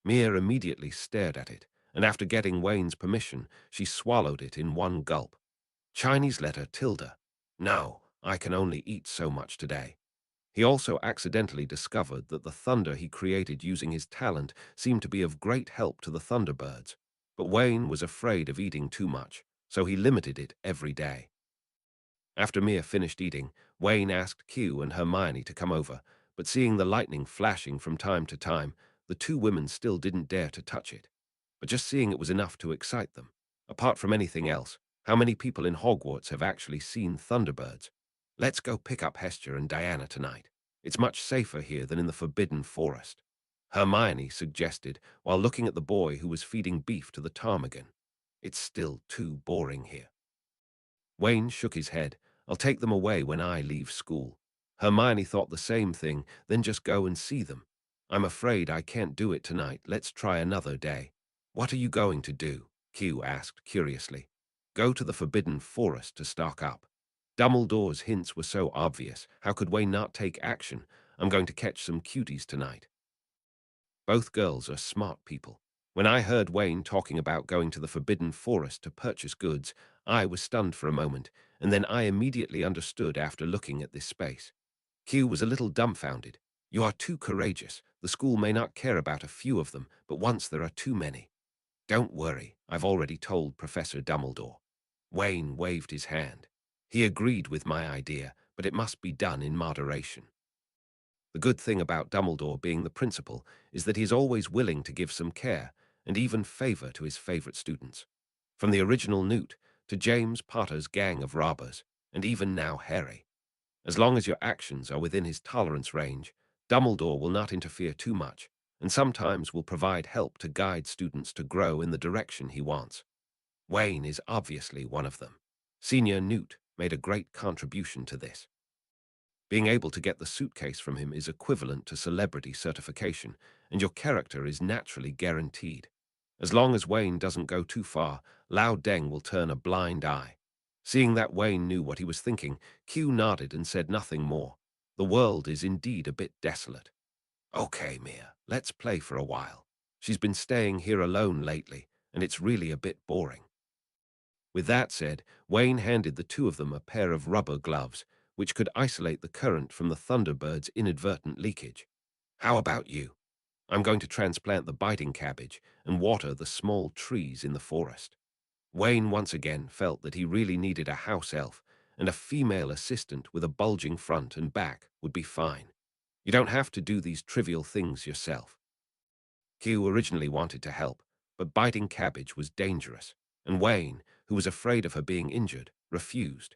Mia immediately stared at it, and after getting Wayne's permission, she swallowed it in one gulp. Chinese letter tilde. No, I can only eat so much today. He also accidentally discovered that the thunder he created using his talent seemed to be of great help to the Thunderbirds, but Wayne was afraid of eating too much, so he limited it every day. After Mia finished eating, Wayne asked Q and Hermione to come over, but seeing the lightning flashing from time to time, the two women still didn't dare to touch it. But just seeing it was enough to excite them. Apart from anything else, how many people in Hogwarts have actually seen Thunderbirds? Let's go pick up Hester and Diana tonight. It's much safer here than in the Forbidden Forest, Hermione suggested while looking at the boy who was feeding beef to the ptarmigan. It's still too boring here. Wayne shook his head. I'll take them away when I leave school. Hermione thought the same thing, then just go and see them. I'm afraid I can't do it tonight. Let's try another day. What are you going to do? Q asked curiously. Go to the Forbidden Forest to stock up. Dumbledore's hints were so obvious. How could Wayne not take action? I'm going to catch some cuties tonight. Both girls are smart people. When I heard Wayne talking about going to the Forbidden Forest to purchase goods, I was stunned for a moment, and then I immediately understood after looking at this space. Q was a little dumbfounded. You are too courageous. The school may not care about a few of them, but once there are too many. Don't worry, I've already told Professor Dumbledore. Wayne waved his hand. He agreed with my idea, but it must be done in moderation. The good thing about Dumbledore being the principal is that he is always willing to give some care and even favor to his favorite students. From the original Newt to James Potter's gang of robbers, and even now Harry. As long as your actions are within his tolerance range, Dumbledore will not interfere too much, and sometimes will provide help to guide students to grow in the direction he wants. Wayne is obviously one of them. Senior Newt made a great contribution to this. Being able to get the suitcase from him is equivalent to celebrity certification, and your character is naturally guaranteed. As long as Wayne doesn't go too far, Lao Deng will turn a blind eye. Seeing that Wayne knew what he was thinking, Q nodded and said nothing more. The world is indeed a bit desolate. Okay, Mia, let's play for a while. She's been staying here alone lately, and it's really a bit boring. With that said, Wayne handed the two of them a pair of rubber gloves, which could isolate the current from the Thunderbird's inadvertent leakage. How about you? I'm going to transplant the biting cabbage and water the small trees in the forest. Wayne once again felt that he really needed a house elf, and a female assistant with a bulging front and back would be fine. You don't have to do these trivial things yourself. Q originally wanted to help, but biting cabbage was dangerous, and Wayne, who was afraid of her being injured, refused.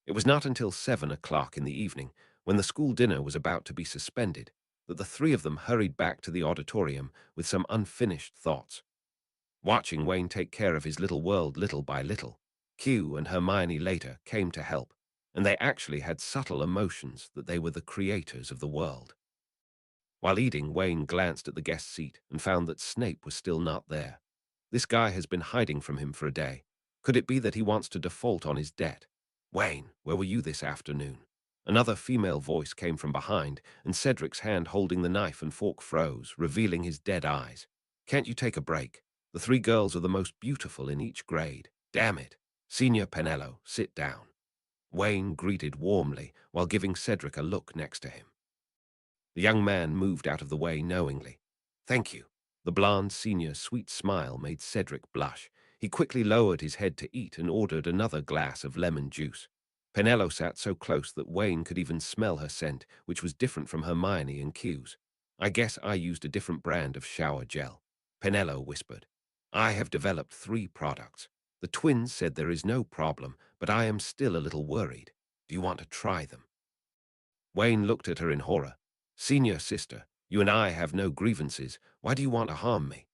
It was not until 7 o'clock in the evening, when the school dinner was about to be suspended, that the three of them hurried back to the auditorium with some unfinished thoughts. Watching Wayne take care of his little world little by little, Q and Hermione later came to help, and they actually had subtle emotions that they were the creators of the world. While eating, Wayne glanced at the guest seat and found that Snape was still not there. This guy has been hiding from him for a day. Could it be that he wants to default on his debt? Wayne, where were you this afternoon? Another female voice came from behind, and Cedric's hand holding the knife and fork froze, revealing his dead eyes. Can't you take a break? The three girls are the most beautiful in each grade. Damn it. Senior Penello, sit down. Wayne greeted warmly while giving Cedric a look next to him. The young man moved out of the way knowingly. Thank you. The blonde senior's sweet smile made Cedric blush. He quickly lowered his head to eat and ordered another glass of lemon juice. Penello sat so close that Wayne could even smell her scent, which was different from Hermione and Q's. I guess I used a different brand of shower gel. Penello whispered. I have developed 3 products. The twins said there is no problem, but I am still a little worried. Do you want to try them? Wayne looked at her in horror. Senior sister, you and I have no grievances. Why do you want to harm me?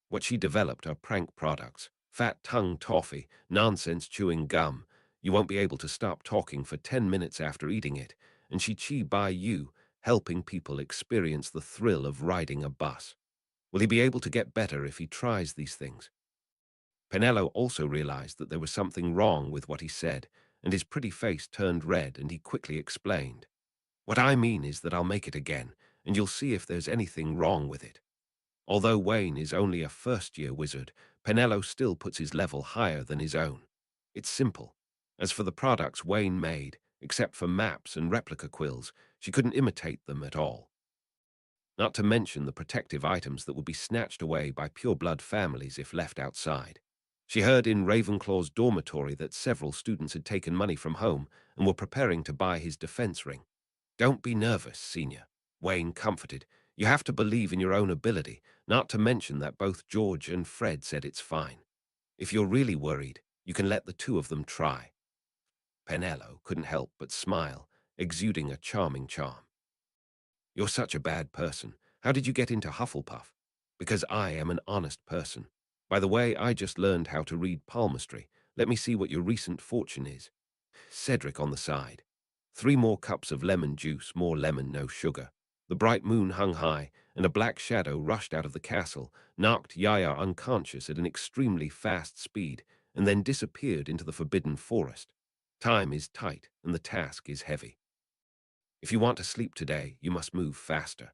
What she developed are prank products, fat tongue toffee, nonsense chewing gum. You won't be able to stop talking for 10 minutes after eating it, and she chi by you, helping people experience the thrill of riding a bus. Will he be able to get better if he tries these things? Penello also realized that there was something wrong with what he said, and his pretty face turned red, and he quickly explained. What I mean is that I'll make it again, and you'll see if there's anything wrong with it. Although Wayne is only a first-year wizard, Penello still puts his level higher than his own. It's simple. As for the products Wayne made, except for maps and replica quills, she couldn't imitate them at all. Not to mention the protective items that would be snatched away by pure-blood families if left outside. She heard in Ravenclaw's dormitory that several students had taken money from home and were preparing to buy his defense ring. Don't be nervous, Senior, Wayne comforted. You have to believe in your own ability, not to mention that both George and Fred said it's fine. If you're really worried, you can let the two of them try. Penello couldn't help but smile, exuding a charming charm. You're such a bad person. How did you get into Hufflepuff? Because I am an honest person. By the way, I just learned how to read palmistry. Let me see what your recent fortune is. Cedric on the side. 3 more cups of lemon juice, more lemon, no sugar. The bright moon hung high, and a black shadow rushed out of the castle, knocked Yaya unconscious at an extremely fast speed, and then disappeared into the forbidden forest. Time is tight, and the task is heavy. If you want to sleep today, you must move faster.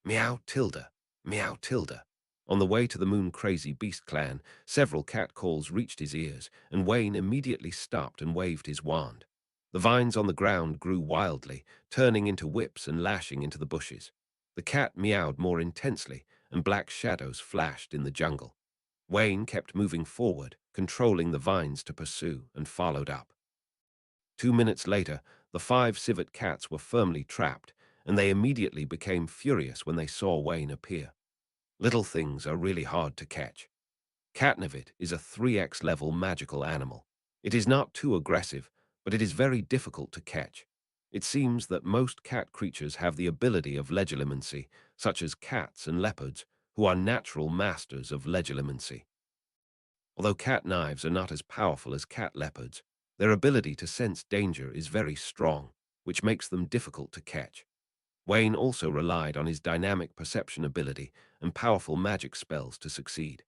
Meow Tilda, meow Tilda. On the way to the moon-crazy beast clan, several cat calls reached his ears, and Wayne immediately stopped and waved his wand. The vines on the ground grew wildly, turning into whips and lashing into the bushes. The cat meowed more intensely, and black shadows flashed in the jungle. Wayne kept moving forward, controlling the vines to pursue, and followed up. 2 minutes later, the 5 civet cats were firmly trapped, and they immediately became furious when they saw Wayne appear. Little things are really hard to catch. Catnivit is a 3x level magical animal. It is not too aggressive, but it is very difficult to catch. It seems that most cat creatures have the ability of legilimency, such as cats and leopards, who are natural masters of legilimency. Although cat knives are not as powerful as cat leopards, their ability to sense danger is very strong, which makes them difficult to catch. Wayne also relied on his dynamic perception ability and powerful magic spells to succeed.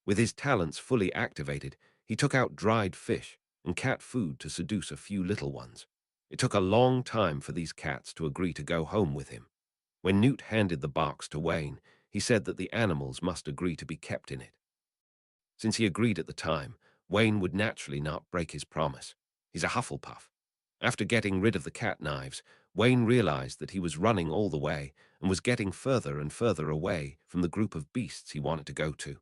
With his talents fully activated, he took out dried fish and cat food to seduce a few little ones. It took a long time for these cats to agree to go home with him. When Newt handed the box to Wayne, he said that the animals must agree to be kept in it. Since he agreed at the time, Wayne would naturally not break his promise. He's a Hufflepuff. After getting rid of the cat knives, Wayne realized that he was running all the way and was getting further and further away from the group of beasts he wanted to go to.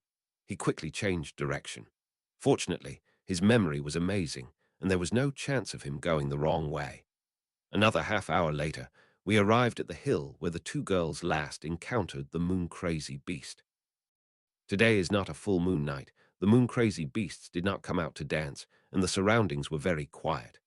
He quickly changed direction. Fortunately, his memory was amazing, and there was no chance of him going the wrong way. Another half-hour later, we arrived at the hill where the 2 girls last encountered the moon-crazy beast. Today is not a full moon night. The moon-crazy beasts did not come out to dance, and the surroundings were very quiet.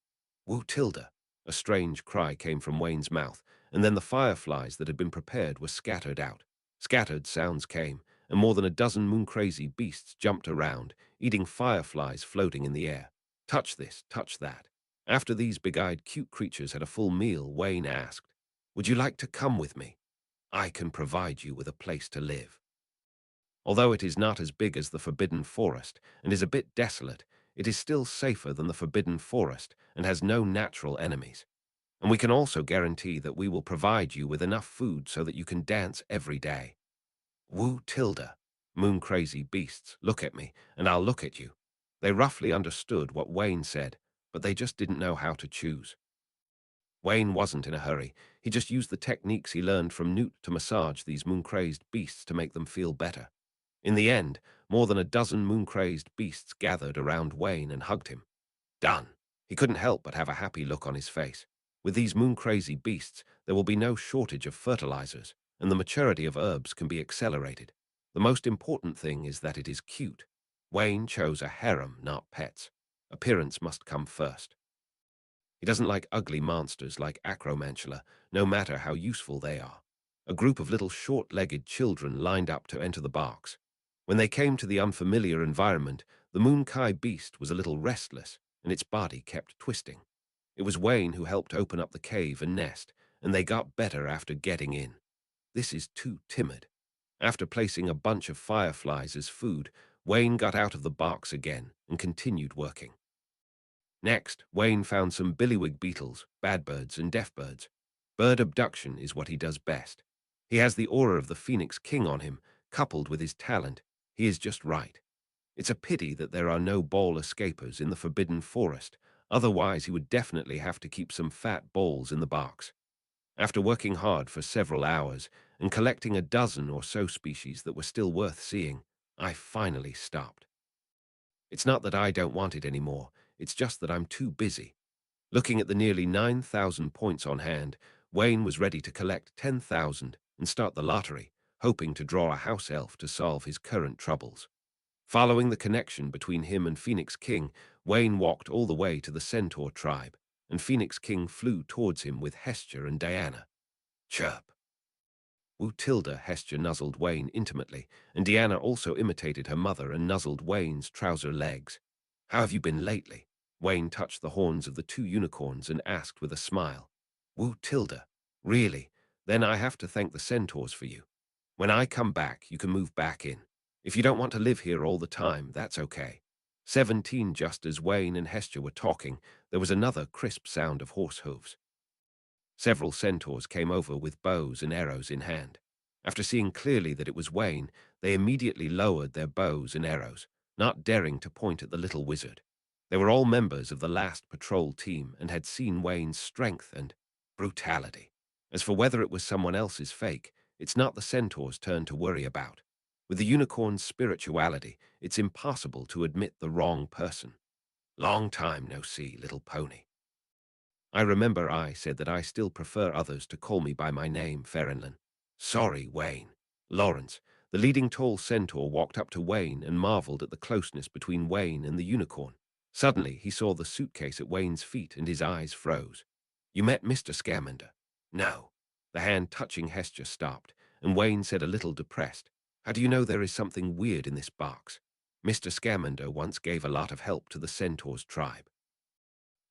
Woo Tilda! A strange cry came from Wayne's mouth, and then the fireflies that had been prepared were scattered out. Scattered sounds came, and more than a dozen moon-crazy beasts jumped around, eating fireflies floating in the air. Touch this, touch that. After these big-eyed cute creatures had a full meal, Wayne asked, "Would you like to come with me? I can provide you with a place to live." Although it is not as big as the Forbidden Forest and is a bit desolate, it is still safer than the Forbidden Forest and has no natural enemies. And we can also guarantee that we will provide you with enough food so that you can dance every day. Woo Tilda! Moon-crazy beasts, look at me, and I'll look at you. They roughly understood what Wayne said, but they just didn't know how to choose. Wayne wasn't in a hurry. He just used the techniques he learned from Newt to massage these moon-crazed beasts to make them feel better. In the end, more than a dozen moon-crazed beasts gathered around Wayne and hugged him. Done. He couldn't help but have a happy look on his face. With these moon-crazy beasts, there will be no shortage of fertilizers, and the maturity of herbs can be accelerated. The most important thing is that it is cute. Wayne chose a harem, not pets. Appearance must come first. He doesn't like ugly monsters like Acromantula, no matter how useful they are. A group of little short-legged children lined up to enter the box. When they came to the unfamiliar environment, the Moonkai beast was a little restless, and its body kept twisting. It was Wayne who helped open up the cave and nest, and they got better after getting in. This is too timid. After placing a bunch of fireflies as food, Wayne got out of the box again and continued working. Next, Wayne found some billywig beetles, badbirds, and deafbirds. Bird abduction is what he does best. He has the aura of the Phoenix King on him, coupled with his talent. He is just right. It's a pity that there are no ball escapers in the Forbidden Forest, otherwise he would definitely have to keep some fat balls in the box. After working hard for several hours and collecting a dozen or so species that were still worth seeing, I finally stopped. It's not that I don't want it anymore, it's just that I'm too busy. Looking at the nearly 9,000 points on hand, Wayne was ready to collect 10,000 and start the lottery, hoping to draw a house elf to solve his current troubles. Following the connection between him and Phoenix King, Wayne walked all the way to the Centaur tribe, and Phoenix King flew towards him with Hestia and Diana. Chirp! Wootilda Hestia nuzzled Wayne intimately, and Diana also imitated her mother and nuzzled Wayne's trouser legs. How have you been lately? Wayne touched the horns of the two unicorns and asked with a smile. Wootilda, really? Then I have to thank the centaurs for you. When I come back, you can move back in. If you don't want to live here all the time, that's okay. 17 Just as Wayne and Hestia were talking, there was another crisp sound of horse hooves. Several centaurs came over with bows and arrows in hand. After seeing clearly that it was Wayne, they immediately lowered their bows and arrows, not daring to point at the little wizard. They were all members of the last patrol team and had seen Wayne's strength and brutality. As for whether it was someone else's fake, it's not the centaur's turn to worry about. With the unicorn's spirituality, it's impossible to admit the wrong person. Long time no see, little pony. I remember I said that I still prefer others to call me by my name, Ferenlin. Sorry, Wayne. Lawrence, the leading tall centaur, walked up to Wayne and marveled at the closeness between Wayne and the unicorn. Suddenly, he saw the suitcase at Wayne's feet and his eyes froze. You met Mr. Scamander? No. The hand touching Hestia stopped, and Wayne said a little depressed, how do you know there is something weird in this box? Mr. Scamander once gave a lot of help to the centaur's tribe.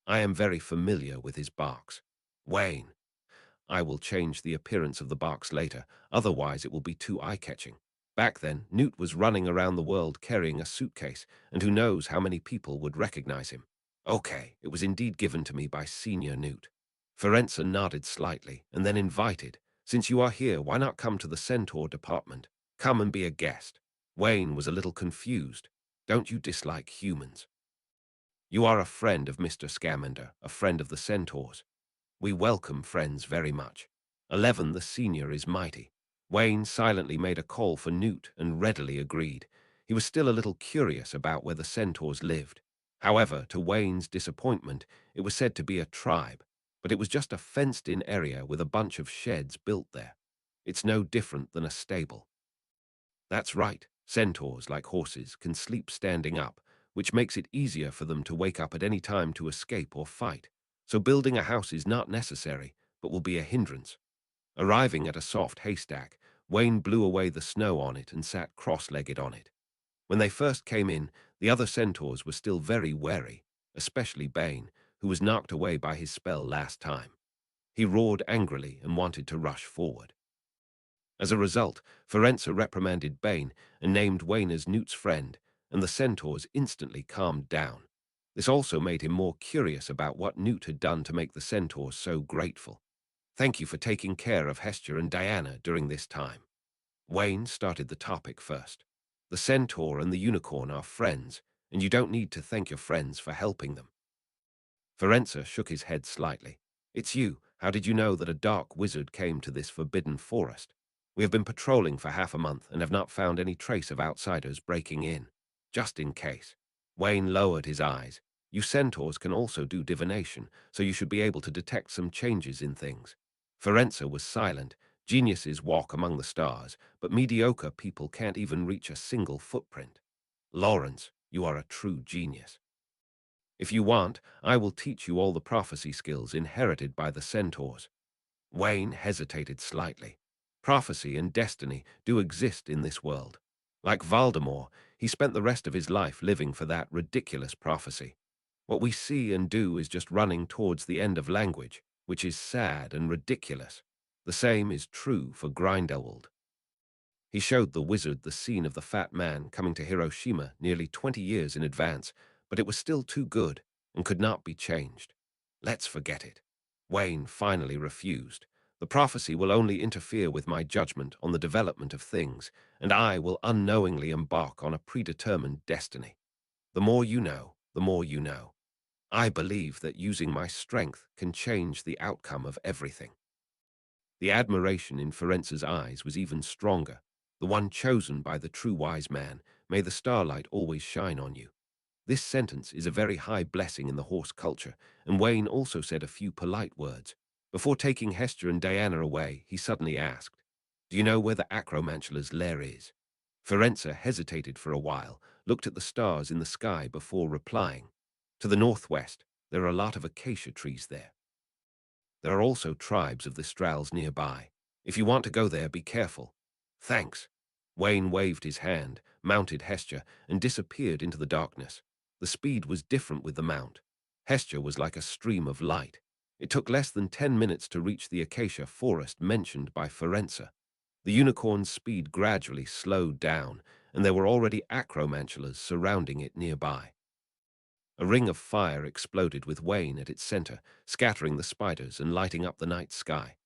I am very familiar with his box. Wayne, I will change the appearance of the box later, otherwise it will be too eye-catching. Back then, Newt was running around the world carrying a suitcase, and who knows how many people would recognize him. Okay, it was indeed given to me by Senior Newt. Ferenza nodded slightly, and then invited, since you are here, why not come to the Centaur department? Come and be a guest. Wayne was a little confused. Don't you dislike humans? You are a friend of Mr. Scamander, a friend of the Centaurs. We welcome friends very much. 11 the senior is mighty. Wayne silently made a call for Newt and readily agreed. He was still a little curious about where the Centaurs lived. However, to Wayne's disappointment, it was said to be a tribe, but it was just a fenced-in area with a bunch of sheds built there. It's no different than a stable. That's right, centaurs, like horses, can sleep standing up, which makes it easier for them to wake up at any time to escape or fight. So building a house is not necessary, but will be a hindrance. Arriving at a soft haystack, Wayne blew away the snow on it and sat cross-legged on it. When they first came in, the other centaurs were still very wary, especially Bane, who was knocked away by his spell last time. He roared angrily and wanted to rush forward. As a result, Ferenza reprimanded Bane and named Wayne as Newt's friend, and the centaurs instantly calmed down. This also made him more curious about what Newt had done to make the centaurs so grateful. Thank you for taking care of Hestia and Diana during this time. Wayne started the topic first. The centaur and the unicorn are friends, and you don't need to thank your friends for helping them. Ferenza shook his head slightly. It's you. How did you know that a dark wizard came to this forbidden forest? We have been patrolling for half a month and have not found any trace of outsiders breaking in. Just in case. Wayne lowered his eyes. You centaurs can also do divination, so you should be able to detect some changes in things. Ferenza was silent. Geniuses walk among the stars, but mediocre people can't even reach a single footprint. Lawrence, you are a true genius. If you want, I will teach you all the prophecy skills inherited by the centaurs. Wayne hesitated slightly. Prophecy and destiny do exist in this world. Like Voldemort, he spent the rest of his life living for that ridiculous prophecy. What we see and do is just running towards the end of language, which is sad and ridiculous. The same is true for Grindelwald. He showed the wizard the scene of the fat man coming to Hiroshima nearly 20 years in advance, but it was still too good and could not be changed. Let's forget it. Wayne finally refused. The prophecy will only interfere with my judgment on the development of things, and I will unknowingly embark on a predetermined destiny. The more you know, the more you know. I believe that using my strength can change the outcome of everything. The admiration in Ferentz's eyes was even stronger. The one chosen by the true wise man, may the starlight always shine on you. This sentence is a very high blessing in the horse culture, and Wayne also said a few polite words. Before taking Hester and Diana away, he suddenly asked, "Do you know where the Acromantula's lair is?" Ferentza hesitated for a while, looked at the stars in the sky before replying. "To the northwest, there are a lot of acacia trees there. There are also tribes of the Strals nearby. If you want to go there, be careful." "Thanks." Wayne waved his hand, mounted Hestia, and disappeared into the darkness. The speed was different with the mount. Hestia was like a stream of light. It took less than 10 minutes to reach the acacia forest mentioned by Ferenza. The unicorn's speed gradually slowed down, and there were already acromantulas surrounding it nearby. A ring of fire exploded with Wayne at its center, scattering the spiders and lighting up the night sky.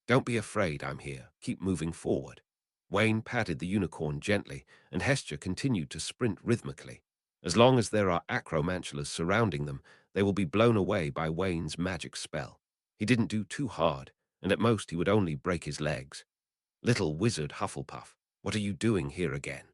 "Don't be afraid, I'm here. Keep moving forward." Wayne patted the unicorn gently, and Hestia continued to sprint rhythmically. As long as there are acromantulas surrounding them, they will be blown away by Wayne's magic spell. He didn't do too hard, and at most he would only break his legs. "Little wizard Hufflepuff, what are you doing here again?"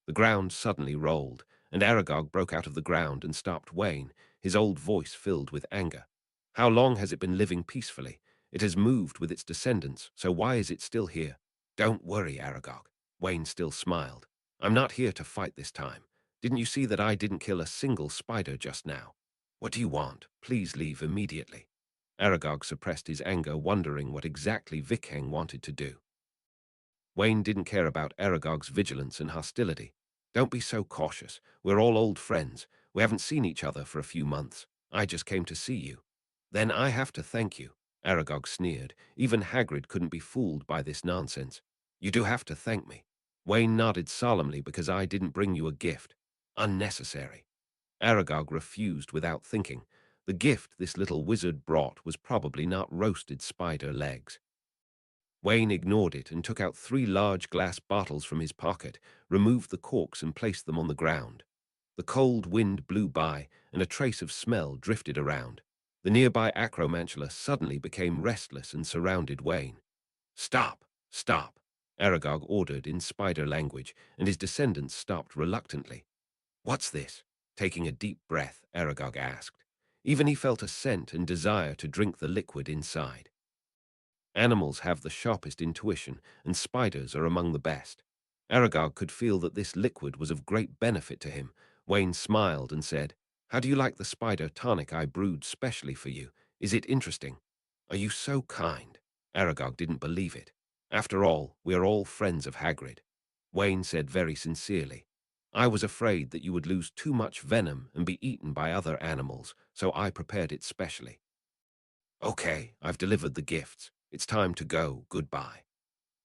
The ground suddenly rolled, and Aragog broke out of the ground and stopped Wayne, his old voice filled with anger. "How long has it been living peacefully? It has moved with its descendants, so why is it still here?" "Don't worry, Aragog." Wayne still smiled. "I'm not here to fight this time. Didn't you see that I didn't kill a single spider just now? What do you want? Please leave immediately." Aragog suppressed his anger, wondering what exactly Vikheng wanted to do. Wayne didn't care about Aragog's vigilance and hostility. "Don't be so cautious. We're all old friends. We haven't seen each other for a few months. I just came to see you." "Then I have to thank you," Aragog sneered. Even Hagrid couldn't be fooled by this nonsense. "You do have to thank me." Wayne nodded solemnly. "Because I didn't bring you a gift." "Unnecessary." Aragog refused without thinking. The gift this little wizard brought was probably not roasted spider legs. Wayne ignored it and took out 3 large glass bottles from his pocket, removed the corks and placed them on the ground. The cold wind blew by, and a trace of smell drifted around. The nearby acromantula suddenly became restless and surrounded Wayne. "Stop! Stop!" Aragog ordered in spider language, and his descendants stopped reluctantly. "What's this?" Taking a deep breath, Aragog asked. Even he felt a scent and desire to drink the liquid inside. Animals have the sharpest intuition, and spiders are among the best. Aragog could feel that this liquid was of great benefit to him. Wayne smiled and said, "How do you like the spider tonic I brewed specially for you? Is it interesting?" "Are you so kind?" Aragog didn't believe it. "After all, we are all friends of Hagrid." Wayne said very sincerely, "I was afraid that you would lose too much venom and be eaten by other animals, so I prepared it specially." "Okay, I've delivered the gifts. It's time to go. Goodbye."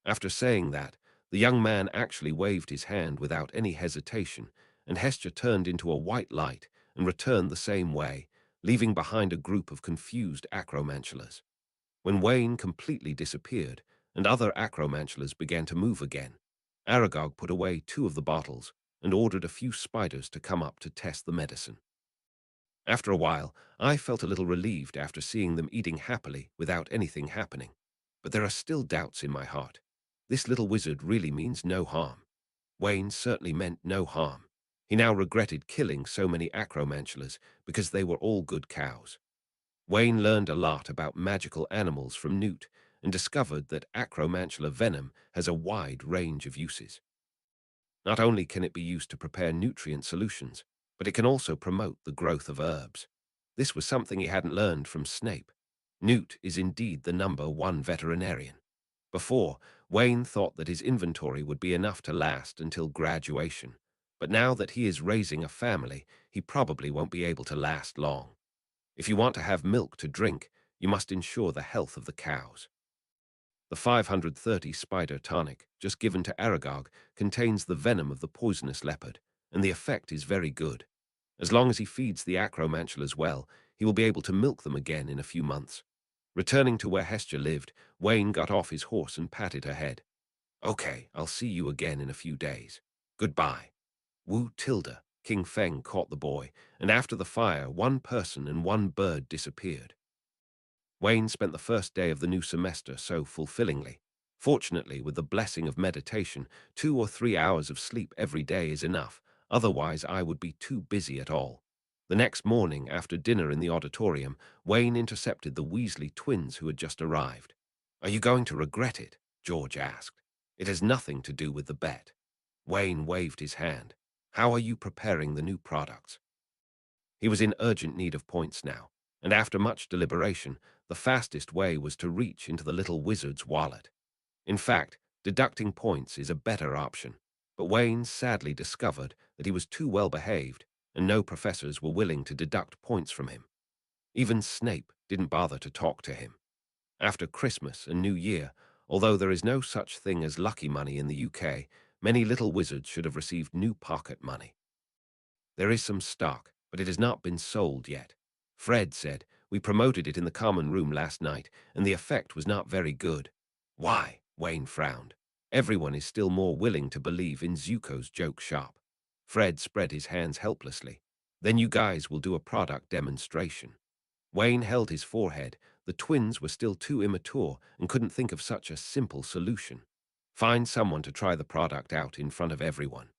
After saying that, the young man actually waved his hand without any hesitation, and Hestia turned into a white light and returned the same way, leaving behind a group of confused acromantulas. When Wayne completely disappeared and other acromantulas began to move again, Aragog put away 2 of the bottles and ordered a few spiders to come up to test the medicine. After a while, I felt a little relieved after seeing them eating happily without anything happening. But there are still doubts in my heart. This little wizard really means no harm. Wayne certainly meant no harm. He now regretted killing so many acromantulas because they were all good cows. Wayne learned a lot about magical animals from Newt and discovered that acromantula venom has a wide range of uses. Not only can it be used to prepare nutrient solutions, but it can also promote the growth of herbs. This was something he hadn't learned from Snape. Newt is indeed the #1 veterinarian. Before, Wayne thought that his inventory would be enough to last until graduation, but now that he is raising a family, he probably won't be able to last long. If you want to have milk to drink, you must ensure the health of the cows. The 530 spider tonic, just given to Aragog, contains the venom of the poisonous leopard, and the effect is very good. As long as he feeds the acromantulas well, he will be able to milk them again in a few months. Returning to where Hestia lived, Wayne got off his horse and patted her head. Okay, I'll see you again in a few days. Goodbye. Wu Tilda, King Feng caught the boy, and after the fire, one person and one bird disappeared. Wayne spent the first day of the new semester so fulfillingly. Fortunately, with the blessing of meditation, 2 or 3 hours of sleep every day is enough, otherwise I would be too busy at all. The next morning, after dinner in the auditorium, Wayne intercepted the Weasley twins who had just arrived. "Are you going to regret it?" George asked. "It has nothing to do with the bet." Wayne waved his hand. "How are you preparing the new products?" He was in urgent need of points now, and after much deliberation, the fastest way was to reach into the little wizard's wallet. In fact, deducting points is a better option, but Wayne sadly discovered that he was too well behaved, and no professors were willing to deduct points from him. Even Snape didn't bother to talk to him. After Christmas and New Year, although there is no such thing as lucky money in the UK, many little wizards should have received new pocket money. There is some stock, but it has not been sold yet. Fred said, "We promoted it in the common room last night, and the effect was not very good." "Why?" Wayne frowned. "Everyone is still more willing to believe in Zuko's joke shop." Fred spread his hands helplessly. "Then you guys will do a product demonstration." Wayne held his forehead. The twins were still too immature and couldn't think of such a simple solution. Find someone to try the product out in front of everyone.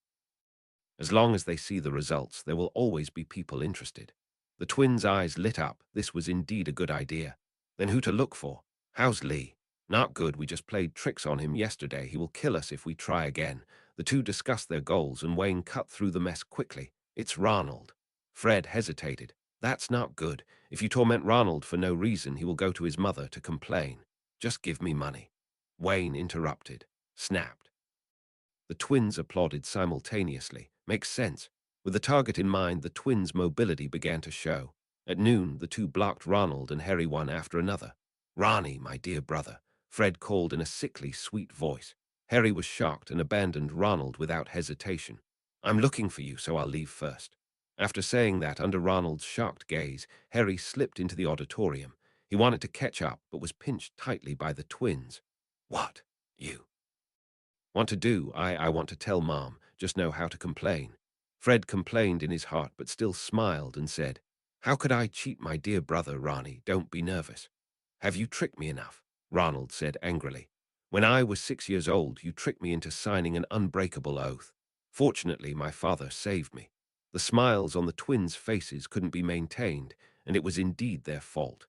As long as they see the results, there will always be people interested. The twins' eyes lit up. This was indeed a good idea. Then who to look for? How's Lee? Not good. We just played tricks on him yesterday. He will kill us if we try again. The two discussed their goals, and Wayne cut through the mess quickly. It's Ronald. Fred hesitated. That's not good. If you torment Ronald for no reason, he will go to his mother to complain. Just give me money. Wayne interrupted. Snapped. The twins applauded simultaneously. Makes sense. With the target in mind, the twins' mobility began to show. At noon, the two blocked Ronald and Harry one after another. "Ronnie, my dear brother," Fred called in a sickly, sweet voice. Harry was shocked and abandoned Ronald without hesitation. "I'm looking for you, so I'll leave first." After saying that, under Ronald's shocked gaze, Harry slipped into the auditorium. He wanted to catch up, but was pinched tightly by the twins. "What? You want to do? I want to tell Mom. Just know how to complain." Fred complained in his heart, but still smiled and said, "How could I cheat my dear brother, Ronnie? Don't be nervous." "Have you tricked me enough?" Ronald said angrily. "When I was 6 years old, you tricked me into signing an unbreakable oath. Fortunately, my father saved me." The smiles on the twins' faces couldn't be maintained, and it was indeed their fault.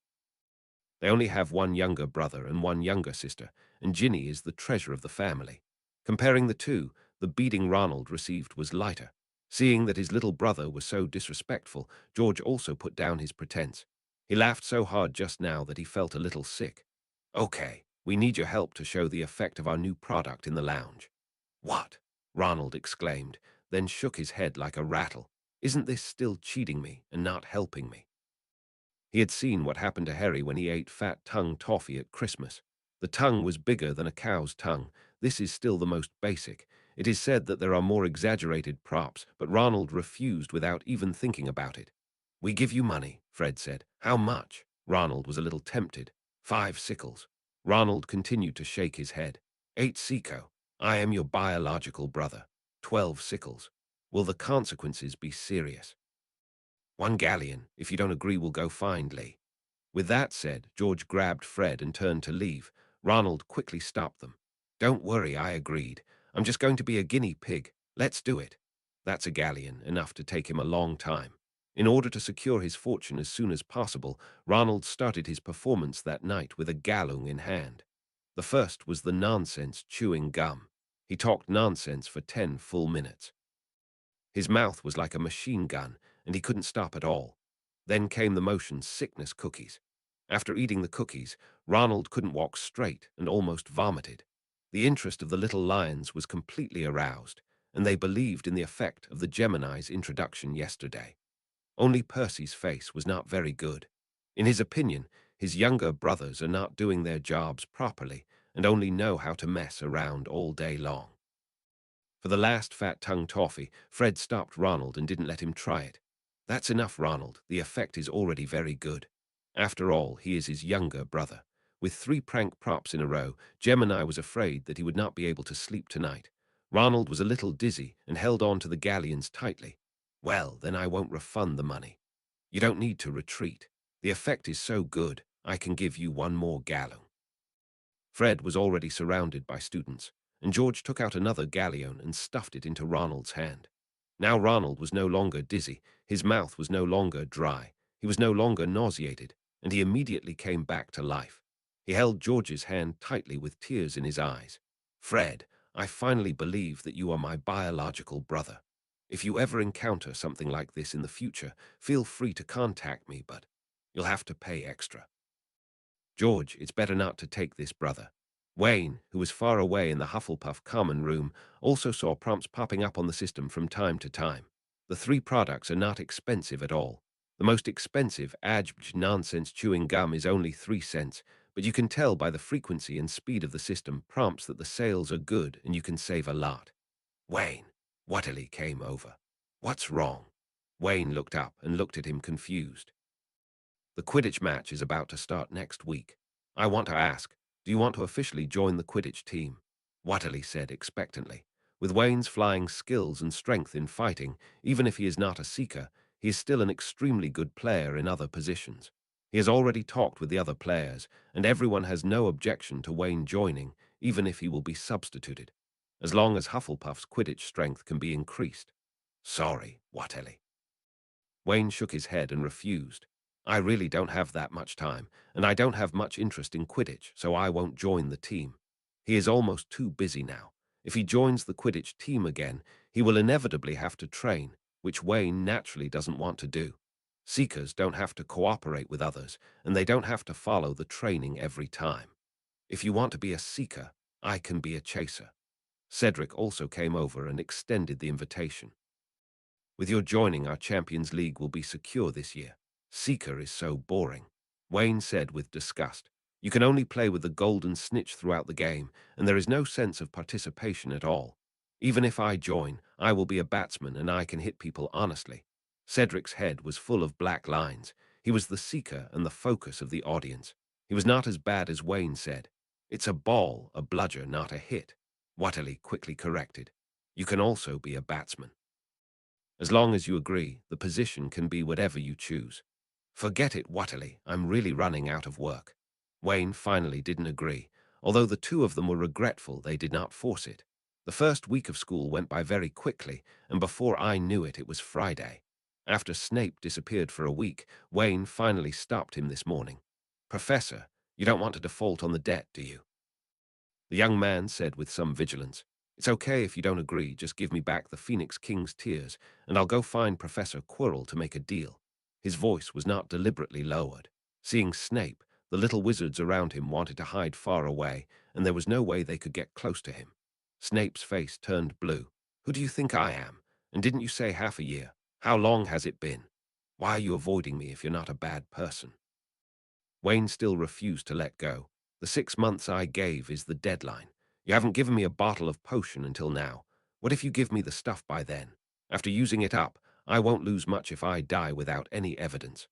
They only have one younger brother and one younger sister, and Ginny is the treasure of the family. Comparing the two, the beating Ronald received was lighter. Seeing that his little brother was so disrespectful, George also put down his pretense. He laughed so hard just now that he felt a little sick. "Okay, we need your help to show the effect of our new product in the lounge." "What?" Ronald exclaimed, then shook his head like a rattle. "Isn't this still cheating me and not helping me?" He had seen what happened to Harry when he ate fat tongue toffee at Christmas. The tongue was bigger than a cow's tongue. This is still the most basic. It is said that there are more exaggerated props, but Ronald refused without even thinking about it. "We give you money," Fred said. "How much?" Ronald was a little tempted. 5 sickles. Ronald continued to shake his head. 8 Seco. I am your biological brother. 12 sickles. Will the consequences be serious? 1 galleon. If you don't agree, we'll go find Lee." With that said, George grabbed Fred and turned to leave. Ronald quickly stopped them. "Don't worry, I agreed. I'm just going to be a guinea pig. Let's do it." That's a galleon, enough to take him a long time. In order to secure his fortune as soon as possible, Ronald started his performance that night with a gallung in hand. The first was the nonsense chewing gum. He talked nonsense for 10 full minutes. His mouth was like a machine gun, and he couldn't stop at all. Then came the motion sickness cookies. After eating the cookies, Ronald couldn't walk straight and almost vomited. The interest of the little lions was completely aroused, and they believed in the effect of the Gemini's introduction yesterday. Only Percy's face was not very good. In his opinion, his younger brothers are not doing their jobs properly and only know how to mess around all day long. For the last fat-tongued toffee, Fred stopped Ronald and didn't let him try it. That's enough, Ronald. The effect is already very good. After all, he is his younger brother. With 3 prank props in a row, Gemini was afraid that he would not be able to sleep tonight. Ronald was a little dizzy and held on to the galleons tightly. Well, then I won't refund the money. You don't need to retreat. The effect is so good, I can give you 1 more galleon. Fred was already surrounded by students, and George took out another galleon and stuffed it into Ronald's hand. Now Ronald was no longer dizzy, his mouth was no longer dry, he was no longer nauseated, and he immediately came back to life. He held George's hand tightly with tears in his eyes. Fred, I finally believe that you are my biological brother. If you ever encounter something like this in the future, feel free to contact me, but you'll have to pay extra. George, it's better not to take this, brother. Wayne, who was far away in the Hufflepuff common room, also saw prompts popping up on the system from time to time. The 3 products are not expensive at all. The most expensive nonsense chewing gum is only 3 cents, but you can tell by the frequency and speed of the system prompts that the sales are good and you can save a lot. Wayne, Watterly came over. What's wrong? Wayne looked up and looked at him confused. The Quidditch match is about to start next week. I want to ask, do you want to officially join the Quidditch team? Watterly said expectantly. With Wayne's flying skills and strength in fighting, even if he is not a seeker, he is still an extremely good player in other positions. He has already talked with the other players, and everyone has no objection to Wayne joining, even if he will be substituted, as long as Hufflepuff's Quidditch strength can be increased. Sorry, Watterly. Wayne shook his head and refused. I really don't have that much time, and I don't have much interest in Quidditch, so I won't join the team. He is almost too busy now. If he joins the Quidditch team again, he will inevitably have to train, which Wayne naturally doesn't want to do. Seekers don't have to cooperate with others, and they don't have to follow the training every time. If you want to be a seeker, I can be a chaser. Cedric also came over and extended the invitation. With your joining, our Champions League will be secure this year. Seeker is so boring, Wayne said with disgust. You can only play with the golden snitch throughout the game, and there is no sense of participation at all. Even if I join, I will be a batsman and I can hit people honestly. Cedric's head was full of black lines. He was the seeker and the focus of the audience. He was not as bad as Wayne said. It's a ball, a bludger, not a hit. Watterly quickly corrected. You can also be a batsman. As long as you agree, the position can be whatever you choose. Forget it, Watterly. I'm really running out of work. Wayne finally didn't agree. Although the 2 of them were regretful, they did not force it. The first week of school went by very quickly, and before I knew it, it was Friday. After Snape disappeared for a week, Wayne finally stopped him this morning. Professor, you don't want to default on the debt, do you? The young man said with some vigilance. It's okay if you don't agree, just give me back the Phoenix King's tears, and I'll go find Professor Quirrell to make a deal. His voice was not deliberately lowered. Seeing Snape, the little wizards around him wanted to hide far away, and there was no way they could get close to him. Snape's face turned blue. Who do you think I am? And didn't you say half a year? How long has it been? Why are you avoiding me if you're not a bad person? Wayne still refused to let go. The 6 months I gave is the deadline. You haven't given me a bottle of potion until now. What if you give me the stuff by then? After using it up, I won't lose much if I die without any evidence.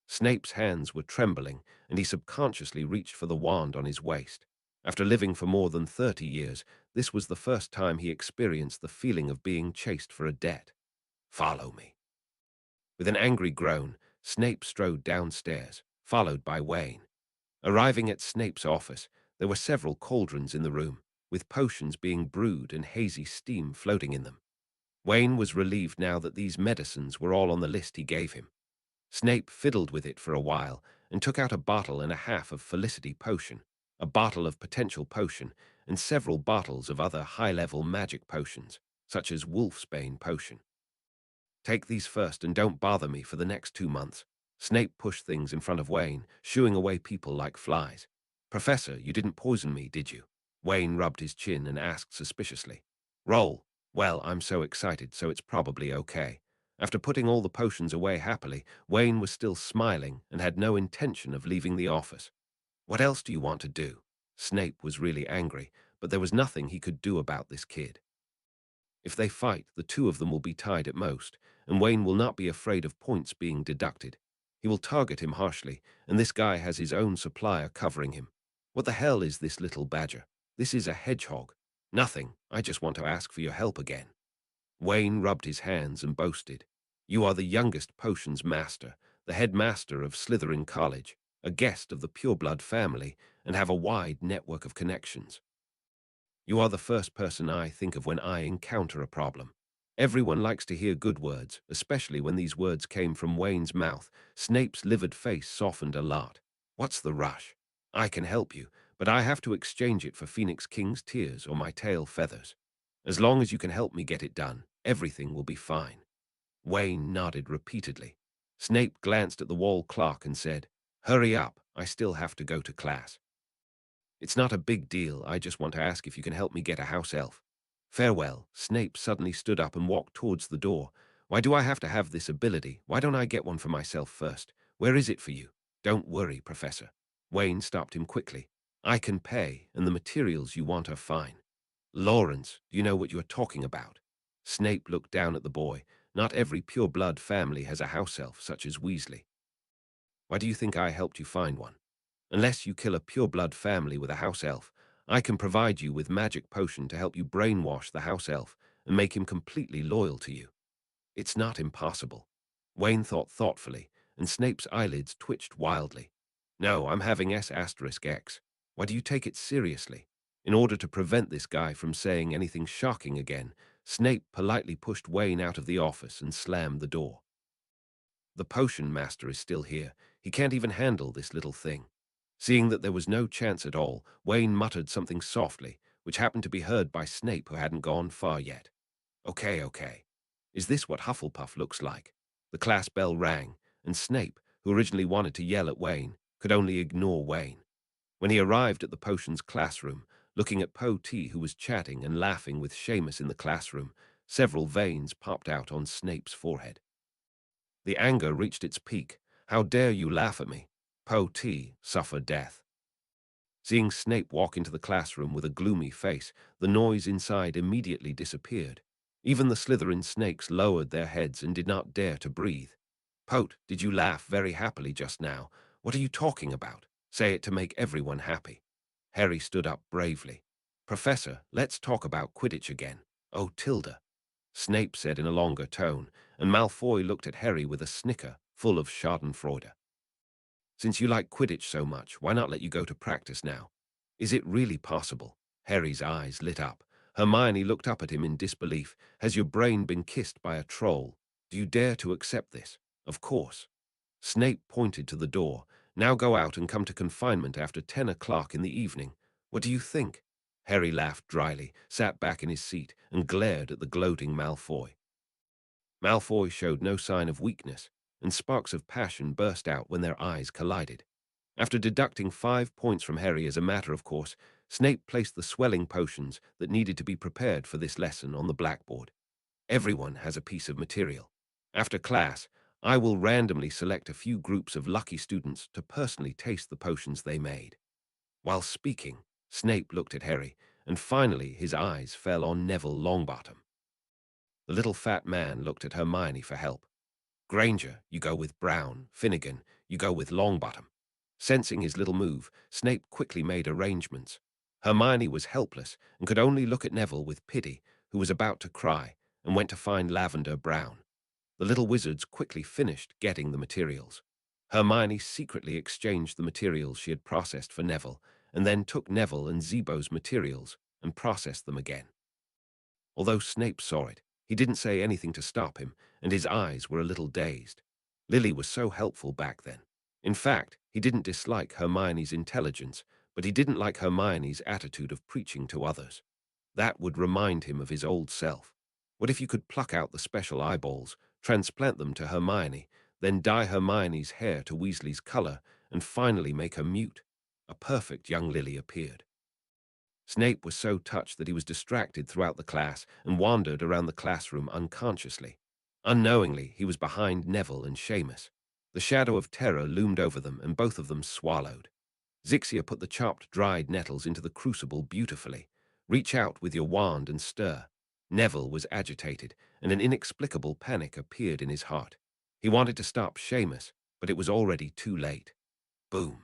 Snape's hands were trembling, and he subconsciously reached for the wand on his waist. After living for more than 30 years, this was the first time he experienced the feeling of being chased for a debt. Follow me. With an angry groan, Snape strode downstairs, followed by Wayne. Arriving at Snape's office, there were several cauldrons in the room, with potions being brewed and hazy steam floating in them. Wayne was relieved now that these medicines were all on the list he gave him. Snape fiddled with it for a while and took out a bottle and a half of Felicity potion, a bottle of potential potion, and several bottles of other high-level magic potions, such as Wolfsbane potion. Take these first and don't bother me for the next 2 months. Snape pushed things in front of Wayne, shooing away people like flies. Professor, you didn't poison me, did you? Wayne rubbed his chin and asked suspiciously. Roll. Well, I'm so excited, so it's probably okay. After putting all the potions away happily, Wayne was still smiling and had no intention of leaving the office. What else do you want to do? Snape was really angry, but there was nothing he could do about this kid. If they fight, the two of them will be tied at most, and Wayne will not be afraid of points being deducted. He will target him harshly, and this guy has his own supplier covering him. What the hell is this little badger? This is a hedgehog. Nothing. I just want to ask for your help again. Wayne rubbed his hands and boasted. You are the youngest potions master, the headmaster of Slytherin College, a guest of the pureblood family, and have a wide network of connections. You are the first person I think of when I encounter a problem. Everyone likes to hear good words, especially when these words came from Wayne's mouth. Snape's livid face softened a lot. What's the rush? I can help you, but I have to exchange it for Phoenix King's tears or my tail feathers. As long as you can help me get it done, everything will be fine. Wayne nodded repeatedly. Snape glanced at the wall clock and said, Hurry up, I still have to go to class. It's not a big deal, I just want to ask if you can help me get a house elf. Farewell. Snape suddenly stood up and walked towards the door. Why do I have to have this ability? Why don't I get one for myself first? Where is it for you? Don't worry, Professor. Wayne stopped him quickly. I can pay, and the materials you want are fine. Lawrence, do you know what you are talking about? Snape looked down at the boy. Not every pure-blood family has a house elf such as Weasley. Why do you think I helped you find one? Unless you kill a pure-blood family with a house elf, I can provide you with magic potion to help you brainwash the house elf and make him completely loyal to you. It's not impossible. Wayne thought thoughtfully, and Snape's eyelids twitched wildly. No, I'm having S*X. Why do you take it seriously? In order to prevent this guy from saying anything shocking again, Snape politely pushed Wayne out of the office and slammed the door. The potion master is still here. He can't even handle this little thing. Seeing that there was no chance at all, Wayne muttered something softly, which happened to be heard by Snape, who hadn't gone far yet. Okay. Is this what Hufflepuff looks like? The class bell rang, and Snape, who originally wanted to yell at Wayne, could only ignore Wayne. When he arrived at the potions classroom, looking at Po T, who was chatting and laughing with Seamus in the classroom, several veins popped out on Snape's forehead. The anger reached its peak. How dare you laugh at me? Po T suffered death. Seeing Snape walk into the classroom with a gloomy face, the noise inside immediately disappeared. Even the Slytherin snakes lowered their heads and did not dare to breathe. Pote, did you laugh very happily just now? What are you talking about? Say it to make everyone happy. Harry stood up bravely. Professor, let's talk about Quidditch again. Oh, Tilda, Snape said in a longer tone, and Malfoy looked at Harry with a snicker full of schadenfreude. Since you like Quidditch so much, why not let you go to practice now? Is it really possible? Harry's eyes lit up. Hermione looked up at him in disbelief. Has your brain been kissed by a troll? Do you dare to accept this? Of course. Snape pointed to the door. Now go out and come to confinement after 10 o'clock in the evening. What do you think? Harry laughed dryly, sat back in his seat, and glared at the gloating Malfoy. Malfoy showed no sign of weakness, and sparks of passion burst out when their eyes collided. After deducting 5 points from Harry as a matter of course, Snape placed the swelling potions that needed to be prepared for this lesson on the blackboard. Everyone has a piece of material. After class, I will randomly select a few groups of lucky students to personally taste the potions they made. While speaking, Snape looked at Harry, and finally his eyes fell on Neville Longbottom. The little fat man looked at Hermione for help. Granger, you go with Brown. Finnegan, you go with Longbottom. Sensing his little move, Snape quickly made arrangements. Hermione was helpless and could only look at Neville with pity, who was about to cry, and went to find Lavender Brown. The little wizards quickly finished getting the materials. Hermione secretly exchanged the materials she had processed for Neville, and then took Neville and Zebo's materials and processed them again. Although Snape saw it, he didn't say anything to stop him, and his eyes were a little dazed. Lily was so helpful back then. In fact, he didn't dislike Hermione's intelligence, but he didn't like Hermione's attitude of preaching to others. That would remind him of his old self. What if you could pluck out the special eyeballs, transplant them to Hermione, then dye Hermione's hair to Weasley's color, and finally make her mute? A perfect young Lily appeared. Snape was so touched that he was distracted throughout the class and wandered around the classroom unconsciously. Unknowingly, he was behind Neville and Seamus. The shadow of terror loomed over them, and both of them swallowed. Zixia put the chopped, dried nettles into the crucible beautifully. Reach out with your wand and stir. Neville was agitated, and an inexplicable panic appeared in his heart. He wanted to stop Seamus, but it was already too late. Boom.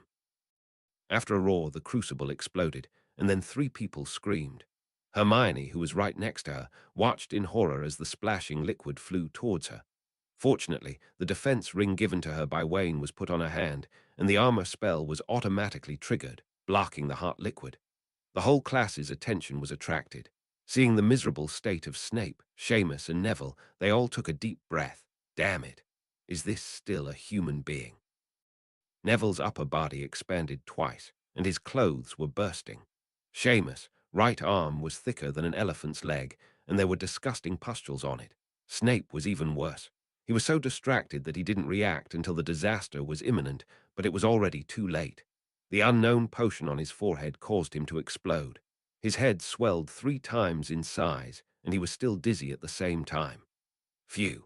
After a roar, the crucible exploded, and then 3 people screamed. Hermione, who was right next to her, watched in horror as the splashing liquid flew towards her. Fortunately, the defense ring given to her by Wayne was put on her hand, and the armor spell was automatically triggered, blocking the hot liquid. The whole class's attention was attracted. Seeing the miserable state of Snape, Seamus, and Neville, they all took a deep breath. Damn it. Is this still a human being? Neville's upper body expanded twice, and his clothes were bursting. Seamus' right arm was thicker than an elephant's leg, and there were disgusting pustules on it. Snape was even worse. He was so distracted that he didn't react until the disaster was imminent, but it was already too late. The unknown potion on his forehead caused him to explode. His head swelled 3 times in size, and he was still dizzy at the same time. Phew.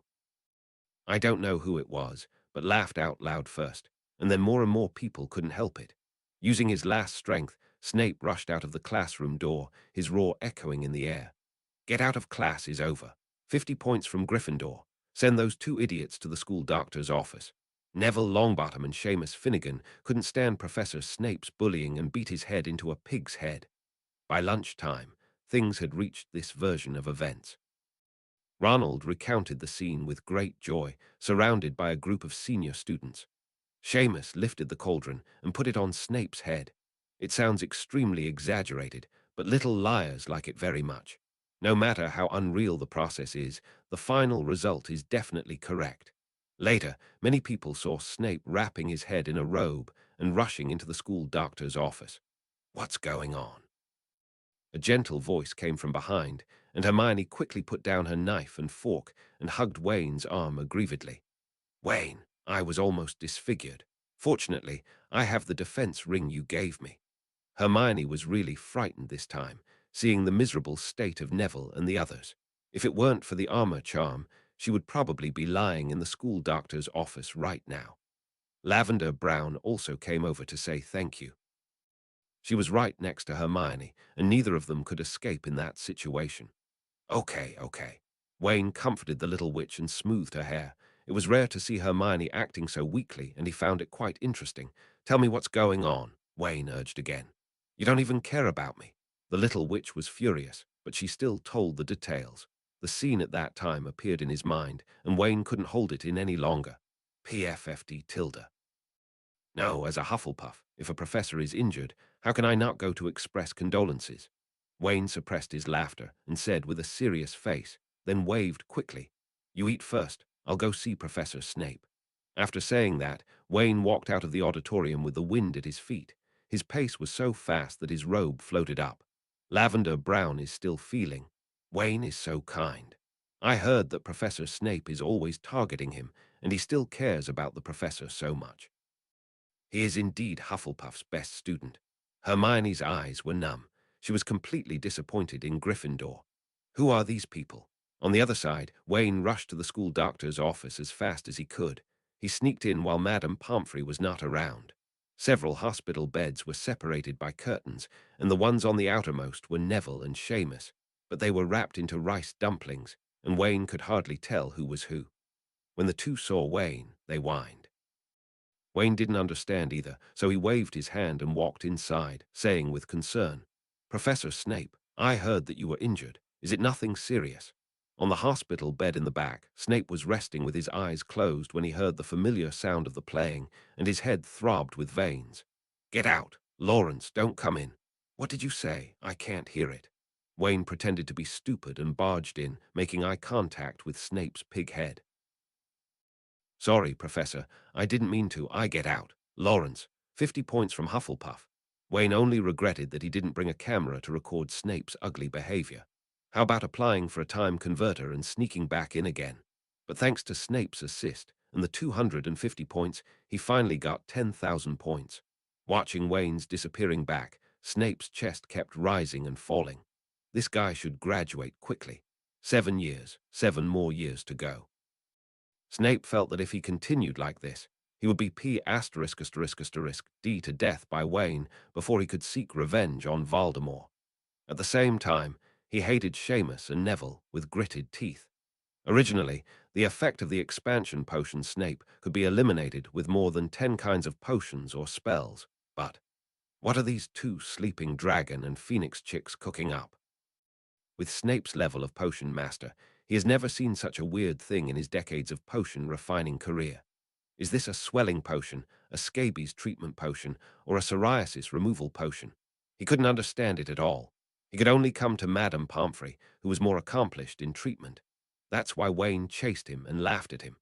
I don't know who it was, but laughed out loud first, and then more and more people couldn't help it. Using his last strength, Snape rushed out of the classroom door, his roar echoing in the air. Get out of class is over. 50 points from Gryffindor. Send those 2 idiots to the school doctor's office. Neville Longbottom and Seamus Finnegan couldn't stand Professor Snape's bullying and beat his head into a pig's head. By lunchtime, things had reached this version of events. Ronald recounted the scene with great joy, surrounded by a group of senior students. Seamus lifted the cauldron and put it on Snape's head. It sounds extremely exaggerated, but little liars like it very much. No matter how unreal the process is, the final result is definitely correct. Later, many people saw Snape wrapping his head in a robe and rushing into the school doctor's office. What's going on? A gentle voice came from behind, and Hermione quickly put down her knife and fork and hugged Wayne's arm aggrievedly. Wayne, I was almost disfigured. Fortunately, I have the defense ring you gave me. Hermione was really frightened this time, seeing the miserable state of Neville and the others. If it weren't for the armor charm, she would probably be lying in the school doctor's office right now. Lavender Brown also came over to say thank you. She was right next to Hermione, and neither of them could escape in that situation. Okay. Wayne comforted the little witch and smoothed her hair. It was rare to see Hermione acting so weakly, and he found it quite interesting. Tell me what's going on, Wayne urged again. You don't even care about me. The little witch was furious, but she still told the details. The scene at that time appeared in his mind, and Wayne couldn't hold it in any longer. PFFD tilde. No, as a Hufflepuff, if a professor is injured, how can I not go to express condolences? Wayne suppressed his laughter and said with a serious face, then waved quickly. You eat first. I'll go see Professor Snape. After saying that, Wayne walked out of the auditorium with the wind at his feet. His pace was so fast that his robe floated up. Lavender Brown is still feeling. Wayne is so kind. I heard that Professor Snape is always targeting him, and he still cares about the professor so much. He is indeed Hufflepuff's best student. Hermione's eyes were numb. She was completely disappointed in Gryffindor. Who are these people? On the other side, Wayne rushed to the school doctor's office as fast as he could. He sneaked in while Madame Pomfrey was not around. Several hospital beds were separated by curtains, and the ones on the outermost were Neville and Seamus, but they were wrapped into rice dumplings, and Wayne could hardly tell who was who. When the 2 saw Wayne, they whined. Wayne didn't understand either, so he waved his hand and walked inside, saying with concern, Professor Snape, I heard that you were injured. Is it nothing serious? On the hospital bed in the back, Snape was resting with his eyes closed when he heard the familiar sound of the playing, and his head throbbed with veins. Get out! Lawrence, don't come in. What did you say? I can't hear it. Wayne pretended to be stupid and barged in, making eye contact with Snape's pig head. Sorry, Professor, I didn't mean to. I get out. Lawrence, 50 points from Hufflepuff. Wayne only regretted that he didn't bring a camera to record Snape's ugly behavior. How about applying for a time converter and sneaking back in again? But thanks to Snape's assist and the 250 points, he finally got 10,000 points. Watching Wayne's disappearing back, Snape's chest kept rising and falling. This guy should graduate quickly. 7 years, 7 more years to go. Snape felt that if he continued like this, he would be P*** D to death by Wayne before he could seek revenge on Voldemort. At the same time, he hated Seamus and Neville with gritted teeth. Originally, the effect of the expansion potion Snape could be eliminated with more than 10 kinds of potions or spells, but what are these two sleeping dragon and phoenix chicks cooking up? With Snape's level of potion master, he has never seen such a weird thing in his decades of potion refining career. Is this a swelling potion, a scabies treatment potion, or a psoriasis removal potion? He couldn't understand it at all. He could only come to Madame Pomfrey, who was more accomplished in treatment. That's why Wayne chased him and laughed at him.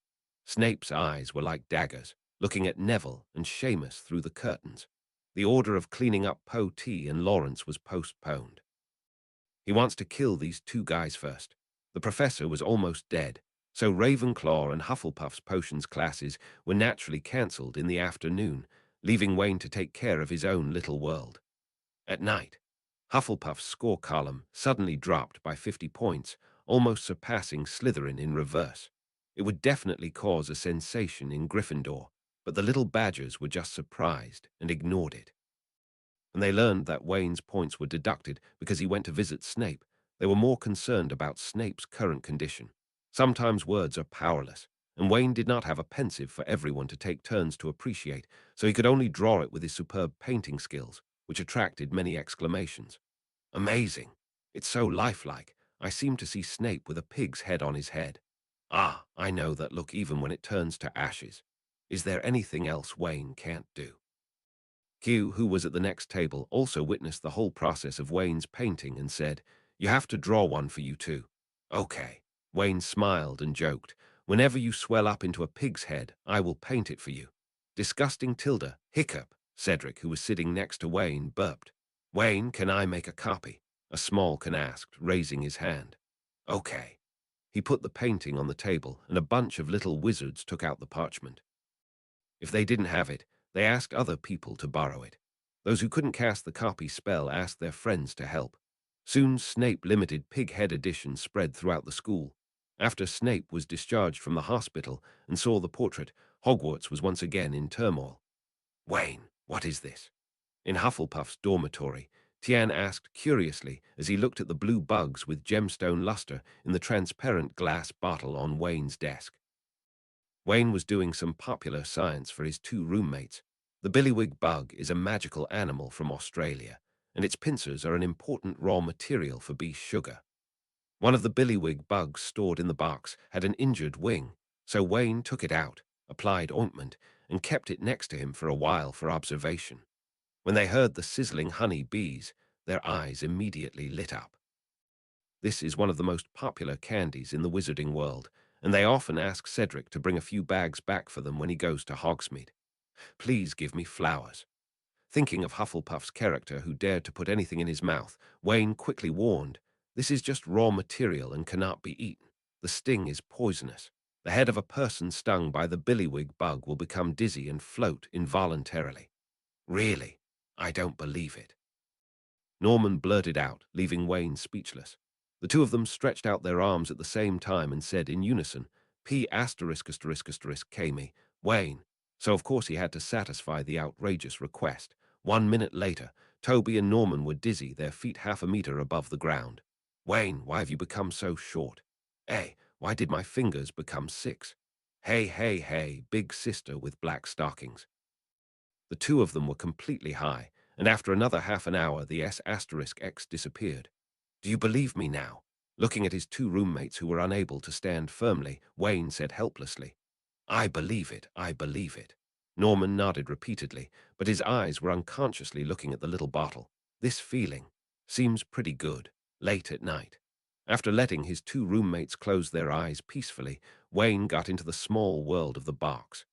Snape's eyes were like daggers, looking at Neville and Seamus through the curtains. The order of cleaning up Poe T and Lawrence was postponed. He wants to kill these two guys first. The professor was almost dead, so Ravenclaw and Hufflepuff's potions classes were naturally cancelled in the afternoon, leaving Wayne to take care of his own little world. At night, Hufflepuff's score column suddenly dropped by 50 points, almost surpassing Slytherin in reverse. It would definitely cause a sensation in Gryffindor, but the little badgers were just surprised and ignored it. When they learned that Wayne's points were deducted because he went to visit Snape, they were more concerned about Snape's current condition. Sometimes words are powerless, and Wayne did not have a pensive for everyone to take turns to appreciate, so he could only draw it with his superb painting skills, which attracted many exclamations. Amazing! It's so lifelike. I seem to see Snape with a pig's head on his head. Ah, I know that look even when it turns to ashes. Is there anything else Wayne can't do? Q, who was at the next table, also witnessed the whole process of Wayne's painting and said, "You have to draw one for you too." "Okay." Wayne smiled and joked, "Whenever you swell up into a pig's head, I will paint it for you." Disgusting Tilda, hiccup. Cedric, who was sitting next to Wayne, burped. "Wayne, can I make a copy?" A Smallkin asked, raising his hand. "Okay." He put the painting on the table, and a bunch of little wizards took out the parchment. If they didn't have it, they asked other people to borrow it. Those who couldn't cast the copy spell asked their friends to help. Soon Snape Limited Pighead Edition spread throughout the school. After Snape was discharged from the hospital and saw the portrait, Hogwarts was once again in turmoil. "Wayne, what is this?" In Hufflepuff's dormitory, Tian asked curiously as he looked at the blue bugs with gemstone luster in the transparent glass bottle on Wayne's desk. Wayne was doing some popular science for his two roommates. The billywig bug is a magical animal from Australia, and its pincers are an important raw material for bee sugar. One of the billywig bugs stored in the box had an injured wing, so Wayne took it out, applied ointment, and kept it next to him for a while for observation. When they heard the sizzling honey bees, their eyes immediately lit up. This is one of the most popular candies in the wizarding world, and they often ask Cedric to bring a few bags back for them when he goes to Hogsmeade. "Please give me flowers." Thinking of Hufflepuff's character who dared to put anything in his mouth, Wayne quickly warned, "This is just raw material and cannot be eaten. The sting is poisonous. The head of a person stung by the billywig bug will become dizzy and float involuntarily." "Really? I don't believe it." Norman blurted out, leaving Wayne speechless. The two of them stretched out their arms at the same time and said in unison, "P***, Kami, Wayne." So of course he had to satisfy the outrageous request. 1 minute later, Toby and Norman were dizzy, their feet half a meter above the ground. "Wayne, why have you become so short?" "Hey, why did my fingers become 6? Hey, hey, hey, big sister with black stockings." The two of them were completely high, and after another half an hour the S*X disappeared. "Do you believe me now?" Looking at his two roommates who were unable to stand firmly, Wayne said helplessly, "I believe it, I believe it." Norman nodded repeatedly, but his eyes were unconsciously looking at the little bottle. This feeling seems pretty good, late at night. After letting his two roommates close their eyes peacefully, Wayne got into the small world of the box.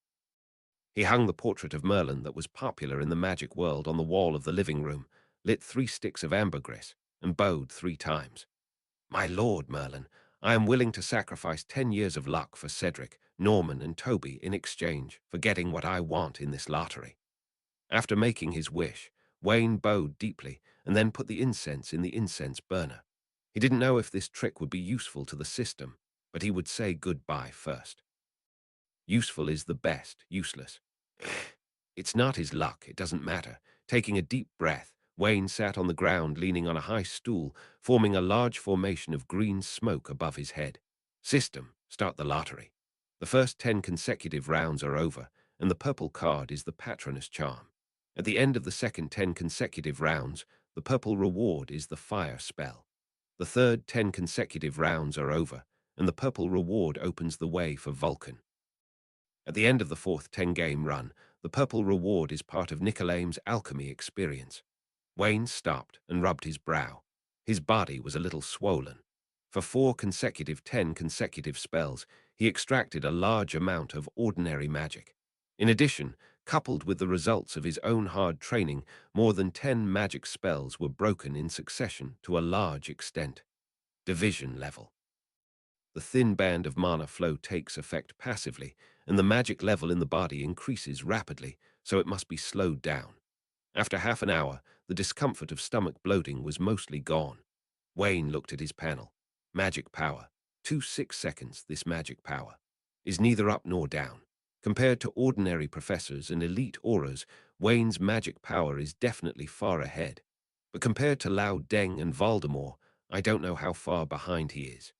He hung the portrait of Merlin that was popular in the magic world on the wall of the living room, lit 3 sticks of ambergris, and bowed 3 times. "My lord Merlin, I am willing to sacrifice 10 years of luck for Cedric, Norman, and Toby in exchange for getting what I want in this lottery." After making his wish, Wayne bowed deeply and then put the incense in the incense burner. He didn't know if this trick would be useful to the system, but he would say goodbye first. Useful is the best, useless. It's not his luck, it doesn't matter. Taking a deep breath, Wayne sat on the ground leaning on a high stool, forming a large formation of green smoke above his head. System, start the lottery. The first 10 consecutive rounds are over, and the purple card is the Patronus charm. At the end of the second 10 consecutive rounds, the purple reward is the fire spell. The third 10 consecutive rounds are over, and the purple reward opens the way for Vulcan. At the end of the fourth 10-game run, the purple reward is part of Nicolame's alchemy experience. Wayne stopped and rubbed his brow. His body was a little swollen. For 4 consecutive 10 consecutive spells, he extracted a large amount of ordinary magic. In addition, coupled with the results of his own hard training, more than 10 magic spells were broken in succession to a large extent. Division level. The thin band of mana flow takes effect passively, and the magic level in the body increases rapidly, so it must be slowed down. After half an hour, the discomfort of stomach bloating was mostly gone. Wayne looked at his panel. Magic power. 6 seconds, this magic power. Is neither up nor down. Compared to ordinary professors and elite auras, Wayne's magic power is definitely far ahead. But compared to Lao Deng and Voldemort, I don't know how far behind he is.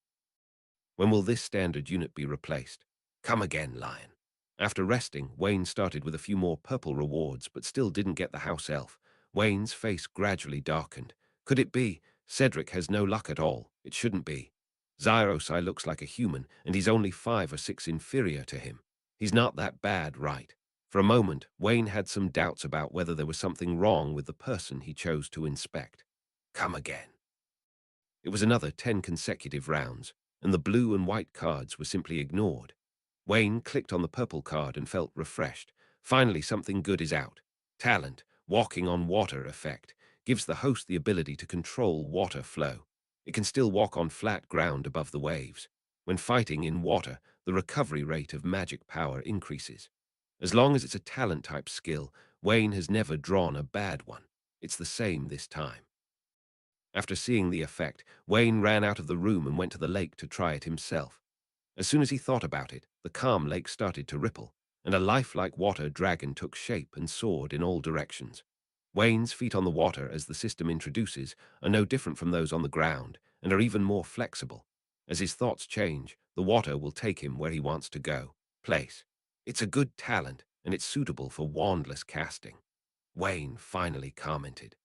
When will this standard unit be replaced? Come again, Lion. After resting, Wayne started with a few more purple rewards, but still didn't get the house elf. Wayne's face gradually darkened. Could it be? Cedric has no luck at all. It shouldn't be. Xyrosai looks like a human, and he's only 5 or 6 inferior to him. He's not that bad, right? For a moment, Wayne had some doubts about whether there was something wrong with the person he chose to inspect. Come again. It was another 10 consecutive rounds, and the blue and white cards were simply ignored. Wayne clicked on the purple card and felt refreshed. Finally, something good is out. Talent, walking on water effect, gives the host the ability to control water flow. It can still walk on flat ground above the waves. When fighting in water, the recovery rate of magic power increases. As long as it's a talent-type skill, Wayne has never drawn a bad one. It's the same this time. After seeing the effect, Wayne ran out of the room and went to the lake to try it himself. As soon as he thought about it, the calm lake started to ripple, and a lifelike water dragon took shape and soared in all directions. Wayne's feet on the water, as the system introduces, are no different from those on the ground, and are even more flexible. As his thoughts change, the water will take him where he wants to go. Place. It's a good talent, and it's suitable for wandless casting. Wayne finally commented.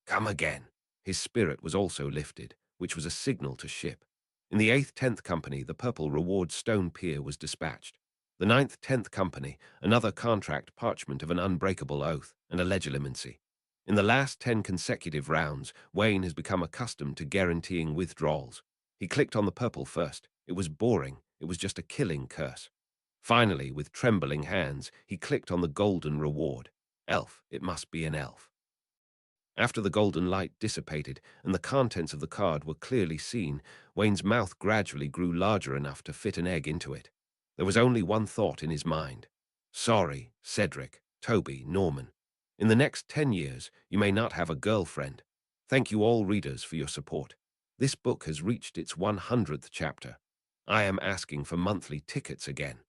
Come again. His spirit was also lifted, which was a signal to ship. In the 8th 10th Company, the purple reward stone pier was dispatched. The 9th 10th Company, another contract parchment of an unbreakable oath and a legilimency. In the last 10 consecutive rounds, Wayne has become accustomed to guaranteeing withdrawals. He clicked on the purple first. It was boring. It was just a killing curse. Finally, with trembling hands, he clicked on the golden reward. Elf. It must be an elf. After the golden light dissipated and the contents of the card were clearly seen, Wayne's mouth gradually grew larger enough to fit an egg into it. There was only one thought in his mind. Sorry, Cedric, Toby, Norman. In the next 10 years, you may not have a girlfriend. Thank you all readers for your support. This book has reached its 100th chapter. I am asking for monthly tickets again.